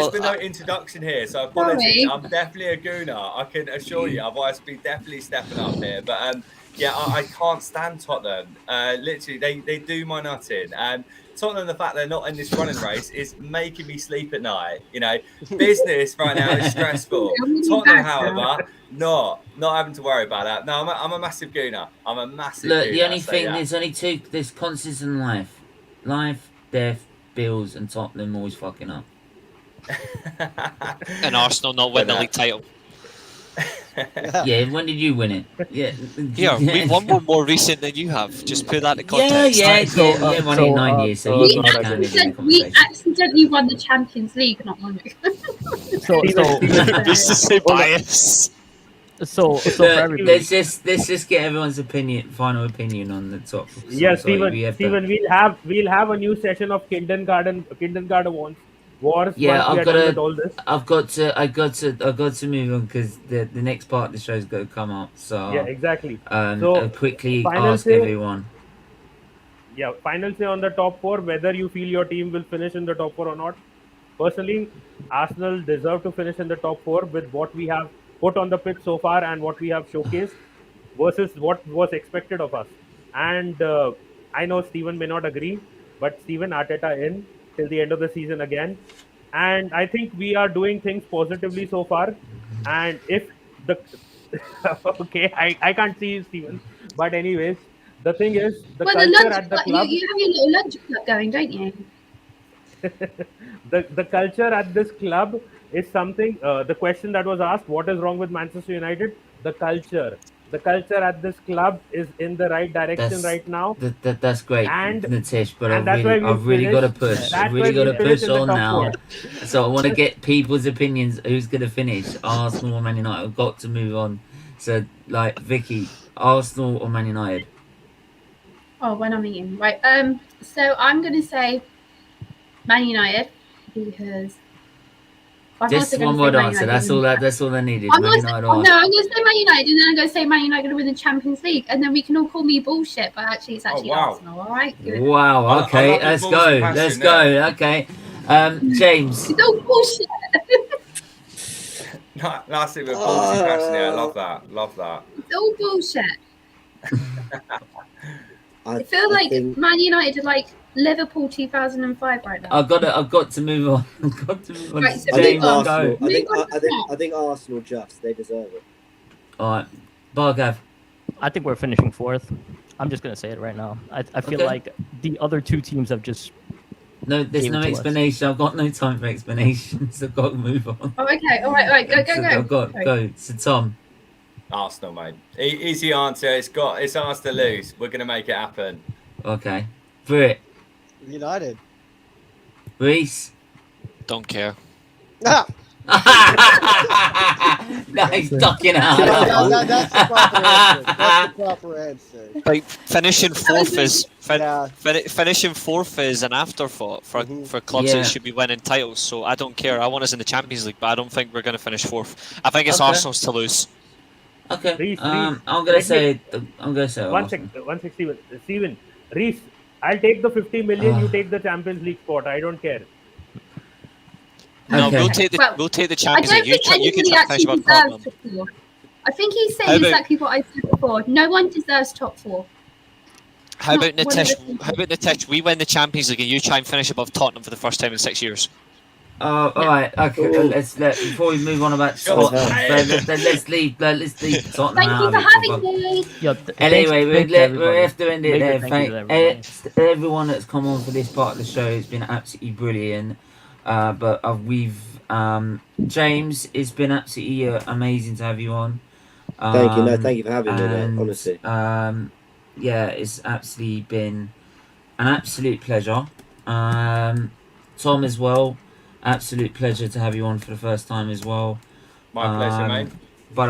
D: been no introduction here, so apologies. I'm definitely a Gooner. I can assure you. Otherwise, I'd be definitely stepping up here. But Yeah, I can't stand Tottenham. Literally, they do my nut in. And Tottenham, the fact they're not in this running race is making me sleep at night. You know, business right now is stressful. Tottenham, however, not having to worry about that. No, I'm a massive Gooner. I'm a massive
A: Look,
D: Gooner.
A: the only
D: so,
A: thing,
D: yeah.
A: there's only two, there's constants in life. Life, death, bills, and Tottenham always fucking up.
H: And Arsenal not win the league title.
A: Yeah, when did you win it? Yeah,
H: Yeah, we've won one more recent than you have. Just put that in context.
A: Yeah, won it in 9 years, so you can count it in the
R: We
A: conversation.
R: accidentally won the Champions League, not won it.
H: This is so biased.
F: So for
A: Look,
F: everybody,
A: let's just get everyone's final opinion on the top.
P: Yeah,
A: Sorry,
P: Steven, we'll have a new session of kindergarten wars
A: Yeah,
P: once we are done with all this.
A: I've got to move on because the next part of the show's got to come up. So
P: Yeah, exactly.
A: So I'll quickly
P: final
A: ask
P: say-
A: everyone.
P: Yeah, final say on the top four, whether you feel your team will finish in the top four or not. Personally, Arsenal deserve to finish in the top four with what we have put on the pitch so far and what we have showcased versus what was expected of us. And I know Steven may not agree, but Steven, Arteta in till the end of the season again. And I think we are doing things positively so far. And if the... okay, I can't see you, Steven. But anyways, the thing is, the
R: Well,
P: culture
R: lunch
P: at the
R: club,
P: club...
R: you have your little lunch club going, don't you?
P: the culture at this club is something. The question that was asked: what is wrong with Manchester United? The culture at this club is in the right direction right now.
A: That's great,
P: And-
A: Natish, but
P: and that's why we
A: I've really got to
P: finished-
A: push.
P: that's
A: I've
P: why
A: really got
P: we
A: to
P: finished
A: push
P: in the
A: on
P: top
A: now.
P: four.
A: So I want to get people's opinions. Who's going to finish? Arsenal or Man United? I've got to move on. So, like, Vicky, Arsenal or Man United?
R: Oh, when I'm eating. Right. So I'm going to say Man United because... I'm
A: Just
R: also gonna
A: one
R: say
A: word
R: Man
A: answer.
R: United.
A: That's all I needed.
R: I'm
A: Man
R: going
A: United
R: to
A: or
R: I'm going to say Man United, and then I'm going to say Man United going to win the Champions League, and then we can all call me bullshit, but actually it's actually Arsenal. All right. Good.
A: Wow. Okay. Let's go. Let's go. Okay. James.
R: It's all bullshit.
D: Last week, ballsy passionate. I love that. Love that.
R: It's all bullshit. I feel like Man United are like Liverpool 2005 right now.
A: I've got to move on. I've got to move on.
R: Right, so
C: I think
A: James,
C: Arsenal.
A: go.
C: I think Arsenal just they deserve it.
A: All right, Bhargav.
F: I think we're finishing fourth. I'm just gonna say it right now. I feel
A: Okay.
F: like the other two teams have just
A: No, there's
F: gave
A: no
F: it to us.
A: explanation. I've got no time for explanations. I've got to move on.
R: Oh, okay. All right. Go.
A: So I've got go. So Tom.
D: Arsenal, mate. Easy answer. It's ours to lose. We're gonna make it happen.
A: Okay. Brit.
I: United.
A: Reese.
H: Don't care.
I: Ah!
A: No, he's ducking out.
I: That's the proper answer. That's the proper answer.
H: Like finishing fourth is
I: Yeah.
H: finishing fourth is an afterthought for clubs
A: Yeah.
H: that should be winning titles. So I don't care. I want us in the Champions League, but I don't think we're going to finish fourth. I think it's
A: Okay.
H: Arsenal's to lose.
A: Okay.
P: Reece,
A: I'm gonna
P: let
A: say.
P: me-
A: I'm gonna say.
P: One
A: Arsenal.
P: sec, Steven. Reese, I'll take the 50 million. You take the Champions League spot. I don't care.
H: No,
A: Okay.
H: we'll take the
R: Well,
H: Champions
R: I
H: League.
R: don't
H: You
R: think
H: can
R: anybody
H: try to finish
R: actually
H: above
R: deserves
H: Tottenham.
R: top four. I think he's saying
H: How about-
R: exactly what I said before. No one deserves top four.
H: How about
R: Not one of
H: Natish?
R: the-
H: How about Natish? We win the Champions League and you try and finish above Tottenham for the first time in 6 years.
A: All right. Okay. Before we move on about Tottenham, let's leave Tottenham
R: Thank
A: out
R: you
A: of
R: for
A: it.
R: having me.
A: Anyway,
F: thanks to
A: we
F: everybody.
A: have to end it
F: Major
A: there.
F: thank you to
A: Thank everyone that's come on for this part of the show. It's been absolutely brilliant. But we've James, it's been absolutely amazing to have you on.
C: Thank you. No, thank you for having me.
A: and,
C: Honestly.
A: Yeah, it's absolutely been an absolute pleasure. Tom as well, absolute pleasure to have you on for the first time as well.
D: My pleasure, mate.
A: But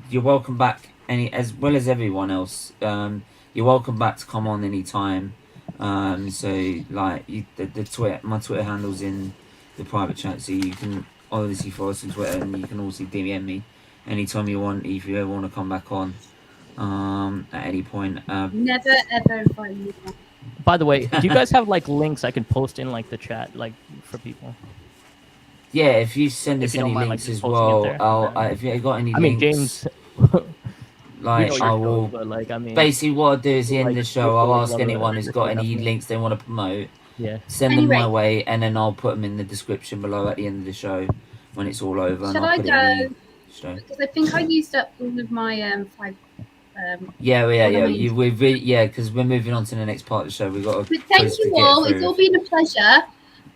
A: you're welcome back. As well as everyone else, you're welcome back to come on anytime. So like the Twitter, my Twitter handle's in the private chat, so you can obviously follow us on Twitter, and you can also DM me anytime you want if you ever want to come back on. At any point.
R: Never ever invite me back.
F: By the way, do you guys have like links I can post in like the chat, like for people?
A: Yeah, if you send
F: If
A: us
F: you don't
A: any
F: mind, like,
A: links
F: just
A: as
F: posting it
A: well,
F: there.
A: I'll if you got any
F: I mean,
A: links.
F: James.
A: Like,
F: know
A: I
F: your
A: will.
F: shows, but like I mean,
A: Basically, what I'll do is the end of the
F: like,
A: show, I'll
F: people
A: ask
F: love it.
A: anyone who's got any links they want to promote.
F: Yeah.
A: Send them my
R: Anyway.
A: way, and then I'll put them in the description below at the end of the show when it's all over, and
R: Shall
A: I'll
R: I
A: put it in
R: go?
A: the show.
R: Because I think I used up all of my 5.
A: Yeah,
R: all I need.
A: because we're moving on to the next part of the show. We've got a
R: But thank
A: quiz to
R: you
A: get
R: all.
A: through.
R: It's all been a pleasure.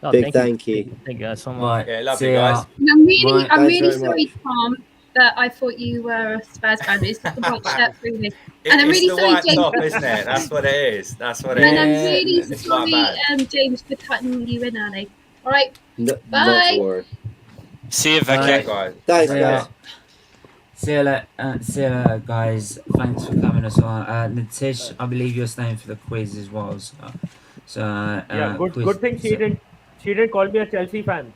F: Oh,
C: Big thank you.
F: Thank you guys so much.
A: Right.
D: Yeah, love
A: see
D: you
A: ya.
D: guys.
R: And I'm really,
A: Right,
R: I'm
C: thanks
R: really
C: very
R: sorry,
C: much.
R: Tom, that I thought you were a Spurs fan. It's just the white shirt through this.
D: It-
R: And I'm
D: it's
R: really
D: the
R: sorry,
D: white
R: James.
D: top, isn't it? That's what it is. That's what it
R: And
D: is.
R: I'm really
D: It's my
R: sorry,
D: bad.
R: James, for cutting you in early. All right.
C: Not
R: Bye.
C: to worry.
H: See you, Vicky.
A: Right.
D: Guys.
C: Thanks,
A: See ya.
C: guys.
A: See you later, guys. Thanks for coming us on. Natish, I believe you're staying for the quiz as well. So
P: Yeah, good.
A: quiz-
P: Good thing she didn't call me a Chelsea fan.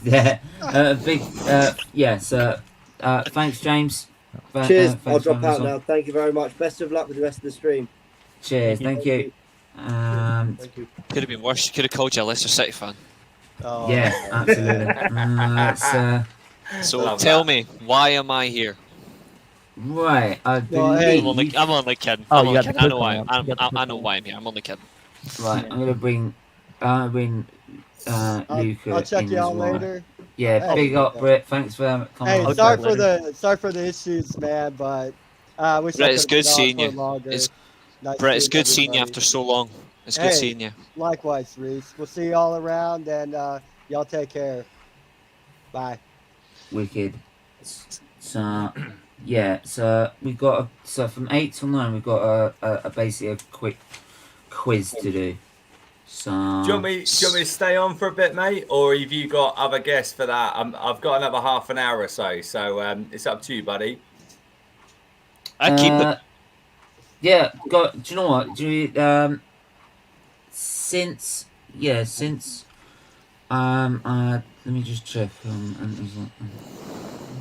A: Yeah, big. Thanks, James.
C: Cheers.
A: Thanks
C: I'll
A: for
C: drop
A: having us
C: out
A: on.
C: now. Thank you very much. Best of luck with the rest of the stream.
A: Cheers. Thank you.
P: Thank you.
H: Could have been worse. She could have called you a Leicester City fan.
I: Oh.
A: Yeah, absolutely.
H: So
D: Love
H: tell
D: that.
H: me, why am I here?
A: Right, I
I: Well, hey,
A: believe.
H: I'm only kidding.
F: Oh,
H: I'm
F: you
H: only
F: got the
H: kidding. I know
F: quick
H: why.
F: one. You got the
H: I
F: quick
H: know
F: one.
H: why I'm here. I'm only kidding.
A: Right, I'm gonna bring Luca.
I: I'll check
A: in
I: you
A: as
I: out
A: well.
I: later.
A: Yeah,
I: Hey.
A: big up, Britt. Thanks for coming.
I: Hey,
A: on.
I: sorry for the issues, man, but I wish
H: Brett,
I: I
H: it's
I: could have
H: good
I: been on
H: seeing
I: for
H: you.
I: longer.
H: It's
I: Nice
H: Brett, it's
I: seeing
H: good seeing you
I: everybody.
H: after so long. It's good
I: Hey,
H: seeing you.
I: likewise, Reese. We'll see you all around, and y'all take care. Bye.
A: Wicked. So yeah, so we got from 8 till 9 we've got a basically a quick quiz to do. So
D: Do you want me to stay on for a bit, mate, or have you got other guests for that? I've got another half an hour or so, so it's up to you, buddy.
H: I keep it.
A: Yeah, do you know what? Do you, since let me just check.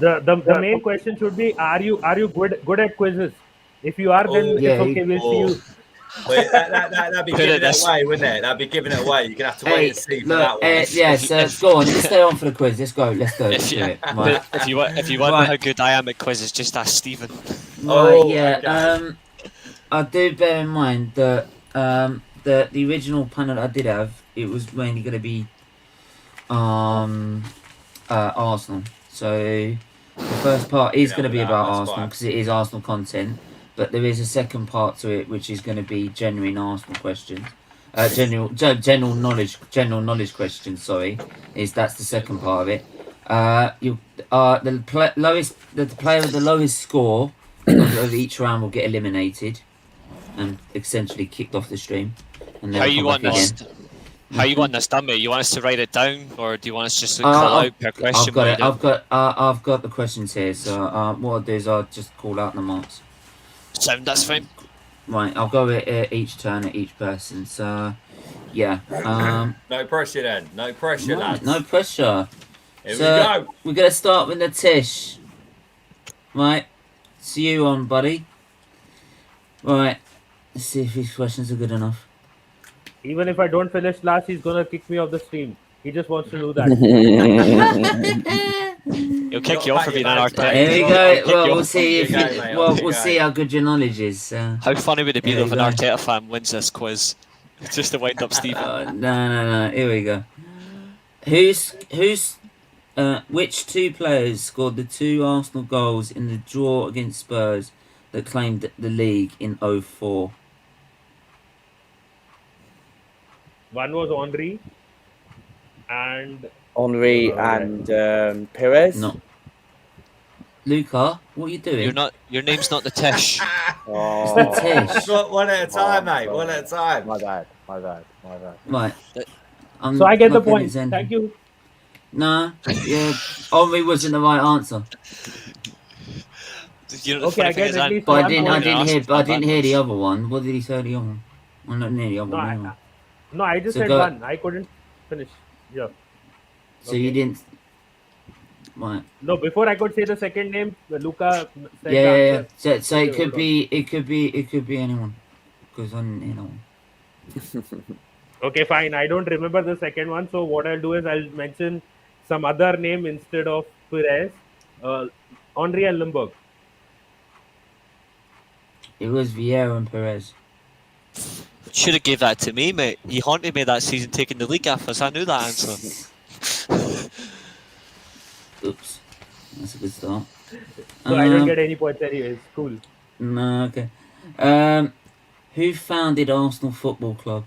P: The main question should be: Are you good at quizzes? If you are, then
A: yeah,
P: it's okay. We'll see you.
D: Wait, that'd be
H: Put
D: giving
H: it
D: it
H: this-
D: away, wouldn't it? That'd be giving it away. You're gonna have to wait
A: Hey,
D: and see for
A: look,
D: that one.
A: yeah, so go on, let's stay on for the quiz. Let's go. Let's do
H: If you,
A: it. Right.
H: if you want to know
A: Right.
H: how good I am at quizzes, just ask Stephen.
A: Right,
D: Oh,
A: yeah.
D: okay.
A: I do bear in mind that the original panel I did have, it was mainly going to be Arsenal. So the first part is going to be about Arsenal because it is Arsenal content, but there is a second part to it which is going to be genuine Arsenal questions. General knowledge questions. Sorry, that's the second part of it. The player with the lowest score of each round will get eliminated and essentially kicked off the stream. And
H: How
A: they'll
H: you
A: come
H: want
A: back
H: this?
A: again.
H: How you want this done, mate? You want us to write it down, or do you want us just to call out per question?
A: I've got the questions here. So what I'll do is I'll just call out the marks.
H: Sound, that's fine.
A: Right, I'll go at each turn at each person. So yeah.
D: No pressure then. No pressure,
A: Right,
D: lads.
A: no pressure.
D: Here
A: So,
D: we go.
A: We're gonna start with Natish. Right. See you on, buddy. Right. Let's see if these questions are good enough.
P: Even if I don't finish last, he's gonna kick me off the stream. He just wants to do that.
H: He'll kick you off for being an Arteta.
A: Here we go. Well, we'll see if we'll
H: see
A: see how good your knowledge is.
H: How funny would it be
A: Here
H: if
A: we
H: an
A: go.
H: Arteta fan wins this quiz? Just to wind up Stephen.
A: No. Here we go. Which two players scored the 2 Arsenal goals in the draw against Spurs that claimed the league in 04?
P: One was Henry, and
K: Henry and Perez.
A: No. Luca, what are you doing?
H: Your name's not the Tish.
K: Oh.
A: It's the Tish.
D: One at a time, mate. One at a time.
K: My bad.
A: Right.
P: so I get the
A: looking at
P: point.
A: his end.
P: Thank you.
A: No, yeah, Henry wasn't the right answer.
H: You know,
P: Okay, I get at least
A: But I
P: one
A: didn't
P: point.
A: hear the other one. What did he say the other one? I didn't hear the other
P: No,
A: one. anyway.
P: No, I just
A: So
P: said
A: go-
P: one. I couldn't finish. Yeah.
A: So you didn't. Right.
P: No, before I could say the second name, Luca said the
A: Yeah.
P: answer.
A: So it
P: Okay,
A: could
P: hold
A: be anyone. Because I didn't hear no one.
P: Okay, fine. I don't remember the second one. So what I'll do is I'll mention some other name instead of Perez. Henry and Limburg.
A: It was Vieira and Perez.
H: Should have gave that to me, mate. You haunted me that season taking the league off us. I knew that answer.
A: Oops. That's a good start.
P: So I don't get any points anyways. Cool.
A: No, okay. Who founded Arsenal Football Club?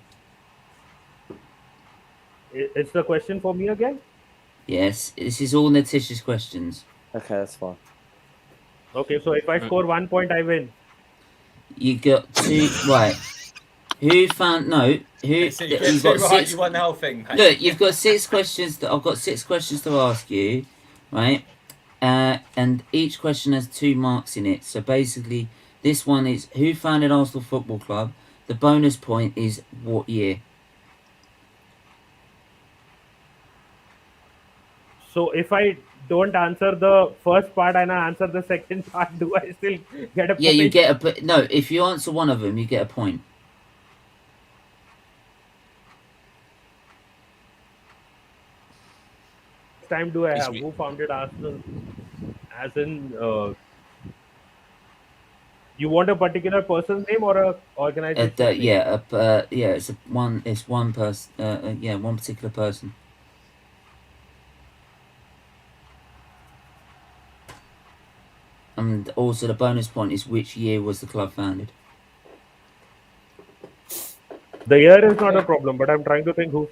P: It's the question for me again?
A: Yes, this is all Natish's questions.
K: Okay, that's fine.
P: Okay, so if I score 1 point, I win.
A: You got 2. Right. Who found. No. Who.
D: So you
A: You've
D: get
A: got
D: two right,
A: 6.
D: you won the whole thing, mate.
A: Look, you've got 6 questions. I've got 6 questions to ask you, right? And each question has 2 marks in it. So basically, this one is who founded Arsenal Football Club. The bonus point is what year.
P: So if I don't answer the first part and I answer the second part, do I still get a point?
A: Yeah, you get a. No, if you answer one of them, you get a point.
P: Time do I have? Who founded Arsenal? As in, you want a particular person's name or a organization?
A: It's one person. One particular person. And also the bonus point is which year was the club founded?
P: The year is not a problem, but I'm trying to think who.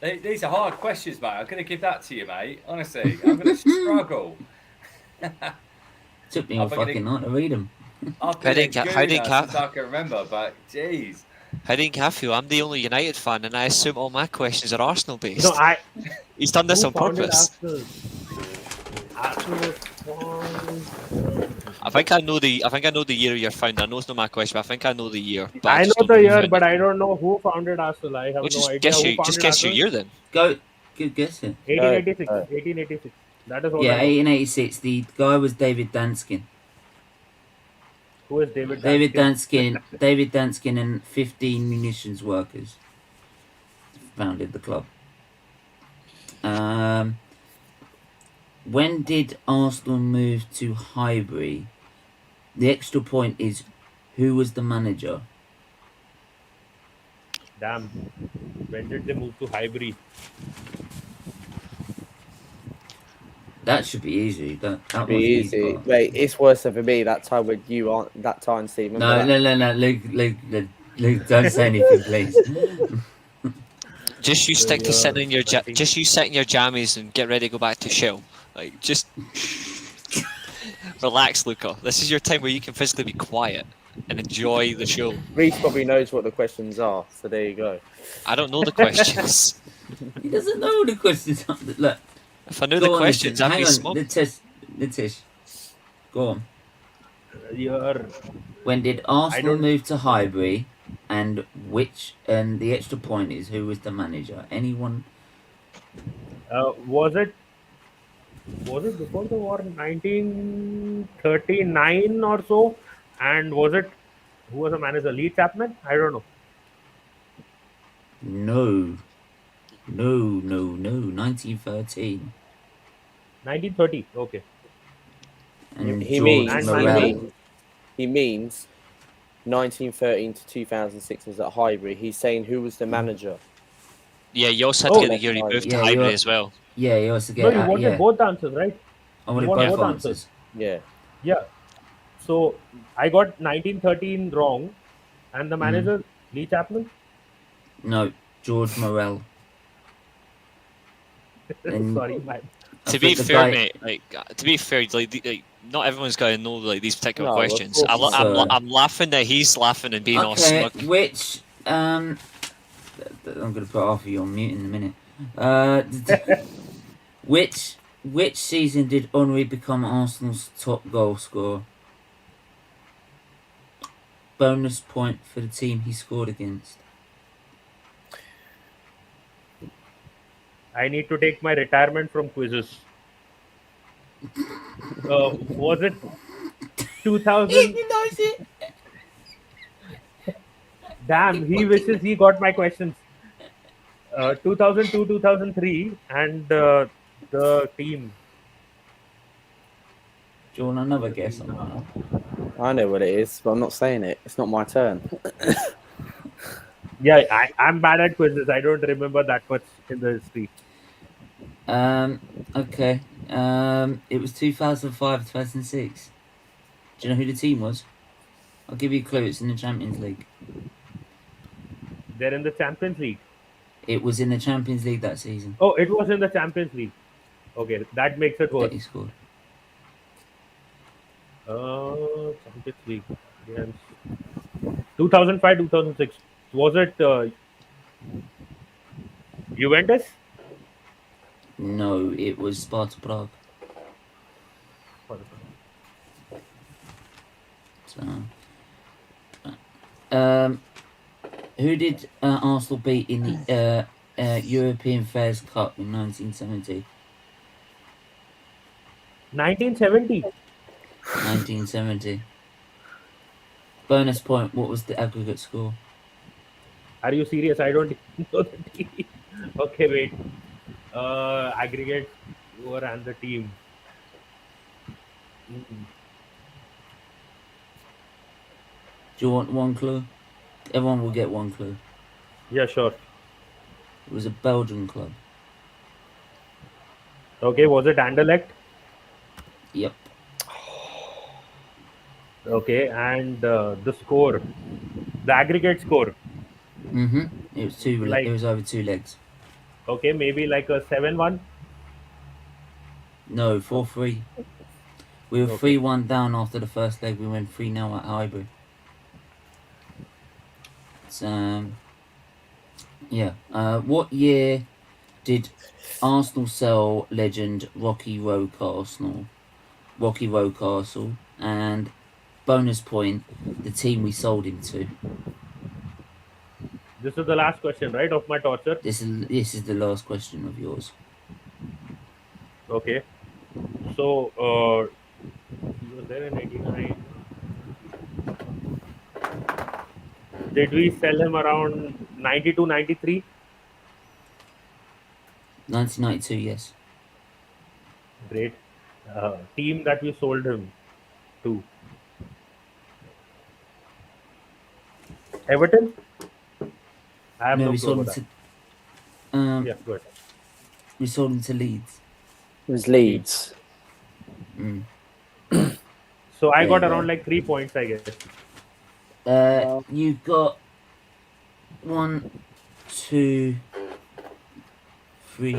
D: These are hard questions, mate. I'm going to give that to you, mate. Honestly, I'm going to struggle.
A: Took me all fucking night to read them.
D: I've been a Gooner since I can remember, but jeez.
H: How didn't Cafu? I'm the only United fan, and I assume all my questions are Arsenal based.
P: No,
H: He's done this
P: who
H: on
P: founded
H: purpose.
P: Arsenal
H: I think I know the year you're found. I know it's not my question, but I think I know the year. But
P: I know the year, but I don't know who founded Arsenal. I have no idea.
H: Just guess your year then.
A: Go, good guess it.
P: 1886. 1886. That is all.
A: Yeah,
P: I know.
A: 1886. The guy was David Danskin.
P: Who is David?
A: David Danskin and 15 munitions workers founded the club. When did Arsenal move to Highbury? The extra point is who was the manager?
P: Damn. When did they move to Highbury?
A: That should be easy. That
K: Should be easy. Wait, it's worse than for me that time when you aren't that time, Stephen.
A: No, Luke, don't say anything, please.
H: Just you stick to sitting in your just you sit in your jammies and get ready to go back to Shell. Like just relax, Luca. This is your time where you can physically be quiet and enjoy the show.
K: Reece probably knows what the questions are, so there you go.
H: I don't know the questions.
A: He doesn't know the questions. Look.
H: If I knew the questions, I'd be smart.
A: Nitish, go on.
P: Year.
A: When did Arsenal move to Highbury, and the extra point is who was the manager? Anyone?
P: Was it before the war, 1939 or so? And who was the manager? Lee Chapman? I don't know.
A: No. 1913.
P: 1930. Okay.
A: And
K: he means 1913 to 2006 was at Highbury. He's saying who was the manager.
H: Yeah, you also had to get the year he moved to Highbury as well.
A: Yeah, you also get.
P: No, you wanted both answers, right?
A: I wanted both answers.
K: Yeah.
P: Yeah. So I got 1913 wrong, and the manager Lee Chapman.
A: No, George Morel.
P: Sorry, man.
H: To be fair, mate, not everyone's going to know these particular questions. I'm laughing that he's laughing and being all smug.
A: Which I'm going to put half of you on mute in a minute. Which season did Henry become Arsenal's top goal scorer? Bonus point for the team he scored against.
P: I need to take my retirement from quizzes. Was it 2000?
A: He knows it.
P: Damn, he wishes he got my questions. 2002, 2003, and the team.
A: Do you want another guess on that?
K: I know what it is, but I'm not saying it. It's not my turn.
P: Yeah, I'm bad at quizzes. I don't remember that much in the history.
A: Okay. It was 2005, 2006. Do you know who the team was? I'll give you a clue. It's in the Champions League.
P: They're in the Champions League.
A: It was in the Champions League that season.
P: Oh, it was in the Champions League. Okay, that makes it worse.
A: That he scored.
P: Champions League. Yes. 2005, 2006. Was it Juventus?
A: No, it was Sparta Prague. So, who did Arsenal beat in the European Fairs Cup in 1970?
P: 1970.
A: 1970. Bonus point. What was the aggregate score?
P: Are you serious? I don't know the team. Okay, wait. Aggregate score and the team.
A: Do you want one clue? Everyone will get one clue.
P: Yeah, sure.
A: It was a Belgian club.
P: Okay, was it Anderlecht?
A: Yep.
P: Okay, and the score, the aggregate score.
A: It was two.
P: Like-
A: it was over 2 legs.
P: Okay, maybe like a 7-1.
A: No, 4-3. We were 3-1 down after the first leg. We went 3-0 at Highbury. Yeah. What year did Arsenal sell legend Rocky Rocastle, and bonus point, the team we sold him to?
P: This is the last question, right, of my torture?
A: This is the last question of yours.
P: Okay. So, he was there in 89. Did we sell him around 92, 93?
A: 1992, yes.
P: Great. Team that we sold him to. Everton? I have
A: No,
P: no
A: we
P: clue
A: sold him
P: about
A: to.
P: that. Yeah, go ahead.
A: We sold him to Leeds.
K: It was Leeds.
P: So I got
A: Yeah.
P: around like 3 points, I guess.
A: You got 1, 2, 3,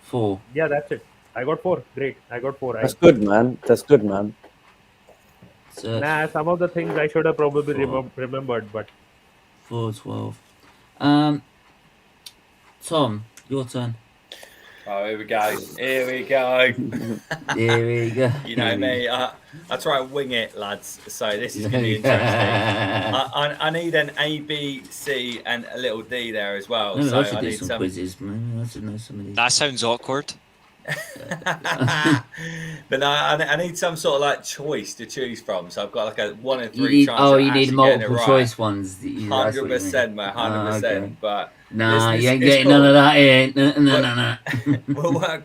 A: 4.
P: Yeah, that's it. I got 4. Great. I got 4.
K: That's good, man. That's good, man.
A: So
P: Nah, some of the things I should have probably remembered, but
A: 4, 12. Tom, your turn.
D: Oh, here we go. Here we go.
A: Here we go.
D: You know me. I try and wing it, lads. So this is going to be interesting. I need an A, B, C, and a little D there as well.
A: Maybe
D: So
A: I should
D: I
A: do
D: need
A: some
D: some.
A: quizzes, man. I should know some of these.
H: That sounds awkward.
D: But no, I need some sort of like choice to choose from. So I've got like a 1 in 3
A: You need,
D: chance.
A: oh,
D: of
A: you need
D: actually getting it
A: multiple
D: right.
A: choice ones. That's what you
D: 100%,
A: mean.
D: mate. 100%.
A: Okay.
D: But
A: Nah,
D: this-
A: you ain't
D: it's
A: getting
D: cool.
A: none of that here. No.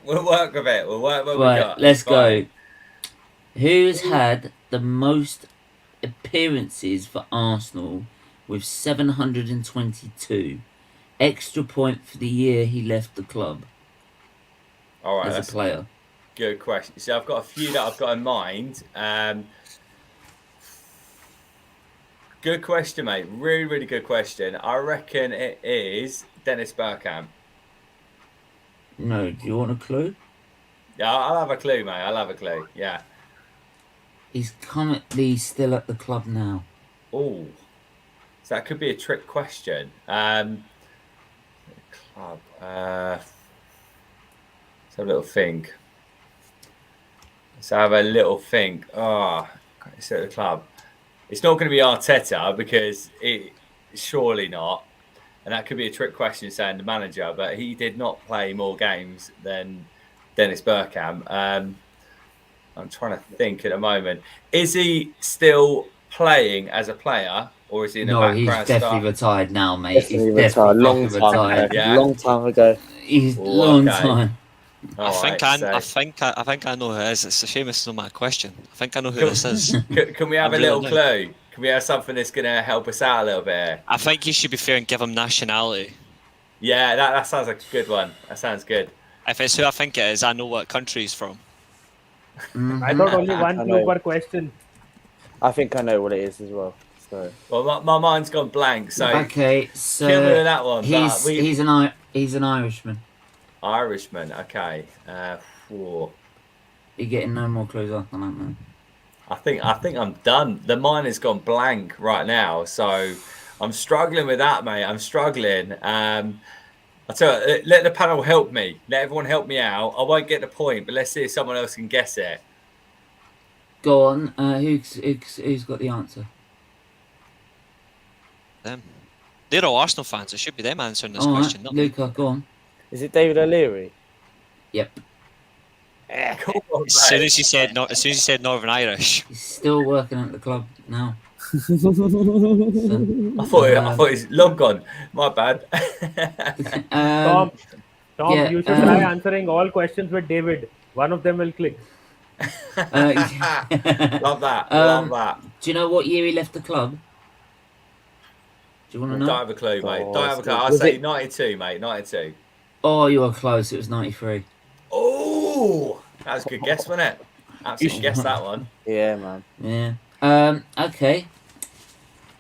D: We'll work with it. We'll work what we
A: Right,
D: got.
A: let's
D: It's fine.
A: go. Who's had the most appearances for Arsenal with 722? Extra point for the year he left the club
D: All right,
A: as
D: that's
A: a player.
D: good question. So I've got a few that I've got in mind. Good question, mate. Really, really good question. I reckon it is Dennis Bergkamp.
A: No, do you want a clue?
D: Yeah, I'll have a clue, mate. I'll have a clue. Yeah.
A: He's currently still at the club now.
D: Oh, so that could be a trick question. Club. Let's have a little think. Oh, it's at the club. It's not going to be Arteta because surely not. And that could be a trick question saying the manager, but he did not play more games than Dennis Bergkamp. I'm trying to think at the moment. Is he still playing as a player or is he in the
A: No,
D: background
A: he's definitely
D: staff?
A: retired now, mate.
K: Definitely
A: he's
K: retired.
A: definitely
K: Long
A: fucking
K: time
A: retired.
K: ago.
D: Yeah.
K: Long time ago.
A: He's
D: Oh,
A: long
D: okay.
A: time.
H: I think I know who it is. It's a shame it's not my question. I think I know who this is.
D: Can we have a little clue? Can we have something that's going to help us out a little bit?
H: I think you should be fair and give him nationality.
D: Yeah, that sounds like a good one. That sounds good.
H: If it's who I think it is, I know what country he's from.
P: I thought only one clue per question.
K: I think I know what it is as well. So.
D: Well, my mind's gone blank. So
A: okay, so
D: kill me with that one.
A: He's an Irishman.
D: Irishman. Okay.
A: You're getting no more clues after that, man.
D: I think I'm done. The mind has gone blank right now, so I'm struggling with that, mate. I'm struggling. I tell you, let the panel help me. Let everyone help me out. I won't get the point, but let's see if someone else can guess it.
A: Go on. Who's got the answer?
H: Them. They're all Arsenal fans. It should be them answering this
A: All
H: question.
A: right, Luca, go on.
K: Is it David O'Leary?
A: Yep.
H: As soon as you said Northern Irish,
A: he's still working at the club now.
D: I thought he's long gone. My bad.
P: Tom,
A: yeah,
P: you should try answering all questions with David. One of them will click.
D: Love that. Love that.
A: Do you know what year he left the club? Do you want to know?
D: Don't have a clue, mate. Don't have a clue. I'll say 92, mate. 92.
A: Oh, you were close. It was 93.
D: Oh, that was a good guess, wasn't it? Absolutely guessed that one.
K: Yeah, man.
A: Yeah. Okay.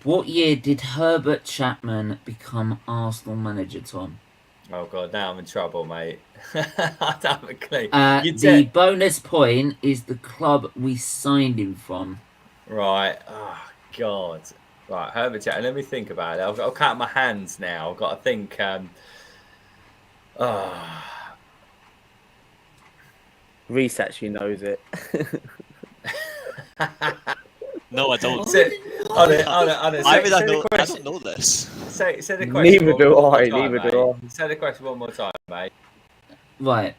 A: What year did Herbert Chapman become Arsenal manager, Tom?
D: Oh god, now I'm in trouble, mate. I don't have a clue.
A: The bonus point is the club we signed him from.
D: Right. Oh god. Right, Herbert Chapman. Let me think about it. I'll count my hands now. I've got to think.
K: Reese actually knows it.
H: no, I don't.
D: On it.
H: Why would I know? I don't know this.
D: Say the question.
K: Neither do I. Neither do I.
D: Say the question one more time, mate.
A: Right.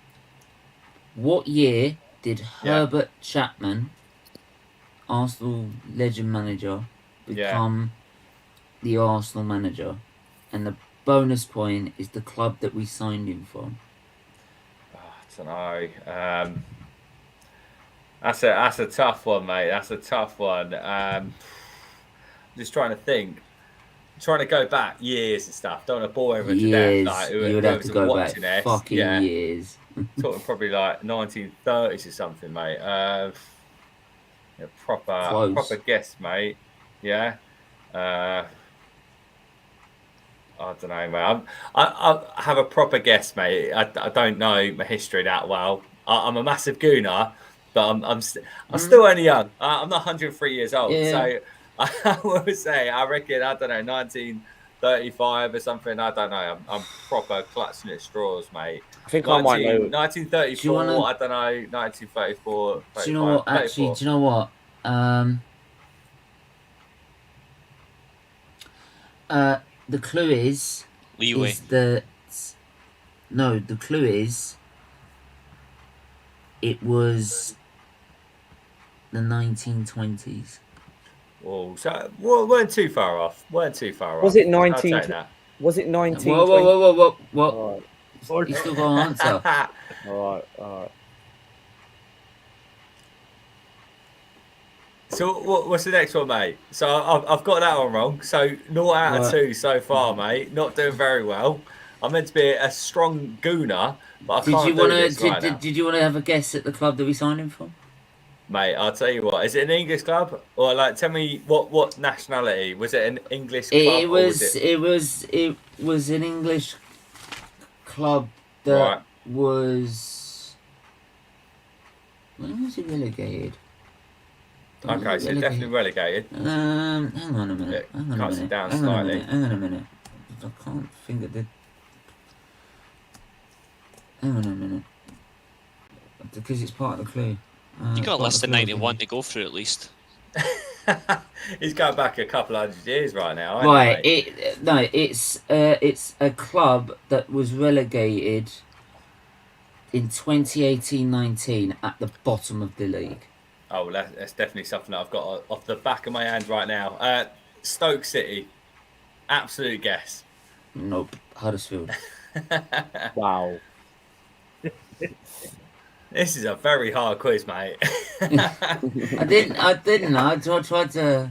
A: What year did Herbert Chapman, Arsenal legend manager, become the Arsenal manager? And the bonus point is the club that we signed him from.
D: I don't know. That's a tough one, mate. That's a tough one. Just trying to think. Trying to go back years and stuff. Don't want to bore everyone to death. Like,
A: you would have to go back fucking years.
D: Talking probably like 1930s or something, mate. Proper guess, mate. Yeah. I don't know, mate. I have a proper guess, mate. I don't know my history that well. I'm a massive Gooner, but I'm still only young. I'm not 103 years old, so I would say I reckon, I don't know, 1935 or something. I don't know. I'm proper clutching at straws, mate.
K: I think I might know.
D: 1934. I don't know. 1934.
A: Do you know what? Actually, do you know what? The clue is the clue is it was the 1920s.
D: Whoa, so weren't too far off. Was
K: it 19? Was it 19?
A: Whoa. You still got an answer.
K: All right.
D: So what's the next one, mate? So I've got that one wrong. So 0 out of 2 so far, mate. Not doing very well. I'm meant to be a strong Gooner, but I can't do this right now.
A: Did you want to have a guess at the club that we signed him from?
D: Mate, I'll tell you what. Is it an English club, or like tell me what nationality? Was it an English club?
A: It was an English club that was. When was it relegated?
D: Okay, so definitely relegated.
A: Hang on a minute.
D: Cuts it down slightly.
A: Hang on a minute. I can't think of the. Hang on a minute. Because it's part of the clue.
H: You got less than 91 to go through at least.
D: He's going back a couple hundred years right now.
A: Right. It's a club that was relegated in 2018-19 at the bottom of the league.
D: Oh, that's definitely something that I've got off the back of my hand right now. Stoke City. Absolute guess.
A: Nope. Huddersfield.
K: Wow.
D: This is a very hard quiz, mate.
A: I didn't. I tried to.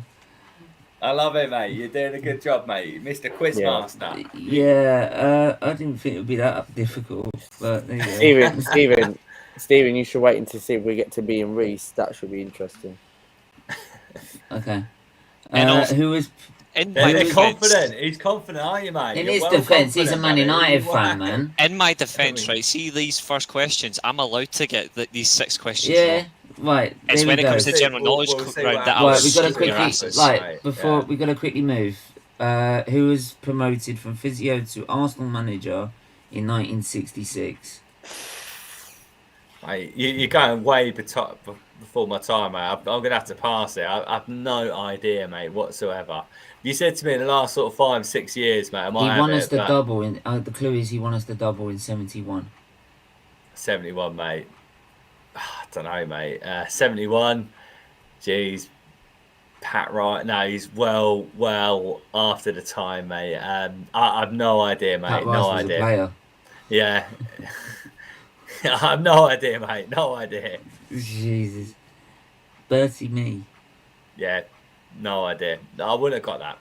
D: I love it, mate. You're doing a good job, mate, Mr. Quizmaster.
A: Yeah, I didn't think it would be that difficult, but there you go.
K: Steven, you should wait until see if we get to be in Reese. That should be interesting.
A: Okay.
H: And also,
A: who is?
D: They're confident. He's confident, are you, mate?
A: In
D: You're
A: his
D: well
A: defence, he's a
D: confident,
A: Man
D: buddy.
A: United fan, man.
H: In my defence, right, see these first questions, I'm allowed to get these 6 questions
A: Yeah,
H: wrong.
A: right.
H: It's
A: there
H: when
A: we
H: it comes
A: go.
H: to general knowledge round that I
A: Right,
H: was
A: we gotta
H: screwing your
A: quickly
H: asses.
A: before we gotta quickly move. Who was promoted from physio to Arsenal manager in 1966?
D: Mate, you're going way before my time, mate. I'm going to have to pass it. I have no idea, mate, whatsoever. You said to me in the last sort of 5-6 years, mate, I might
A: He won
D: have
A: us
D: it,
A: the
D: but
A: double in. The clue is he won us the double in 71.
D: 71, mate. I don't know, mate. 71. Jeez. Pat Wright. No, he's well after the time, mate. I have no idea, mate.
A: Pat Rice
D: no
A: was
D: idea.
A: a player.
D: Yeah. I have no idea, mate. No idea.
A: Jesus. Bertie me.
D: Yeah. No idea. I wouldn't have got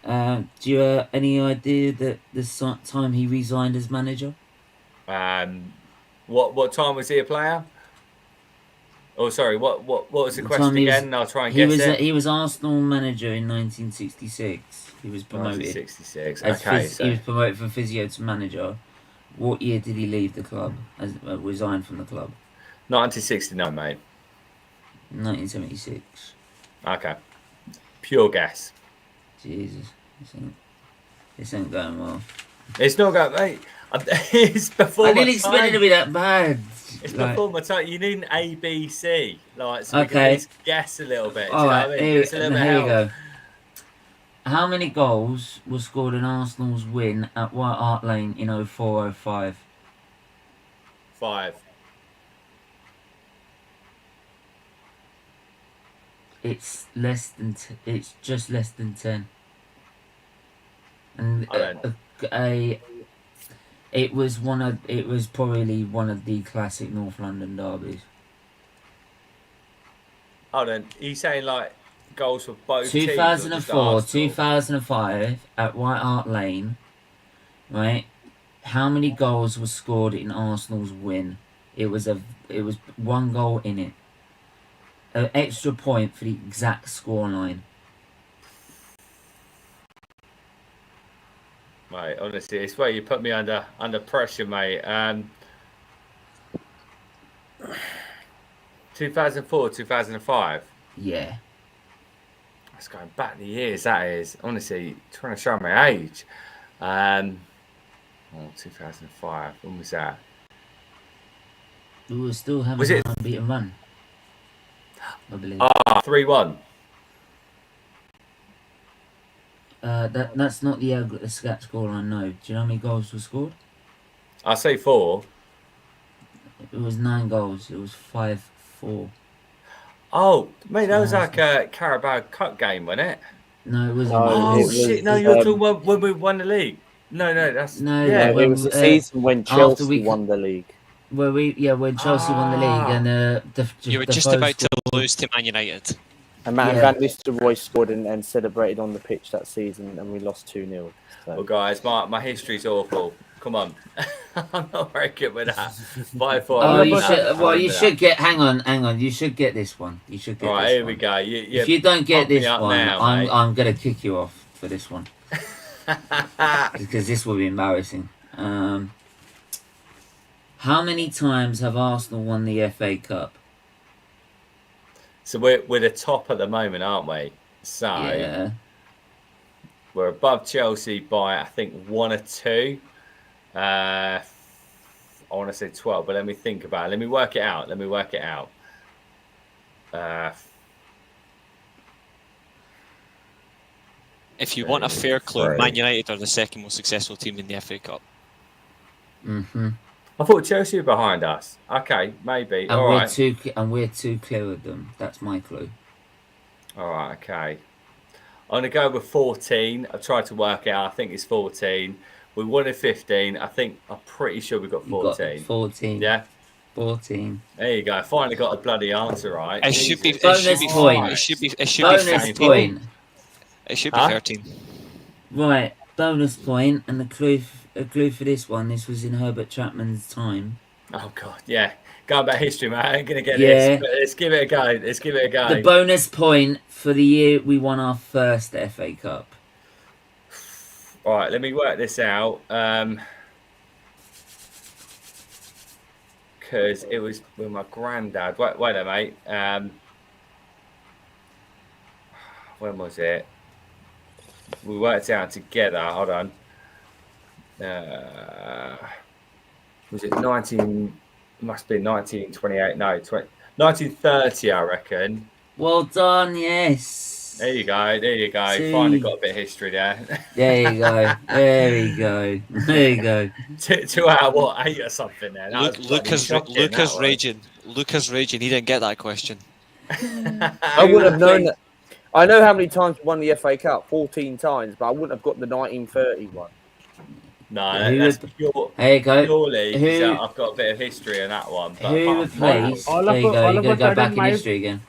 D: that.
A: Do you have any idea that the time he resigned as manager?
D: What time was he a player? Oh, sorry. What was the question
A: time he was-
D: again? I'll try and guess it.
A: He was Arsenal manager in 1966. He was promoted.
D: 1966.
A: As
D: Okay,
A: he was promoted from physio to manager. What year did he leave the club? Resign from the club?
D: 1969, mate.
A: 1976.
D: Okay. Pure guess.
A: Jesus, this ain't going well.
D: It's not going, mate. It's before
A: I
D: my
A: didn't expect it
D: time.
A: to be that bad.
D: It's
A: Like-
D: before my time. You need an A, B, C, like so we can
A: Okay.
D: at least guess a little bit.
A: All
D: do you know
A: right,
D: what I mean? Give us a little bit
A: here
D: of
A: we
D: help.
A: go. How many goals were scored in Arsenal's win at White Hart Lane in 04-05?
D: 5.
A: It's it's just less than 10. And it was probably one of the classic North London derbies.
D: Hold on. Are you saying like goals for both teams? or just
A: 2004,
D: Arsenal?
A: 2005 at White Hart Lane, right? How many goals were scored in Arsenal's win? It was one goal in it. An extra point for the exact scoreline.
D: Mate, honestly, it's where you put me under pressure, mate. 2004, 2005.
A: Yeah.
D: That's going back the years. That is honestly trying to show my age. 2005. When was that?
A: We were still having
D: Was it-
A: an unbeaten run, I believe.
D: 3-1.
A: That's not the scat scoreline, no. Do you know how many goals were scored?
D: I say 4.
A: It was 9 goals. It was 5-4.
D: Oh, mate, that was like a Carabao Cup game, wasn't it?
A: No, it wasn't.
D: Oh shit! No, you're talking about when we won the league. No, that's
A: No,
K: it was the season when Chelsea won the league.
A: When Chelsea won the league and
H: You were just about to lose to Man United.
K: And Van Nistelrooy scored and celebrated on the pitch that season, and we lost 2-0. So.
D: Well, guys, my history's awful. Come on, I'm not very good with that. 5-4.
A: Oh, you should get. Hang on. You should get this one. You should get.
D: All right,
A: this
D: here
A: one.
D: we go.
A: If you don't get
D: pump me
A: this
D: up
A: one,
D: now, mate.
A: I'm gonna kick you off for this one because this will be embarrassing. How many times have Arsenal won the FA Cup?
D: So we're the top at the moment, aren't we? So
A: Yeah.
D: we're above Chelsea by I think 1 or 2. I want to say 12, but let me think about it. Let me work it out.
H: If you want a fair clue, Man United are the second most successful team in the FA Cup.
A: Mm-hmm.
D: I thought Chelsea were behind us. Okay, maybe.
A: And
D: All
A: we're
D: right.
A: we're too clear of them. That's my clue.
D: All right, okay. I'm going to go with 14. I've tried to work it out. I think it's 14. We wanted 15. I'm pretty sure we got 14.
A: 14.
D: Yeah.
A: 14.
D: There you go. Finally got a bloody answer right.
H: It should be.
A: Bonus point.
H: It should be.
A: Bonus point.
H: It should be 13.
A: Right. Bonus point, and the clue for this one. This was in Herbert Chapman's time.
D: Oh God, yeah. Going back history, mate. I ain't gonna get
A: Yeah.
D: this. But let's give it a go. Let's give it a go.
A: The bonus point for the year we won our first FA Cup.
D: All right, let me work this out. Because it was with my granddad. Wait a mate. When was it? We worked it out together. Hold on. Was it 19? Must be 1928. No, 1930. I reckon.
A: Well done. Yes.
D: There you go. There you go.
A: See.
D: Finally got a bit of history there.
A: There you go. There we go. There you go.
D: 2 out of what, 8 or something there.
H: Lucas raging. Lucas raging. He didn't get that question.
K: I wouldn't have known that. I know how many times we won the FA Cup, 14 times, but I wouldn't have got the 1931.
D: No,
A: Who
D: that's pure.
A: There you go.
D: Purely,
A: Who-
D: I've got a bit of history on that one. But
A: Who replaced?
P: All
A: There
P: of
A: you
P: a-
A: go.
P: all
A: You
P: of
A: gotta
P: a
A: go
P: sudden
A: back in
P: my-
A: history again.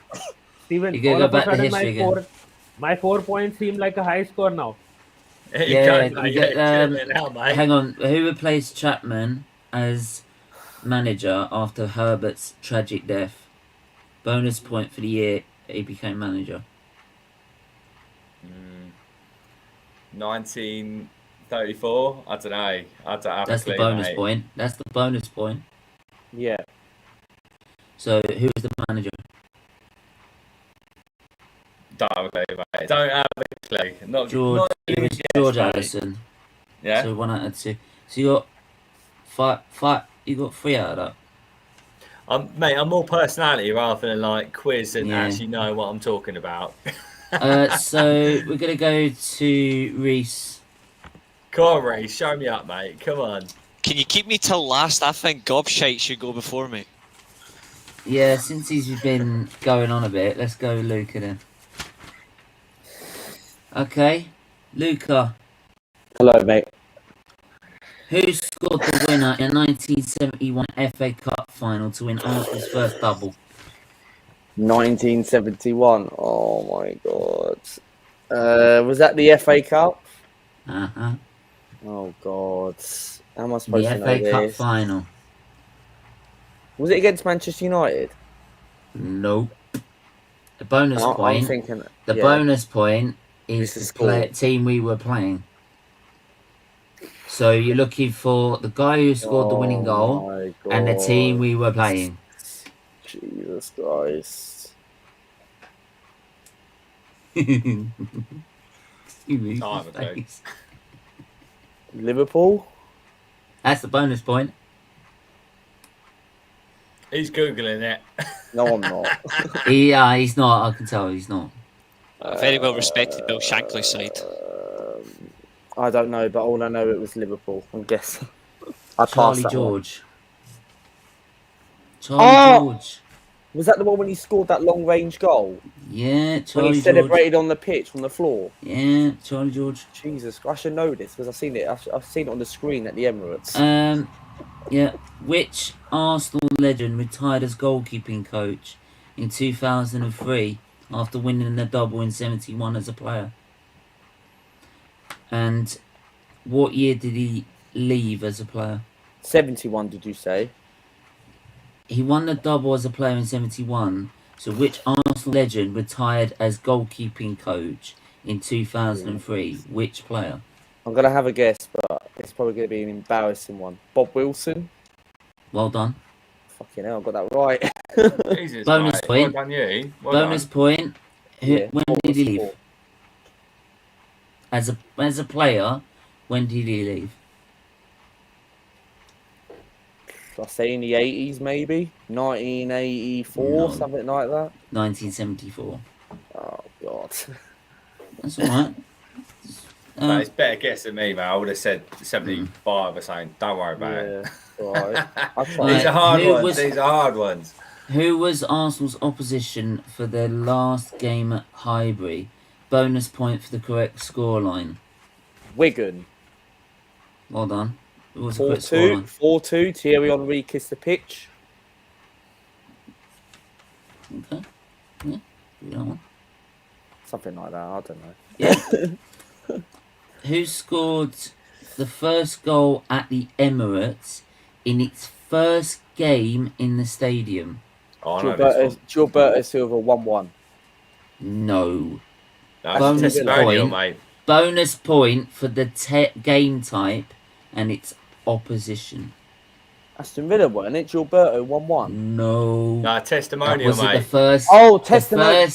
P: Steven,
A: You gotta
P: all
A: go
P: of a
A: back to
P: sudden
A: history again.
P: my 4 points seem like a high score now.
A: Yeah,
D: go,
A: you
D: mate.
A: get,
D: Chill it now, mate.
A: hang on. Who replaced Chapman as manager after Herbert's tragic death? Bonus point for the year he became manager.
D: 1934. I don't know. I don't have
A: That's
D: a
A: the
D: clue,
A: bonus
D: mate.
A: point. That's the bonus point.
K: Yeah.
A: So who was the manager?
D: Don't have a clue, mate. Don't have a clue. Not
A: George.
D: Not
A: It was
D: yes,
A: George
D: mate.
A: Allison.
D: Yeah.
A: So 1 out of 2. So you got five. You got 3 out of that.
D: Mate, I'm more personality rather than like quiz and
A: Yeah.
D: actually know what I'm talking about.
A: So we're gonna go to Reese.
D: Corey, show me up, mate. Come on.
H: Can you keep me till last? I think Gobshite should go before me.
A: Yeah, since he's been going on a bit, let's go with Luca then. Okay, Luca.
K: Hello, mate.
A: Who scored the winner in 1971 FA Cup final to win Arsenal's first double?
K: 1971. Oh my god. Was that the FA Cup?
A: Uh-huh.
K: Oh god. How am I supposed
A: The
K: to know
A: FA Cup
K: this?
A: final.
K: Was it against Manchester United?
A: Nope. The bonus
K: I'm
A: point.
K: thinking,
A: The
K: yeah.
A: bonus point is
K: This is
A: the
K: cool.
A: team we were playing. So you're looking for the guy who scored the winning goal
K: my
A: and the team
K: God.
A: we were playing.
K: Jesus Christ.
D: Time ago.
K: Liverpool?
A: That's the bonus point.
D: He's Googling it.
K: No, I'm not.
A: He's not. I can tell he's not.
H: Very well respected Bill Shankly side.
K: I don't know, but all I know it was Liverpool. I'm guessing. I passed
A: Charlie
K: that one.
A: George. Charlie
K: Oh!
A: George.
K: Was that the one when he scored that long range goal?
A: Yeah,
K: When
A: Charlie
K: he
A: George.
K: celebrated on the pitch, on the floor?
A: Yeah, Charlie George.
K: Jesus, I should know this because I've seen it. I've seen it on the screen at the Emirates.
A: Yeah. Which Arsenal legend retired as goalkeeping coach in 2003 after winning the double in 71 as a player? And what year did he leave as a player?
K: 71, did you say?
A: He won the double as a player in 71. So which Arsenal legend retired as goalkeeping coach in 2003? Which player?
K: I'm going to have a guess, but it's probably going to be an embarrassing one. Bob Wilson?
A: Well done.
K: Fucking hell, I got that right.
D: Jesus,
A: Bonus
D: mate.
A: point.
D: Well done, you. Well
A: Bonus
D: done.
A: point.
K: Yeah,
A: When
K: what
A: did
K: was
A: he
K: the
A: leave?
K: score?
A: As a player, when did he leave?
K: I'll say in the 80s, maybe? 1984,
A: No.
K: something like that?
A: 1974.
K: Oh, God.
A: That's alright.
D: Mate, it's better guess than me, mate. I would have said 75 or something. Don't worry about it.
K: Right. I'll try.
D: These are hard
A: Who
D: ones.
A: was-
D: These are hard ones.
A: Who was Arsenal's opposition for their last game at Highbury? Bonus point for the correct scoreline.
K: Wigan.
A: Well done. It was a
K: 4-2.
A: quick scoreline.
K: 4-2. Thierry Henry kissed the pitch.
A: Okay. Yeah. Do that one.
K: Something like that. I don't know.
A: Yeah. Who scored the first goal at the Emirates in its first game in the stadium?
D: Oh, I know this one.
K: Gilberto Silva 1-1.
A: No.
D: That's
A: Bonus
D: testimonial,
A: point.
D: mate.
A: Bonus point for the game type and its opposition.
K: Aston Villa, wasn't it? Gilberto 1-1.
A: No.
D: Nah, testimonial,
A: was
D: mate.
A: It the first?
K: Oh, testimonial.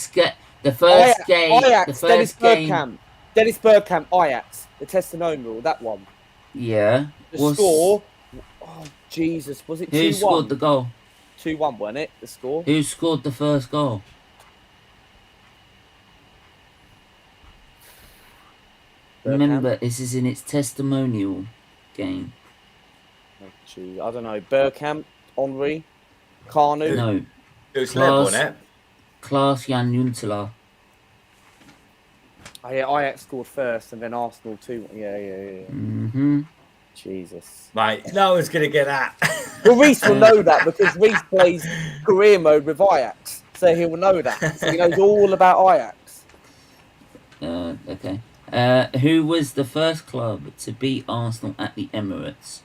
A: The first game.
K: Ajax.
A: The
K: Dennis
A: first game.
K: Bergkamp. Dennis Bergkamp. Ajax. The testimonial. That one.
A: Yeah.
K: The score. Oh Jesus! Was it 2-1?
A: Who scored the goal?
K: 2-1, wasn't it? The score.
A: Who scored the first goal? Remember, this is in its testimonial game.
K: Oh, gee, I don't know. Bergkamp, Henry, Kanu.
A: No.
D: It was Lev, wasn't it?
A: Klaas-Jan Huntelaar.
K: Oh, yeah, Ajax scored first, and then Arsenal 2. Yeah.
A: Mm-hmm.
K: Jesus.
D: Mate, no one's going to get that.
K: Well, Reece will know that because Reece plays career mode with Ajax. So he will know that. So he knows all about Ajax.
A: Okay. Who was the first club to beat Arsenal at the Emirates?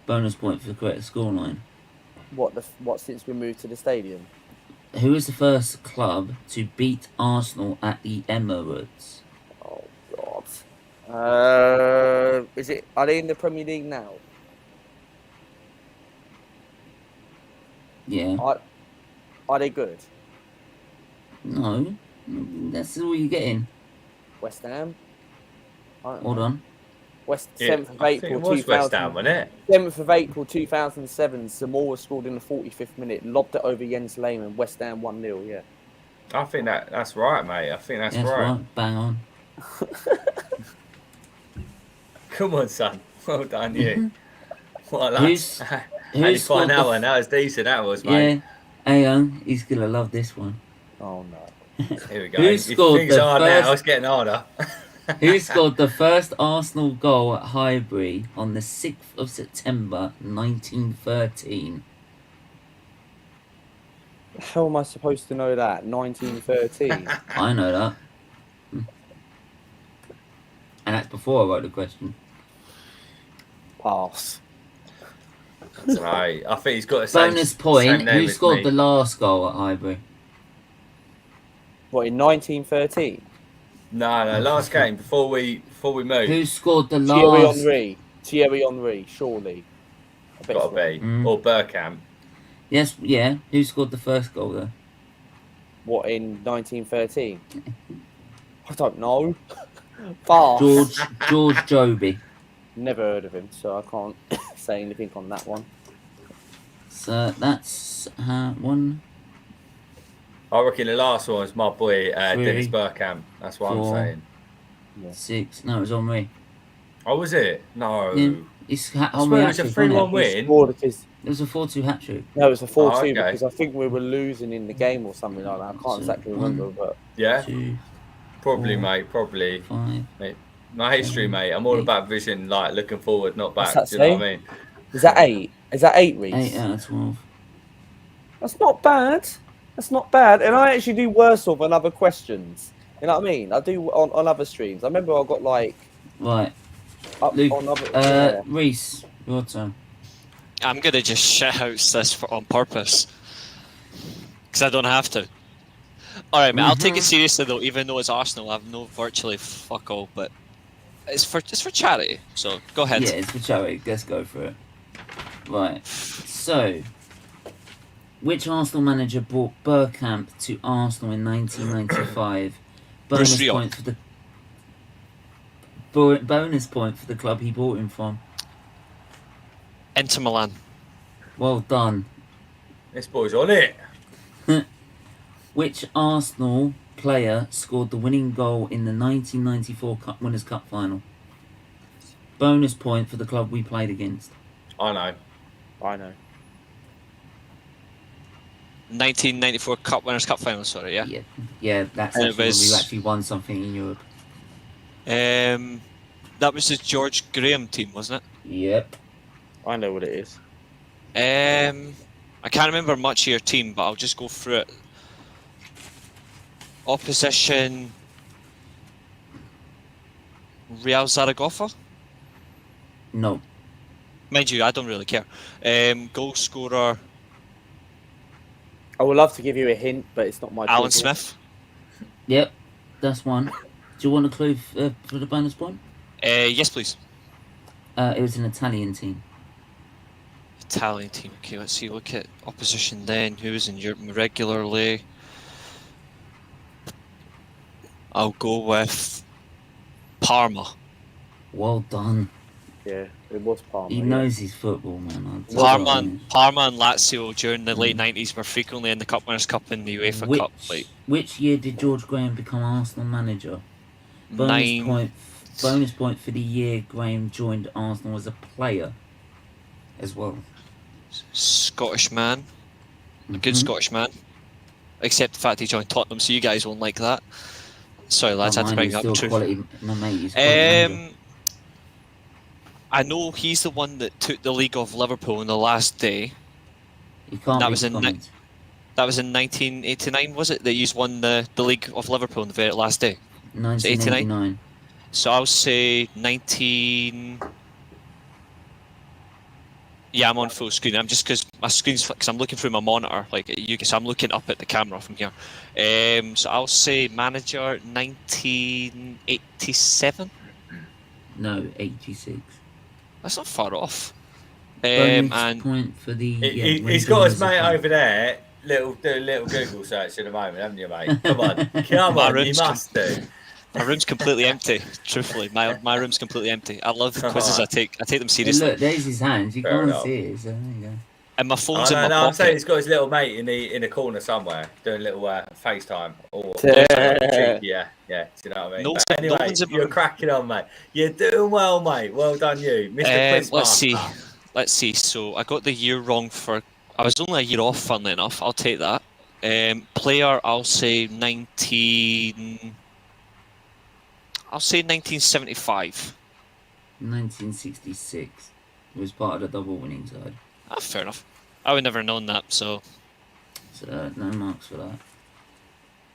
A: Bonus point for the correct scoreline.
K: What since we moved to the stadium?
A: Who was the first club to beat Arsenal at the Emirates?
K: Oh, God. Are they in the Premier League now?
A: Yeah.
K: Are they good?
A: No. That's all you're getting.
K: West Ham?
A: Hold on.
K: 7th of April,
D: it was West Ham, wasn't it?
K: 7th of April 2007, Zamora scored in the 45th minute, lobbed it over Jens Lehmann, West Ham 1-0, yeah.
D: I think that's right, mate. I think that's right.
A: Bang on.
D: Come on, son. Well done, you. What a lad.
A: Who's
D: How did you find that one? That was decent, that was, mate.
A: Yeah. Hang on. He's going to love this one.
K: Oh, no.
D: Here we go.
A: Who scored
D: Things
A: the
D: hard
A: first...
D: now. It's getting harder.
A: Who scored the first Arsenal goal at Highbury on the 6th of September 1913?
K: How am I supposed to know that? 1913?
A: I know that. And that's before I wrote the question.
K: Pass.
D: Right. I think he's got the same
A: Bonus point.
D: Same name
A: Who
D: as
A: scored
D: me.
A: the last goal at Highbury?
K: What, in 1913?
D: No, last game before we moved.
A: Who scored the last?
K: Thierry Henry, surely.
D: Got to be. Or Bergkamp.
A: Yes, yeah. Who scored the first goal though?
K: What, in 1913? I don't know. Pass.
A: George Joby.
K: Never heard of him, so I can't say anything on that one.
A: So that's one.
D: I reckon the last one was my boy Dennis Bergkamp. That's what
A: 4,
D: I'm saying.
A: 6. No, it was on me.
D: Oh, was it? No.
A: Yeah, it's
D: I swear it was a 3-1 win.
A: It was a 4-2 hat trick.
K: No, it was a 4-2
D: okay.
K: because I think we were losing in the game or something like that. I can't exactly remember, but
D: Yeah.
A: 2,
D: Probably,
A: 4,
D: mate. Probably.
A: 5.
D: Mate, my history, mate. I'm all about vision, like looking forward, not back. Do
K: What's
D: you
K: that
D: know what
K: say?
D: I mean?
K: Is that 8? Is that 8, Reece?
A: 8 out of 12.
K: That's not bad. That's not bad. And I actually do worse off on other questions. You know what I mean? I do on other streams. I remember I got like...
A: Right.
K: Luke, on other,
A: Reece, your turn.
H: I'm going to just shit house this on purpose. Because I don't have to. Alright, mate, I'll take it seriously though, even though it's Arsenal. I've no virtually fuck all, but it's for charity, so go ahead.
A: Yeah, it's for charity. Let's go for it. Right. So, which Arsenal manager brought Bergkamp to Arsenal in 1995? Bonus
H: Rio.
A: point for the bonus point for the club he bought him from.
H: Inter Milan.
A: Well done.
D: This boy's on it.
A: Which Arsenal player scored the winning goal in the 1994 Winners' Cup final? Bonus point for the club we played against.
D: I know.
H: 1994 Winners' Cup final, sorry, yeah?
A: Yeah, that's
H: And
A: actually
H: it was-
A: when we actually won something in Europe.
H: That was the George Graham team, wasn't it?
A: Yep.
K: I know what it is.
H: I can't remember much of your team, but I'll just go through it. Opposition Real Zaragoza?
A: No.
H: Mind you, I don't really care. Goal scorer
K: I would love to give you a hint, but it's not my
H: Alan
K: business.
H: Smith?
A: Yep, that's one. Do you want a clue for the bonus point?
H: Yes, please.
A: It was an Italian team.
H: Italian team. Okay, let's see. Look at opposition then. Who was in Europe regularly? I'll go with Parma.
A: Well done.
K: Yeah, it was Parma.
A: He knows his football, man.
H: Parma and Lazio during the late 90s were frequently in the Cup Winners' Cup and the UEFA Cup.
A: Which year did George Graham become Arsenal manager? Bonus point for the year Graham joined Arsenal as a player as well.
H: Scottish man. A good Scottish man. Except the fact he joined Tottenham, so you guys won't like that. Sorry, lads, I had to bring up truth. I know he's the one that took the league off Liverpool on the last day. That was in 1989, was it? That you won the league of Liverpool on the very last day.
A: 1989.
H: So I'll say 19. Yeah, I'm on full screen. I'm just because my screen's because I'm looking through my monitor, like you can. So I'm looking up at the camera from here. So I'll say manager 1987.
A: No, 86.
H: That's not far off.
A: Bonus
H: And
A: point for the.
B: He's got his mate over there. Do a little Google search in a moment, haven't you, mate? Come on, you must do.
H: My room's completely empty. Truthfully, my room's completely empty. I love quizzes. I take them seriously.
A: Hey, look, there's his hands. You can't see it. So there you go.
H: And my phone's in my pocket.
B: I'm saying he's got his little mate in the corner somewhere doing a little FaceTime or yeah. Do you know what I mean?
H: No,
B: but anyway, you're cracking on, mate. You're doing well, mate. Well done, you, Mr. Quizmaster.
H: Let's see. So I got the year wrong for. I was only a year off, funnily enough. I'll take that. Player, I'll say 1975.
A: 1966. It was part of the double winning side.
H: Ah, fair enough. I would never have known that, so
A: no marks for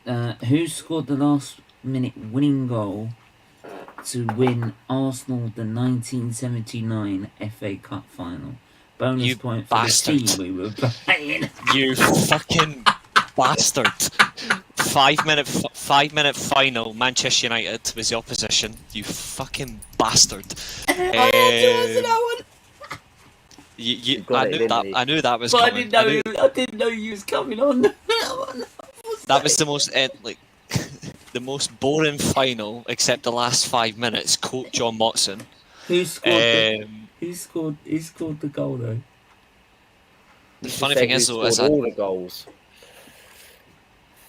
A: that. Who scored the last-minute winning goal to win Arsenal the 1979 FA Cup final? Bonus point for the team we were playing.
H: You fucking bastard! 5 minute final. Manchester United was the opposition. You fucking bastard! I knew that was.
A: But
H: coming.
A: I didn't know you was coming on.
H: That was the most the most boring final, except the last 5 minutes. Quote John Motson.
A: Who scored? Who scored the goal though?
H: The funny thing is though,
K: all the goals.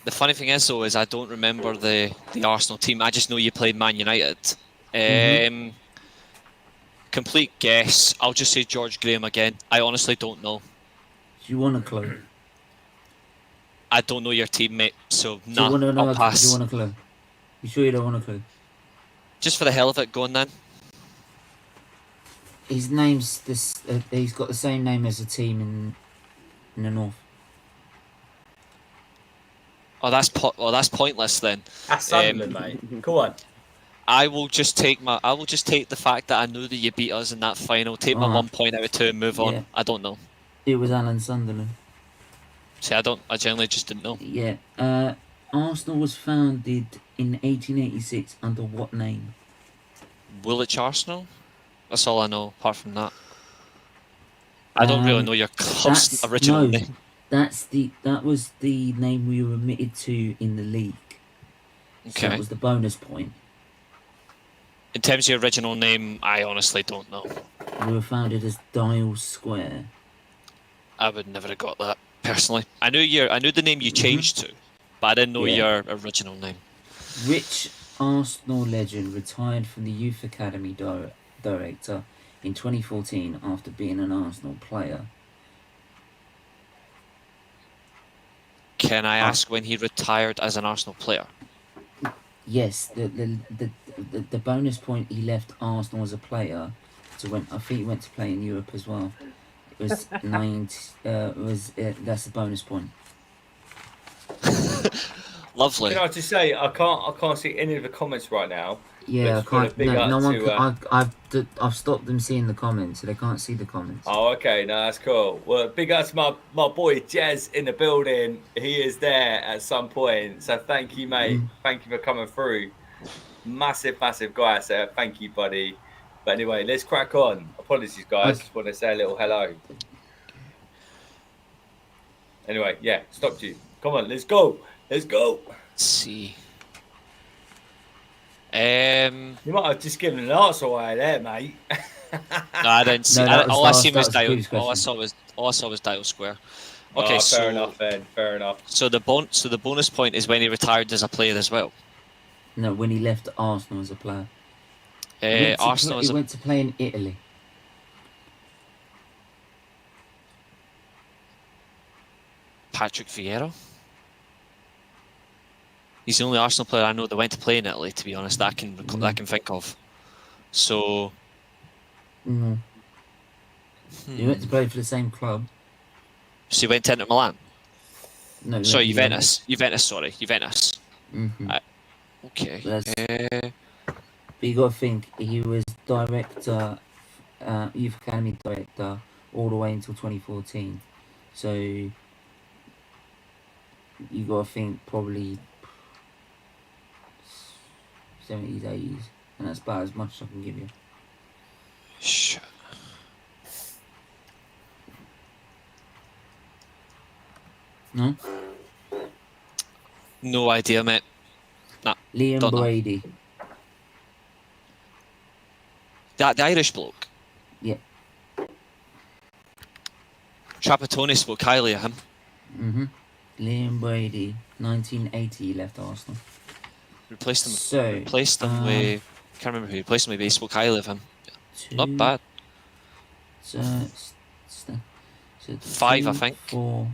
H: The funny thing is though, is I don't remember the Arsenal team. I just know you played Man United. Complete guess. I'll just say George Graham again. I honestly don't know.
A: Do you want a clue?
H: I don't know your teammate, so
A: Do you want to know
H: I'll pass.
A: Do you want a clue? You sure you don't want a clue?
H: Just for the hell of it, go on then.
A: His name's this. He's got the same name as a team in the north.
H: Oh, that's pointless then.
B: That's Sunderland, mate. Come on.
H: I will just take the fact that I knew that you beat us in that final. Take my 1 point out of 2 and move on.
A: Yeah.
H: I don't know.
A: It was Alan Sunderland.
H: See, I generally just didn't know.
A: Yeah. Arsenal was founded in 1886 under what name?
H: Woolwich Arsenal? That's all I know, apart from that. I don't really know your club's original name.
A: That was the name we were admitted to in the league.
H: Okay.
A: So that was the bonus point.
H: In terms of your original name, I honestly don't know.
A: We were founded as Dial Square.
H: I would never have got that, personally. I knew the name you changed to, but I didn't know your original name.
A: Which Arsenal legend retired from the Youth Academy director in 2014 after being an Arsenal player?
H: Can I ask when he retired as an Arsenal player?
A: Yes, the bonus point he left Arsenal as a player. So I think he went to play in Europe as well. It was 90. That's the bonus point.
H: Lovely.
D: Can I just say I can't see any of the comments right now.
A: Yeah, I
D: Just put a
A: can't.
D: big
A: No,
D: up
A: no one.
D: to,
A: I've stopped them seeing the comments, so they can't see the comments.
D: Oh, okay, no, that's cool. Well, big up to my boy Jez in the building. He is there at some point. So thank you, mate. Thank you for coming through. Massive guy. So thank you, buddy. But anyway, let's crack on. Apologies, guys.
A: Okay.
D: Just want to say a little hello. Anyway, yeah, stopped you. Come on, let's go. Let's go.
H: Let's see.
D: You might have just given an answer away there, mate.
H: No, I didn't see.
A: No,
H: all I seen was
A: that
H: dial.
A: was the
H: All I
A: previous
H: saw was dial square. Okay,
D: fair enough, then. Fair enough.
H: So the bonus point is when he retired as a player as well.
A: No, when he left Arsenal as a player.
H: Arsenal
A: He went to play in Italy.
H: Patrick Vieira. He's the only Arsenal player I know that went to play in Italy. To be honest, that I can think of. So.
A: He went to play for the same club.
H: So he went to Inter Milan.
A: No,
H: sorry, Juventus. Sorry, Juventus. Okay.
A: But you got to think he was director, youth academy director, all the way until 2014. So you got to think probably 70s, 80s, and that's about as much as I can give you.
H: Shit.
A: No?
H: No idea, mate. Nah,
A: Liam Brady.
H: The Irish bloke?
A: Yeah.
H: Trapattoni spoke highly of him.
A: Liam Brady, 1980, he left Arsenal.
H: Replaced him with... Can't remember who replaced him with, but he spoke highly of him. Not bad.
A: So
H: 5, I think.
A: 4,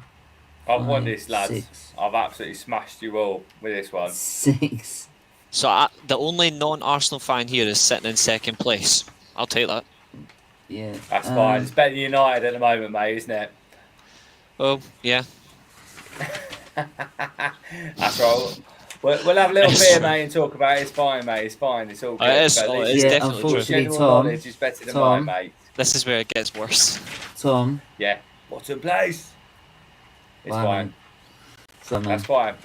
D: I've won this, lads.
A: 6.
D: I've absolutely smashed you all with this one.
A: 6.
H: So the only non-Arsenal fan here is sitting in second place. I'll take that.
A: Yeah.
D: That's fine. It's better than United at the moment, mate, isn't it?
H: Oh, yeah.
D: That's right. We'll have a little beer, mate, and talk about it. It's fine, mate. It's fine. It's all good.
H: It is definitely true.
D: General knowledge is better than mine, mate.
H: This is where it gets worse.
A: Tom.
D: Yeah. Bottom place. It's fine.
A: So,
D: That's fine.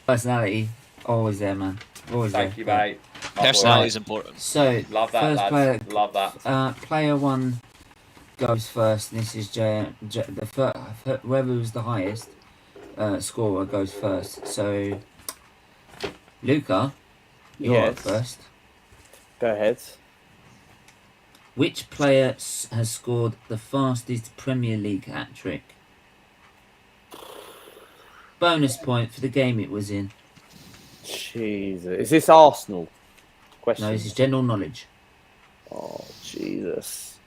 A: Personality, always there, man. Always there.
D: Thank you, mate.
H: Personality is important.
A: So,
D: love that,
A: first
D: lads.
A: player,
D: Love that.
A: Player 1 goes first. And this is whoever was the highest scorer goes first. So, Luca, you're up first.
K: Go ahead.
A: Which player has scored the fastest Premier League hat-trick? Bonus point for the game it was in.
K: Jesus. Is this Arsenal? Question.
A: No, this is general knowledge.
K: Oh, Jesus.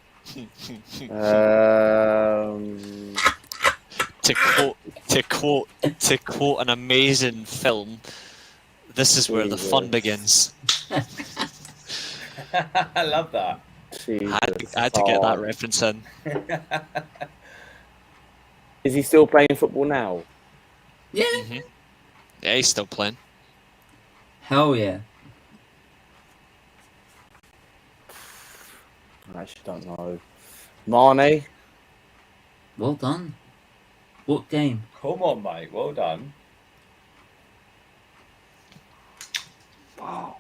H: To quote an amazing film, this is where the fun begins.
D: I love that.
H: I had to get that reference in.
K: Is he still playing football now?
A: Yeah.
H: Yeah, he's still playing.
A: Hell yeah.
K: I actually don't know. Marnie?
A: Well done. What game?
D: Come on, mate. Well done.
K: Wow.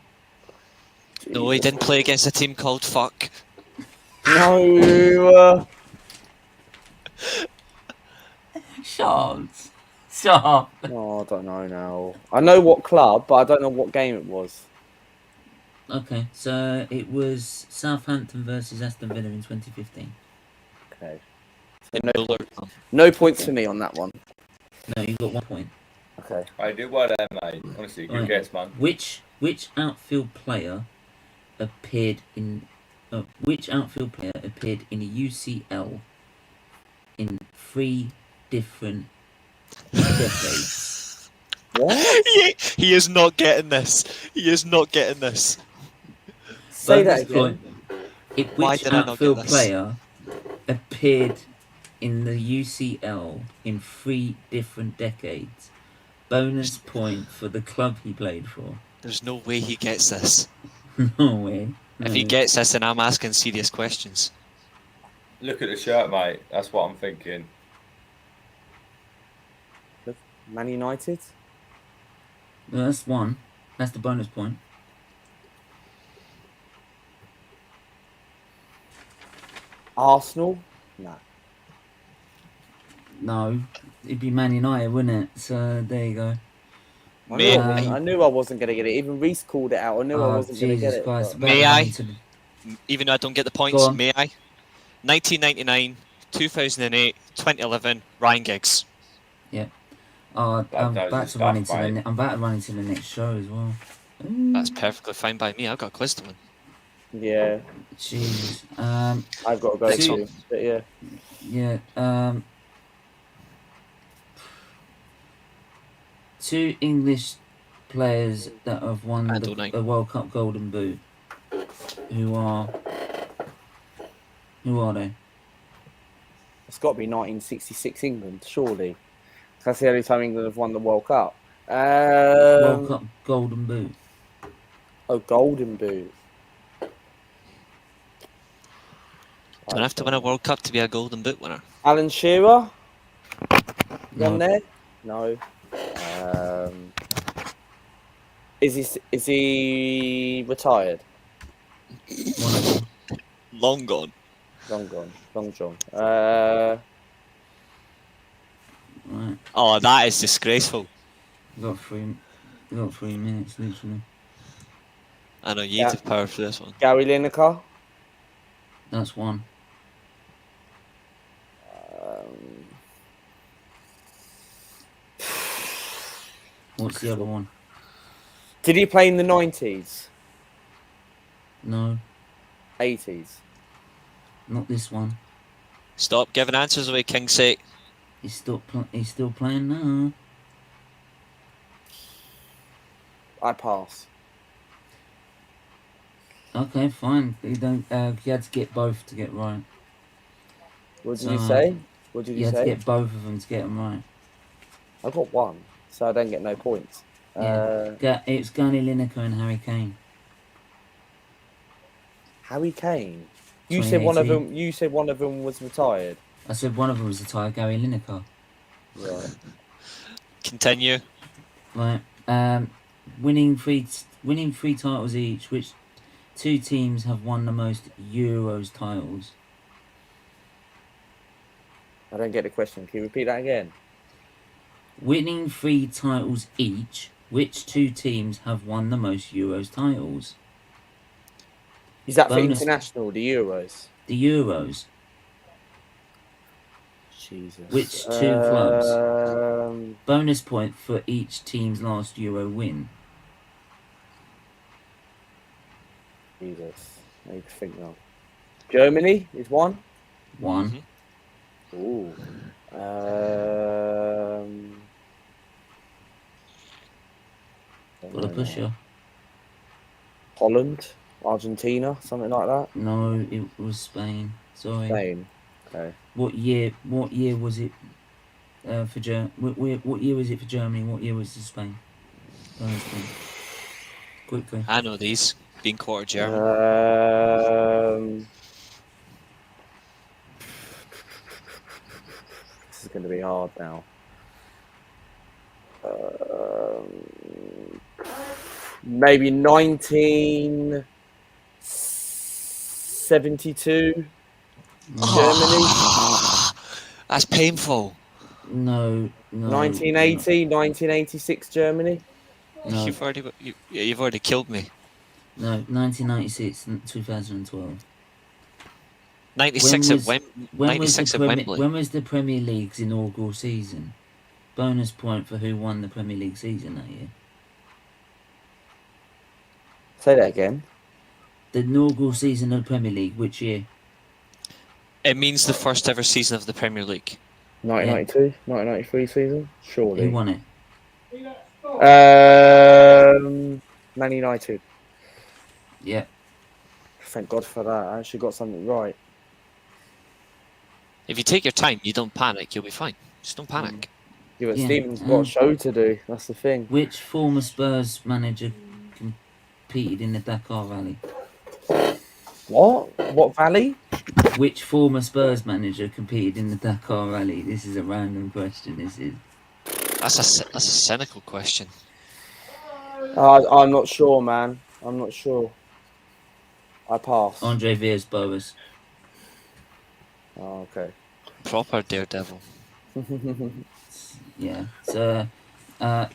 H: No, he didn't play against a team called Fuck.
K: No.
A: Shut.
K: Oh, I don't know now. I know what club, but I don't know what game it was.
A: Okay, so it was Southampton versus Aston Villa in 2015.
K: Okay. So no points for me on that one.
A: No, you got 1 point.
K: Okay.
D: I do well there, mate. Honestly, good guess, man.
A: Which outfield player appeared in a UCL in 3 different decades?
K: What?
H: He is not getting this. He is not getting this.
K: Say
A: Bonus
K: that again.
A: point.
H: Why
A: Which
H: did I not get
A: outfield
H: this?
A: player appeared in the UCL in 3 different decades? Bonus point for the club he played for.
H: There's no way he gets this.
A: No way.
H: If he gets this, then I'm asking serious questions.
D: Look at the shirt, mate. That's what I'm thinking.
K: Man United.
A: Well, that's one. That's the bonus point.
K: Arsenal. No.
A: No, it'd be Man United, wouldn't it? So there you go.
K: I knew I wasn't going to get it. Even Reese called it out. I knew I wasn't going to get it.
A: Christ,
K: but-
H: May I? Even though I don't get the
A: Go
H: points,
A: on.
H: may I? 1999, 2008, 2011, Ryan Giggs.
A: Yeah. I'm
D: knows
A: about
D: his
A: to run
D: stuff,
A: into
D: mate.
A: I'm about to run into the next show as well.
H: That's perfectly fine by me. I've got a quiz to win.
K: Yeah.
A: Jesus.
K: I've got to go
H: Next
K: too.
H: one.
K: But yeah.
A: Yeah. 2 English players that have won the World Cup Golden Boot. Who are they?
K: It's got to be 1966 England, surely. That's the only time England have won the World Cup.
A: World Cup Golden Boot.
K: Oh, Golden Boot.
H: Don't have to win a World Cup to be a Golden Boot winner.
K: Alan Shearer?
A: No.
K: On there? No. Is he retired?
H: Long gone.
K: Long gone. Long John.
A: Right.
H: Oh, that is disgraceful.
A: You got 3 minutes, literally.
H: I know you need to power for this one.
K: Gary Lineker?
A: That's one. What's the other one?
K: Did he play in the 90s?
A: No,
K: 80s?
A: not this one.
H: Stop giving answers away, King's sake.
A: He's still playing now.
K: I pass.
A: Okay, fine. You don't. You had to get both to get right.
K: What did you say? What did you
A: had
K: say?
A: to get both of them to get them right.
K: I got one, so I don't get no points.
A: It's Gary Lineker and Harry Kane.
K: Harry Kane. You said one of
A: 2018.
K: them. You said one of them was retired.
A: I said one of them was retired, Gary Lineker.
K: Right.
H: Continue.
A: Right. Winning three titles each. Which 2 teams have won the most Euros titles?
K: I don't get the question. Can you repeat that again?
A: Winning 3 titles each. Which 2 teams have won the most Euros titles?
K: Is that for
A: Bonus-
K: international? The Euros.
A: The Euros.
K: Jesus.
A: Which 2 clubs? Bonus point for each team's last Euro win.
K: Jesus. I need to think now. Germany is one.
A: 1.
K: Ooh.
A: Got a pusher.
K: Holland, Argentina, something like that.
A: No, it was Spain. Sorry.
K: Spain. Okay.
A: What year was it for what year was it for Germany? What year was it for Spain? Quickly.
H: I know these, being quarter German.
K: This is going to be hard now. Maybe 1972 Germany.
H: That's painful.
A: No.
K: 1980, 1986 Germany.
A: No.
H: You've already killed me.
A: No, 1996 and 2012.
H: 96 at Wembley.
A: When was the Premier League's inaugural season? Bonus point for who won the Premier League season that year.
K: Say that again.
A: The inaugural season of the Premier League, which year?
H: It means the first ever season of the Premier League.
K: 1992, 1993 season. Surely.
A: Who won it?
K: Man United.
A: Yeah.
K: Thank God for that. I actually got something right.
H: If you take your time, you don't panic, you'll be fine. Just don't panic.
K: Yeah, but
A: Yeah,
K: Steven's got a show to do. That's the thing.
A: Which former Spurs manager competed in the Dakar Rally?
K: What? What Valley?
A: Which former Spurs manager competed in the Dakar Rally? This is a random question. This is.
H: That's a cynical question.
K: I'm not sure, man. I'm not sure. I pass.
A: Andre Villas-Boas.
K: Oh, okay.
H: Proper daredevil.
A: Yeah. So, I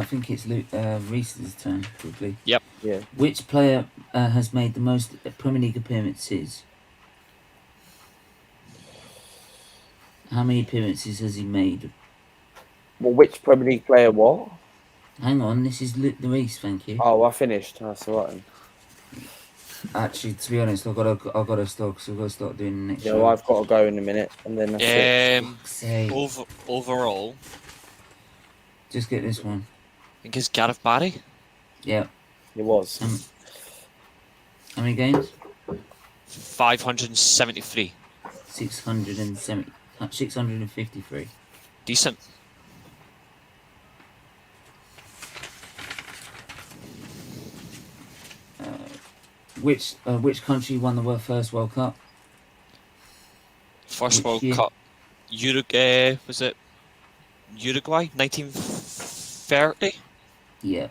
A: think it's Reese's turn quickly.
H: Yep.
K: Yeah.
A: Which player has made the most Premier League appearances? How many appearances has he made?
K: Well, which Premier League player? What?
A: Hang on, this is Reese. Thank you.
K: Oh, I finished. That's all right.
A: Actually, to be honest, I've got to stop because I've got to start doing the next
K: Yeah,
A: show.
K: well, I've got to go in a minute, and then that's it.
H: Overall,
A: just get this one.
H: I think it's Gareth Barry.
A: Yeah,
K: it was.
A: How many games?
H: 573.
A: 653.
H: Decent.
A: Which country won the first World Cup?
H: First
A: Which
H: World
A: year?
H: Cup. Was it Uruguay? 1930?
A: Yeah.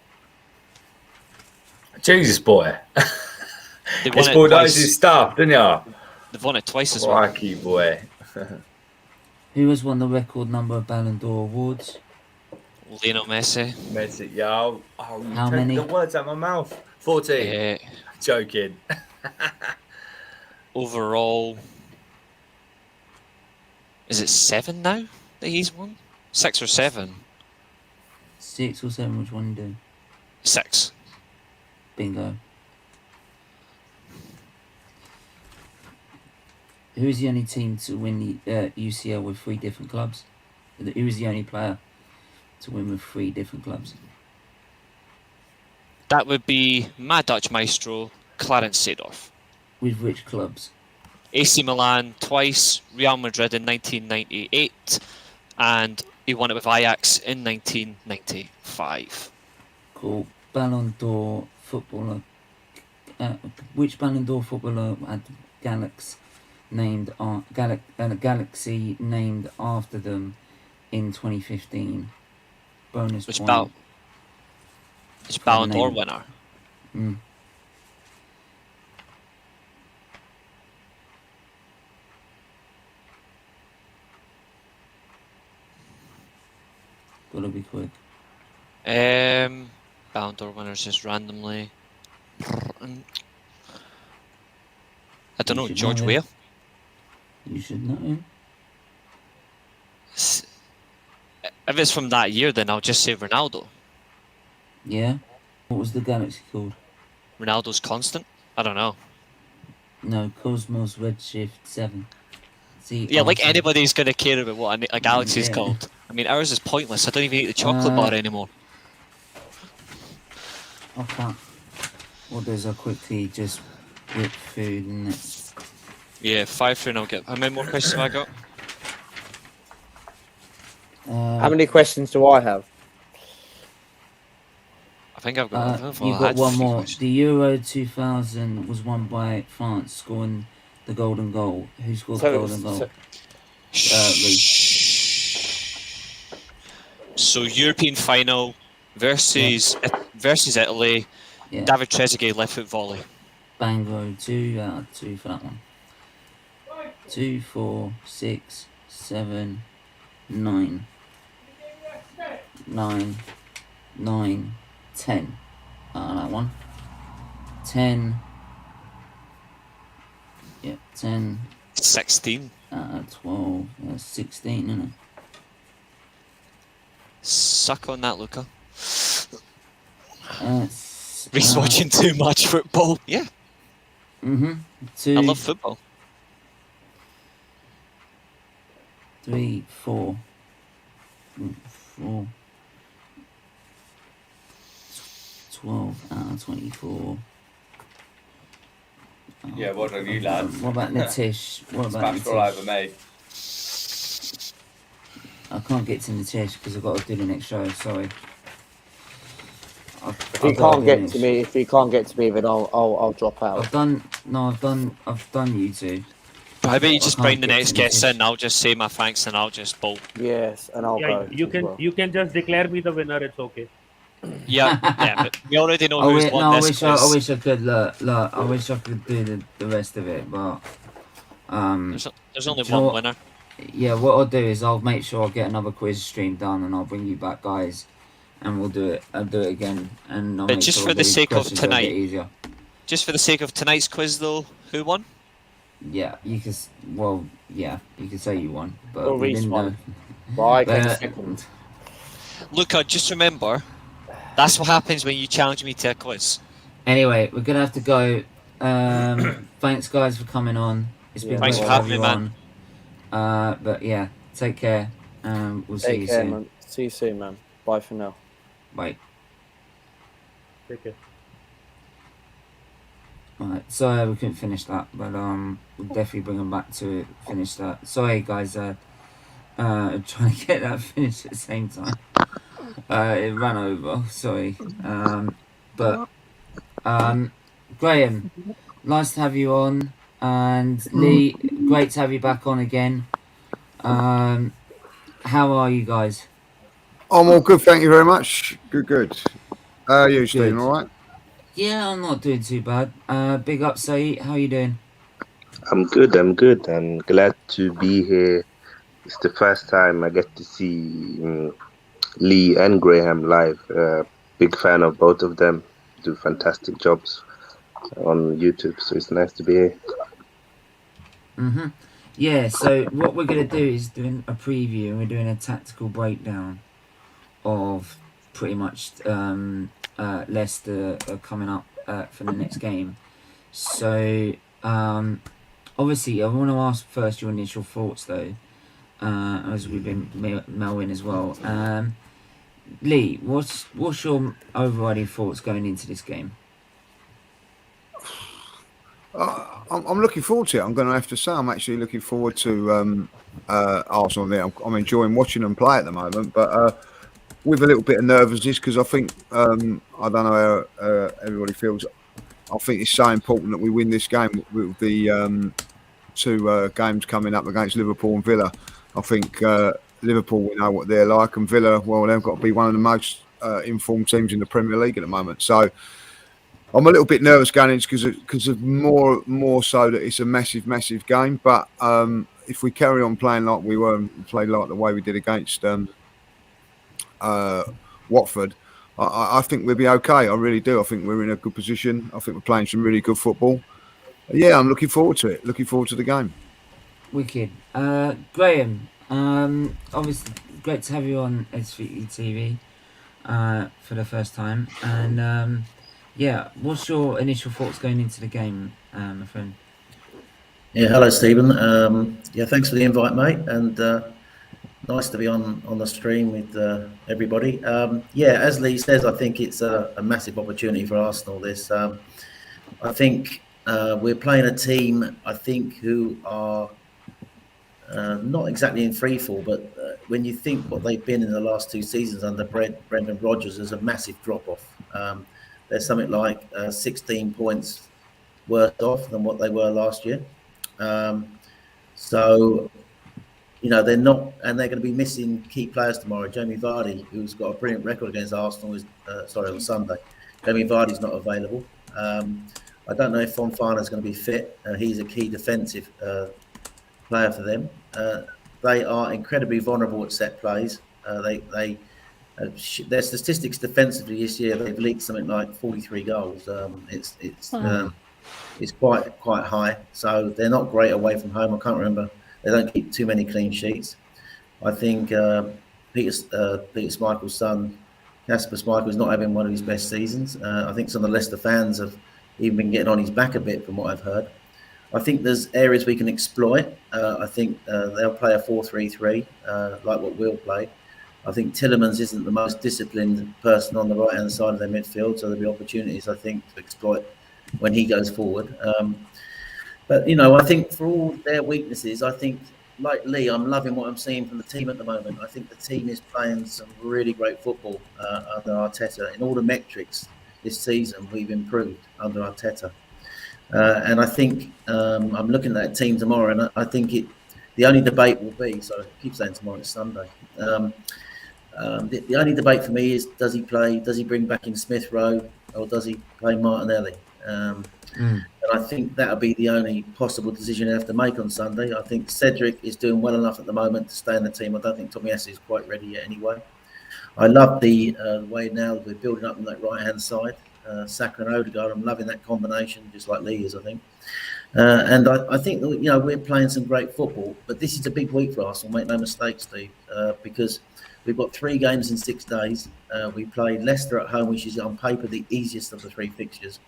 D: Jesus, boy.
H: They won
D: This
H: it
D: boy knows
H: twice.
D: his stuff, didn't ya?
H: They've won it twice as well.
D: Wacky boy.
A: Who has won the record number of Ballon d'Or awards?
H: Lionel Messi.
D: Messi, yo. Oh, you
A: How
D: took
A: many?
D: the words out of my mouth. 14. Joking.
H: Overall, is it 7 now that he's won? 6 or 7?
A: 6 or 7, which one you do?
H: 6.
A: Bingo. Who is the only team to win the UCL with 3 different clubs? Who is the only player to win with 3 different clubs?
H: That would be my Dutch maestro, Clarence Seedorf.
A: With which clubs?
H: AC Milan twice, Real Madrid in 1998, and he won it with Ajax in 1995.
A: Cool. Ballon d'Or footballer. Which Ballon d'Or footballer had Galaxy named after them in 2015? Bonus
H: Which
A: point.
H: Ballon d'Or winner?
A: Gotta be quick.
H: Ballon d'Or winners just randomly. I don't know,
A: should
H: George
A: know
H: Weah?
A: You should know him.
H: If it's from that year, then I'll just say Ronaldo.
A: Yeah? What was the galaxy called?
H: Ronaldo's Constant? I don't know.
A: No, Cosmos Redshift 7. See,
H: Yeah, like anybody's going to care about what a galaxy is
A: Yeah.
H: called. I mean, ours is pointless. I don't even eat the chocolate bar anymore.
A: Oh, fuck. What does I quickly just whip food and that's...
H: Yeah, 5 through and I'll get... How many more questions have I got?
K: How many questions do I have?
H: I think I've got...
A: You've got one more. The Euro 2000 was won by France, scoring the golden goal. Who scored the golden goal?
H: So European final versus Italy.
A: Yeah.
H: David Trezeguet left foot volley.
A: Bango, 2 out of 2 for that one. 2, 4, 6, 7, 9. 9, 10. That one. 10. Yeah, 10.
H: 16.
A: 12. 16, isn't it?
H: Suck on that, Luca.
A: Reese
H: watching too much football. Yeah.
A: Mm-hmm. 2.
H: I love football.
A: 3, 4. 4. 12 out of 24.
D: Yeah, well done you, lads.
A: What about Nitish? What about
D: Smashed all over
A: Nitish?
D: me.
A: I can't get to Nitish because I've got to do the next show. Sorry.
K: If he can't get to me, then I'll drop out.
A: I've done you two.
H: But how about you just
A: can't
H: bring the
A: get
H: next
A: to
H: guest
A: Nitish.
H: in? I'll just say my thanks and I'll just bolt.
K: Yes, and I'll
P: Yeah,
K: go.
P: you
K: as
P: can
K: well.
P: you can just declare me the winner. It's okay.
H: Yeah, yeah, but we already know who's won
A: I
H: this quiz.
A: wish I could look. I wish I could do the rest of it, but
H: There's only
A: do you know
H: one
A: what?
H: winner.
A: Yeah, what I'll do is I'll make sure I get another quiz stream done, and I'll bring you back, guys, and we'll do it. I'll do it again, and I'll
H: But
A: make
H: just
A: sure
H: for the
A: these
H: sake of
A: questions are a bit
H: tonight,
A: easier.
H: just for the sake of tonight's quiz, though, who won?
A: Yeah, you can. Well, yeah, you can say you won, but
K: Well,
A: we
K: Reece
A: didn't
K: won.
A: know.
K: Well, I came
A: But-
K: second.
H: Luca, just remember, that's what happens when you challenge me to a quiz.
A: Anyway, we're gonna have to go. Thanks, guys, for coming on. It's been
H: Thanks
A: great
H: for
A: to have
H: having
A: you
H: me,
A: on. But yeah, take care. We'll see you
K: Take care,
A: soon.
K: man. See you soon, man. Bye for now.
A: Bye.
P: Take care.
A: Right, sorry we couldn't finish that, but we'll definitely bring them back to finish that. Sorry guys, trying to get that finished at the same time. It ran over, sorry. But Graham, nice to have you on, and Lee, great to have you back on again. How are you guys?
G: I'm all good, thank you very much. Good. How are you, Stephen? All right?
A: Yeah, I'm not doing too bad. Big up, Sait. How you doing?
V: I'm good. I'm glad to be here. It's the first time I get to see Lee and Graham live. Big fan of both of them. Do fantastic jobs on YouTube, so it's nice to be here.
A: Yeah, so what we're going to do is doing a preview, and we're doing a tactical breakdown of pretty much Leicester coming up for the next game. So, obviously, I want to ask first your initial thoughts, though, as we've been Melwin as well. Lee, what's your overriding thoughts going into this game?
G: I'm looking forward to it. I'm going to have to say I'm actually looking forward to Arsenal there. I'm enjoying watching them play at the moment, but with a little bit of nervousness because I think, I don't know how everybody feels. I think it's so important that we win this game with the two games coming up against Liverpool and Villa. I think Liverpool, we know what they're like, and Villa, well, they've got to be one of the most informed teams in the Premier League at the moment. So I'm a little bit nervous going in because of more so that it's a massive game. But if we carry on playing like we were and play like the way we did against Watford, I think we'll be okay. I really do. I think we're in a good position. I think we're playing some really good football. Yeah, I'm looking forward to it. Looking forward to the game.
A: Wicked. Graham, obviously great to have you on SFeatleyTV for the first time. And yeah, what's your initial thoughts going into the game, my friend?
W: Yeah, hello, Stephen. Yeah, thanks for the invite, mate, and nice to be on the stream with everybody. Yeah, as Lee says, I think it's a massive opportunity for Arsenal. This, I think we're playing a team, I think, who are not exactly in free fall, but when you think what they've been in the last two seasons under Brendan Rodgers, there's a massive drop-off. There's something like 16 points worse off than what they were last year. So, you know, they're not, and they're going to be missing key players tomorrow. Jamie Vardy, who's got a brilliant record against Arsenal, is on Sunday. Jamie Vardy's not available. I don't know if Fonfana's going to be fit. He's a key defensive player for them. They are incredibly vulnerable at set plays. Their statistics defensively this year, they've leaked something like 43 goals. It's quite high. So they're not great away from home. I can't remember. They don't keep too many clean sheets. I think Peter Schmeichel's son, Kasper Schmeichel, is not having one of his best seasons. I think some of the Leicester fans have even been getting on his back a bit from what I've heard. I think there's areas we can exploit. I think they'll play a 4-3-3 like what we'll play. I think Tillemans isn't the most disciplined person on the right-hand side of their midfield, so there'll be opportunities, I think, to exploit when he goes forward. But, you know, I think for all their weaknesses, I think, like Lee, I'm loving what I'm seeing from the team at the moment. I think the team is playing some really great football under Arteta. In all the metrics this season, we've improved under Arteta. And I think I'm looking at that team tomorrow, and I think the only debate will be, so I keep saying tomorrow, it's Sunday. The only debate for me is, does he bring back in Smith Rowe, or does he play Martinelli? And I think that'll be the only possible decision they have to make on Sunday. I think Cedric is doing well enough at the moment to stay in the team. I don't think Tomiyasu is quite ready yet anyway. I love the way now we're building up on that right-hand side. Saka and Odegaard, I'm loving that combination, just like Lee is, I think. And I think that, you know, we're playing some great football, but this is a big week for Arsenal, make no mistake, Steve, because we've got 3 games in 6 days. We played Leicester at home, which is on paper the easiest of the 3 fixtures.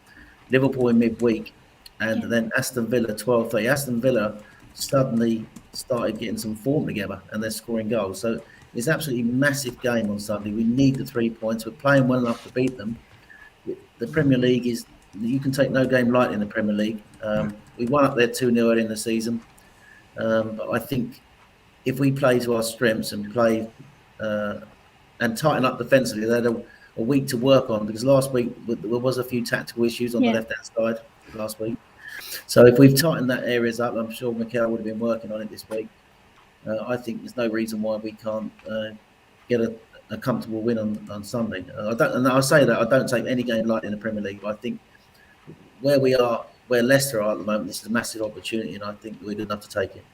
W: Liverpool in midweek, and then Aston Villa 12:30. Aston Villa suddenly started getting some form together, and they're scoring goals. So it's absolutely massive game on Sunday. We need the 3 points. We're playing well enough to beat them. The Premier League is, you can take no game lightly in the Premier League. We won up there 2-0 early in the season, but I think if we play to our strengths and play and tighten up defensively, they had a week to work on, because last week there was a few tactical issues on the left-hand side last week. So if we've tightened that areas up, I'm sure Mikel would have been working on it this week. I think there's no reason why we can't get a comfortable win on Sunday. And I say that I don't take any game lightly in the Premier League, but I think where Leicester are at the moment, this is a massive opportunity, and I think we're good enough to take it.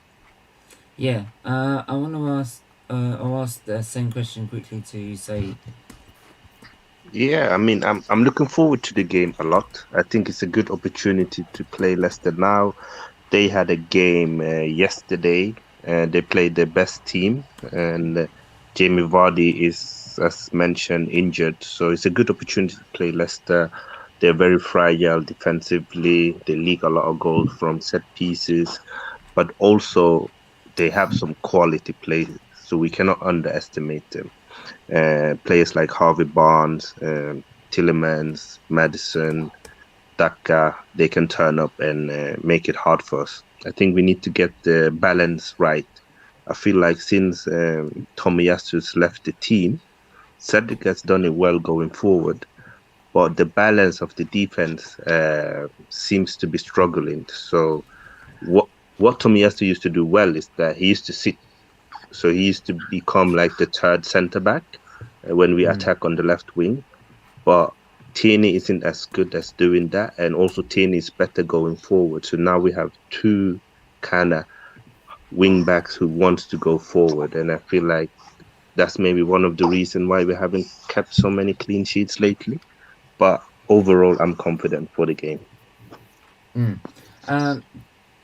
A: Yeah, I want to ask. I'll ask the same question quickly to Sait.
V: Yeah, I mean, I'm looking forward to the game a lot. I think it's a good opportunity to play Leicester now. They had a game yesterday, and they played their best team, and Jamie Vardy is, as mentioned, injured. So it's a good opportunity to play Leicester. They're very fragile defensively. They leak a lot of goals from set pieces, but also they have some quality players, so we cannot underestimate them. Players like Harvey Barnes, Tillemans, Maddison, Daka, they can turn up and make it hard for us. I think we need to get the balance right. I feel like since Tomiyasu's left the team, Cedric has done it well going forward, but the balance of the defense seems to be struggling. So what Tomiyasu used to do well is that he used to sit. So he used to become like the third centre-back when we attack on the left wing. But Tierney isn't as good as doing that. And also Tierney is better going forward. So now we have 2 kind of wing-backs who wants to go forward. And I feel like that's maybe one of the reasons why we haven't kept so many clean sheets lately. But overall, I'm confident for the game.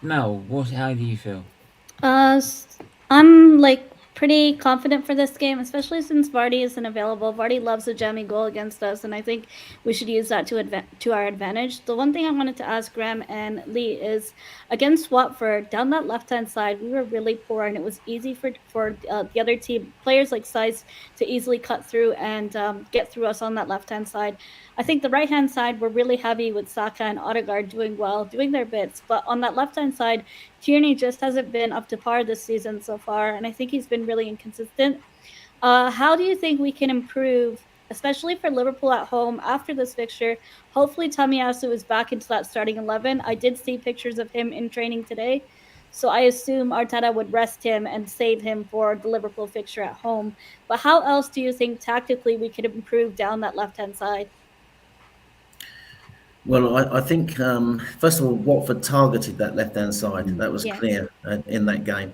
A: Mel, how do you feel?
E: I'm like pretty confident for this game, especially since Vardy isn't available. Vardy loves a jamming goal against us, and I think we should use that to our advantage. The one thing I wanted to ask Graham and Lee is, against Watford, down that left-hand side, we were really poor, and it was easy for the other team, players like Sait, to easily cut through and get through us on that left-hand side. I think the right-hand side, we're really heavy with Saka and Odegaard doing well, doing their bits. But on that left-hand side, Tierney just hasn't been up to par this season so far, and I think he's been really inconsistent. How do you think we can improve, especially for Liverpool at home after this fixture? Hopefully Tomiyasu is back into that starting 11. I did see pictures of him in training today, so I assume Arteta would rest him and save him for the Liverpool fixture at home. But how else do you think tactically we could improve down that left-hand side?
W: Well, I think, first of all, Watford targeted that left-hand side. That was clear in that game.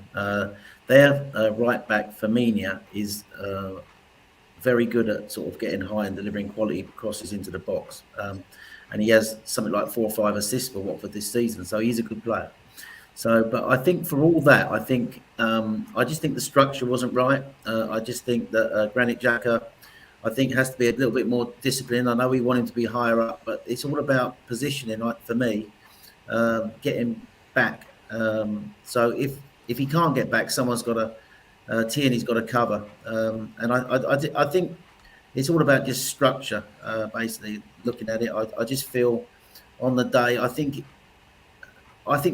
W: Their right-back, Firmino, is very good at sort of getting high and delivering quality crosses into the box. And he has something like 4 or 5 assists for Watford this season, so he's a good player. So, but I think for all that, I think I just think the structure wasn't right. I just think that Granit Xhaka, I think, has to be a little bit more disciplined. I know we want him to be higher up, but it's all about positioning, like, for me, getting back. So if he can't get back, someone's got to Tierney's got to cover, and I think it's all about just structure. Basically, looking at it, I just feel on the day, I think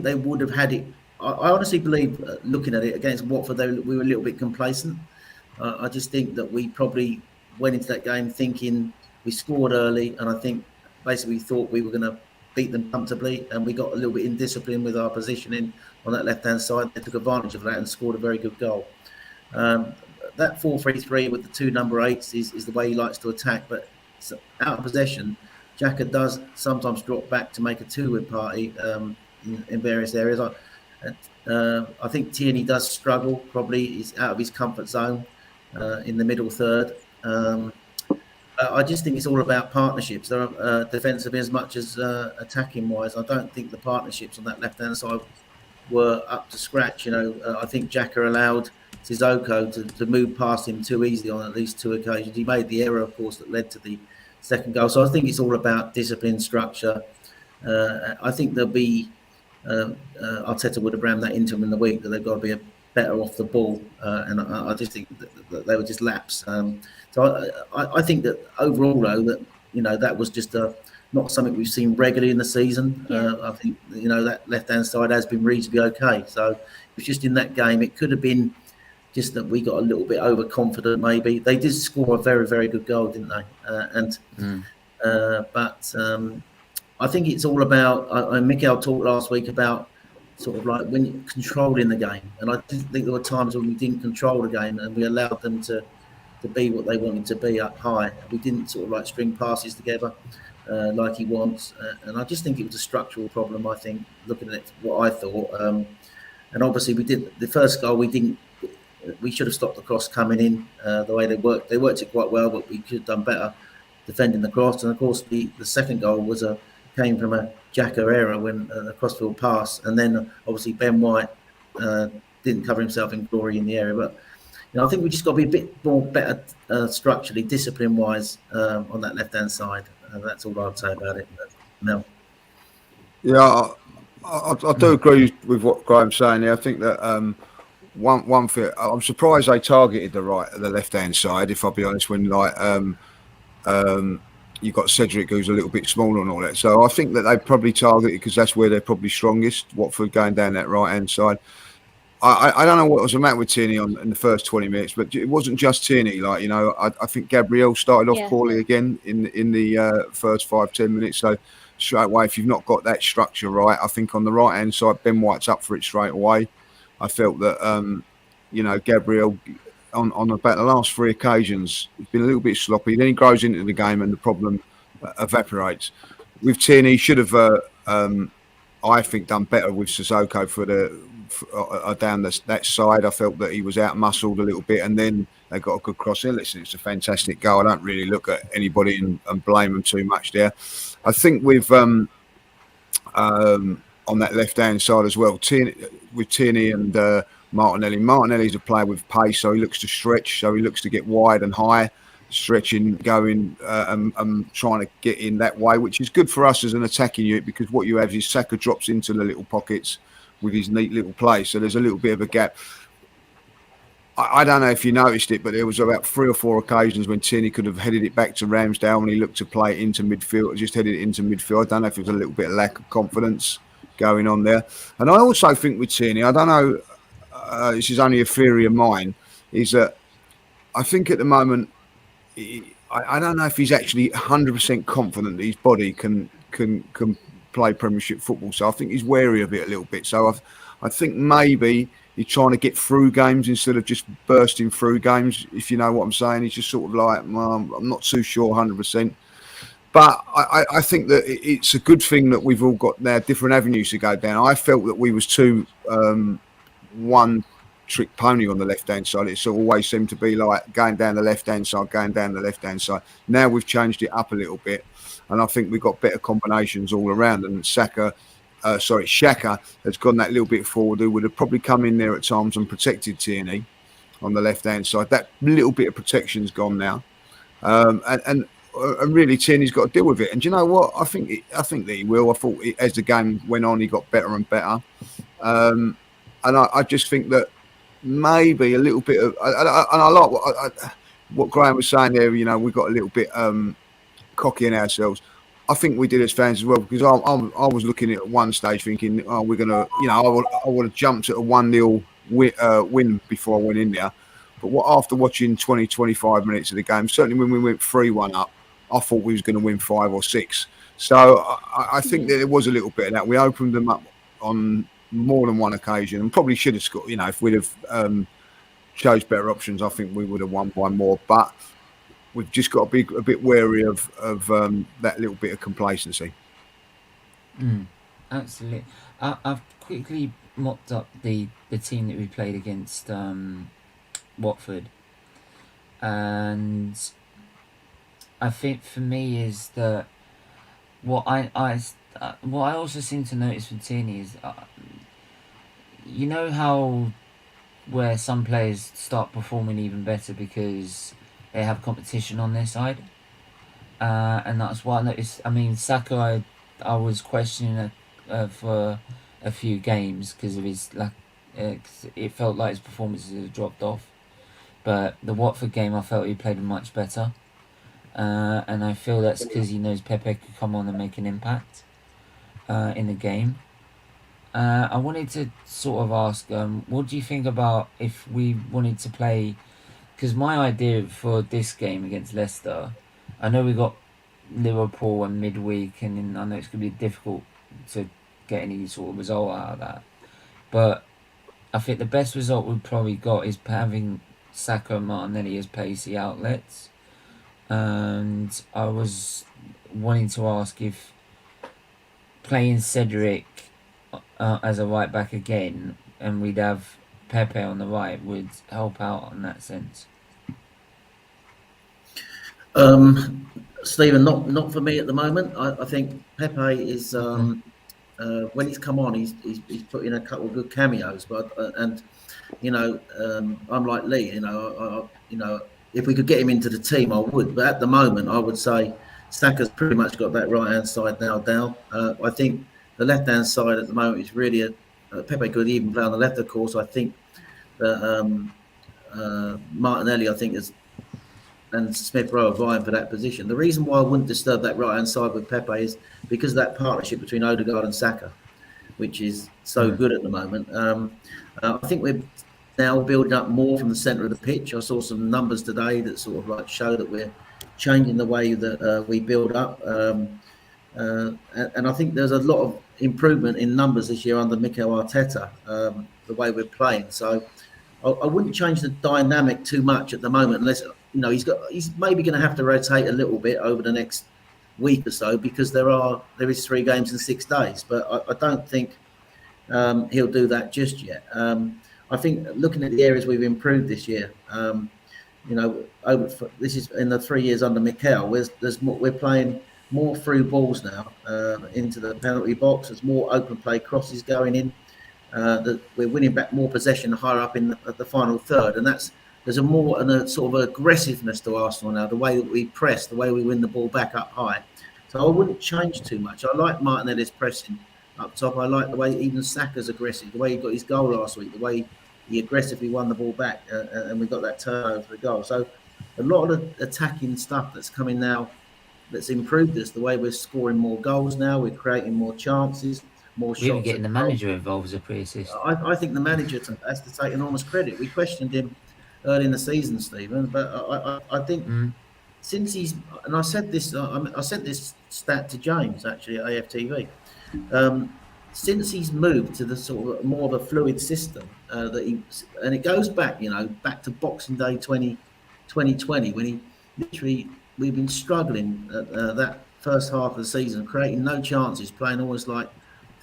W: they would have had it. I honestly believe, looking at it against Watford, we were a little bit complacent. I just think that we probably went into that game thinking we scored early, and I think basically we thought we were going to beat them comfortably, and we got a little bit indisciplined with our positioning on that left-hand side. They took advantage of that and scored a very good goal. That 4-3-3 with the two number 8s is the way he likes to attack, but out of possession, Xhaka does sometimes drop back to make a two-win party in various areas. I think Tierney does struggle, probably he's out of his comfort zone in the middle third. I just think it's all about partnerships. They're defensive as much as attacking wise. I don't think the partnerships on that left-hand side were up to scratch. I think Xhaka allowed Sissoko to move past him too easily on at least 2 occasions. He made the error, of course, that led to the second goal. So I think it's all about discipline, structure. I think there'll be Arteta would have rammed that into him in the week that they've got to be better off the ball, and I just think that they were just laps. So I think that overall, though, that was just not something we've seen regularly in the season. I think that left-hand side has been reasonably okay. So it was just in that game, it could have been just that we got a little bit overconfident. Maybe they did score a very, very good goal, didn't they? But I think it's all about. Mikel talked last week about sort of like when you're controlling the game, and I think there were times when we didn't control the game and we allowed them to be what they wanted to be up high. We didn't sort of like string passes together like he wants, and I just think it was a structural problem. I think looking at it, what I thought, and obviously we did the first goal. We should have stopped the cross coming in the way they worked. They worked it quite well, but we could have done better defending the cross. And of course, the second goal came from a Xhaka error when a crossfield pass, and then obviously Ben White didn't cover himself in glory in the area. But I think we just got to be a bit more better structurally, discipline-wise on that left-hand side. That's all I'd say about it. Mel.
G: Yeah, I do agree with what Graham's saying there. I think that one thing, I'm surprised they targeted the left-hand side. If I'll be honest, when you've got Cedric, who's a little bit smaller and all that. So I think that they probably targeted because that's where they're probably strongest. Watford going down that right-hand side. I don't know what was the matter with Tierney in the first 20 minutes, but it wasn't just Tierney. I think Gabriel started off poorly again in the first 5-10 minutes. So straight away, if you've not got that structure right, I think on the right-hand side, Ben White's up for it straight away. I felt that, Gabriel, on about the last 3 occasions, he's been a little bit sloppy. Then he grows into the game and the problem evaporates. With Tierney, he should have, I think, done better with Sissoko down that side. I felt that he was out-muscled a little bit, and then they got a good cross in. Listen, it's a fantastic goal. I don't really look at anybody and blame them too much there. I think with on that left-hand side as well, with Tierney and Martinelli. Martinelli's a player with pace, so he looks to stretch, so he looks to get wide and high, stretching, going and trying to get in that way, which is good for us as an attacking unit, because what you have is Saka drops into the little pockets with his neat little play, so there's a little bit of a gap. I don't know if you noticed it, but there was about 3 or 4 occasions when Tierney could have headed it back to Ramsdale when he looked to play it into midfield, just headed it into midfield. I don't know if it was a little bit of lack of confidence going on there. And I also think with Tierney, I don't know, this is only a theory of mine, is that I think at the moment, I don't know if he's actually 100% confident that his body can play Premiership football. So I think he's wary of it a little bit. So I think maybe he's trying to get through games instead of just bursting through games, if you know what I'm saying. He's just sort of like, I'm not too sure 100%. But I think that it's a good thing that we've all got now different avenues to go down. I felt that we was too one-trick pony on the left-hand side. It's always seemed to be like going down the left-hand side, Now we've changed it up a little bit, and I think we've got better combinations all around. And Xhaka has gone that little bit forward, who would have probably come in there at times and protected Tierney on the left-hand side. That little bit of protection's gone now. And really, Tierney's got to deal with it. And do you know what? I think that he will. I thought as the game went on, he got better and better. And I just think that maybe a little bit of, and I like what Graham was saying there. You know, we got a little bit cocky in ourselves. I think we did as fans as well, because I was looking at one stage thinking, oh, we're gonna, you know, I would have jumped at a 1-0 win before I went in there. But after watching 20-25 minutes of the game, certainly when we went 3-1 up, I thought we was going to win 5 or 6. So I think that there was a little bit of that. We opened them up on more than one occasion, and probably should have scored. You know, if we'd have chose better options, I think we would have won by more. But we've just got to be a bit wary of that little bit of complacency.
A: Absolutely. I've quickly mocked up the team that we played against Watford, and I think for me is that what I also seem to notice with Tierney is, you know how where some players start performing even better because they have competition on their side, and that's what I noticed. I mean, Saka, I was questioning for a few games because of his it felt like his performances had dropped off. But the Watford game, I felt he played much better, and I feel that's because he knows Pepe could come on and make an impact in the game. I wanted to sort of ask, what do you think about if we wanted to play? Because my idea for this game against Leicester, I know we got Liverpool and midweek, and then I know it's going to be difficult to get any sort of result out of that. But I think the best result we've probably got is having Saka and Martinelli as pacey outlets. And I was wanting to ask if playing Cedric as a right back again, and we'd have Pepe on the right, would help out in that sense.
W: Stephen, not for me at the moment. I think Pepe is when he's come on, he's put in a couple of good cameos. But and you know, I'm like Lee. You know, if we could get him into the team, I would. But at the moment, I would say Saka's pretty much got that right hand side now down. I think the left hand side at the moment is really Pepe could even play on the left, of course. I think that Martinelli, I think, and Smith Rowe are vying for that position. The reason why I wouldn't disturb that right hand side with Pepe is because of that partnership between Odegaard and Saka, which is so good at the moment. I think we're now building up more from the centre of the pitch. I saw some numbers today that sort of like show that we're changing the way that we build up. And I think there's a lot of improvement in numbers this year under Mikel Arteta, the way we're playing. So I wouldn't change the dynamic too much at the moment, unless, you know, he's maybe going to have to rotate a little bit over the next week or so, because there is 3 games in 6 days. But I don't think he'll do that just yet. I think looking at the areas we've improved this year, you know, this is in the 3 years under Mikel. We're playing more through balls now into the penalty box. There's more open play crosses going in. We're winning back more possession higher up in the final third, and there's a sort of aggressiveness to Arsenal now. The way that we press, the way we win the ball back up high. So I wouldn't change too much. I like Martinelli's pressing up top. I like the way even Saka's aggressive, the way he got his goal last week, the way he aggressively won the ball back, and we got that turnover for the goal. So a lot of the attacking stuff that's coming now, that's improved us, the way we're scoring more goals now, we're creating more chances, more shots.
A: We're getting the manager involved as a pre-assist.
W: I think the manager has to take enormous credit. We questioned him early in the season, Stephen, but I think since he's, and I said this, I sent this stat to James actually at AFTV. Since he's moved to the sort of more of a fluid system, and it goes back, you know, back to Boxing Day 2020, when he literally, we've been struggling at that first half of the season, creating no chances, playing almost like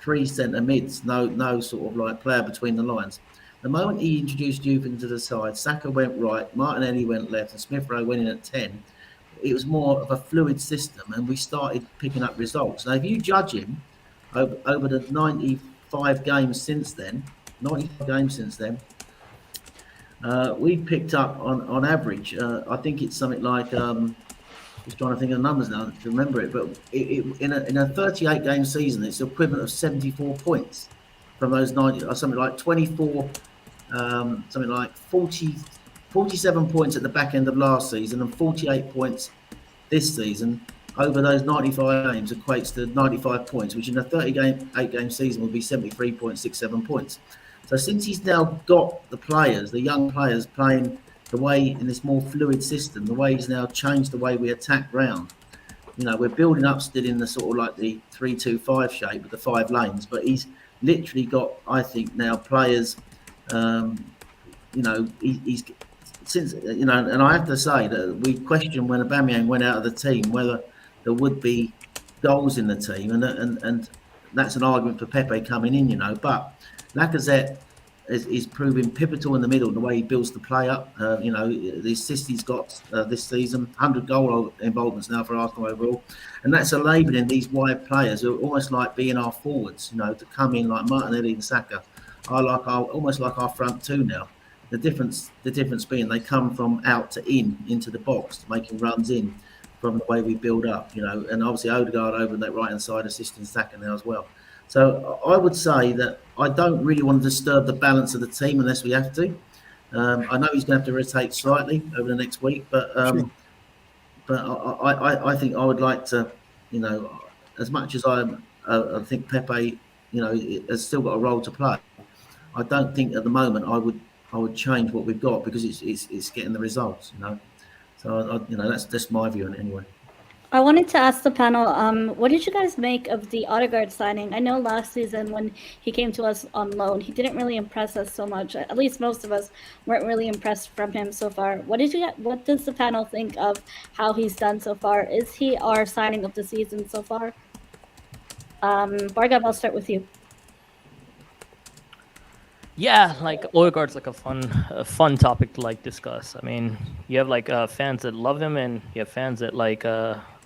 W: 3 centre mids, no sort of like player between the lines. The moment he introduced youth into the side, Saka went right, Martinelli went left, and Smith Rowe went in at 10. It was more of a fluid system, and we started picking up results. Now, if you judge him over the 95 games since then, we've picked up on average. I think it's something like, just trying to think of the numbers now to remember it, but in a 38 game season, it's the equivalent of 74 points from those 90, or something like 24 something like 47 points at the back end of last season and 48 points this season over those 95 games equates to 95 points, which in a 8-game season would be 73.67 points. So since he's now got the players, the young players playing the way in this more fluid system, the way he's now changed the way we attack round. You know, we're building up still in the sort of like the 3-2-5 shape with the 5 lanes, but he's literally got, I think, now players. You know, he's since, you know, and I have to say that we questioned when Aubameyang went out of the team whether there would be goals in the team, and that's an argument for Pepe coming in, you know. But Lacazette is proving pivotal in the middle, the way he builds the play up. You know, the assist he's got this season, 100 goal involvements now for Arsenal overall, and that's enabling these wide players who are almost like being our forwards, you know, to come in like Martinelli and Saka. Almost like our front two now. The difference being they come from out to into the box, making runs in from the way we build up, you know, and obviously Odegaard over that right hand side assisting Saka now as well. So I would say that I don't really want to disturb the balance of the team unless we have to. I know he's going to have to rotate slightly over the next week, but I think I would like to, you know, as much as I think Pepe, you know, has still got a role to play. I don't think at the moment I would change what we've got because it's getting the results, you know. So you know, that's my view on it anyway.
E: I wanted to ask the panel, what did you guys make of the Odegaard signing? I know last season when he came to us on loan, he didn't really impress us so much. At least most of us weren't really impressed from him so far. What does the panel think of how he's done so far? Is he our signing of the season so far? Bhargav, I'll start with you.
F: Yeah, like Odegaard's like a fun topic to like discuss. I mean, you have like fans that love him and you have fans that like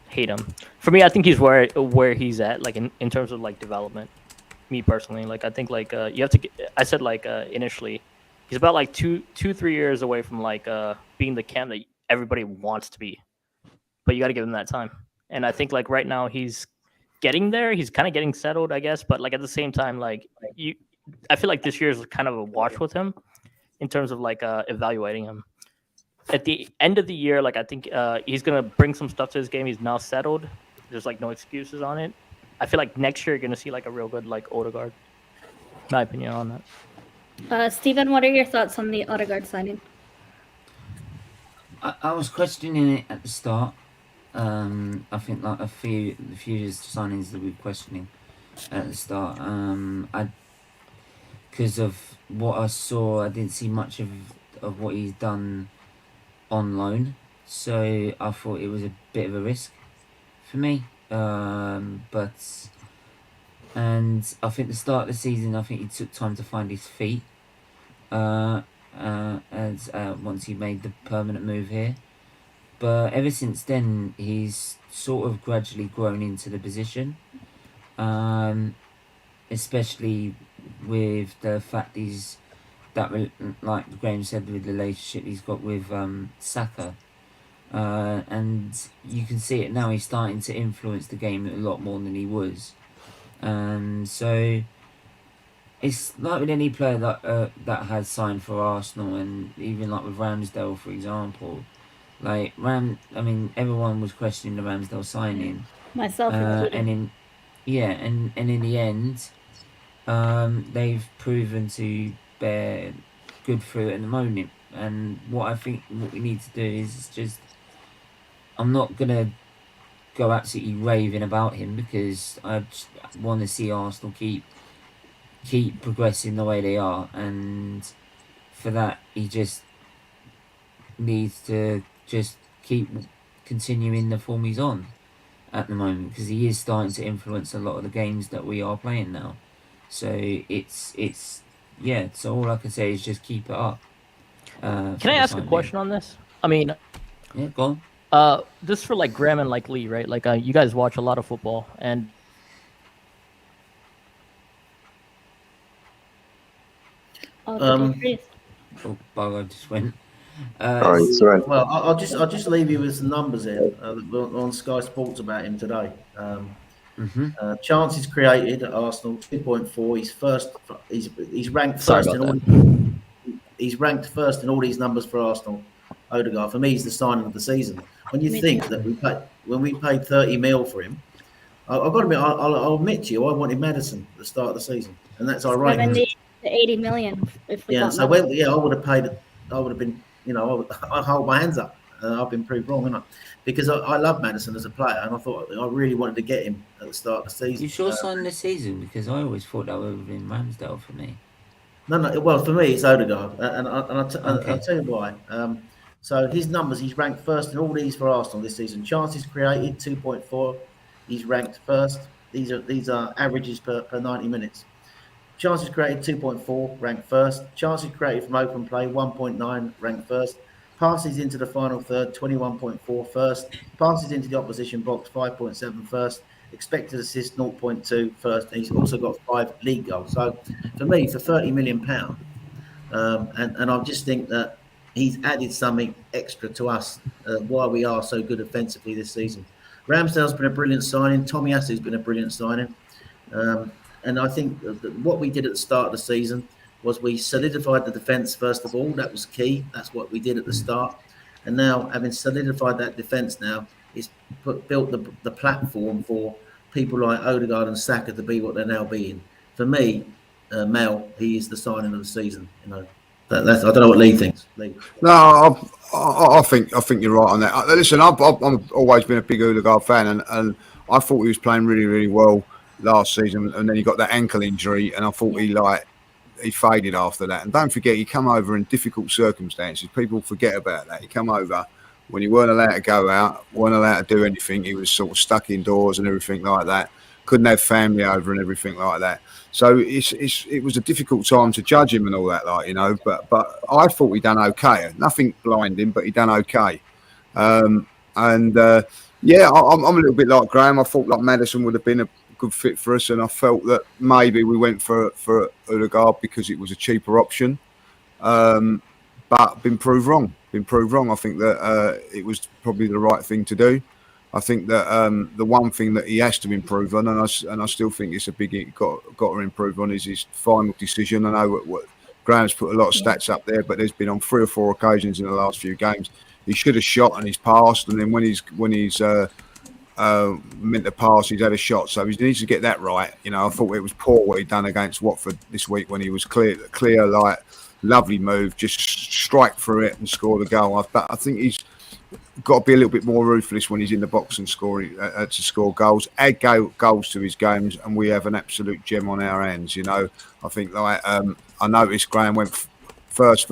F: hate him. For me, I think he's where he's at, like in terms of like development. Me personally, like I think like you have to. I said like initially, he's about like 2-3 years away from like being the cam that everybody wants to be, but you got to give him that time. And I think like right now he's getting there. He's kind of getting settled, I guess. But like at the same time, like I feel like this year is kind of a wash with him in terms of like evaluating him. At the end of the year, like I think he's gonna bring some stuff to his game. He's now settled. There's like no excuses on it. I feel like next year you're gonna see like a real good like Odegaard. My opinion on
E: that. Steven, what are your thoughts on the Odegaard signing?
A: I was questioning it at the start. I think like a few signings that we were questioning at the start. Because of what I saw, I didn't see much of what he's done on loan, so I thought it was a bit of a risk for me. And I think the start of the season, I think he took time to find his feet. Once he made the permanent move here, but ever since then he's sort of gradually grown into the position. Especially with the fact like Graham said, with the relationship he's got with Saka, and you can see it now. He's starting to influence the game a lot more than he was, so it's like with any player that has signed for Arsenal, and even like with Ramsdale, for example. Like I mean, everyone was questioning the Ramsdale signing,
E: myself included.
A: and in the end, they've proven to bear good fruit at the moment. And what I think what we need to do is just, I'm not gonna go absolutely raving about him because I just want to see Arsenal keep progressing the way they are, and for that he just needs to just keep continuing the form he's on at the moment, because he is starting to influence a lot of the games that we are playing now. So it's yeah. So all I can say is just keep it up.
F: Can I ask a question on this? I mean,
A: yeah, go on.
F: This is for like Graham and like Lee, right? Like you guys watch a lot of football, and
A: Bhargav just went.
W: Well, I'll just leave you with some numbers here on Sky Sports about him today. Chances created at Arsenal 2.4. He's ranked first in all. he's ranked first in all these numbers for Arsenal. Odegaard, for me, he's the signing of the season. When you
E: Me
W: think
E: too.
W: that when we paid 30 mil for him, I've got to admit, I'll admit to you, I wanted Maddison at the start of the season, and that's ironic.
E: 70 to 80 million if we
W: Yeah,
E: got
W: so
E: Madison.
W: I would have paid. I would have been, I hold my hands up. I've been proved wrong, haven't I? Because I love Maddison as a player, and I thought I really wanted to get him at the start of the season.
A: You sure signed this season? Because I always thought that would have been Ramsdale for me.
W: No. Well, for me, it's Odegaard, and I'll
A: Okay.
W: tell you why. So his numbers, he's ranked first in all these for Arsenal this season. Chances created 2.4. He's ranked first. These are averages per 90 minutes. Chances created 2.4, ranked first. Chances created from open play 1.9, ranked first. Passes into the final third 21.4 first. Passes into the opposition box 5.7 first. Expected assist 0.2 first. And he's also got 5 league goals. So for me, for £30 million, and I just think that he's added something extra to us why we are so good offensively this season. Ramsdale's been a brilliant signing. Tomiyasu's been a brilliant signing. And I think that what we did at the start of the season was we solidified the defence first of all. That was key. That's what we did at the start. And now, having solidified that defence now, it's built the platform for people like Odegaard and Saka to be what they're now being. For me, Mel, he is the signing of the season. That's, I don't know what Lee thinks. Lee.
G: No, I think you're right on that. Listen, I've always been a big Odegaard fan, and I thought he was playing really, really well last season, and then he got that ankle injury, and I thought he faded after that. And don't forget, he come over in difficult circumstances. People forget about that. He come over when he weren't allowed to go out, weren't allowed to do anything. He was sort of stuck indoors and everything like that. Couldn't have family over and everything like that. So it was a difficult time to judge him and all that, But I thought he done okay. Nothing blinding, but he done okay. I'm a little bit like Graham. I thought like Maddison would have been a good fit for us, and I felt that maybe we went for Odegaard because it was a cheaper option. But been proved wrong. I think that it was probably the right thing to do. I think that the one thing that he has to improve on, and I still think it's a big got to improve on, is his final decision. I know what Graham's put a lot of stats up there, but there's been on 3 or 4 occasions in the last few games he should have shot and he's passed, and then when he's meant to pass, he's had a shot. So he needs to get that right. I thought it was poor what he'd done against Watford this week when he was clear, like lovely move, just strike through it and score the goal. But I think he's got to be a little bit more ruthless when he's in the box and scoring to score goals. Add goals to his games, and we have an absolute gem on our hands. I think I noticed Graham went first,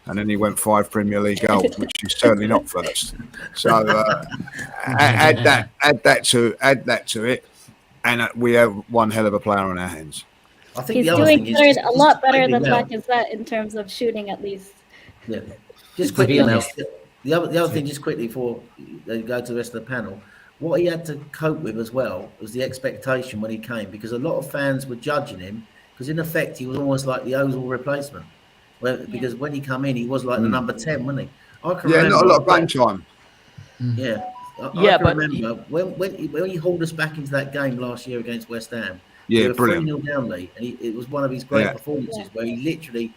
G: and then he went 5 Premier League goals, which is certainly not first. So add that to it, and we have one hell of a player on our hands.
W: I think
E: He's
W: the other
E: doing
W: thing
E: better,
W: is
E: a lot better than
W: Mel.
E: Lacazette in terms of shooting, at least.
W: Yeah, just quickly, Mel. The other thing, just quickly before they go to the rest of the panel, what he had to cope with as well was the expectation when he came, because a lot of fans were judging him because in effect he was almost like the Ozil replacement. Because when he come in, he was like the number 10, wasn't he? I can remember,
G: not a lot of game time.
W: Yeah, I can
F: but
W: remember when he hauled us back into that game last year against West Ham.
G: Yeah,
W: we were
G: brilliant.
W: 3-0 down, Lee, and it was one of his great performances where he literally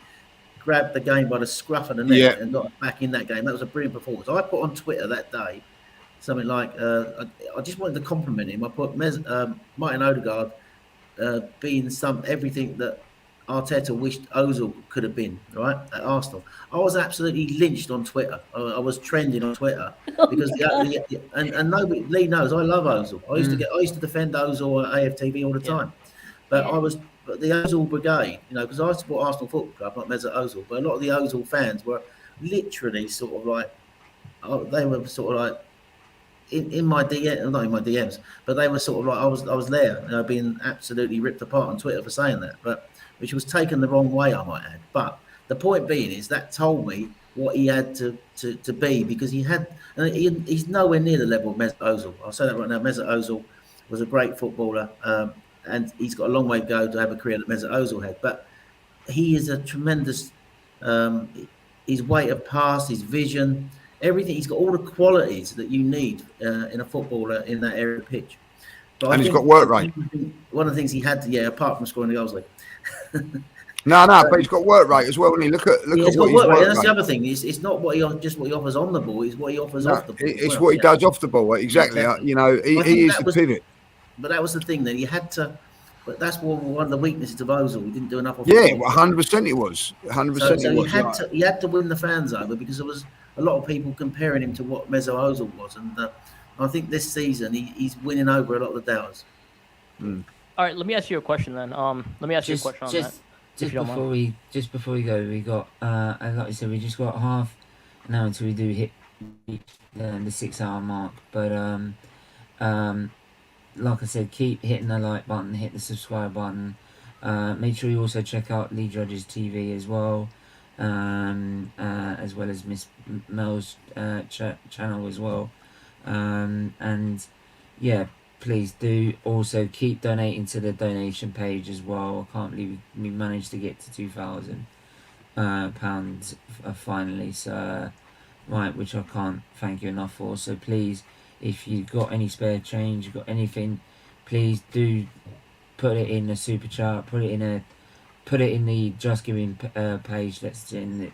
W: grabbed the game by the scruff of the neck and got back in that game. That was a brilliant performance. I put on Twitter that day something like, I just wanted to compliment him. I put Martin Odegaard being everything that Arteta wished Ozil could have been, right, at Arsenal. I was absolutely lynched on Twitter. I was trending on Twitter because and nobody, Lee knows I love Ozil. I used to defend Ozil at AFTV all the time, but but the Ozil brigade, because I support Arsenal Football Club, not Mesut Ozil, but a lot of the Ozil fans were literally sort of like, they were sort of like in my DM, not in my DMs, but they were sort of like I was there, being absolutely ripped apart on Twitter for saying that, but which was taken the wrong way, I might add. But the point being is that told me what he had to be, because he's nowhere near the level of Mesut Ozil. I'll say that right now. Mesut Ozil was a great footballer, and he's got a long way to go to have a career that Mesut Ozil had. But he is a tremendous, his weight of pass, his vision, everything. He's got all the qualities that you need in a footballer in that area of the pitch. But
G: And he's got work rate.
W: One of the things he had to, apart from scoring the goals,
G: No, but he's got work rate as well, hasn't he? Look at
W: He's
G: what
W: got
G: his
W: work rate.
G: work
W: That's
G: rate.
W: the other thing. It's not what just what he offers on the ball. It's what he offers off the ball.
G: It's what he does off the ball. Exactly. You know, he is the pivot.
W: But that was the thing that he had to. But that's one of the weaknesses of Ozil. He didn't do enough.
G: Yeah, 100% it was. 100%
W: So
G: it was.
W: he had to win the fans over because there was a lot of people comparing him to what Mesut Ozil was, and I think this season he's winning over a lot of the doubters.
F: All right, let me ask you a question then. Let me ask you a question on that.
A: Just before we go, we got like I said, we just got half an hour until we do hit the 6 hour mark. But like I said, keep hitting the like button, hit the subscribe button. Make sure you also check out Lee Judges TV as well as Miss Mel's channel as well. And yeah, please do also keep donating to the donation page as well. I can't believe we managed to get to £2,000 finally. So right, which I can't thank you enough for. So please, if you've got any spare change, you've got anything, please do put it in a super chat. Put it in the Just Giving page that's in the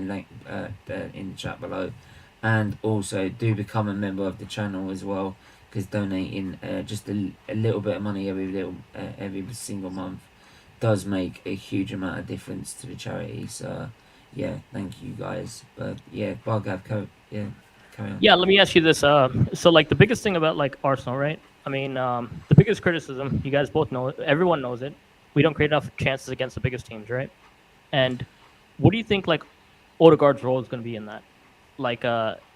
A: link in the chat below, and also do become a member of the channel as well, because donating just a little bit of money every single month does make a huge amount of difference to the charity. So yeah, thank you guys. But yeah, Bhargav, carry on.
F: Yeah, let me ask you this. So like the biggest thing about like Arsenal, right? I mean, the biggest criticism, you guys both know it, everyone knows it. We don't create enough chances against the biggest teams, right? And what do you think like Odegaard's role is going to be in that? Like,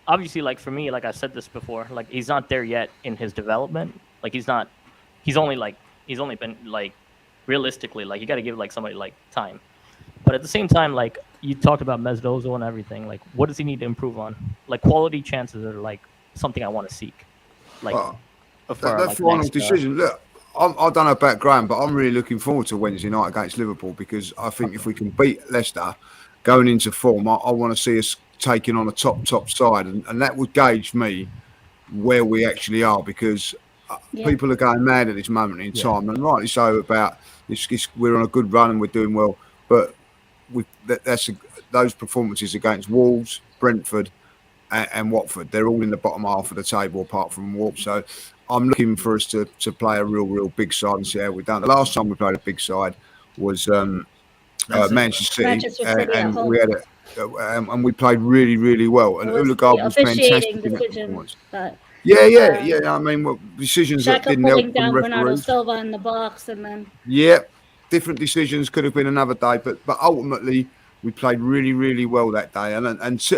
F: obviously, like for me, like I said this before, like he's not there yet in his development. Like he's only been like realistically, like you got to give like somebody like time. But at the same time, like you talked about Mesut Ozil and everything, like what does he need to improve on? Like quality chances are like something I want to seek. Like
G: that final decision. Look, I don't know about Graham, but I'm really looking forward to Wednesday night against Liverpool, because I think if we can beat Leicester going into form, I want to see us taking on a top side, and that would gauge me where we actually are, because people are going mad at this moment in time, and rightly so about this. We're on a good run and we're doing well, but those performances against Wolves, Brentford, and Watford, they're all in the bottom half of the table apart from Wolves. So I'm looking for us to play a real big side and see how we've done. The last time we played a big side was Manchester City, and we had and we played really well. And Odegaard was fantastic in that performance. Yeah. I mean, decisions that didn't help
E: pulling down
G: from
E: Bernardo
G: referees.
E: Silva in the box, and then
G: Different decisions could have been another day, but ultimately we played really well that day. And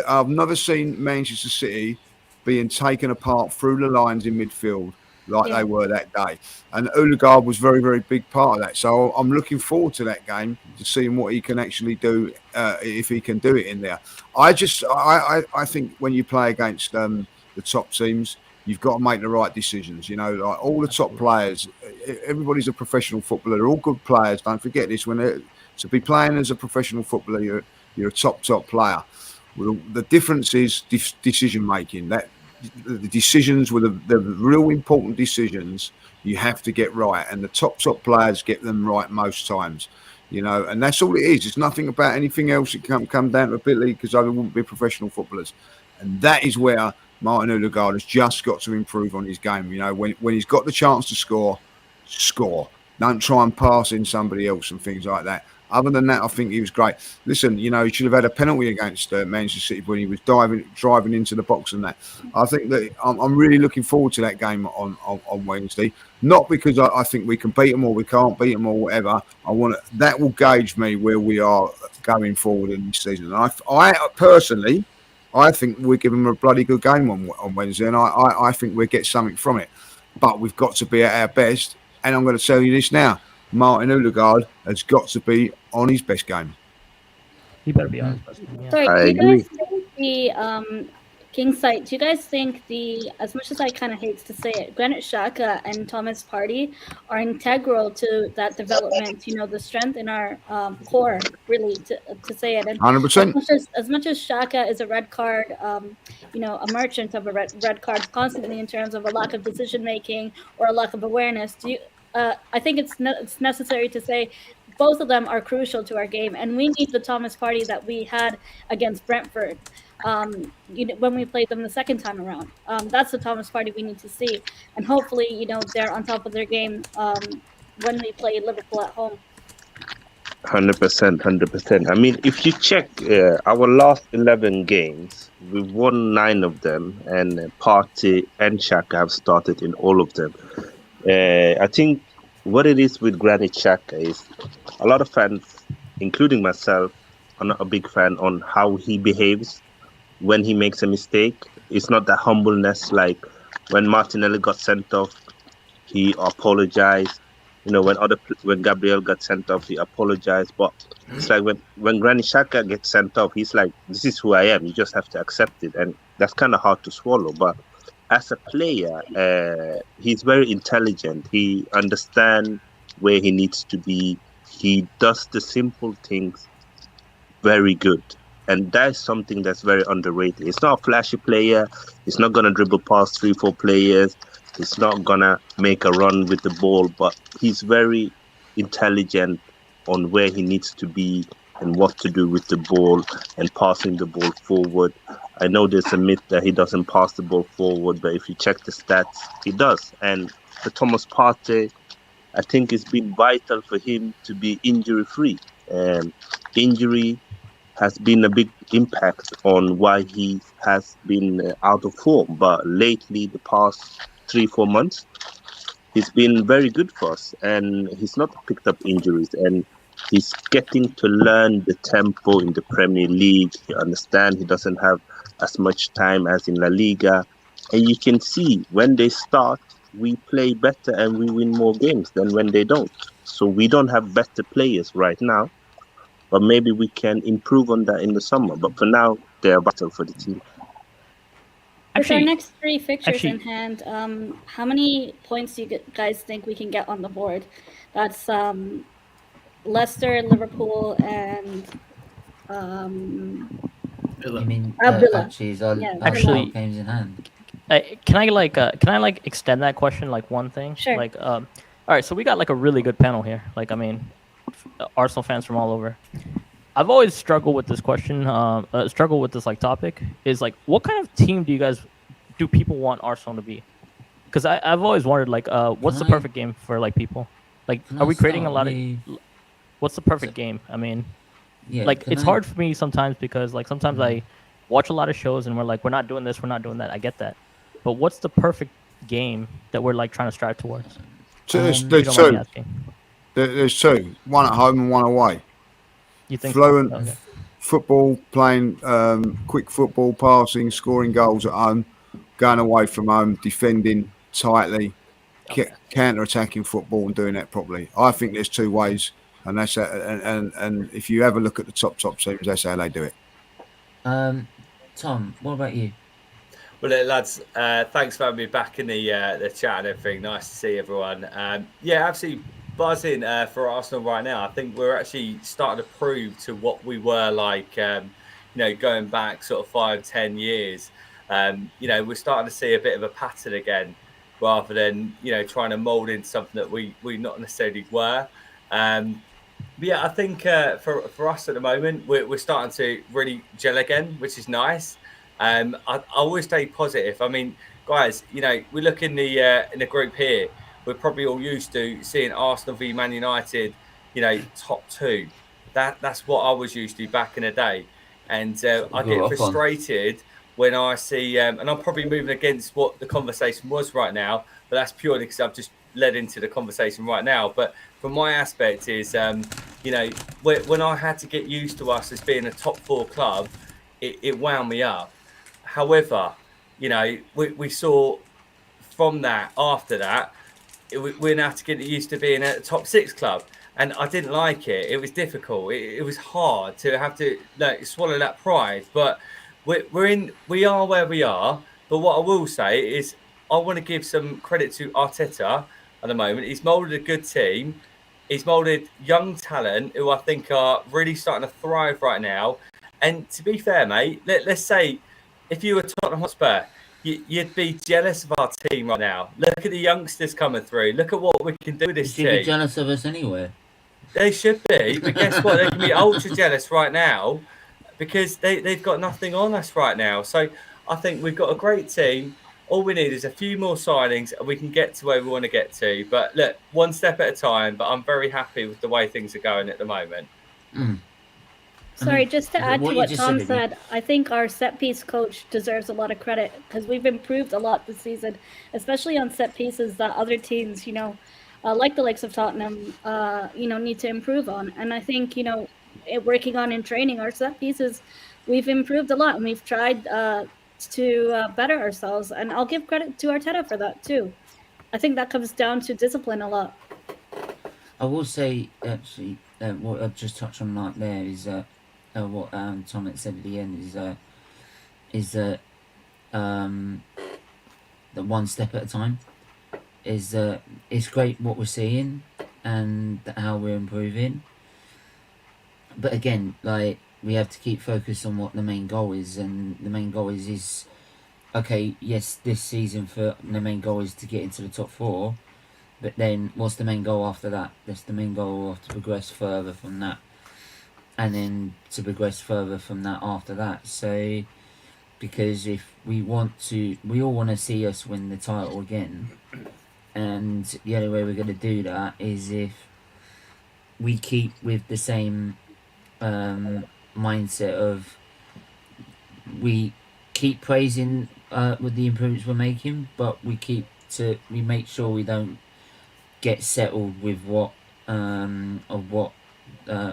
G: I've never seen Manchester City being taken apart through the lines in midfield like they were that day. And Odegaard was very big part of that. So I'm looking forward to that game, to seeing what he can actually do, if he can do it in there. I think when you play against the top teams, you've got to make the right decisions. You know, like all the top players, everybody's a professional footballer. They're all good players. Don't forget this. To be playing as a professional footballer, you're a top player. Well, the difference is decision making. That the decisions were the real important decisions you have to get right, and the top players get them right most times. You know, and that's all it is. It's nothing about anything else. It can't come down to ability, because they wouldn't be professional footballers, and that is where Martin Odegaard has just got to improve on his game. You know, when he's got the chance to score. Don't try and pass in somebody else and things like that. Other than that, I think he was great. Listen, you know, he should have had a penalty against Manchester City when he was driving into the box and that. I think that I'm really looking forward to that game on Wednesday. Not because I think we can beat them or we can't beat them or whatever. That will gauge me where we are going forward in this season. And I personally, I think we'll give them a bloody good game on Wednesday, and I think we'll get something from it. But we've got to be at our best, and I'm going to tell you this now. Martin Odegaard has got to be on his best game.
F: He better be on his best game. Yeah.
E: Sorry, do you guys think the King Sait, do you guys think as much as I kind of hate to say it, Granit Xhaka and Thomas Partey are integral to that development, you know, the strength in our core, really, to say it. And
G: 100%.
E: As much as Xhaka is a red card, you know, a merchant of a red card constantly in terms of a lack of decision making or a lack of awareness, I think it's necessary to say both of them are crucial to our game, and we need the Thomas Party that we had against Brentford. When we played them the second time around, that's the Thomas Party we need to see, and hopefully, they're on top of their game when we play Liverpool at home.
V: 100%, 100%. I mean, if you check our last 11 games, we've won 9 of them, and Partey and Xhaka have started in all of them. I think what it is with Granit Xhaka is a lot of fans, including myself, are not a big fan on how he behaves when he makes a mistake. It's not that humbleness like when Martinelli got sent off, he apologized. When Gabriel got sent off, he apologized. But it's like when Granit Xhaka gets sent off, he's like, this is who I am. You just have to accept it. And that's kind of hard to swallow. But as a player, he's very intelligent. He understands where he needs to be. He does the simple things very good. And that's something that's very underrated. It's not a flashy player. He's not going to dribble past 3-4 players. He's not going to make a run with the ball, but he's very intelligent on where he needs to be and what to do with the ball and passing the ball forward. I know there's a myth that he doesn't pass the ball forward, but if you check the stats, he does. And for Thomas Partey, I think it's been vital for him to be injury-free. Injury has been a big impact on why he has been out of form. But lately, the past 3-4 months, he's been very good for us, and he's not picked up injuries, and he's getting to learn the tempo in the Premier League. You understand he doesn't have as much time as in La Liga, and you can see when they start, we play better and we win more games than when they don't. So we don't have better players right now, but maybe we can improve on that in the summer. But for now, they're a battle for the team.
E: With our next 3 fixtures in hand, how many points do you guys think we can get on the board? That's Leicester, Liverpool, and
A: You mean
E: Villa.
A: actually games in hand?
F: Can I extend that question like one thing?
E: Sure.
F: All right, so we got like a really good panel here. Arsenal fans from all over. I've always struggled with this question. Struggle with this topic is what kind of team do people want Arsenal to be? Because I've always wondered what's the perfect game for people? Are we creating a lot of? What's the perfect game? I mean, it's hard for me sometimes because sometimes I watch a lot of shows and we're not doing this, we're not doing that. I get that, but what's the perfect game that we're trying to strive towards?
G: There's two. One at home and one away.
F: You think
G: fluent
F: so? Okay.
G: football, playing quick football, passing, scoring goals at home, going away from home, defending tightly, counter-attacking football and doing that properly. I think there's 2 ways, and that's and if you ever look at the top teams, that's how they do it.
A: Tom, what about you?
D: Well, lads, thanks for having me back in the chat and everything. Nice to see everyone. Absolutely buzzing for Arsenal right now. I think we're actually starting to prove to what we were going back sort of 5-10 years. We're starting to see a bit of a pattern again, rather than trying to mould into something that we not necessarily were. I think for us at the moment, we're starting to really gel again, which is nice. I always stay positive. I mean, guys, we look in the group here. We're probably all used to seeing Arsenal v Man United, top 2. That's what I was used to back in the day, and I get frustrated when I see, and I'm probably moving against what the conversation was right now, but that's purely because I've just led into the conversation right now. But from my aspect is, when I had to get used to us as being a top 4 club, it wound me up. However, we saw from that, after that, we're now to get used to being a top 6 club. And I didn't like it. It was difficult. It was hard to have to swallow that pride. But we are where we are. But what I will say is I want to give some credit to Arteta at the moment. He's moulded a good team. He's moulded young talent who I think are really starting to thrive right now. And to be fair, mate, let's say if you were Tottenham Hotspur, you'd be jealous of our team right now. Look at the youngsters coming through. Look at what we can do with this team.
A: You'd be jealous of us anyway.
D: They should be, but guess what? They can be ultra jealous right now because they've got nothing on us right now. So I think we've got a great team. All we need is a few more signings and we can get to where we want to get to. But look, one step at a time. But I'm very happy with the way things are going at the moment.
E: Sorry, just to add to
A: you
E: what
A: just
E: Tom
A: said,
E: said, I think our set piece coach deserves a lot of credit because we've improved a lot this season, especially on set pieces that other teams, like the likes of Tottenham, need to improve on. And I think, working on in training our set pieces, we've improved a lot and we've tried to better ourselves. And I'll give credit to Arteta for that too. I think that comes down to discipline a lot.
A: I will say, actually, what I've just touched on right there is what Tom had said at the end is that the one step at a time is it's great what we're seeing and how we're improving. But again, like, we have to keep focused on what the main goal is, and the main goal is okay, yes, this season the main goal is to get into the top 4, but then what's the main goal after that? That's the main goal to progress further from that, and then to progress further from that after that. So, because if we all want to see us win the title again, and the only way we're going to do that is if we keep with the same mindset of we keep praising with the improvements we're making, but we make sure we don't get settled with what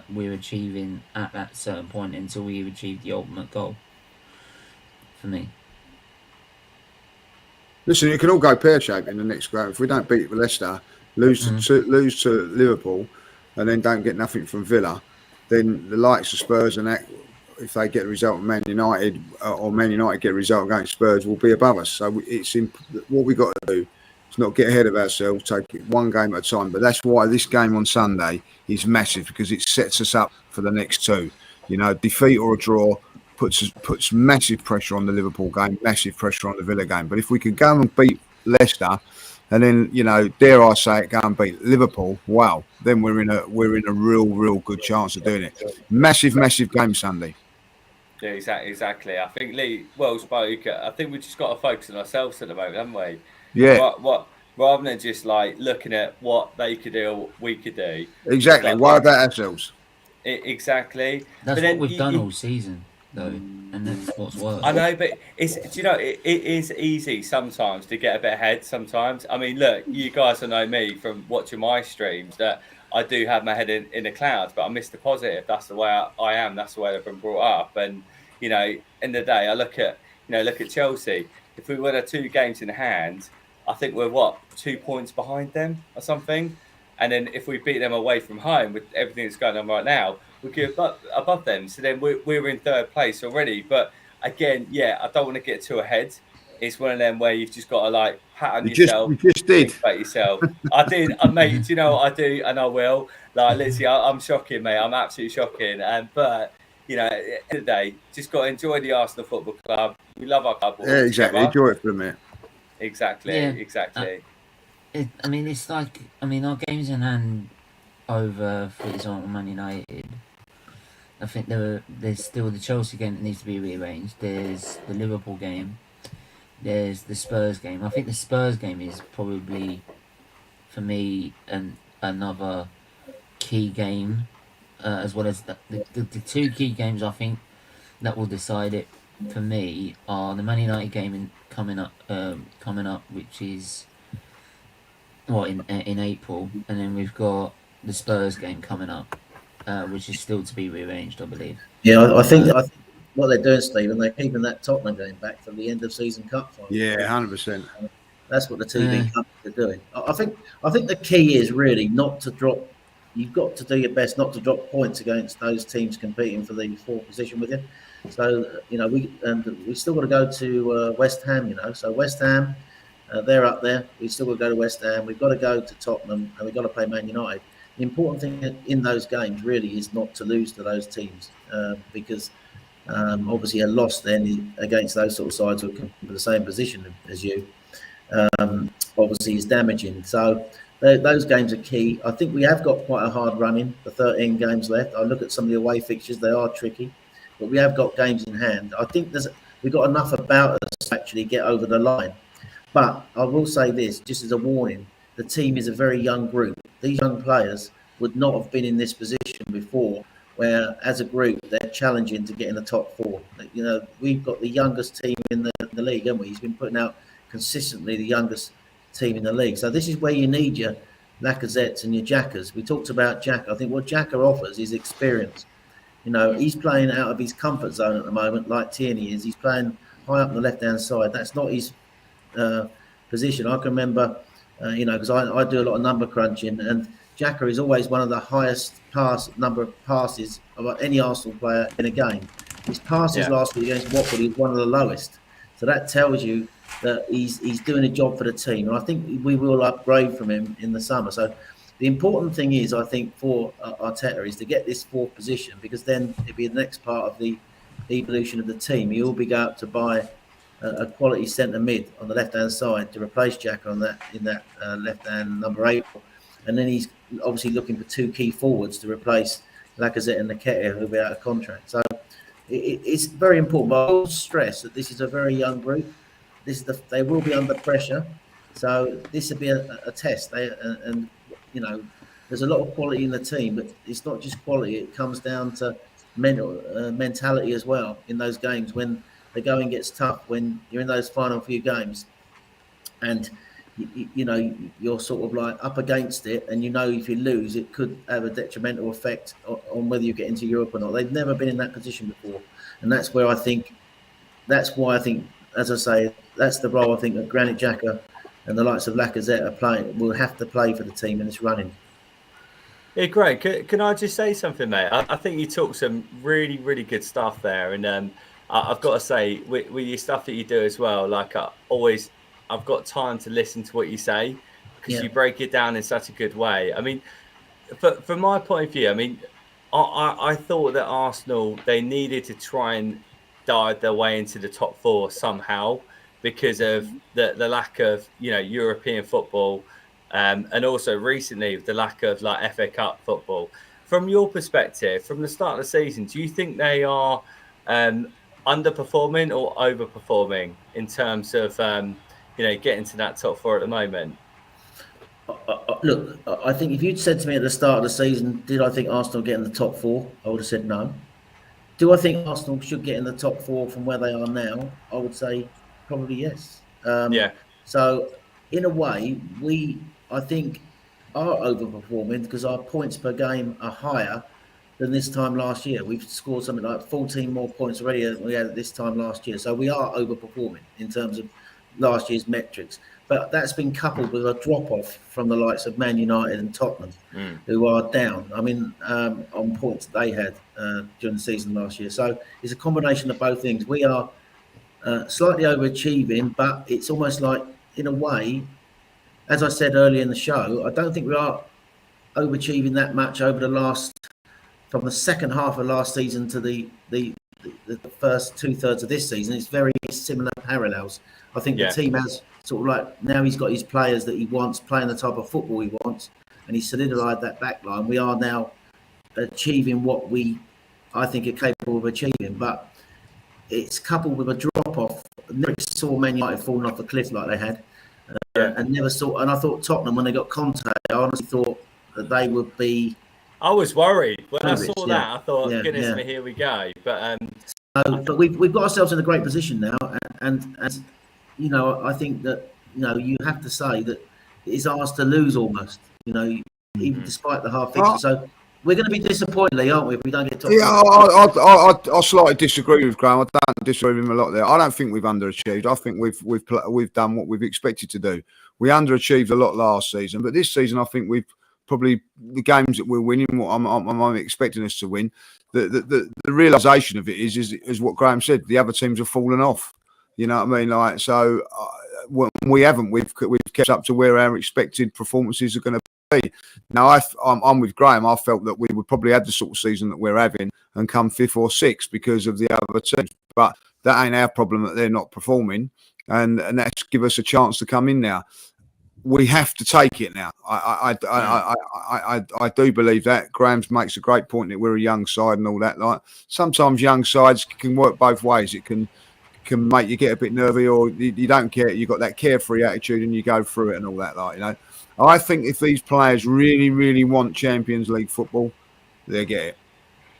A: we're achieving at that certain point until we've achieved the ultimate goal. For me,
G: listen, it can all go pear-shaped in the next round. If we don't beat Leicester, lose to Liverpool, and then don't get nothing from Villa, then the likes of Spurs and that, if they get a result of Man United or Man United get a result against Spurs, will be above us. So it's what we got to do is not get ahead of ourselves, take it one game at a time. But that's why this game on Sunday is massive, because it sets us up for the next 2. Defeat or a draw puts massive pressure on the Liverpool game, massive pressure on the Villa game. But if we could go and beat Leicester, and then, dare I say it, go and beat Liverpool, wow, then we're in a real good chance of doing it. Massive game Sunday.
D: Yeah, exactly. I think Lee well spoke. I think we just got to focus on ourselves at the moment, haven't we?
G: Yeah.
D: Rather than just like looking at what they could do or what we could do.
G: Exactly.
D: Like,
G: why about ourselves?
D: Exactly.
A: That's what we've done all season, though, and that's what's worked.
D: I know, but it is easy sometimes to get a bit ahead. Sometimes, I mean, look, you guys will know me from watching my streams that I do have my head in the clouds, but I'm Mr. Positive. That's the way I am. That's the way I've been brought up. And in the day, I look at Chelsea. If we were 2 games in hand, I think we're 2 points behind them or something. And then if we beat them away from home with everything that's going on right now, we could above them. So then we're in 3rd place already. But again, I don't want to get too ahead. It's one of them where you've just got to pat on yourself.
G: You just did.
D: About yourself. I did, mate. Do you know what I do? And I will. Literally, I'm shocking, mate. I'm absolutely shocking. But at the end of the day, just got to enjoy the Arsenal Football Club. We love our club.
G: Yeah, exactly.
D: Together.
G: Enjoy it for a minute.
D: Exactly.
A: Yeah.
D: Exactly.
A: It's like, our games in hand over, for example, Man United. I think there's still the Chelsea game that needs to be rearranged. There's the Liverpool game. There's the Spurs game. I think the Spurs game is probably, for me, another key game, as well as the 2 key games I think that will decide it for me are the Man United game coming up, which is in April, and then we've got the Spurs game coming up, which is still to be rearranged, I believe.
W: Yeah, I think what they're doing, Stephen, they're keeping that Tottenham game back for the end of season cup final.
G: Yeah, 100%.
W: That's what the TV companies are doing. I think the key is really not to drop. You've got to do your best not to drop points against those teams competing for the 4th position with you. So we still got to go to West Ham. So West Ham, they're up there. We still got to go to West Ham. We've got to go to Tottenham, and we've got to play Man United. The important thing in those games really is not to lose to those teams, because obviously a loss then against those sort of sides who come from the same position as you, obviously is damaging. So Those games are key. I think we have got quite a hard run in the 13 games left. I look at some of the away fixtures; they are tricky, but we have got games in hand. I think we've got enough about us to actually get over the line. But I will say this, just as a warning: the team is a very young group. These young players would not have been in this position before, where as a group they're challenging to get in the top 4. You know, we've got the youngest team in the league, haven't we? He's been putting out consistently the youngest team in the league. So this is where you need your Lacazettes and your Jackers. We talked about Jack. I think what Jacker offers is experience. You know, he's playing out of his comfort zone at the moment, like Tierney is. He's playing high up on the left-hand side. That's not his position. I can remember, you know, because I do a lot of number crunching, and Jacker is always one of the highest number of passes of any Arsenal player in a game. His passes last week against Watford is one of the lowest. So that tells you that he's doing a job for the team. And I think we will upgrade from him in the summer. So the important thing is, I think, for Arteta is to get this 4th position, because then it'll be the next part of the evolution of the team. He'll be out to buy a quality centre mid on the left-hand side to replace Jack in that left-hand number 8. And then he's obviously looking for 2 key forwards to replace Lacazette and Nketiah, who'll be out of contract. So it's very important. But I will stress that this is a very young group. They will be under pressure. So this will be a test. And you know, there's a lot of quality in the team, but it's not just quality. It comes down to mentality as well in those games when the going gets tough, when you're in those final few games. And you know, you're sort of like up against it, and you know if you lose, it could have a detrimental effect on whether you get into Europe or not. They've never been in that position before, and that's why I think, as I say, that's the role I think that Granit Xhaka and the likes of Lacazette will have to play for the team in this running.
D: Yeah, Greg, can I just say something, mate? I think you talked some really, really good stuff there, and I've got to say, with your stuff that you do as well, like I've got time to listen to what you say, because you break it down in such a good way. I mean, from my point of view, I mean, I thought that Arsenal, they needed to try and dive their way into the top 4 somehow, because of the lack of, you know, European football, and also recently the lack of like FA Cup football. From your perspective, from the start of the season, do you think they are underperforming or overperforming in terms of you know, getting to that top 4 at the moment?
W: Look, I think if you'd said to me at the start of the season, did I think Arsenal get in the top 4? I would have said no. Do I think Arsenal should get in the top 4 from where they are now? I would say probably yes. So in a way, I think, are overperforming because our points per game are higher than this time last year. We've scored something like 14 more points already than we had at this time last year. So we are overperforming in terms of last year's metrics. But that's been coupled with a drop-off from the likes of Man United and Tottenham, who are down. I mean, on points that they had during the season last year. So it's a combination of both things. We are slightly overachieving, but it's almost like, in a way, as I said earlier in the show, I don't think we are overachieving that much over the last, from the second half of last season to the first 2/3 of this season. It's very similar parallels. I think the team has sort of like, now he's got his players that he wants, playing the type of football he wants, and he's solidified that back line. We are now achieving what I think, are capable of achieving, but it's coupled with a drop-off. Never saw Man United falling off a cliff like they had, and never saw. And I thought Tottenham, when they got Conte, I honestly thought that they would be.
D: I was worried when I saw that. I thought, goodness me, here we go. But
W: but we've got ourselves in a great position now, and you know, I think that, you know, you have to say that it's ours to lose almost. You know, even despite the half fixture. So we're going to be disappointed, Lee, aren't we, if we don't get top?
G: Yeah, I slightly disagree with Graham. I don't disagree with him a lot there. I don't think we've underachieved. I think we've done what we've expected to do. We underachieved a lot last season, but this season I think we've probably, the games that we're winning, what I'm expecting us to win. The realization of it is what Graham said. The other teams have fallen off. You know what I mean? Like, so we haven't. We've kept up to where our expected performances are going to be. Now, I'm with Graham. I felt that we would probably have the sort of season that we're having and come 5th or 6th because of the other teams. But that ain't our problem that they're not performing, and that's give us a chance to come in now. we have to take it now. I do believe that. Graham's makes a great point that we're a young side and all that. Like sometimes young sides can work both ways. It can make you get a bit nervy, or you don't care. You've got that carefree attitude and you go through it and all that. Like, you know, I think if these players really, really want Champions League football, they'll get it.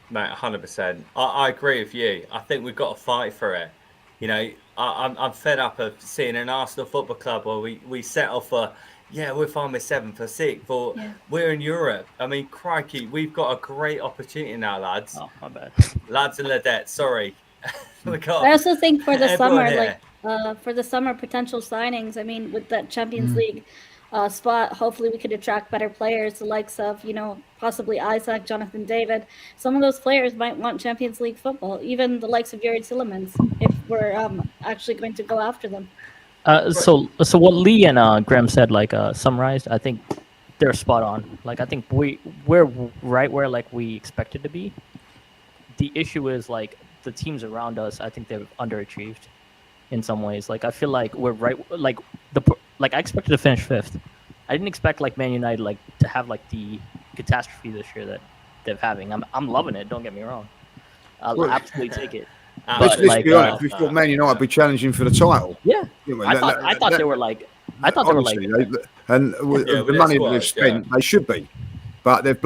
D: Mate, 100%. I agree with you. I think we've got to fight for it. You know, I'm fed up of seeing an Arsenal Football Club where we settle for, we're fine with 7th or 6th, but we're in Europe. I mean, crikey, we've got a great opportunity now, lads.
F: Oh, my bad.
D: Lads and ladettes, sorry.
E: I also think for the
D: Everyone
E: summer,
D: here.
E: for the summer potential signings, I mean, with that Champions
A: Mm.
E: League spot, hopefully we could attract better players, the likes of, possibly Isaac, Jonathan David. Some of those players might want Champions League football, even the likes of Yuri Tillemans, if we're actually going to go after them.
F: So what Lee and Graham said, summarized, I think they're spot on. Like, I think we're right where we expected to be. The issue is the teams around us. I think they've underachieved in some ways. Like, I feel like we're right. I expected to finish 5th. I didn't expect Man United to have the catastrophe this year that they're having. I'm loving it. Don't get me wrong. I'll absolutely take it.
G: Let's be honest. We thought Man United would be challenging for the title.
F: Yeah,
G: You know,
F: I thought they were
G: honestly, and with the money that they've spent, they should be, but they've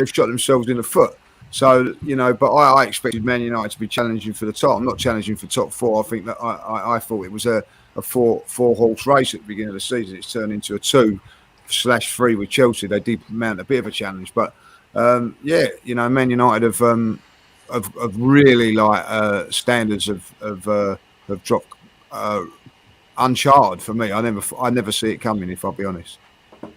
G: shot themselves in the foot. So, but I expected Man United to be challenging for the title. I'm not challenging for top 4. I think that I thought it was a 4-horse race at the beginning of the season. It's turned into a 2/3 with Chelsea. They did mount a bit of a challenge, but Man United have really standards have dropped uncharted for me. I never see it coming, if I'll be honest.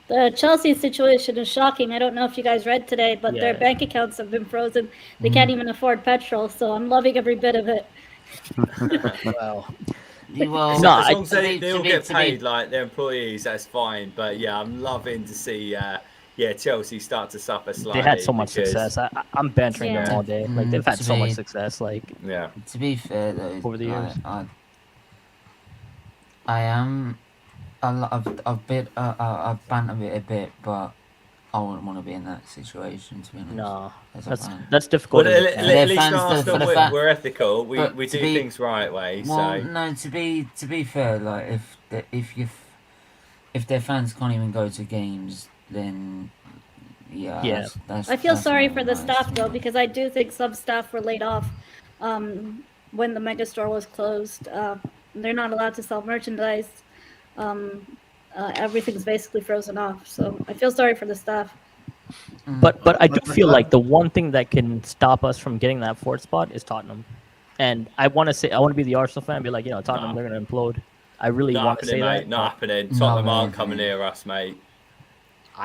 E: The Chelsea situation is shocking. I don't know if you guys read today, but their bank accounts have been frozen. They can't even afford petrol, so I'm loving every bit of it.
F: Wow.
A: Well,
D: As long as they all get paid like their employees, that's fine. But I'm loving to see Chelsea start to suffer slightly.
F: They had so much success. I'm bantering them all day. They've had so much success.
A: To be fair though,
F: over the years,
A: I am. I've bantered it a bit, but I wouldn't want to be in that situation, to be honest.
F: No,
A: as a
F: that's
A: fan.
F: difficult.
D: Well, at least Arsenal, we're ethical. We do things right way.
A: Well,
D: So
A: no, to be fair, if their fans can't even go to games, then that's
E: I feel sorry for the
A: nice.
E: staff though, because I do think some staff were laid off when the mega store was closed. They're not allowed to sell merchandise. Everything's basically frozen off, so I feel sorry for the staff.
F: But I do feel like the one thing that can stop us from getting that 4th spot is Tottenham. And I want to be the Arsenal fan and be like, Tottenham, they're going to implode. I really want to say that.
D: Not happening. Tottenham aren't coming near us, mate.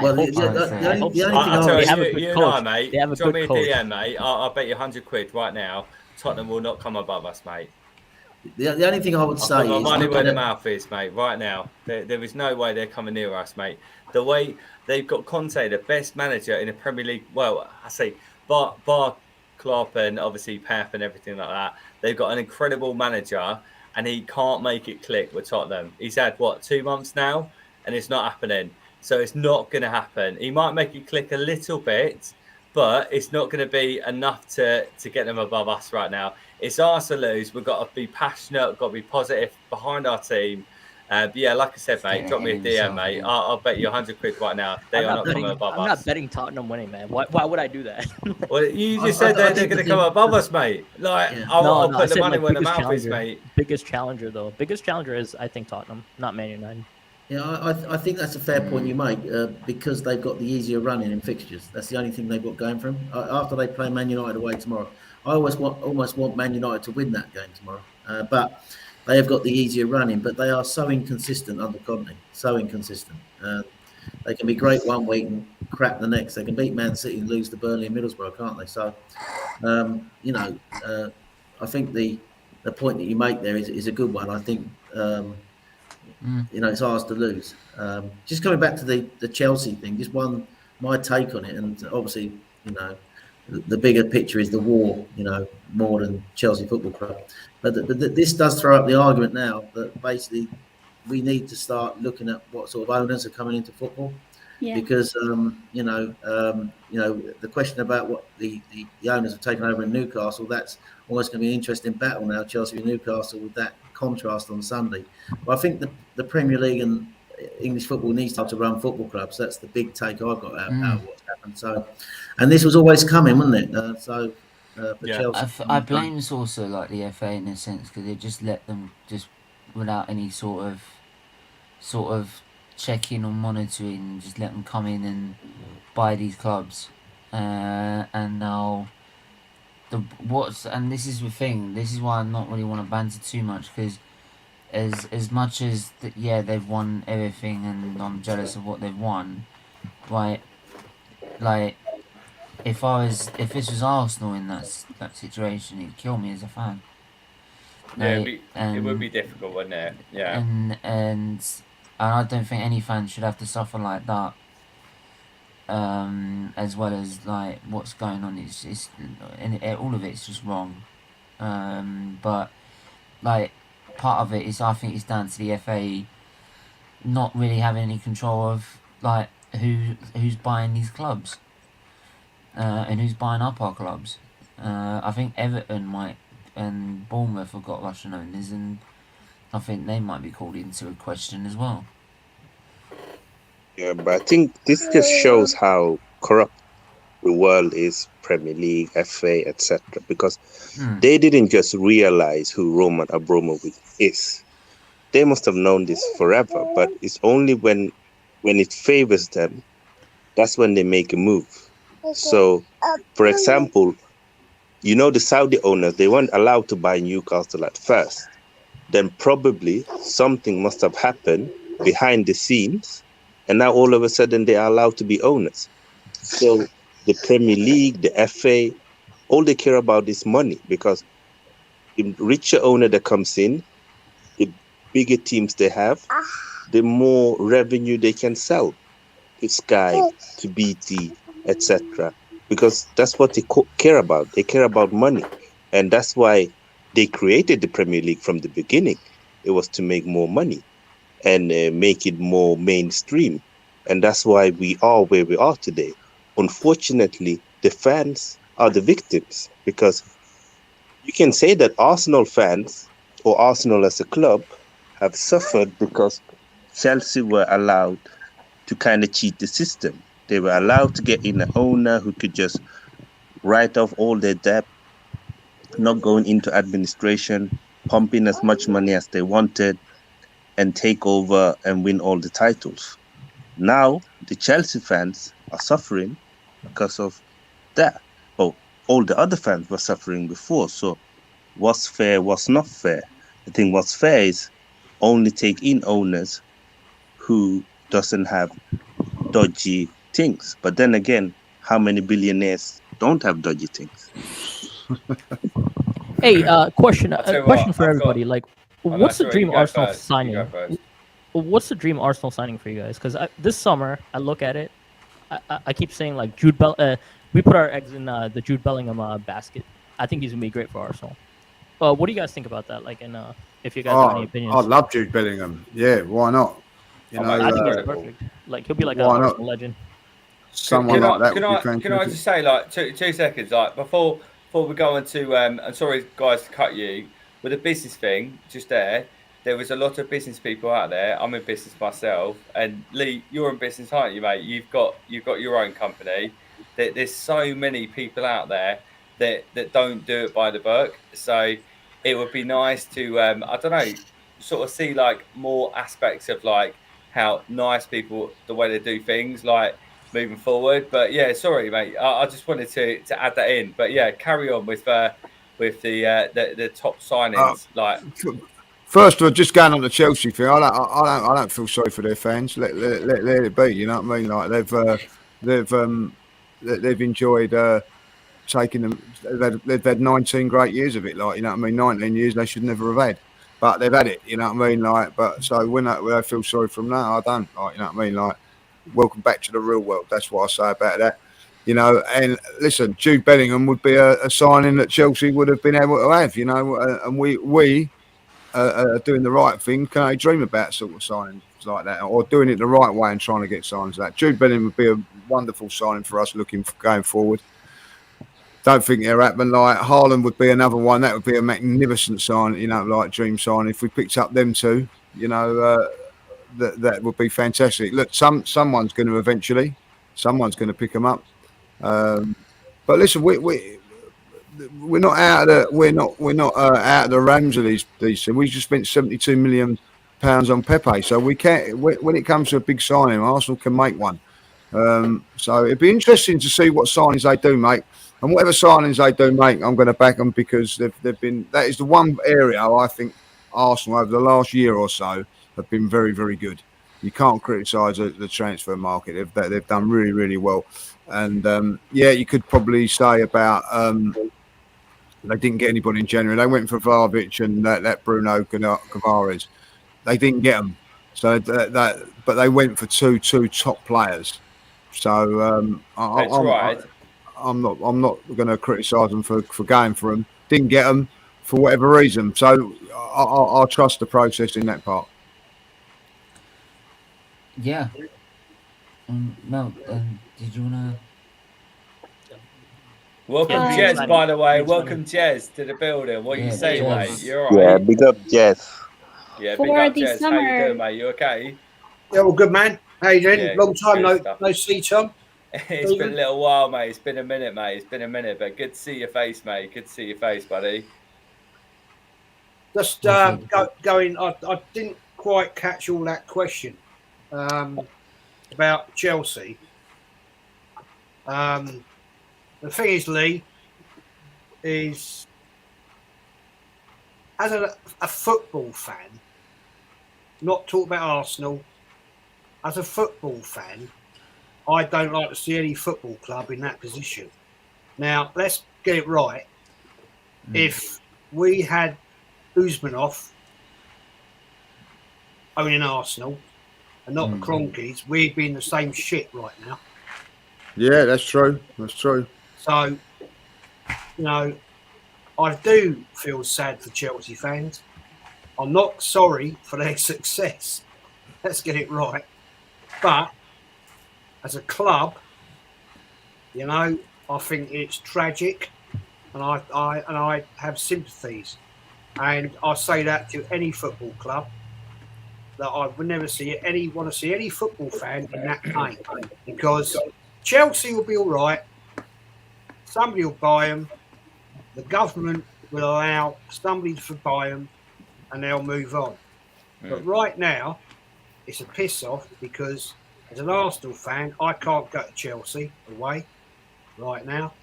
W: Well, the only thing
D: I'll tell
F: have a
D: you,
F: good
D: you
F: coach.
D: and I, mate.
F: They have a
D: Drop
F: good
D: me a
F: coach.
D: DM, mate. I'll bet you £100 right now. Tottenham will not come above us, mate.
W: The only thing I would say
D: My
W: is
D: money
W: look
D: where
W: at
D: the
W: it-
D: mouth is, mate. Right now, there is no way they're coming near us, mate. The way they've got Conte, the best manager in the Premier League. Well, I say bar Klopp and obviously Pep and everything like that. They've got an incredible manager, and he can't make it click with Tottenham. He's had 2 months now, and it's not happening. So it's not going to happen. He might make it click a little bit, but it's not going to be enough to get them above us right now. It's ours to lose. We've got to be passionate. We've got to be positive behind our team. Like I said, mate, drop me a DM, mate. I'll bet you £100 right now. They are not coming above us.
F: I'm not betting Tottenham winning, man. Why would I do that?
D: Well, you just said they're going to come above us, mate. I'll put the money where the mouth is, mate.
F: Biggest challenger, though. Biggest challenger is, I think, Tottenham, not Man United.
W: Yeah, I think that's a fair point you make because they've got the easier running in fixtures. That's the only thing they've got going for them. After they play Man United away tomorrow, I almost want Man United to win that game tomorrow. But they have got the easier running, but they are so inconsistent under Kondeti. So inconsistent. They can be great one week and crap the next. They can beat Man City and lose to Burnley and Middlesbrough, can't they? So, I think the point that you make there is a good one. I think. It's ours to lose. Just coming back to the Chelsea thing, just my take on it, and obviously, the bigger picture is the war, more than Chelsea Football Club. But this does throw up the argument now that basically we need to start looking at what sort of owners are coming into football.
E: Yeah.
W: Because the question about what the owners have taken over in Newcastle, that's almost going to be an interesting battle now, Chelsea and Newcastle, with that contrast on Sunday. But I think the Premier League and English football needs to run football clubs. That's the big take I got out of what's happened. So, and this was always coming, wasn't it? For Chelsea,
A: I blame also like the FA in a sense, because they just let them just without any sort of checking or monitoring, just let them come in and buy these clubs, and now and this is the thing. This is why I'm not really want to banter too much, because as much as they've won everything and I'm jealous of what they've won, right? Like if this was Arsenal in that situation, it'd kill me as a fan.
D: Yeah, it would be difficult, wouldn't it? Yeah.
A: And I don't think any fan should have to suffer like that. As well as like what's going on, all of it's just wrong. But like part of it is, I think it's down to the FA not really having any control of like who's buying these clubs, and who's buying up our clubs. I think Everton and Bournemouth have got Russian owners, and I think they might be called into a question as well.
V: Yeah, but I think this just shows how corrupt the world is, Premier League, FA, etc. Because they didn't just realize who Roman Abramovich is. They must have known this forever, but it's only when it favors them, that's when they make a move. So, for example, the Saudi owners, they weren't allowed to buy Newcastle at first. Then probably something must have happened behind the scenes, and now all of a sudden they are allowed to be owners. So the Premier League, the FA, all they care about is money, because the richer owner that comes in, the bigger teams they have, the more revenue they can sell to Sky, to BT, etc. Because that's what they care about. They care about money. And that's why they created the Premier League from the beginning. It was to make more money and make it more mainstream. And that's why we are where we are today. Unfortunately, the fans are the victims, because you can say that Arsenal fans or Arsenal as a club have suffered because Chelsea were allowed to kind of cheat the system. They were allowed to get in an owner who could just write off all their debt, not going into administration, pump in as much money as they wanted, and take over and win all the titles. Now, the Chelsea fans are suffering because of that. Oh, all the other fans were suffering before. So what's fair, what's not fair? I think what's fair is only take in owners who doesn't have dodgy things. But then again, how many billionaires don't have dodgy things?
F: Hey, question for everybody. What's the dream Arsenal signing? What's the dream Arsenal signing for you guys? Because this summer, I look at it, I keep saying like Jude we put our eggs in the Jude Bellingham basket. I think he's gonna be great for Arsenal. What do you guys think about that? If you guys have any opinions.
G: I love Jude Bellingham. Yeah, why not?
F: I think he's perfect. He'll be like an Arsenal legend.
G: Someone like that.
D: Can I just say 2 seconds? Before we go on to I'm sorry guys to cut you with the business thing. Just there was a lot of business people out there. I'm in business myself, and Lee, you're in business, aren't you, mate? You've got your own company. There's so many people out there that don't do it by the book. So it would be nice to I don't know, sort of see more aspects of how nice people, the way they do things, moving forward. But yeah, sorry, mate. I just wanted to add that in. But yeah, carry on with the top signings.
G: First of all, just going on the Chelsea thing, I don't feel sorry for their fans. Let it be. You know what I mean? They've enjoyed taking them. They've had 19 great years of it. You know what I mean? 19 years they should never have had, but they've had it. You know what I mean? But so when I feel sorry for them now, I don't. You know what I mean? Welcome back to the real world. That's what I say about that. And listen, Jude Bellingham would be a signing that Chelsea would have been able to have. And we are doing the right thing, can only dream about sort of signings like that, or doing it the right way and trying to get signings like that. Jude Bellingham would be a wonderful signing for us going forward. Don't think it'll happen. Like Haaland would be another one. That would be a magnificent sign, like dream sign. If we picked up them two, that would be fantastic. Look, someone's going to eventually, someone's going to pick them up. But listen, we're not out of out of the realms of these things. We just spent £72 million on Pepe, so we can't. When it comes to a big signing, Arsenal can make one. So it'd be interesting to see what signings they do make, and whatever signings they do make, I'm going to back them because they've been. That is the one area I think Arsenal over the last year or so have been very, very good. You can't criticise the transfer market. They've done really, really well. And you could probably say about they didn't get anybody in January. They went for Vlahovic and that Bruno Tavares. They didn't get them. So but they went for two top players. So I'm not going to criticise them for going for them. Didn't get them for whatever reason. So I'll trust the process in that part.
A: Yeah. Mel, did you want to?
D: Welcome, Jez, by the way. Welcome, Jez, to the building. What you say, mate? You're all right?
V: Yeah, big up, Jez.
D: Yeah, big up, Jez. How you doing, mate? You okay?
M: Yeah, well, good, man. How you doing?
D: Yeah,
M: Long time
D: good
M: no see, Tom.
D: It's been a little while, mate. It's been a minute, mate. It's been a minute, but good to see your face, mate. Good to see your face, buddy.
M: Just going. I didn't quite catch all that question about Chelsea. The thing is, Lee, is as a football fan, not talk about Arsenal. As a football fan, I don't like to see any football club in that position. Now, let's get it right. If we had Usmanov owning Arsenal and not the Cronkies, we'd be in the same shit right now.
G: Yeah, that's true. That's true.
M: So, I do feel sad for Chelsea fans. I'm not sorry for their success. Let's get it right. But as a club, I think it's tragic, and I have sympathies, and I say that to any football club that I would never want to see any football fan in that pain, because Chelsea will be all right. Somebody will buy them. The government will allow somebody to buy them, and they'll move on. But right now, it's a piss off because as an Arsenal fan, I can't go to Chelsea away right now.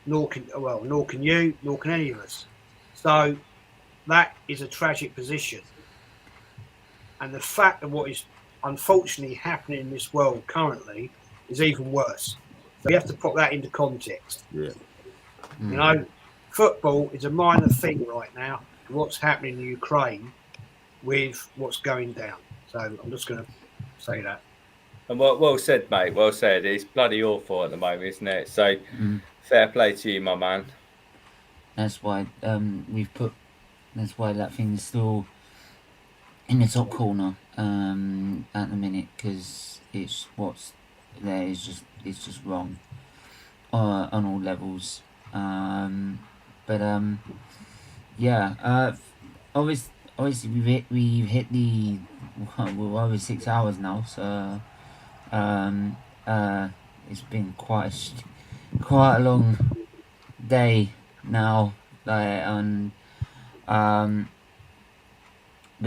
M: Nor can you, nor can any of us. So that is a tragic position. And the fact of what is unfortunately happening in this world currently is even worse. So you have to put that into context.
G: Yeah.
M: Football is a minor thing right now. What's happening in Ukraine with what's going down. So I'm just going to say that.
D: And well said, mate. Well said. It's bloody awful at the moment, isn't it? So fair play to you, my man.
A: That's why That's why that thing is still in the top corner at the minute, because it's what's there is just wrong on all levels. Obviously we've hit the we're over 6 hours now, so it's been quite a long day now, but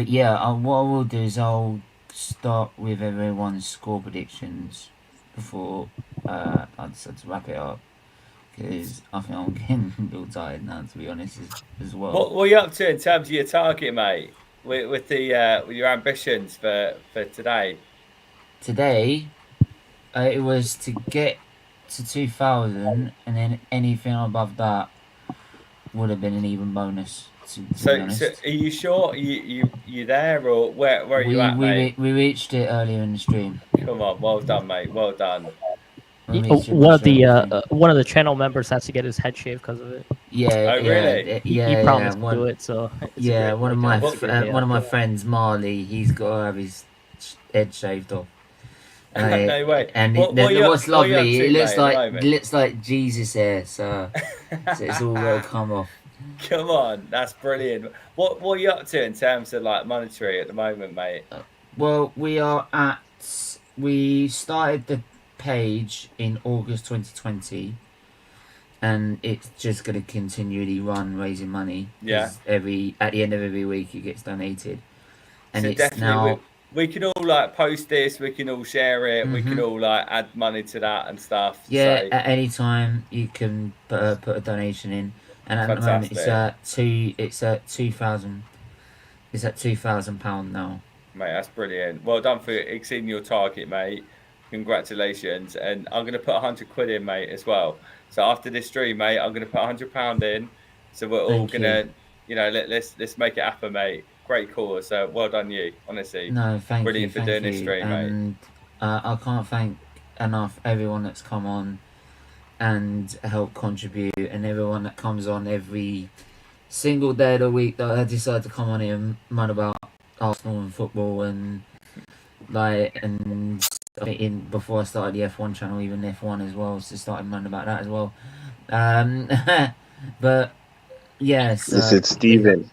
A: yeah, what I will do is I'll start with everyone's score predictions before I decide to wrap it up, because I think I'm getting a little tired now, to be honest, as well.
D: What are you up to in terms of your target, mate? With your ambitions for today?
A: Today, it was to get to 2,000, and then anything above that would have been an even bonus.
D: So are you sure you there, or where are you at, mate?
A: We reached it earlier in the stream.
D: Come on, well done, mate. Well done.
F: One of the channel members has to get his head shaved because of it.
A: Yeah,
D: Oh, really?
F: He promised to do it, so it's a great,
A: one of
F: like,
A: my
F: it's a great day
A: one of my
F: after.
A: friends, Marley, he's got to have his head shaved off.
D: No way.
A: And what's lovely, it looks like Jesus hair, so it's all will come off.
D: Come on, that's brilliant. What are you up to in terms of like monetary at the moment, mate?
A: Well, we started the page in August 2020, and it's just going to continually run raising money.
D: Yeah.
A: At the end of every week, it gets donated, and
D: So
A: it's
D: definitely
A: now.
D: we can all like post this, we can all share it, we can all like add money to that and stuff.
A: Yeah,
D: so.
A: at any time you can put a donation in, and at the moment it's at £2,000. It's at £2,000 now.
D: Mate, that's brilliant. Well done for exceeding your target, mate. Congratulations. And I'm gonna put 100 quid in, mate, as well. So after this stream, mate, I'm gonna put £100 in. So we're all gonna, let's make it happen, mate. Great cause. So well done, you. Honestly.
A: No, thank you.
D: Brilliant for doing this stream, mate.
A: And I can't thank enough everyone that's come on and helped contribute, and everyone that comes on every single day of the week that I decide to come on here and run about Arsenal and football, and before I started the F1 channel, even F1 as well, so started running about that as well. But yes,
V: Listen, Steven,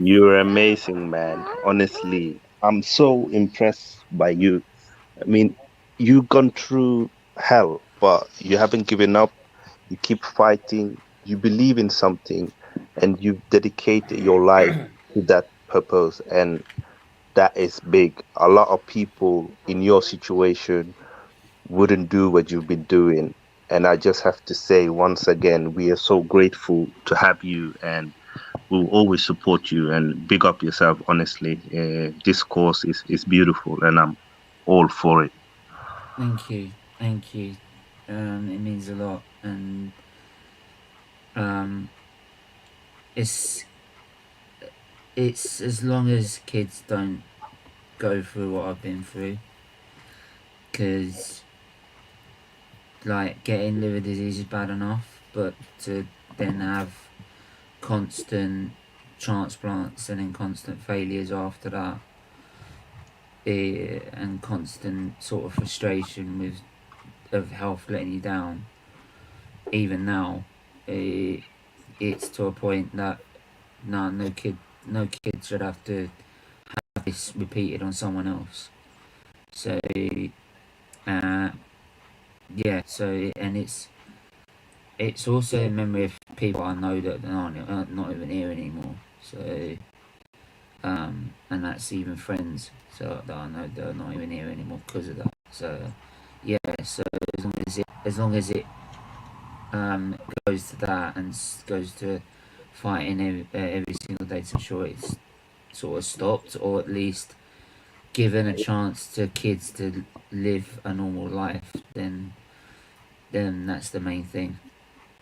V: you're amazing, man. Honestly, I'm so impressed by you. I mean, you've gone through hell, but you haven't given up. You keep fighting. You believe in something, and you've dedicated your life to that purpose, and that is big. A lot of people in your situation wouldn't do what you've been doing, and I just have to say once again, we are so grateful to have you, and we'll always support you, and big up yourself. Honestly, this course is beautiful, and I'm all for it.
A: Thank you. It means a lot, and it's as long as kids don't go through what I've been through, because like getting liver disease is bad enough, but to then have constant transplants and then constant failures after that, and constant sort of frustration of health letting you down, even now, it's to a point that no kid should have to have this repeated on someone else. So and it's also a memory of people I know that are not even here anymore. So and that's even friends that I know that are not even here anymore because of that. So yeah, so as long as it goes to that and goes to fighting every single day to ensure it's sort of stopped, or at least given a chance to kids to live a normal life, then that's the main thing.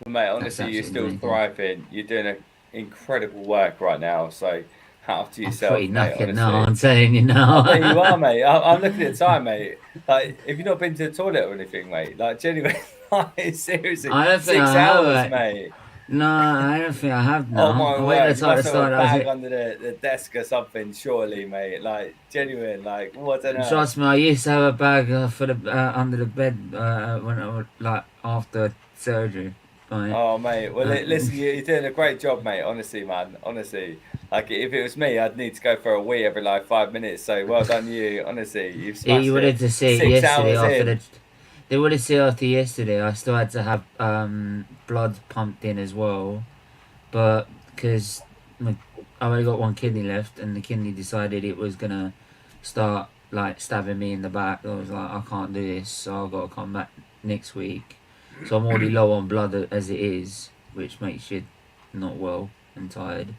D: Well, mate, honestly, you're still thriving. You're doing incredible work right now. So hat off to yourself,
A: pretty
D: mate.
A: knackered
D: Honestly.
A: now, I'm telling you now.
D: I bet you are, mate. I'm looking at the time, mate. Like, have you not been to the toilet or anything, mate? Like, genuinely, like, seriously,
A: I don't think
D: 6
A: I have,
D: hours, mate.
A: No, I don't think I have now.
D: Oh my
A: I
D: word! You must have a
A: start,
D: bag under the desk or something, surely, mate. Like, genuine, like, what on earth?
A: Trust me, I used to have a bag for the under the bed when I was like after surgery. Right?
D: Oh, mate. Well, listen, you're doing a great job, mate. Honestly, man. Honestly, like if it was me, I'd need to go for a wee every like 5 minutes. So well done, you. Honestly, you've smashed
A: you wanted to see it
D: 6
A: yesterday
D: hours
A: after
D: in.
A: They would have seen after yesterday. I still had to have blood pumped in as well, but because I only got one kidney left, and the kidney decided it was gonna start like stabbing me in the back. I was like, I can't do this, so I've got to come back next week. So I'm already low on blood as it is, which makes you not well and tired.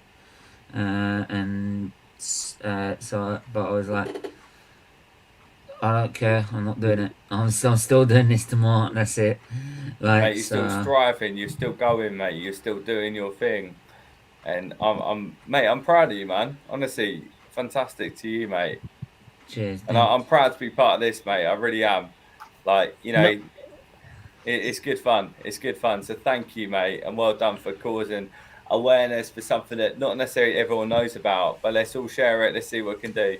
A: But I was like, I don't care. I'm not doing it. I'm still doing this tomorrow. That's it. Like,
D: Mate, you're still striving. You're still going, mate. You're still doing your thing. And I'm proud of you, man. Honestly, fantastic to you, mate.
A: Cheers.
D: And I'm proud to be part of this, mate. I really am. Like, you know, It's good fun. It's good fun. So thank you, mate, and well done for causing awareness for something that not necessarily everyone knows about. But let's all share it. Let's see what we can do.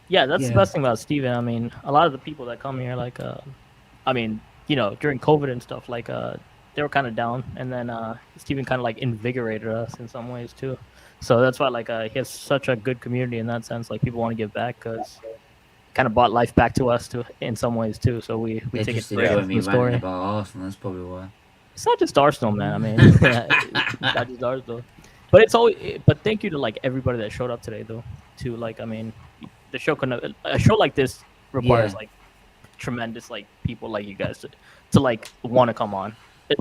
F: Yeah, that's the
A: Yeah.
F: best thing about Steven. I mean, a lot of the people that come here, like, I mean, you know, during COVID and stuff, like, they were kind of down, and then Steven kind of like invigorated us in some ways too. So that's why, like, he has such a good community in that sense. Like, people want to give back because kind of brought life back to us too in some ways too. So we
A: They
F: take it
A: just
F: straight
A: enjoy
F: from
A: me
F: the
A: ranting
F: story.
A: about Arsenal. That's probably why.
F: It's not just Arsenal, man. I mean, not just Arsenal. But it's always. But thank you to like everybody that showed up today, though. To like, I mean, the show couldn't. A show like this requires
A: Yeah.
F: like tremendous like people like you guys to like want to come on,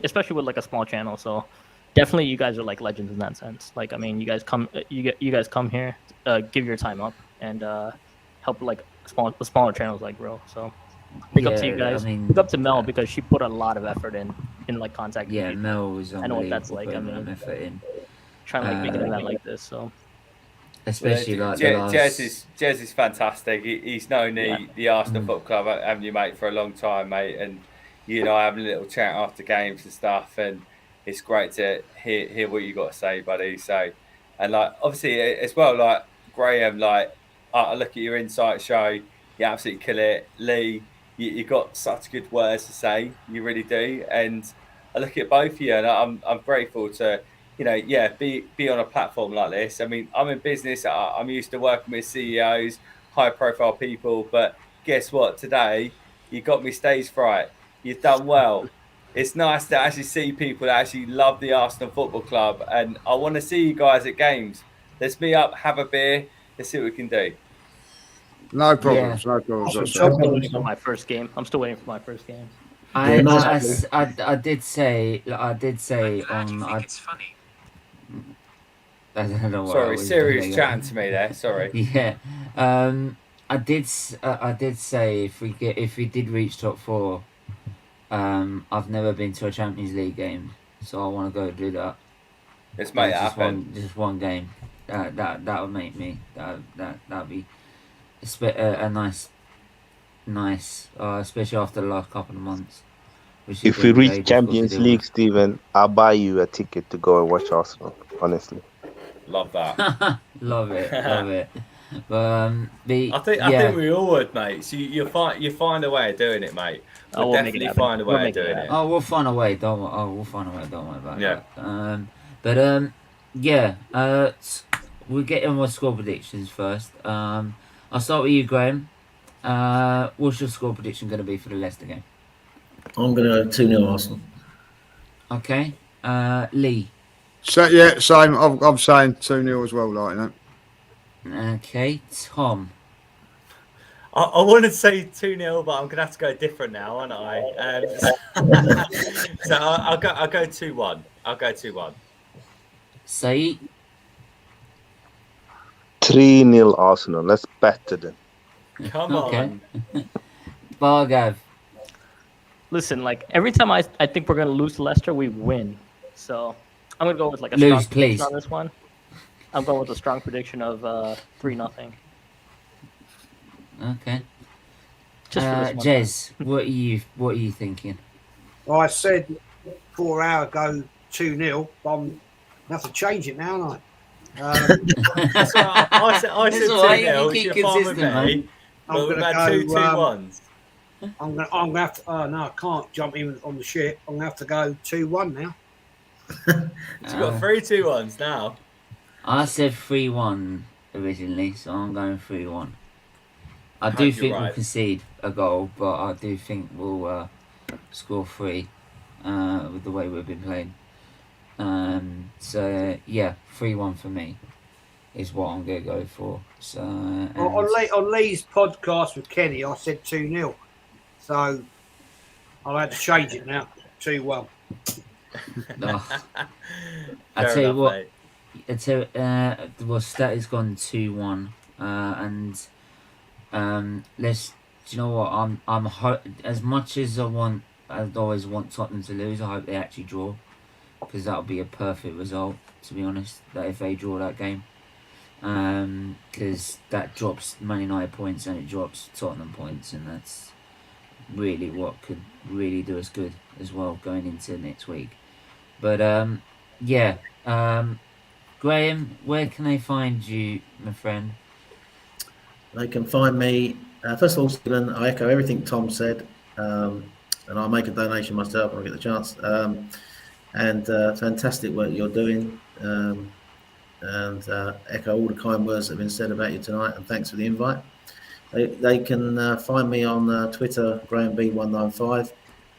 F: especially with like a small channel. So definitely, you guys are like legends in that sense. Like, I mean, you guys come here, give your time up, and help like smaller channels like grow. So big up to you
A: Yeah, I
F: guys.
A: mean,
F: Big up to Mel because she put a lot of effort in like contacting
A: Yeah,
F: people.
A: Mel was
F: I know what that's like. I
A: putting
F: mean,
A: effort in.
F: trying to like make an event like this. So
A: Especially like the last.
D: Jez is fantastic. He's known the Arsenal Football Club, haven't you, mate, for a long time, mate. And you know, having a little chat after games and stuff, and it's great to hear what you got to say, buddy. So, and like obviously as well, like Graham, like I look at your Insight show, you absolutely kill it. Lee, you got such good words to say, you really do. And I look at both of you, and I'm grateful to, you know, be on a platform like this. I mean, I'm in business. I'm used to working with CEOs, high profile people, but guess what? Today, you got me stage fright. You've done well. It's nice to actually see people that actually love the Arsenal Football Club, and I want to see you guys at games. Let's meet up, have a beer. Let's see what we can do.
G: No problems. No problems.
F: I'm
G: whatsoever.
F: still waiting for my first game. I'm still waiting for my first game.
A: I did say on. It's
J: funny.
A: I don't know what.
D: Sorry,
A: I was
D: Sirius
A: doing.
D: chatting to me there. Sorry.
A: Yeah. I did say if we did reach top 4, I've never been to a Champions League game, so I want to go do that.
D: Let's make it happen.
A: Just one game. That would make me. That'd be a nice, especially after the last couple of months.
V: If we reach Champions League, Steven, I'll buy you a ticket to go and watch Arsenal. Honestly,
D: love that.
A: love it. But
D: I think we all would, mate. So you find a way of doing it, mate. We'll definitely find a way of doing it.
A: Oh, we'll find a way. We'll find a way. Don't worry about
D: Yeah.
A: that. We'll get in with score predictions first. I'll start with you, Graham. What's your score prediction going to be for the Leicester game?
W: I'm going to go 2-0 Arsenal.
A: Okay. Lee.
G: So yeah, same. I'm saying 2-0 as well, like that.
A: Okay, Tom.
D: I want to say 2-0, but I'm going to have to go different now, aren't I? So I'll go 2-1. I'll go 2-1.
A: Sait.
V: 3-0 Arsenal. Let's better them.
D: Come on.
A: Bhargav.
F: Listen, like every time I think we're gonna lose to Leicester, we win. So I'm gonna go with like a
A: Lose,
F: strong prediction
A: please.
F: on this one. I'm going with a strong prediction of 3-0.
A: Okay.
F: Just for this one.
A: Jez, what are you thinking?
M: I said 4 hours ago 2-0. But I'm gonna have to change it now, aren't I?
D: That's right. I said
A: That's
D: 2-0.
A: all right, you
D: You're
A: keep
D: fine with
A: consistent,
D: me.
A: man.
D: But we've had 2-2-1s.
M: I'm gonna have to. No, I can't jump in on the ship. I'm gonna have to go 2-1 now.
D: So you've got 3-2-1s now.
A: I said 3-1 originally, so I'm going 3-1. I do
D: You're
A: think
D: right.
A: we'll concede a goal, but I do think we'll score 3 with the way we've been playing. So yeah, 3-1 for me is what I'm gonna go for. So
M: On Lee's podcast with Kenny, I said 2-0. So I'll have to change it now. 2-1.
A: I tell you what, Stat has gone 2-1, and let's. Do you know what? I'm as much as I'd always want Tottenham to lose. I hope they actually draw, because that'll be a perfect result. To be honest, that if they draw that game, because that drops Man United points and it drops Tottenham points, and that's really what could really do us good as well going into next week. But yeah, Graham, where can they find you, my friend?
W: They can find me. First of all, Stephen, I echo everything Tom said, and I'll make a donation myself when I get the chance. And fantastic work you're doing, and echo all the kind words that have been said about you tonight. And thanks for the invite. They can find me on Twitter, GrahamB195.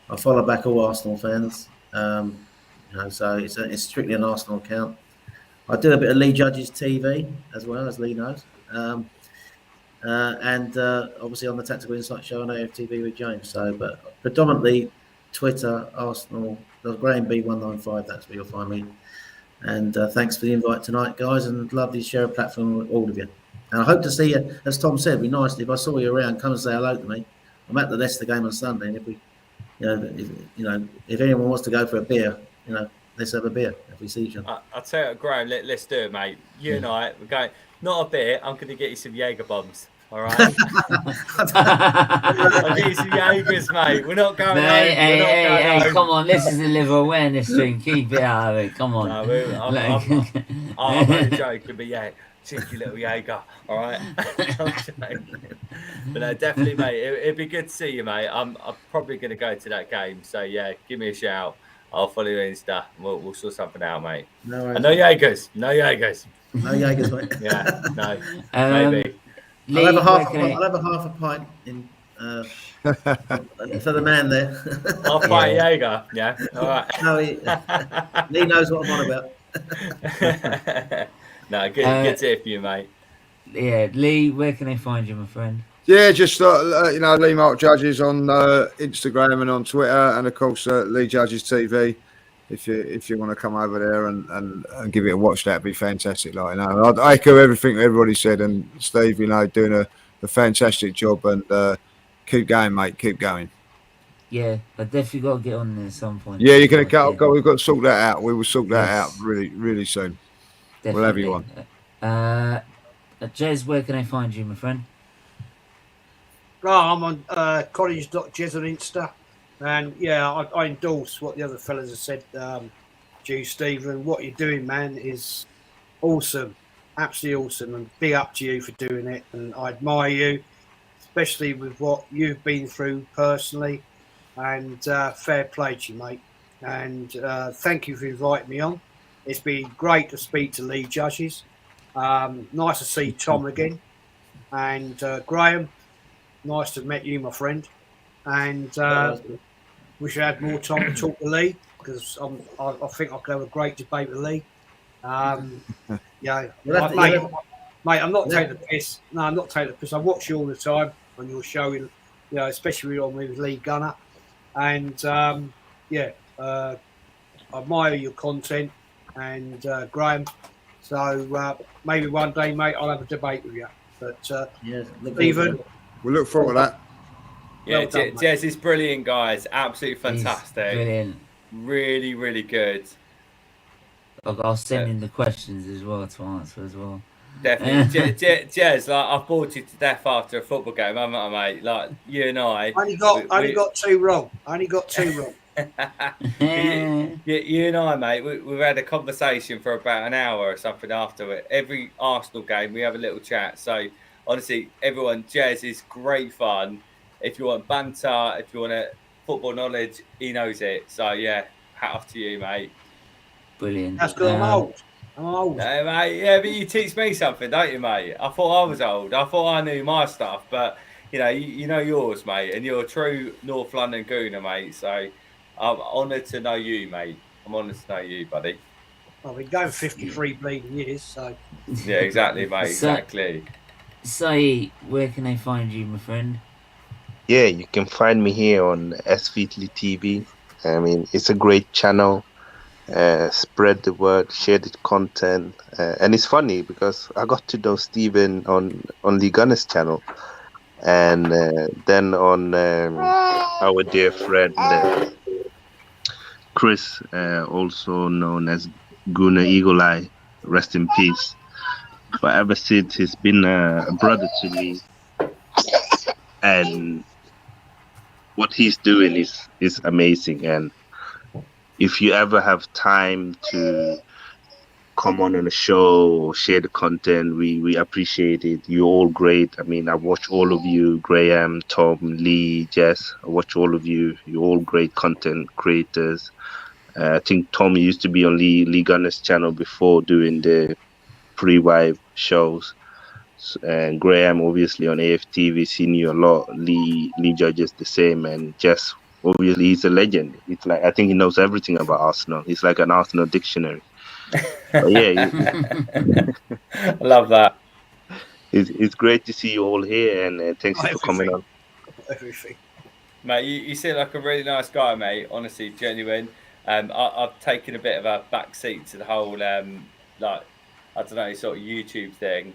W: I follow back all Arsenal fans, so it's strictly an Arsenal account. I do a bit of Lee Judge's TV as well, as Lee knows. And obviously on the Tactical Insight Show on AFTV with James. So, but predominantly Twitter, Arsenal, Graham B195. That's where you'll find me. And thanks for the invite tonight, guys, and lovely to share a platform with all of you. And I hope to see you, as Tom said. It'd be nice if I saw you around. Come and say hello to me. I'm at the Leicester game on Sunday, and if anyone wants to go for a beer, let's have a beer if we see each other.
D: I'll tell you, Graham, let's do it, mate. You and I, we're going. Not a beer. I'm going to get you some Jaeger bombs. All right. I'll get you some Jaegers, mate. We're not going.
A: Hey, come on. This is a liver awareness drink. Keep it out of it. Come on.
D: No, I'm only joking, but yeah, cheeky little Jaeger. All right. But no, definitely, mate. It'd be good to see you, mate. I'm probably going to go to that game. So yeah, give me a shout. I'll follow you on Insta. We'll sort something out, mate.
W: No worries.
D: And no Jaegers. No Jaegers.
W: No Jaegers, mate.
D: Yeah, no. Maybe.
W: I'll have a half a pint in for the man there.
D: Half pint Jaeger. Yeah. All right.
W: No, Lee knows what I'm on about.
D: No, good to hear from you, mate.
A: Yeah, Lee, where can they find you, my friend?
G: Yeah, just Lee Mark Judges on Instagram and on Twitter, and of course Lee Judges TV. If you want to come over there and give it a watch, that'd be fantastic. I echo everything everybody said, and Steve, doing a fantastic job, and keep going, mate. Keep going.
A: Yeah, I definitely got to get on there at some point.
G: Yeah, you're gonna go. We've got to sort that out. We will sort that out really, really soon.
A: Definitely.
G: We'll have you on.
A: Jez, where can I find you, my friend?
M: I'm on college.jez on Insta. And yeah, I endorse what the other fellas have said. Stephen, what you're doing, man, is awesome, absolutely awesome, and big up to you for doing it. And I admire you, especially with what you've been through personally. And fair play to you, mate. And thank you for inviting me on. It's been great to speak to Lee Judges. Nice to see Tom again, and Graham. Nice to have met you, my friend. And we should have more time to talk to Lee, because I think I could have a great debate with Lee. Mate, I'm not taking the piss. No, I'm not taking the piss. I watch you all the time on your show, especially on with Lee Gunner. And I admire your content, and Graham. So maybe one day, mate, I'll have a debate with you. But Stephen,
G: we look forward to that.
D: Yeah, Jez is brilliant, guys. Absolutely fantastic.
A: Brilliant.
D: Really, really good.
A: I'll send in the questions as well to answer as well.
D: Definitely. Jez, I've bored you to death after a football game, haven't I, mate? Like, you and I.
M: Only got two wrong.
D: You and I, mate, we've had a conversation for about an hour or something after it. Every Arsenal game, we have a little chat. So, honestly, everyone, Jez is great fun. If you want banter, if you want football knowledge, he knows it. So, yeah, hat off to you, mate.
A: Brilliant.
M: That's good. I'm old.
D: No, mate. Yeah, but you teach me something, don't you, mate? I thought I was old. I thought I knew my stuff. But, you know yours, mate. And you're a true North London Gooner, mate. So, I'm honoured to know you, mate. I'm honoured to know you, buddy.
M: I've been going 53 bleeding years, so...
D: Yeah, exactly, mate. Exactly.
A: Sait, where can they find you, my friend?
V: Yeah, you can find me here on SFeatleyTV. I mean, it's a great channel. Spread the word, share the content, and it's funny because I got to know Steven on Lee Gunner's channel, and then on our dear friend Chris, also known as Gooner Eagle Eye, rest in peace. But ever since, he's been a brother to me, and what he's doing is amazing. And if you ever have time to come on a show or share the content, we appreciate it. You're all great. I mean, I watch all of you, Graham, Tom, Lee, Jess. I watch all of you. You're all great content creators. I think Tom used to be on Lee Gunner's channel before doing the pre-wive shows. And Graham obviously on AFTV, seen you a lot. Lee Judges the same, and Jess obviously he's a legend. It's like I think he knows everything about Arsenal. He's like an Arsenal dictionary. But yeah,
D: I love that.
V: It's great to see you all here, and thanks for coming on.
M: Everything.
D: Mate, you seem like a really nice guy, mate. Honestly, genuine. I've taken a bit of a back seat to the whole like I don't know, sort of YouTube thing,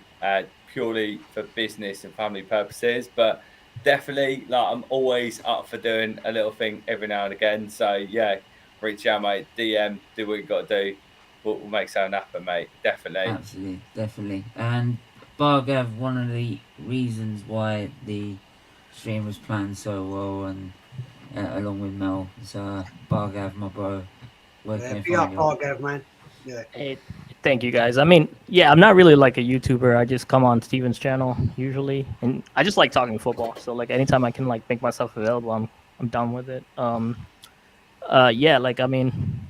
D: purely for business and family purposes. But definitely, like, I'm always up for doing a little thing every now and again. So yeah, reach out, mate. DM, do what you got to do. We'll make something happen, mate. Definitely.
A: Absolutely, definitely. And Bhargav, one of the reasons why the stream was planned so well, and along with Mel, so Bhargav, my bro, where can
M: Big up, Bhargav, man. Yeah.
F: Hey, thank you guys. I mean, yeah, I'm not really like a YouTuber. I just come on Steven's channel usually, and I just like talking football. So like anytime I can like make myself available, I'm done with it. Yeah, like I mean,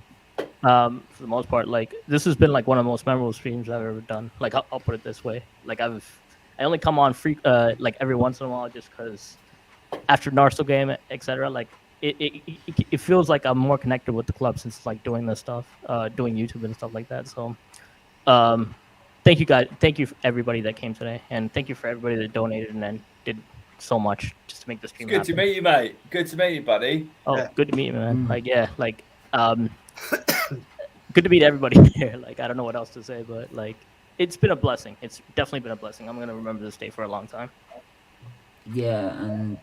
F: for the most part, like this has been like one of the most memorable streams I've ever done. Like I'll put it this way, like I only come on like every once in a while just because after Narso game, etc. Like it feels like I'm more connected with the club since like doing this stuff, doing YouTube and stuff like that. So, thank you guys. Thank you for everybody that came today, and thank you for everybody that donated and then did so much just to make the stream.
D: Good to meet you, mate. Good to meet you, buddy.
F: Oh, yeah. Good to meet you, man. Like yeah, like good to meet everybody here. Like I don't know what else to say, but like it's been a blessing. It's definitely been a blessing. I'm gonna remember this day for a long time.
A: Yeah, and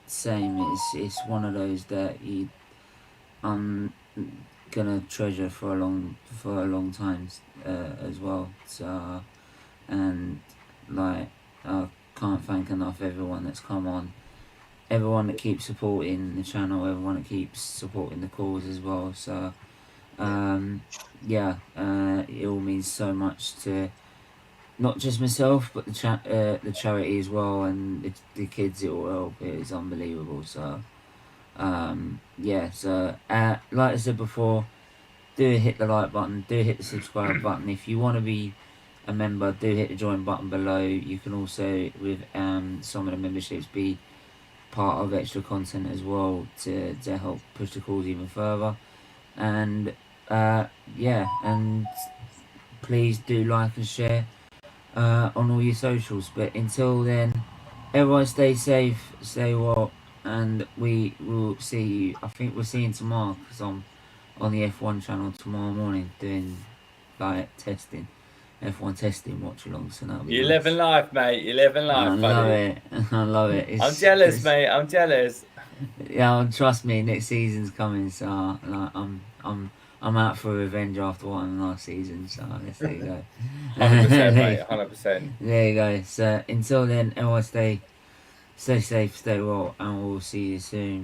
A: same. It's one of those that I'm gonna treasure for a long time as well. So, and like I can't thank enough everyone that's come on, everyone that keeps supporting the channel, everyone that keeps supporting the cause as well. So, yeah, it all means so much to not just myself, but the charity as well, and the kids it will help. It is unbelievable. So, yeah. So, like I said before, do hit the like button, do hit the subscribe button. If you want to be a member, do hit the join button below. You can also, with some of the memberships, be part of extra content as well to help push the cause even further. And yeah, and please do like and share on all your socials. But until then, everyone stay safe, stay well, and we will see you. I think we're seeing tomorrow because I'm on the F1 channel tomorrow morning doing like testing, F1 testing watch along. So that'll be
D: You're
A: nice.
D: living life, mate. You're living life,
A: I
D: buddy.
A: love it. I love it.
D: I'm jealous, mate. I'm jealous.
A: Yeah, trust me, next season's coming. So like, I'm out for revenge after what happened last season. So there you go.
D: 100%, mate. 100%.
A: There you go. So until then, everyone stay safe, stay well, and we'll see you soon.